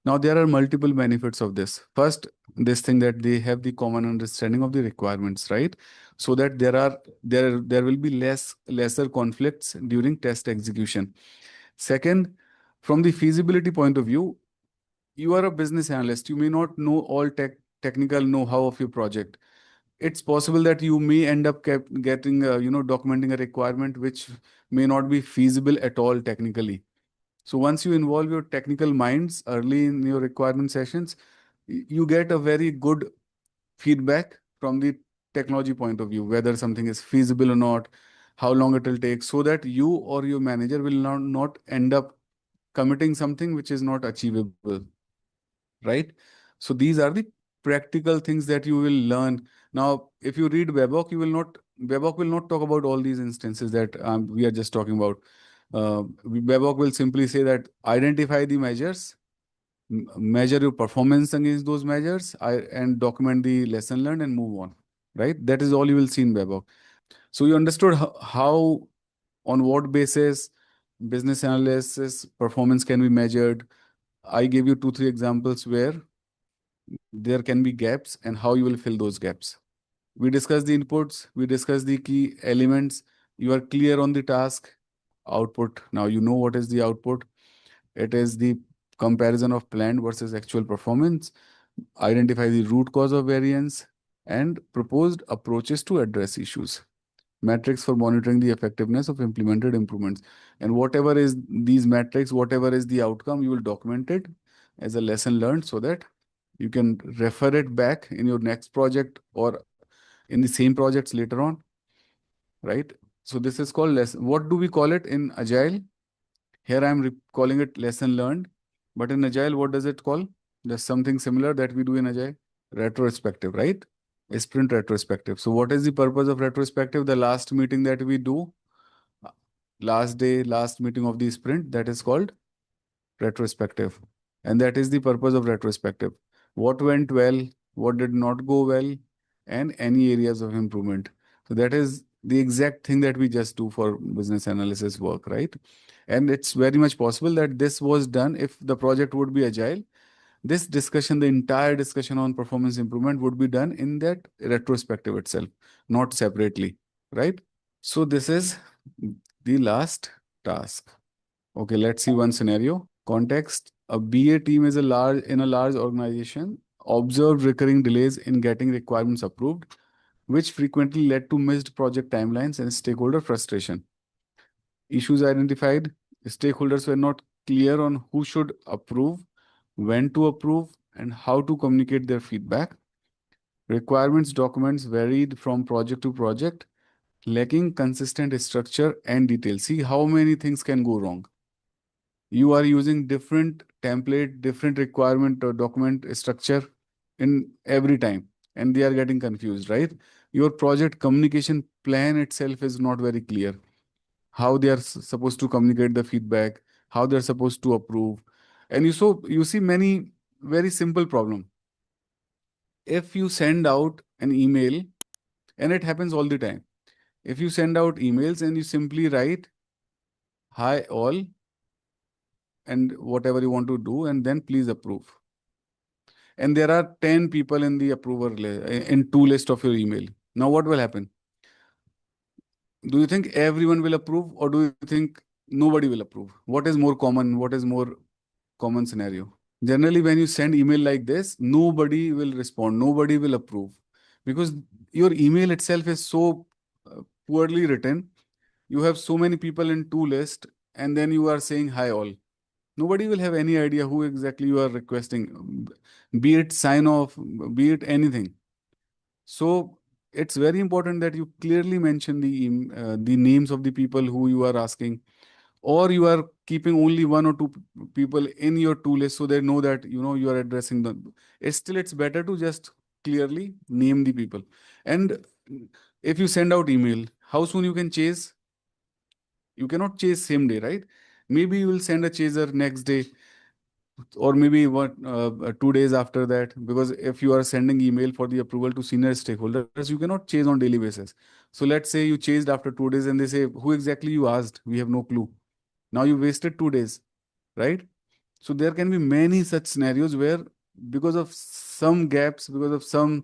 Now, there are multiple benefits of this. First, this thing that they have the common understanding of the requirements, right? So that there will be lesser conflicts during test execution. Second, from the feasibility point of view, you are a business analyst. You may not know all technical know-how of your project. It's possible that you may end up getting documenting a requirement which may not be feasible at all technically. So once you involve your technical minds early in your requirement sessions, you get a very good feedback from the technology point of view, whether something is feasible or not, how long it will take, so that you or your manager will not end up committing something which is not achievable, right? So these are the practical things that you will learn. Now, if you read BABOK, BABOK will not talk about all these instances that we are just talking about. BABOK will simply say that identify the measures, measure your performance against those measures, and document the lesson learned and move on, right? That is all you will see in BABOK. So you understood how on what basis business analysis performance can be measured. I gave you 2-3 examples where there can be gaps and how you will fill those gaps. We discussed the inputs, we discussed the key elements. You are clear on the task. Output, now you know what is the output. It is the comparison of planned versus actual performance. Identify the root cause of variance and proposed approaches to address issues. Metrics for monitoring the effectiveness of implemented improvements. And whatever is these metrics, whatever is the outcome, you will document it as a lesson learned, so that you can refer it back in your next project or in the same projects later on, right? So this is called lesson. What do we call it in Agile? Here I'm calling it lesson learned. But in Agile, what does it call? There's something similar that we do in Agile. Retrospective, right? A sprint retrospective. So what is the purpose of retrospective? The last meeting that we do, last day, last meeting of the sprint, that is called retrospective. And that is the purpose of retrospective. What went well, what did not go well, and any areas of improvement. So that is the exact thing that we just do for business analysis work, right? And it's very much possible that this was done if the project would be agile. This discussion, the entire discussion on performance improvement would be done in that retrospective itself, not separately, right? So this is the last task. Okay, let's see one scenario. Context. A BA team is in a large organization, observed recurring delays in getting requirements approved, which frequently led to missed project timelines and stakeholder frustration. Issues identified. Stakeholders were not clear on who should approve, when to approve, and how to communicate their feedback. Requirements documents varied from project to project, lacking consistent structure and detail. See how many things can go wrong. You are using different template, different requirement or document structure in every time, and they are getting confused, right? Your project communication plan itself is not very clear. How they are supposed to communicate the feedback, how they're supposed to approve. And you see many very simple problem. If you send out an email, and it happens all the time, if you send out emails and you simply write hi all and whatever you want to do, and then please approve, and there are 10 people in the in to list of your email, now what will happen? Do you think everyone will approve, or do you think nobody will approve? What is more common? What is more common scenario? Generally, when you send email like this, nobody will respond, nobody will approve, because your email itself is so poorly written. You have so many people in to list, and then you are saying hi all. Nobody will have any idea who exactly you are requesting, be it sign off, be it anything. So it's very important that you clearly mention the names of the people who you are asking, or you are keeping only one or two people in your to list so they know that you are addressing them. It's better to just clearly name the people. And if you send out email, how soon you can chase? You cannot chase same day, right? Maybe you will send a chaser next day, or maybe 2 days after that, because if you are sending email for the approval to senior stakeholders, you cannot chase on daily basis. So let's say you chased after 2 days and they say, who exactly you asked? We have no clue. Now you wasted 2 days, right? So there can be many such scenarios where, because of some gaps, because of some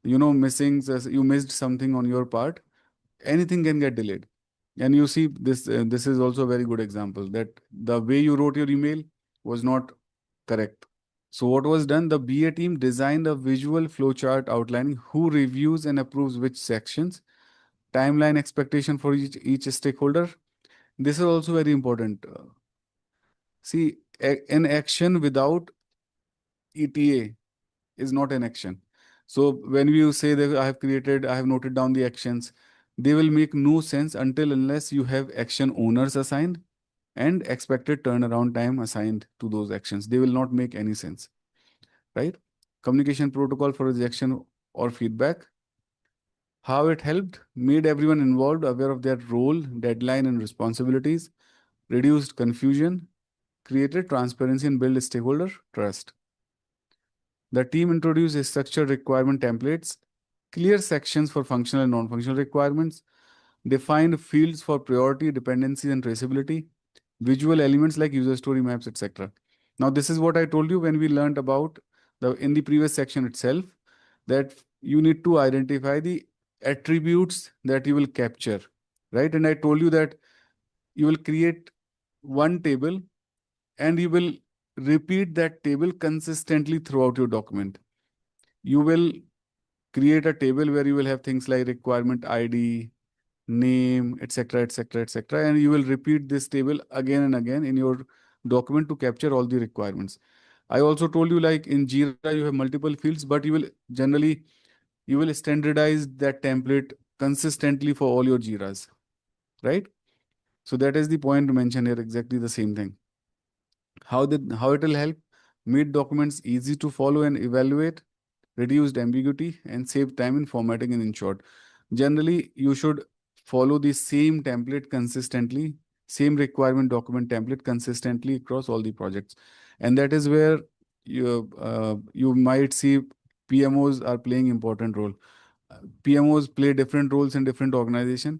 missings, as you missed something on your part, anything can get delayed. And you see this is also a very good example that the way you wrote your email was not correct. So what was done? The BA team designed a visual flowchart outlining who reviews and approves which sections, timeline expectation for each stakeholder. This is also very important. See, an action without ETA is not an action. So when you say that I have noted down the actions, they will make no sense until unless you have action owners assigned and expected turnaround time assigned to those actions. They will not make any sense, right? Communication protocol for rejection or feedback. How it helped? Made everyone involved aware of their role, deadline, and responsibilities, reduced confusion, created transparency, and built stakeholder trust. The team introduced structured requirement templates, clear sections for functional and non-functional requirements, defined fields for priority, dependencies, and traceability, visual elements like user story maps, etc. Now, this is what I told you when we learned about in the previous section itself, that you need to identify the attributes that you will capture, right? And I told you that you will create one table and you will repeat that table consistently throughout your document. You will create a table where you will have things like requirement ID, name, etc., etc., etc., and you will repeat this table again and again in your document to capture all the requirements. I also told you, like in Jira, you have multiple fields, but you will standardize that template consistently for all your Jiras, right? So that is the point to mention here, exactly the same thing. How it will help? Make documents easy to follow and evaluate, reduced ambiguity, and save time in formatting and in short. Generally, you should follow the same template consistently, same requirement document template consistently across all the projects. And that is where you might see PMOs are playing important role. PMOs play different roles in different organization.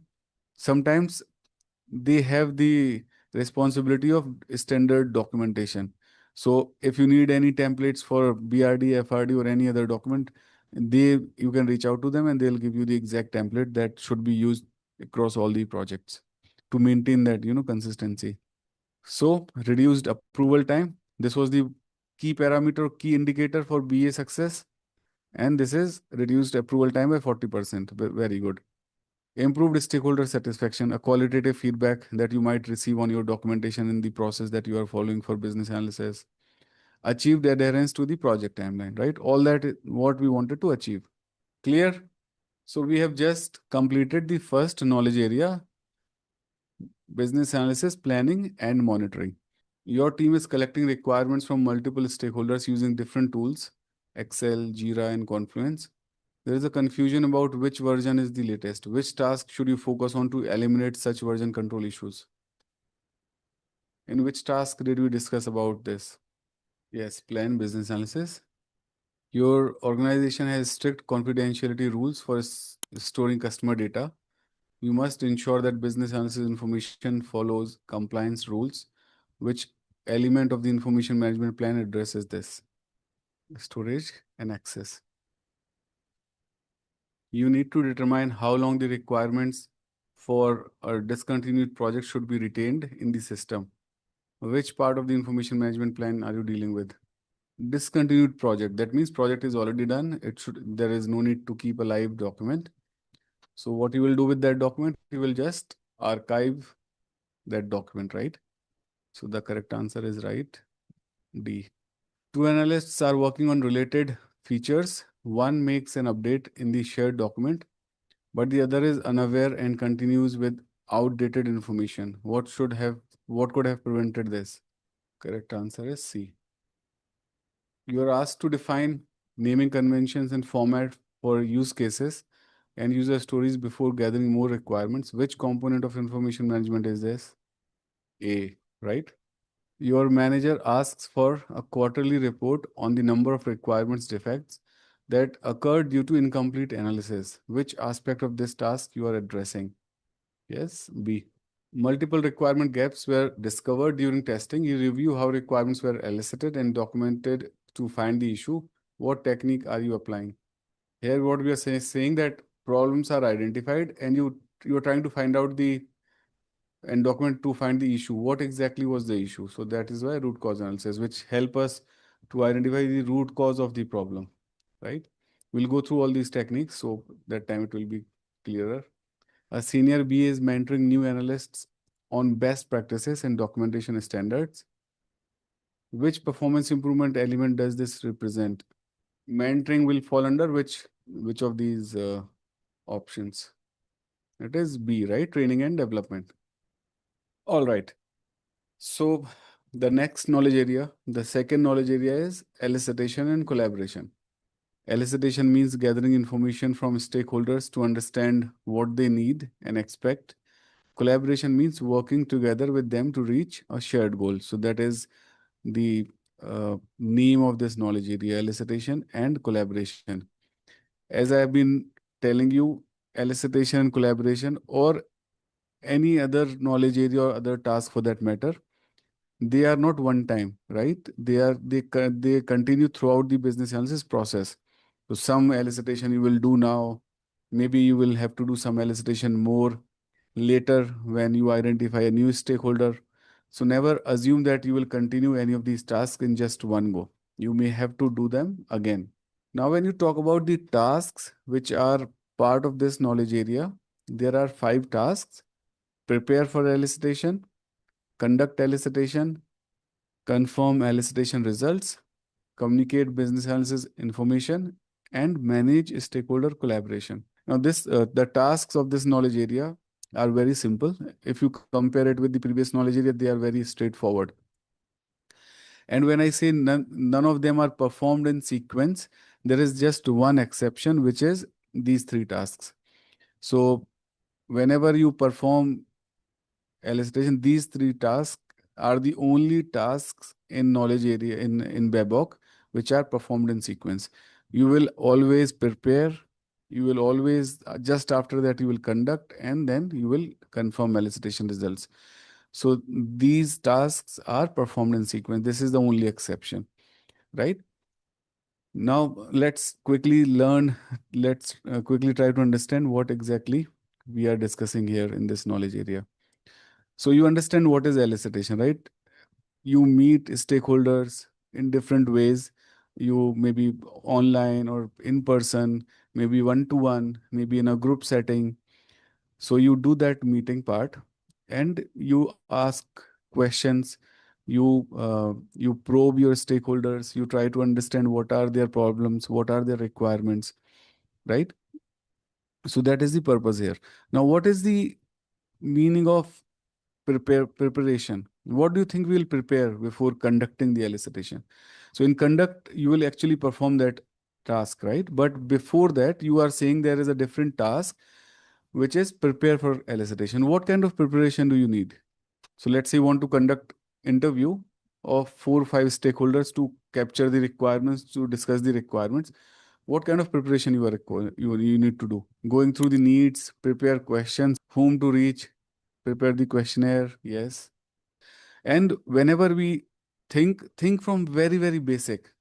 Sometimes they have the responsibility of standard documentation. So if you need any templates for BRD, FRD, or any other document, you can reach out to them and they'll give you the exact template that should be used across all the projects to maintain that consistency. So reduced approval time. This was the key parameter, key indicator for BA success. And this is reduced approval time by 40%. Very good. Improved stakeholder satisfaction, a qualitative feedback that you might receive on your documentation in the process that you are following for business analysis. Achieved adherence to the project timeline, right? All that is what we wanted to achieve. Clear? So we have just completed the first knowledge area, business analysis, planning, and monitoring. Your team is collecting requirements from multiple stakeholders using different tools, Excel, Jira, and Confluence. There is a confusion about which version is the latest. Which task should you focus on to eliminate such version control issues? In which task did we discuss about this? Yes, plan business analysis. Your organization has strict confidentiality rules for storing customer data. You must ensure that business analysis information follows compliance rules. Which element of the information management plan addresses this? Storage and access. You need to determine how long the requirements for a discontinued project should be retained in the system. Which part of the information management plan are you dealing with? Discontinued project. That means project is already done. There is no need to keep a live document. So what you will do with that document, you will just archive that document, right? So the correct answer is right, D. Two analysts are working on related features. One makes an update in the shared document, but the other is unaware and continues with outdated information. What could have prevented this? Correct answer is C. You are asked to define naming conventions and format for use cases and user stories before gathering more requirements. Which component of information management is this? A, right? Your manager asks for a quarterly report on the number of requirements defects that occurred due to incomplete analysis. Which aspect of this task you are addressing? Yes, B. Multiple requirement gaps were discovered during testing. You review how requirements were elicited and documented to find the issue. What technique are you applying? Here, what we are saying that problems are identified and you're trying to find out the and document to find the issue. What exactly was the issue? So that is why root cause analysis, which help us to identify the root cause of the problem, right? We'll go through all these techniques, so that time it will be clearer. A senior BA is mentoring new analysts on best practices and documentation standards. Which performance improvement element does this represent? Mentoring will fall under which of these options? It is B, right? Training and development. All right. So the next knowledge area, the second knowledge area is elicitation and collaboration. Elicitation means gathering information from stakeholders to understand what they need and expect. Collaboration means working together with them to reach a shared goal. So that is the name of this knowledge area, elicitation and collaboration. As I have been telling you, elicitation and collaboration or any other knowledge area or other task for that matter, they are not one time, right? They continue throughout the business analysis process. So some elicitation you will do now, maybe you will have to do some elicitation more later when you identify a new stakeholder. So never assume that you will continue any of these tasks in just one go. You may have to do them again. Now, when you talk about the tasks which are part of this knowledge area, there are 5 tasks: prepare for elicitation, conduct elicitation, confirm elicitation results, communicate business analysis information, and manage stakeholder collaboration. Now, the tasks of this knowledge area are very simple. If you compare it with the previous knowledge area, they are very straightforward. And when I say none of them are performed in sequence, there is just one exception, which is these 3 tasks. So whenever you perform elicitation, these 3 tasks are the only tasks in knowledge area in BABOK which are performed in sequence. You will always prepare, you will always just after that you will conduct, and then you will confirm elicitation results. So these tasks are performed in sequence. This is the only exception, right? Now let's quickly try to understand what exactly we are discussing here in this knowledge area. So you understand what is elicitation, right? You meet stakeholders in different ways. You maybe online or in person, maybe one to one, maybe in a group setting. So you do that meeting part, and you ask questions. You probe your stakeholders. You try to understand what are their problems, what are their requirements, right? So that is the purpose here. Now, what is the meaning of preparation? What do you think we will prepare before conducting the elicitation? So in conduct, you will actually perform that task, right? But before that, you are saying there is a different task, which is prepare for elicitation. What kind of preparation do you need? So let's say you want to conduct interview of 4 or 5 stakeholders to capture the requirements, to discuss the requirements. What kind of preparation you need to do? Going through the needs, prepare questions, whom to reach, prepare the questionnaire. Yes. And whenever we think from very, very basic,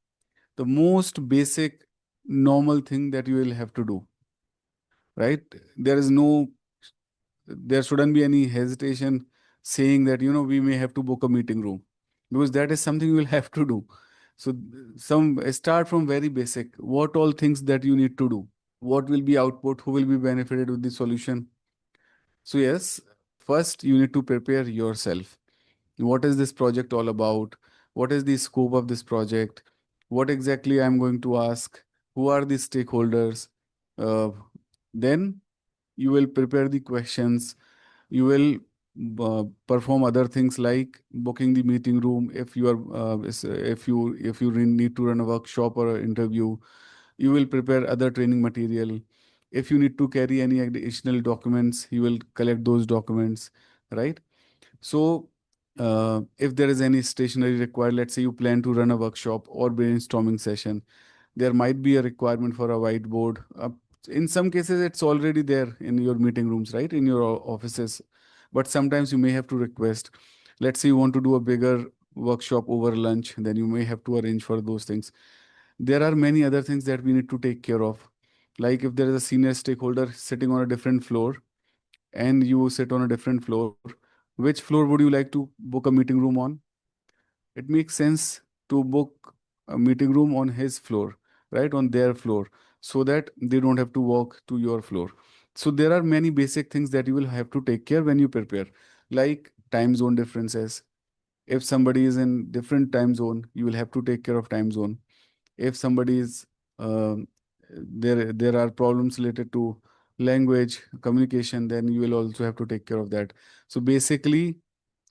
the most basic normal thing that you will have to do, right? There is no, there shouldn't be any hesitation saying that, we may have to book a meeting room, because that is something you will have to do. So some start from very basic. What all things that you need to do? What will be output? Who will be benefited with the solution? So yes, first you need to prepare yourself. What is this project all about? What is the scope of this project? What exactly I'm going to ask? Who are the stakeholders? Then you will prepare the questions. You will perform other things like booking the meeting room. If you are if you need to run a workshop or an interview, you will prepare other training material. If you need to carry any additional documents, you will collect those documents, right? So, if there is any stationery required, let's say you plan to run a workshop or brainstorming session, there might be a requirement for a whiteboard. In some cases, it's already there in your meeting rooms, right? In your offices. But sometimes you may have to request. Let's say you want to do a bigger workshop over lunch, then you may have to arrange for those things. There are many other things that we need to take care of. Like if there is a senior stakeholder sitting on a different floor and you sit on a different floor, which floor would you like to book a meeting room on? It makes sense to book a meeting room on his floor, right? On their floor, so that they don't have to walk to your floor. So there are many basic things that you will have to take care when you prepare, like time zone differences. If somebody is in different time zone, you will have to take care of time zone. If somebody is there are problems related to language communication, then you will also have to take care of that. So basically,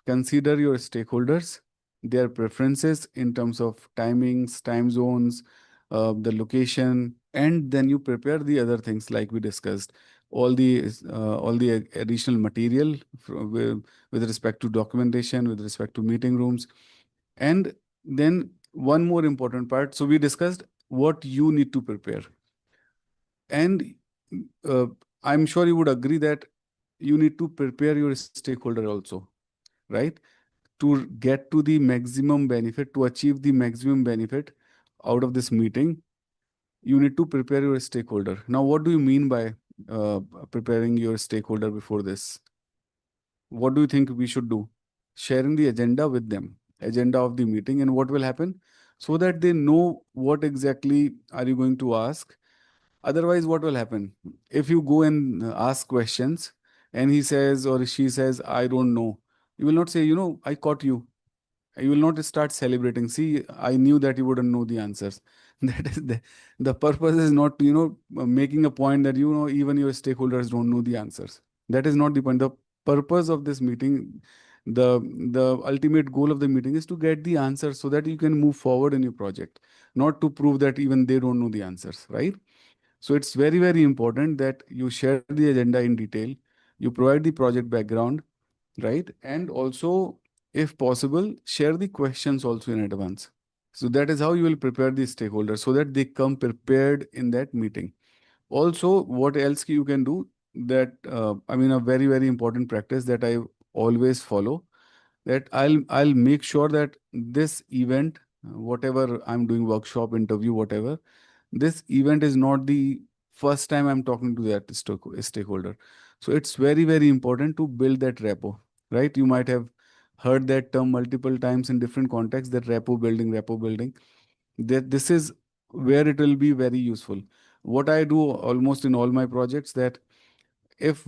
consider your stakeholders, their preferences in terms of timings, time zones, the location, and then you prepare the other things like we discussed, all the additional material with respect to documentation, with respect to meeting rooms. And then one more important part. So we discussed what you need to prepare. And uh, I'm sure you would agree that you need to prepare your stakeholder also, right? To get to the maximum benefit, to achieve the maximum benefit out of this meeting, you need to prepare your stakeholder. Now, what do you mean by preparing your stakeholder before this? What do you think we should do? Sharing the agenda with them, agenda of the meeting, and what will happen, so that they know what exactly are you going to ask. Otherwise, what will happen? If you go and ask questions and he says or she says, I don't know, you will not say, I caught you. You will not start celebrating. See, I knew that you wouldn't know the answers. That is the purpose is not, making a point that, even your stakeholders don't know the answers. That is not the point. The purpose of this meeting, the ultimate goal of the meeting is to get the answers so that you can move forward in your project, not to prove that even they don't know the answers, right? So it's very, very important that you share the agenda in detail, you provide the project background, right? And also, if possible, share the questions also in advance. So that is how you will prepare the stakeholders so that they come prepared in that meeting. Also, what else you can do that, I mean, a very, very important practice that I always follow, that I'll make sure that this event, whatever I'm doing, workshop, interview, whatever, this event is not the first time I'm talking to that stakeholder. So it's very, very important to build that rapport, right? You might have heard that term multiple times in different contexts, that rapport building, rapport building. That this is where it will be very useful. What I do almost in all my projects, that if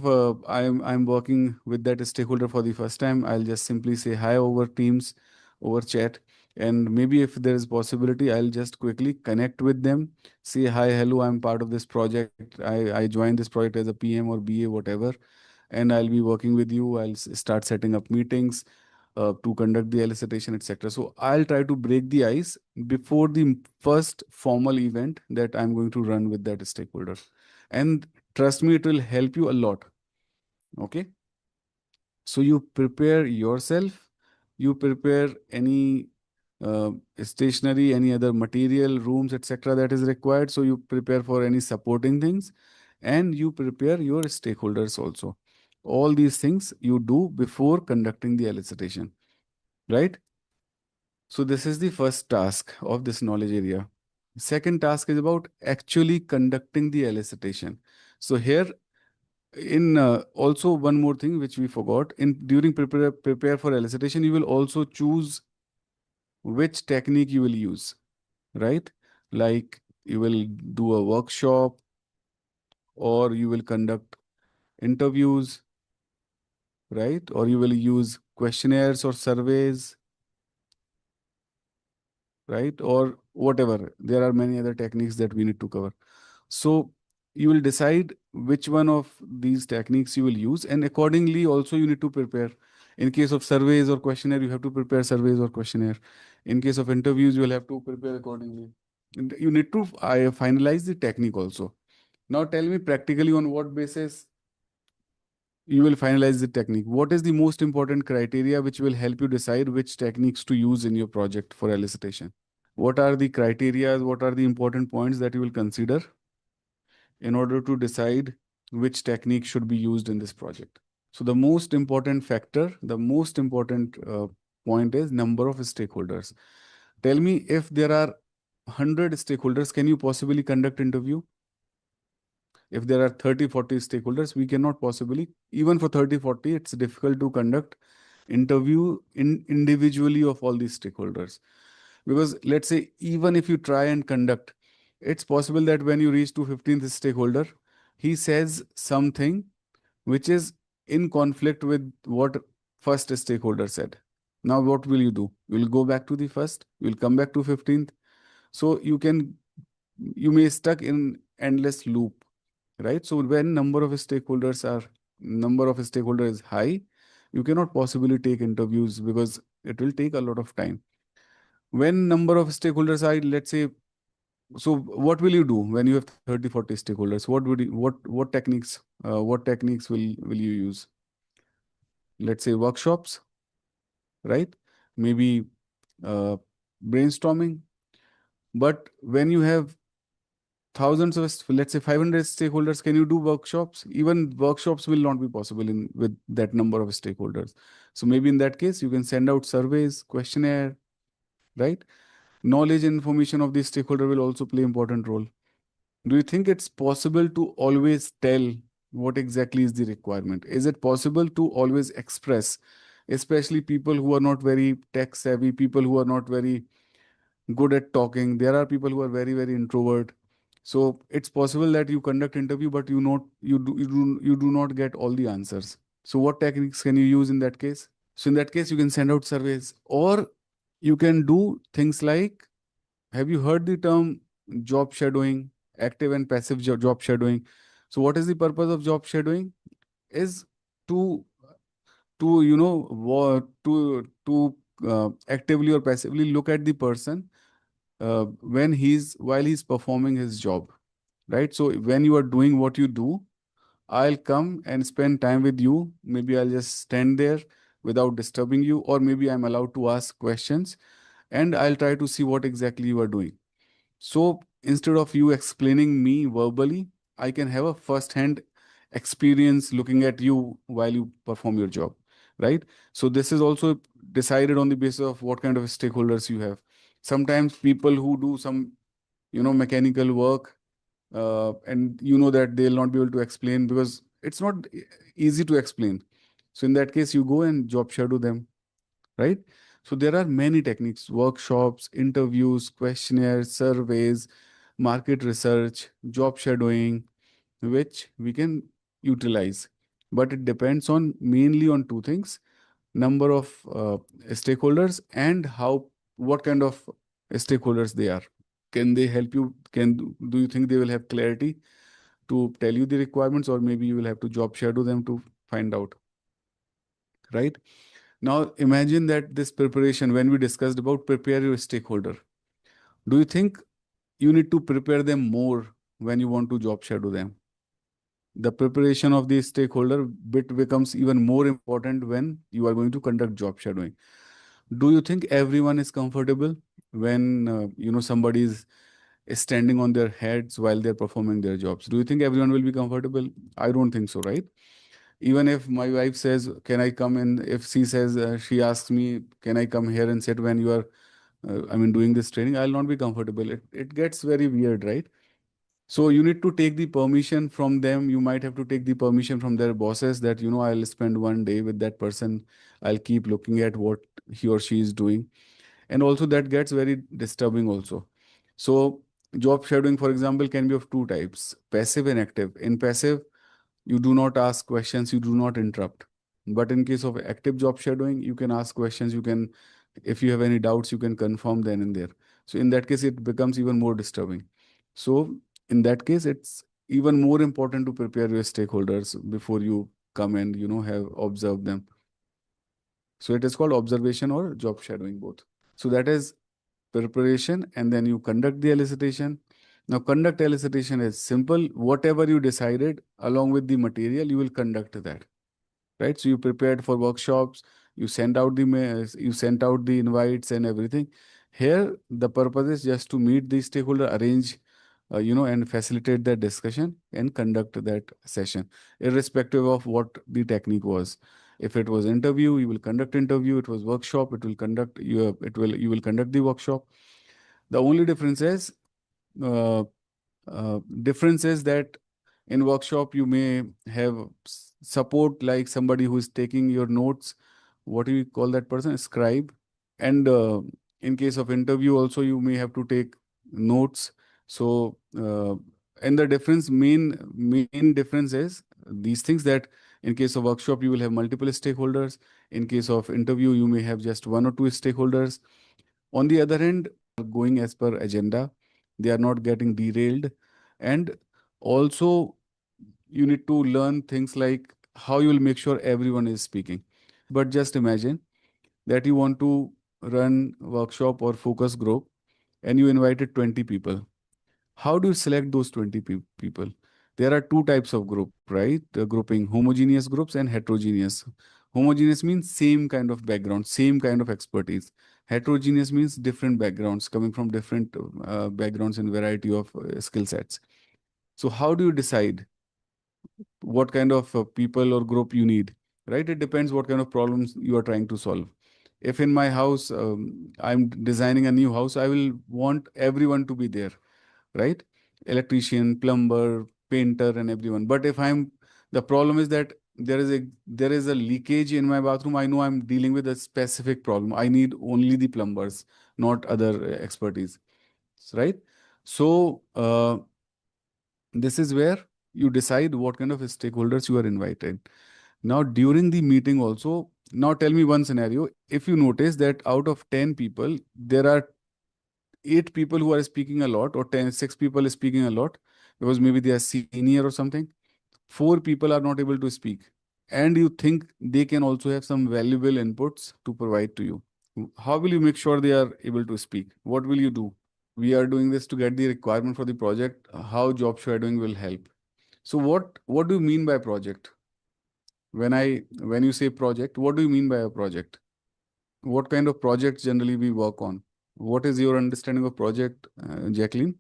I'm working with that stakeholder for the first time, I'll just simply say hi over Teams, over chat, and maybe if there is possibility, I'll just quickly connect with them, say hi, hello, I'm part of this project. I joined this project as a PM or BA, whatever, and I'll be working with you. I'll start setting up meetings to conduct the elicitation, etc. So I'll try to break the ice before the first formal event that I'm going to run with that stakeholder. And trust me, it will help you a lot. Okay. So you prepare yourself, you prepare any stationery, any other material, rooms, etc. that is required. So you prepare for any supporting things, and you prepare your stakeholders also. All these things you do before conducting the elicitation, right? So this is the first task of this knowledge area. Second task is about actually conducting the elicitation. So here, in also one more thing which we forgot, in during prepare for elicitation, you will also choose which technique you will use, right? Like you will do a workshop, or you will conduct interviews, right? Or you will use questionnaires or surveys, right? Or whatever. There are many other techniques that we need to cover. So you will decide which one of these techniques you will use, and accordingly also you need to prepare. In case of surveys or questionnaire, you have to prepare surveys or questionnaire. In case of interviews, you will have to prepare accordingly. And you need to finalize the technique also. Now tell me practically on what basis you will finalize the technique. What is the most important criteria which will help you decide which techniques to use in your project for elicitation? What are the criteria? What are the important points that you will consider in order to decide which technique should be used in this project? So the most important factor, the most important point is number of stakeholders. Tell me, if there are 100 stakeholders, can you possibly conduct interview? If there are 30, 40 stakeholders, we cannot possibly, even for 30, 40, it's difficult to conduct interview individually of all these stakeholders. Because let's say, even if you try and conduct, it's possible that when you reach to 15th stakeholder, he says something which is in conflict with what first stakeholder said. Now, what will you do? You will go back to the first, you will come back to 15th. So you may stuck in endless loop, right? So when number of stakeholders is high, you cannot possibly take interviews because it will take a lot of time. When number of stakeholders are, let's say, so what will you do when you have 30, 40 stakeholders? What techniques will you use? Let's say workshops, right? Maybe uh, brainstorming. But when you have thousands of, let's say 500 stakeholders, can you do workshops? Even workshops will not be possible in with that number of stakeholders. So maybe in that case, you can send out surveys, questionnaire, right? Knowledge and information of the stakeholder will also play important role. Do you think it's possible to always tell what exactly is the requirement? Is it possible to always express, especially people who are not very tech savvy, people who are not very good at talking? There are people who are very, very introvert. So it's possible that you conduct interview, but you do not get all the answers. So what techniques can you use in that case? So in that case, you can send out surveys, or you can do things like, have you heard the term job shadowing, active and passive job shadowing? So what is the purpose of job shadowing? Is to actively or passively look at the person while he's performing his job, right? So when you are doing what you do, I'll come and spend time with you. Maybe I'll just stand there without disturbing you, or maybe I'm allowed to ask questions, and I'll try to see what exactly you are doing. So instead of you explaining me verbally, I can have a first-hand experience looking at you while you perform your job, right? So this is also decided on the basis of what kind of stakeholders you have. Sometimes people who do some, mechanical work, and you know that they'll not be able to explain because it's not easy to explain. So in that case, you go and job shadow them. right? So there are many techniques: workshops, interviews, questionnaires, surveys, market research, job shadowing, which we can utilize. But it depends on mainly on two things: number of stakeholders and how, what kind of stakeholders they are. Can they help you? Do you think they will have clarity to tell you the requirements, or maybe you will have to job shadow them to find out, right? Now imagine that this preparation, when we discussed about prepare your stakeholder, do you think you need to prepare them more when you want to job shadow them? The preparation of the stakeholder bit becomes even more important when you are going to conduct job shadowing. Do you think everyone is comfortable when somebody is standing on their heads while they're performing their jobs? Do you think everyone will be comfortable? I don't think so, right? Even if my wife says, can I come in, if she says, she asks me, can I come here and sit when you are doing this training, I'll not be comfortable. It gets very weird, right? So you need to take the permission from them. You might have to take the permission from their bosses that, I'll spend one day with that person. I'll keep looking at what he or she is doing. And also that gets very disturbing also. So job shadowing, for example, can be of two types: passive and active. In passive, you do not ask questions, you do not interrupt. But in case of active job shadowing, you can ask questions, you can, if you have any doubts, you can confirm then and there. So in that case, it becomes even more disturbing. So in that case, it's even more important to prepare your stakeholders before you come and have observed them. So it is called observation or job shadowing, both. So that is preparation, and then you conduct the elicitation. Now, conduct elicitation is simple. Whatever you decided along with the material, you will conduct that, right? So you prepared for workshops, you sent out you sent out the invites and everything. Here, the purpose is just to meet the stakeholder, arrange, and facilitate that discussion and conduct that session, irrespective of what the technique was. If it was interview, you will conduct interview. It was workshop, you will conduct the workshop. The only uh, difference is that in workshop you may have support, like somebody who is taking your notes. What do you call that person? Scribe. And in case of interview also, you may have to take notes. So and the main difference is these things, that in case of workshop you will have multiple stakeholders. In case of interview, you may have just one or two stakeholders. On the other hand, going as per agenda, they are not getting derailed. And also, you need to learn things like how you will make sure everyone is speaking. But just imagine that you want to run workshop or focus group and you invited 20 people. How do you select those 20 people? There are two types of group, right? The grouping: homogeneous groups and heterogeneous. Homogeneous means same kind of background, same kind of expertise. Heterogeneous means different backgrounds, coming from different backgrounds and variety of skill sets. So how do you decide what kind of people or group you need, right? It depends what kind of problems you are trying to solve. If in my house, I'm designing a new house, I will want everyone to be there, right? Electrician, plumber, painter, and everyone. But if the problem is that there is a leakage in my bathroom. I know I'm dealing with a specific problem. I need only the plumbers, not other expertise, right? So this is where you decide what kind of stakeholders you are invited. Now, during the meeting also, now tell me one scenario. If you notice that out of 10 people, there are 8 people who are speaking a lot, or 6 people is speaking a lot because maybe they are senior or something. 4 people are not able to speak. And you think they can also have some valuable inputs to provide to you. How will you make sure they are able to speak? What will you do? We are doing this to get the requirement for the project. How job shadowing will help? So what do you mean by project? When you say project, what do you mean by a project? What kind of projects generally we work on? What is your understanding of project, Jacqueline?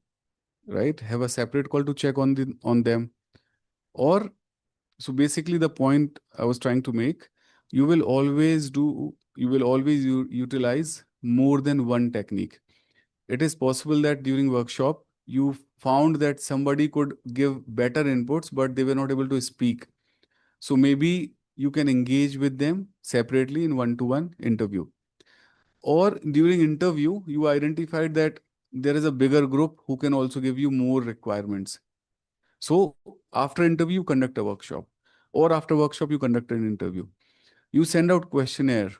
Right? Have a separate call to check on them. Or so basically the point I was trying to make, you will always utilize more than one technique. It is possible that during workshop you found that somebody could give better inputs, but they were not able to speak. So maybe you can engage with them separately in one-to-one interview. Or during interview, you identified that there is a bigger group who can also give you more requirements. So after interview, you conduct a workshop, or after workshop, you conduct an interview. You send out questionnaire,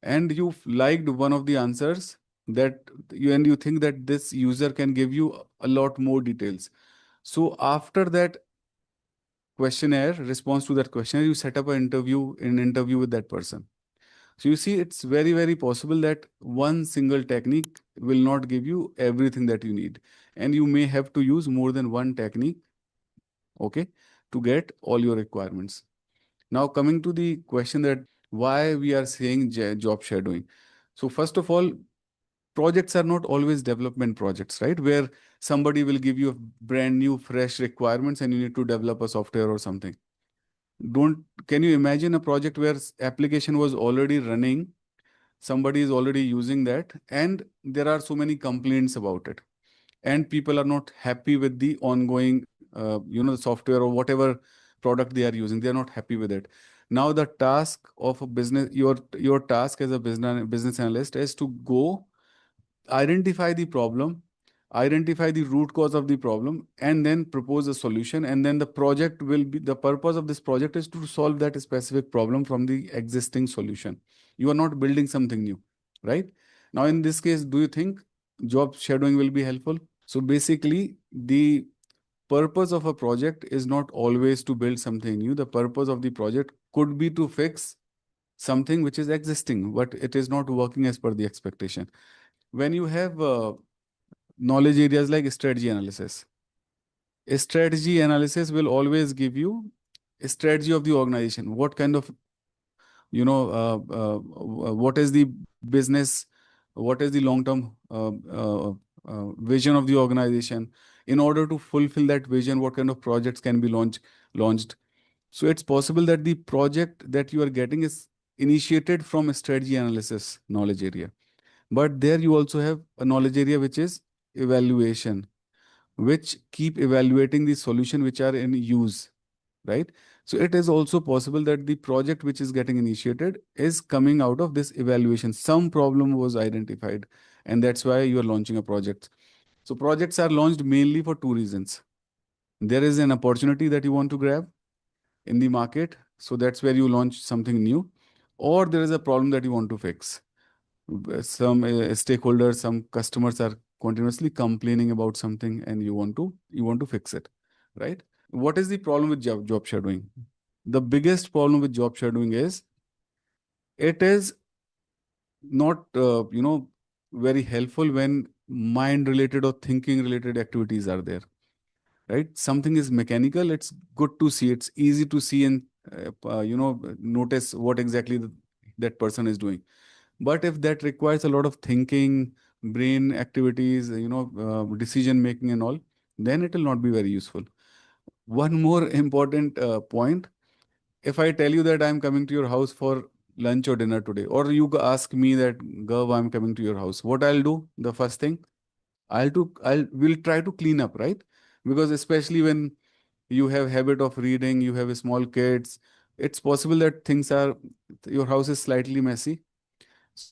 and you liked one of the answers that you think that this user can give you a lot more details. So after that questionnaire, response to that questionnaire, you set up an interview with that person. So you see, it's very, very possible that one single technique will not give you everything that you need. And you may have to use more than one technique, okay, to get all your requirements. Now, coming to the question that why we are saying job shadowing. So first of all, projects are not always development projects, right? Where somebody will give you a brand new, fresh requirements and you need to develop a software or something. Can you imagine a project where application was already running, somebody is already using that, and there are so many complaints about it, and people are not happy with the ongoing the software or whatever product they are using, they are not happy with it. Now the task of a business, your task as a business analyst is to go identify the problem, identify the root cause of the problem, and then propose a solution. And then the purpose of this project is to solve that specific problem from the existing solution. You are not building something new, right? Now, in this case, do you think job shadowing will be helpful? So basically, the purpose of a project is not always to build something new. The purpose of the project could be to fix something which is existing, but it is not working as per the expectation. When you have knowledge areas like strategy analysis will always give you a strategy of the organization. What kind of, what is the business, what is the long-term vision of the organization? In order to fulfill that vision, what kind of projects can be launched? So it's possible that the project that you are getting is initiated from a strategy analysis knowledge area. But there you also have a knowledge area which is evaluation, which keep evaluating the solution which are in use, right? So it is also possible that the project which is getting initiated is coming out of this evaluation. Some problem was identified, and that's why you are launching a project. So projects are launched mainly for two reasons. There is an opportunity that you want to grab in the market, so that's where you launch something new, or there is a problem that you want to fix. Some stakeholders, some customers are continuously complaining about something, and you want to fix it, right? What is the problem with job shadowing? The biggest problem with job shadowing is it is not very helpful when mind related or thinking related activities are there, right? Something is mechanical, it's good to see, it's easy to see and notice what exactly that person is doing. But if that requires a lot of thinking, brain activities, decision making and all, then it will not be very useful. One more important point. If I tell you that I'm coming to your house for lunch or dinner today, or you ask me that, Gav, I'm coming to your house, what I'll do? The first thing, will try to clean up, right? Because especially when you have habit of reading, you have small kids, it's possible that your house is slightly messy.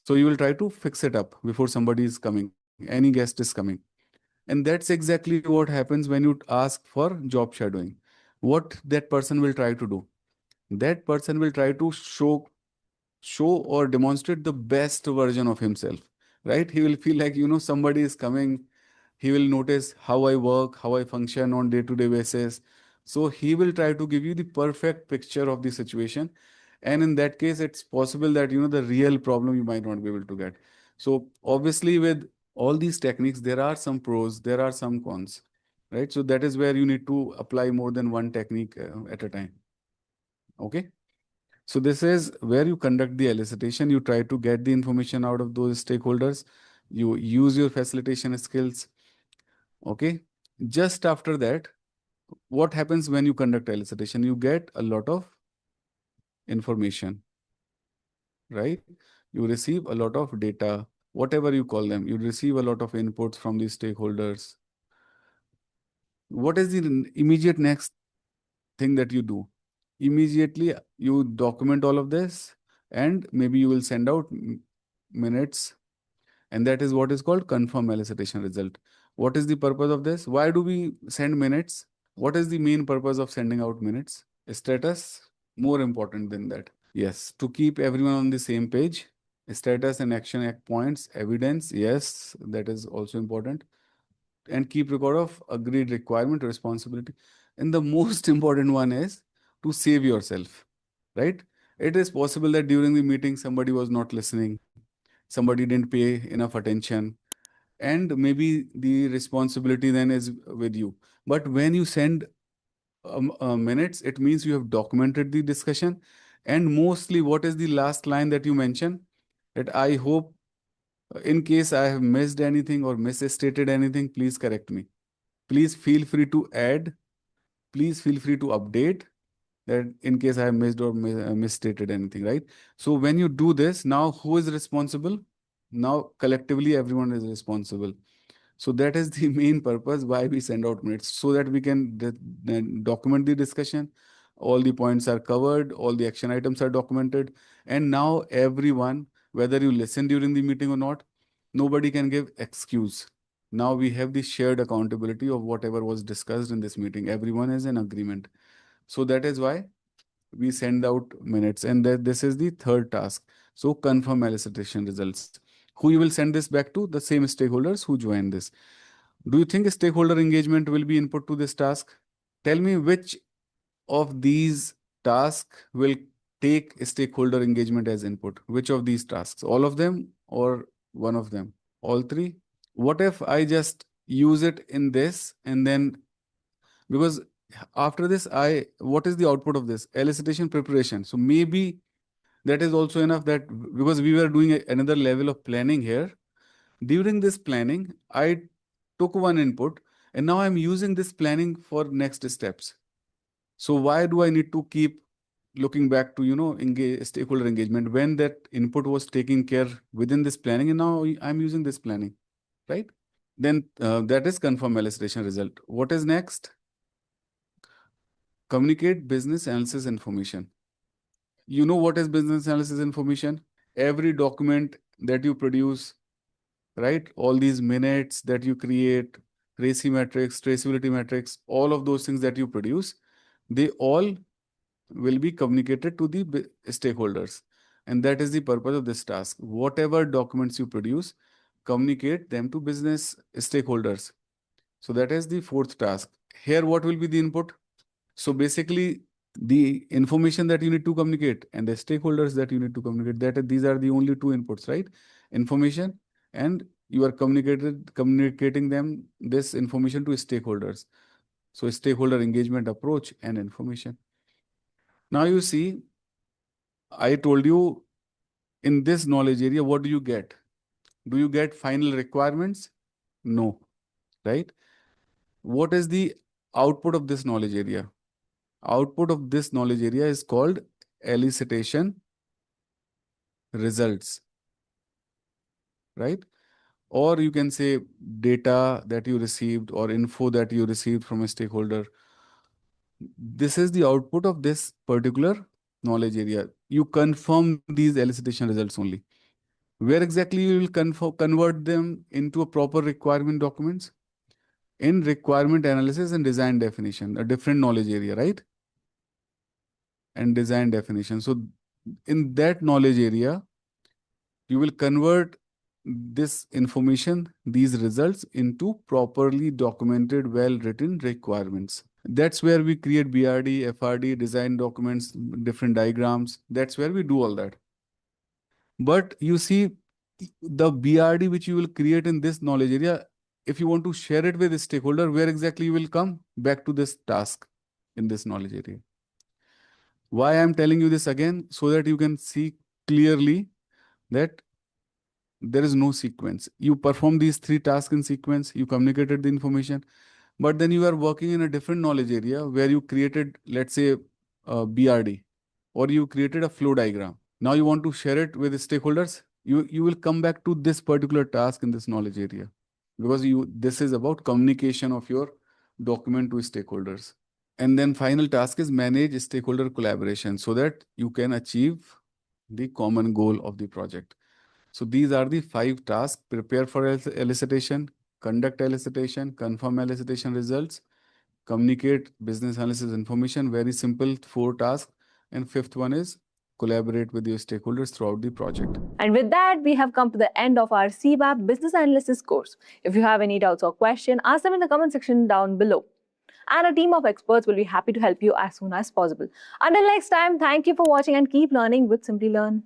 So you will try to fix it up before somebody is coming, any guest is coming. And that's exactly what happens when you ask for job shadowing. What that person will try to do? That person will try to show or demonstrate the best version of himself, right? He will feel like, somebody is coming. He will notice how I work, how I function on day-to-day basis. So he will try to give you the perfect picture of the situation. And in that case, it's possible that, the real problem you might not be able to get. So obviously with all these techniques, there are some pros, there are some cons, right? So that is where you need to apply more than one technique at a time. Okay. So this is where you conduct the elicitation. You try to get the information out of those stakeholders. You use your facilitation skills. Okay. Just after that, what happens when you conduct elicitation? You get a lot of information, right? You receive a lot of data, whatever you call them. You receive a lot of inputs from the stakeholders. What is the immediate next thing that you do? Immediately, you document all of this, and maybe you will send out minutes And that is what is called confirm elicitation result. What is the purpose of this? Why do we send minutes? What is the main purpose of sending out minutes? Status, more important than that. Yes, to keep everyone on the same page. Status and action points, evidence, yes, that is also important. And keep record of agreed requirement, responsibility. And the most important one is to save yourself, right? It is possible that during the meeting, somebody was not listening, somebody didn't pay enough attention, and maybe the responsibility then is with you. But when you send minutes, it means you have documented the discussion. And mostly, what is the last line that you mention? That I hope, in case I have missed anything or misstated anything, please correct me. Please feel free to add. Please feel free to update that in case I have missed or misstated anything, right? So when you do this, now who is responsible? Now collectively, everyone is responsible. So that is the main purpose why we send out minutes, so that we can document the discussion. All the points are covered, all the action items are documented. And now everyone, whether you listen during the meeting or not, nobody can give excuse. Now we have the shared accountability of whatever was discussed in this meeting. Everyone is in agreement. So that is why we send out minutes. And that this is the third task. So confirm elicitation results. Who you will send this back to? The same stakeholders who join this. Do you think stakeholder engagement will be input to this task? Tell me which of these tasks will take stakeholder engagement as input. Which of these tasks? All of them or one of them? All three? What if I just use it in this and then, because after this, what is the output of this? Elicitation preparation. So maybe that is also enough, that because we were doing another level of planning here. During this planning, I took one input and now I'm using this planning for next steps. So why do I need to keep looking back to, stakeholder engagement when that input was taken care within this planning and now I'm using this planning, right? Then that is confirm elicitation result. What is next? Communicate business analysis information. You know what is business analysis information? Every document that you produce, right? All these minutes that you create, tracy metrics, traceability metrics, all of those things that you produce, they all will be communicated to the stakeholders. And that is the purpose of this task. Whatever documents you produce, communicate them to business stakeholders. So that is the fourth task. Here, what will be the input? So basically, the information that you need to communicate and the stakeholders that you need to communicate, these are the only two inputs, right? Information, and you are communicating them, this information, to stakeholders. So stakeholder engagement approach and information. Now you see, I told you in this knowledge area, what do you get? Do you get final requirements? No, right? What is the output of this knowledge area? Output of this knowledge area is called elicitation results, right? Or you can say data that you received or info that you received from a stakeholder. This is the output of this particular knowledge area. You confirm these elicitation results only. Where exactly you will convert them into a proper requirement documents? In requirement analysis and design definition, a different knowledge area, right? And design definition. So in that knowledge area, you will convert this information, these results, into properly documented, well-written requirements. That's where we create BRD, FRD, design documents, different diagrams. That's where we do all that. But you see, the BRD which you will create in this knowledge area, if you want to share it with a stakeholder, where exactly you will come back to this task in this knowledge area. Why I'm telling you this again? So that you can see clearly that there is no sequence. You perform these three tasks in sequence, you communicated the information, but then you are working in a different knowledge area where you created, let's say, BRD, or you created a flow diagram. Now you want to share it with the stakeholders. You will come back to this particular task in this knowledge area, because this is about communication of your document to stakeholders. And then final task is manage stakeholder collaboration so that you can achieve the common goal of the project. So these are the 5 tasks: prepare for elicitation, conduct elicitation, confirm elicitation results, communicate business analysis information. Very simple 4 tasks. And 5th one is collaborate with your stakeholders throughout the project. And with that, we have come to the end of our CBAP Business Analysis course. If you have any doubts or questions, ask them in the comment section down below. And a team of experts will be happy to help you as soon as possible. Until next time, thank you for watching and keep learning with Simplilearn.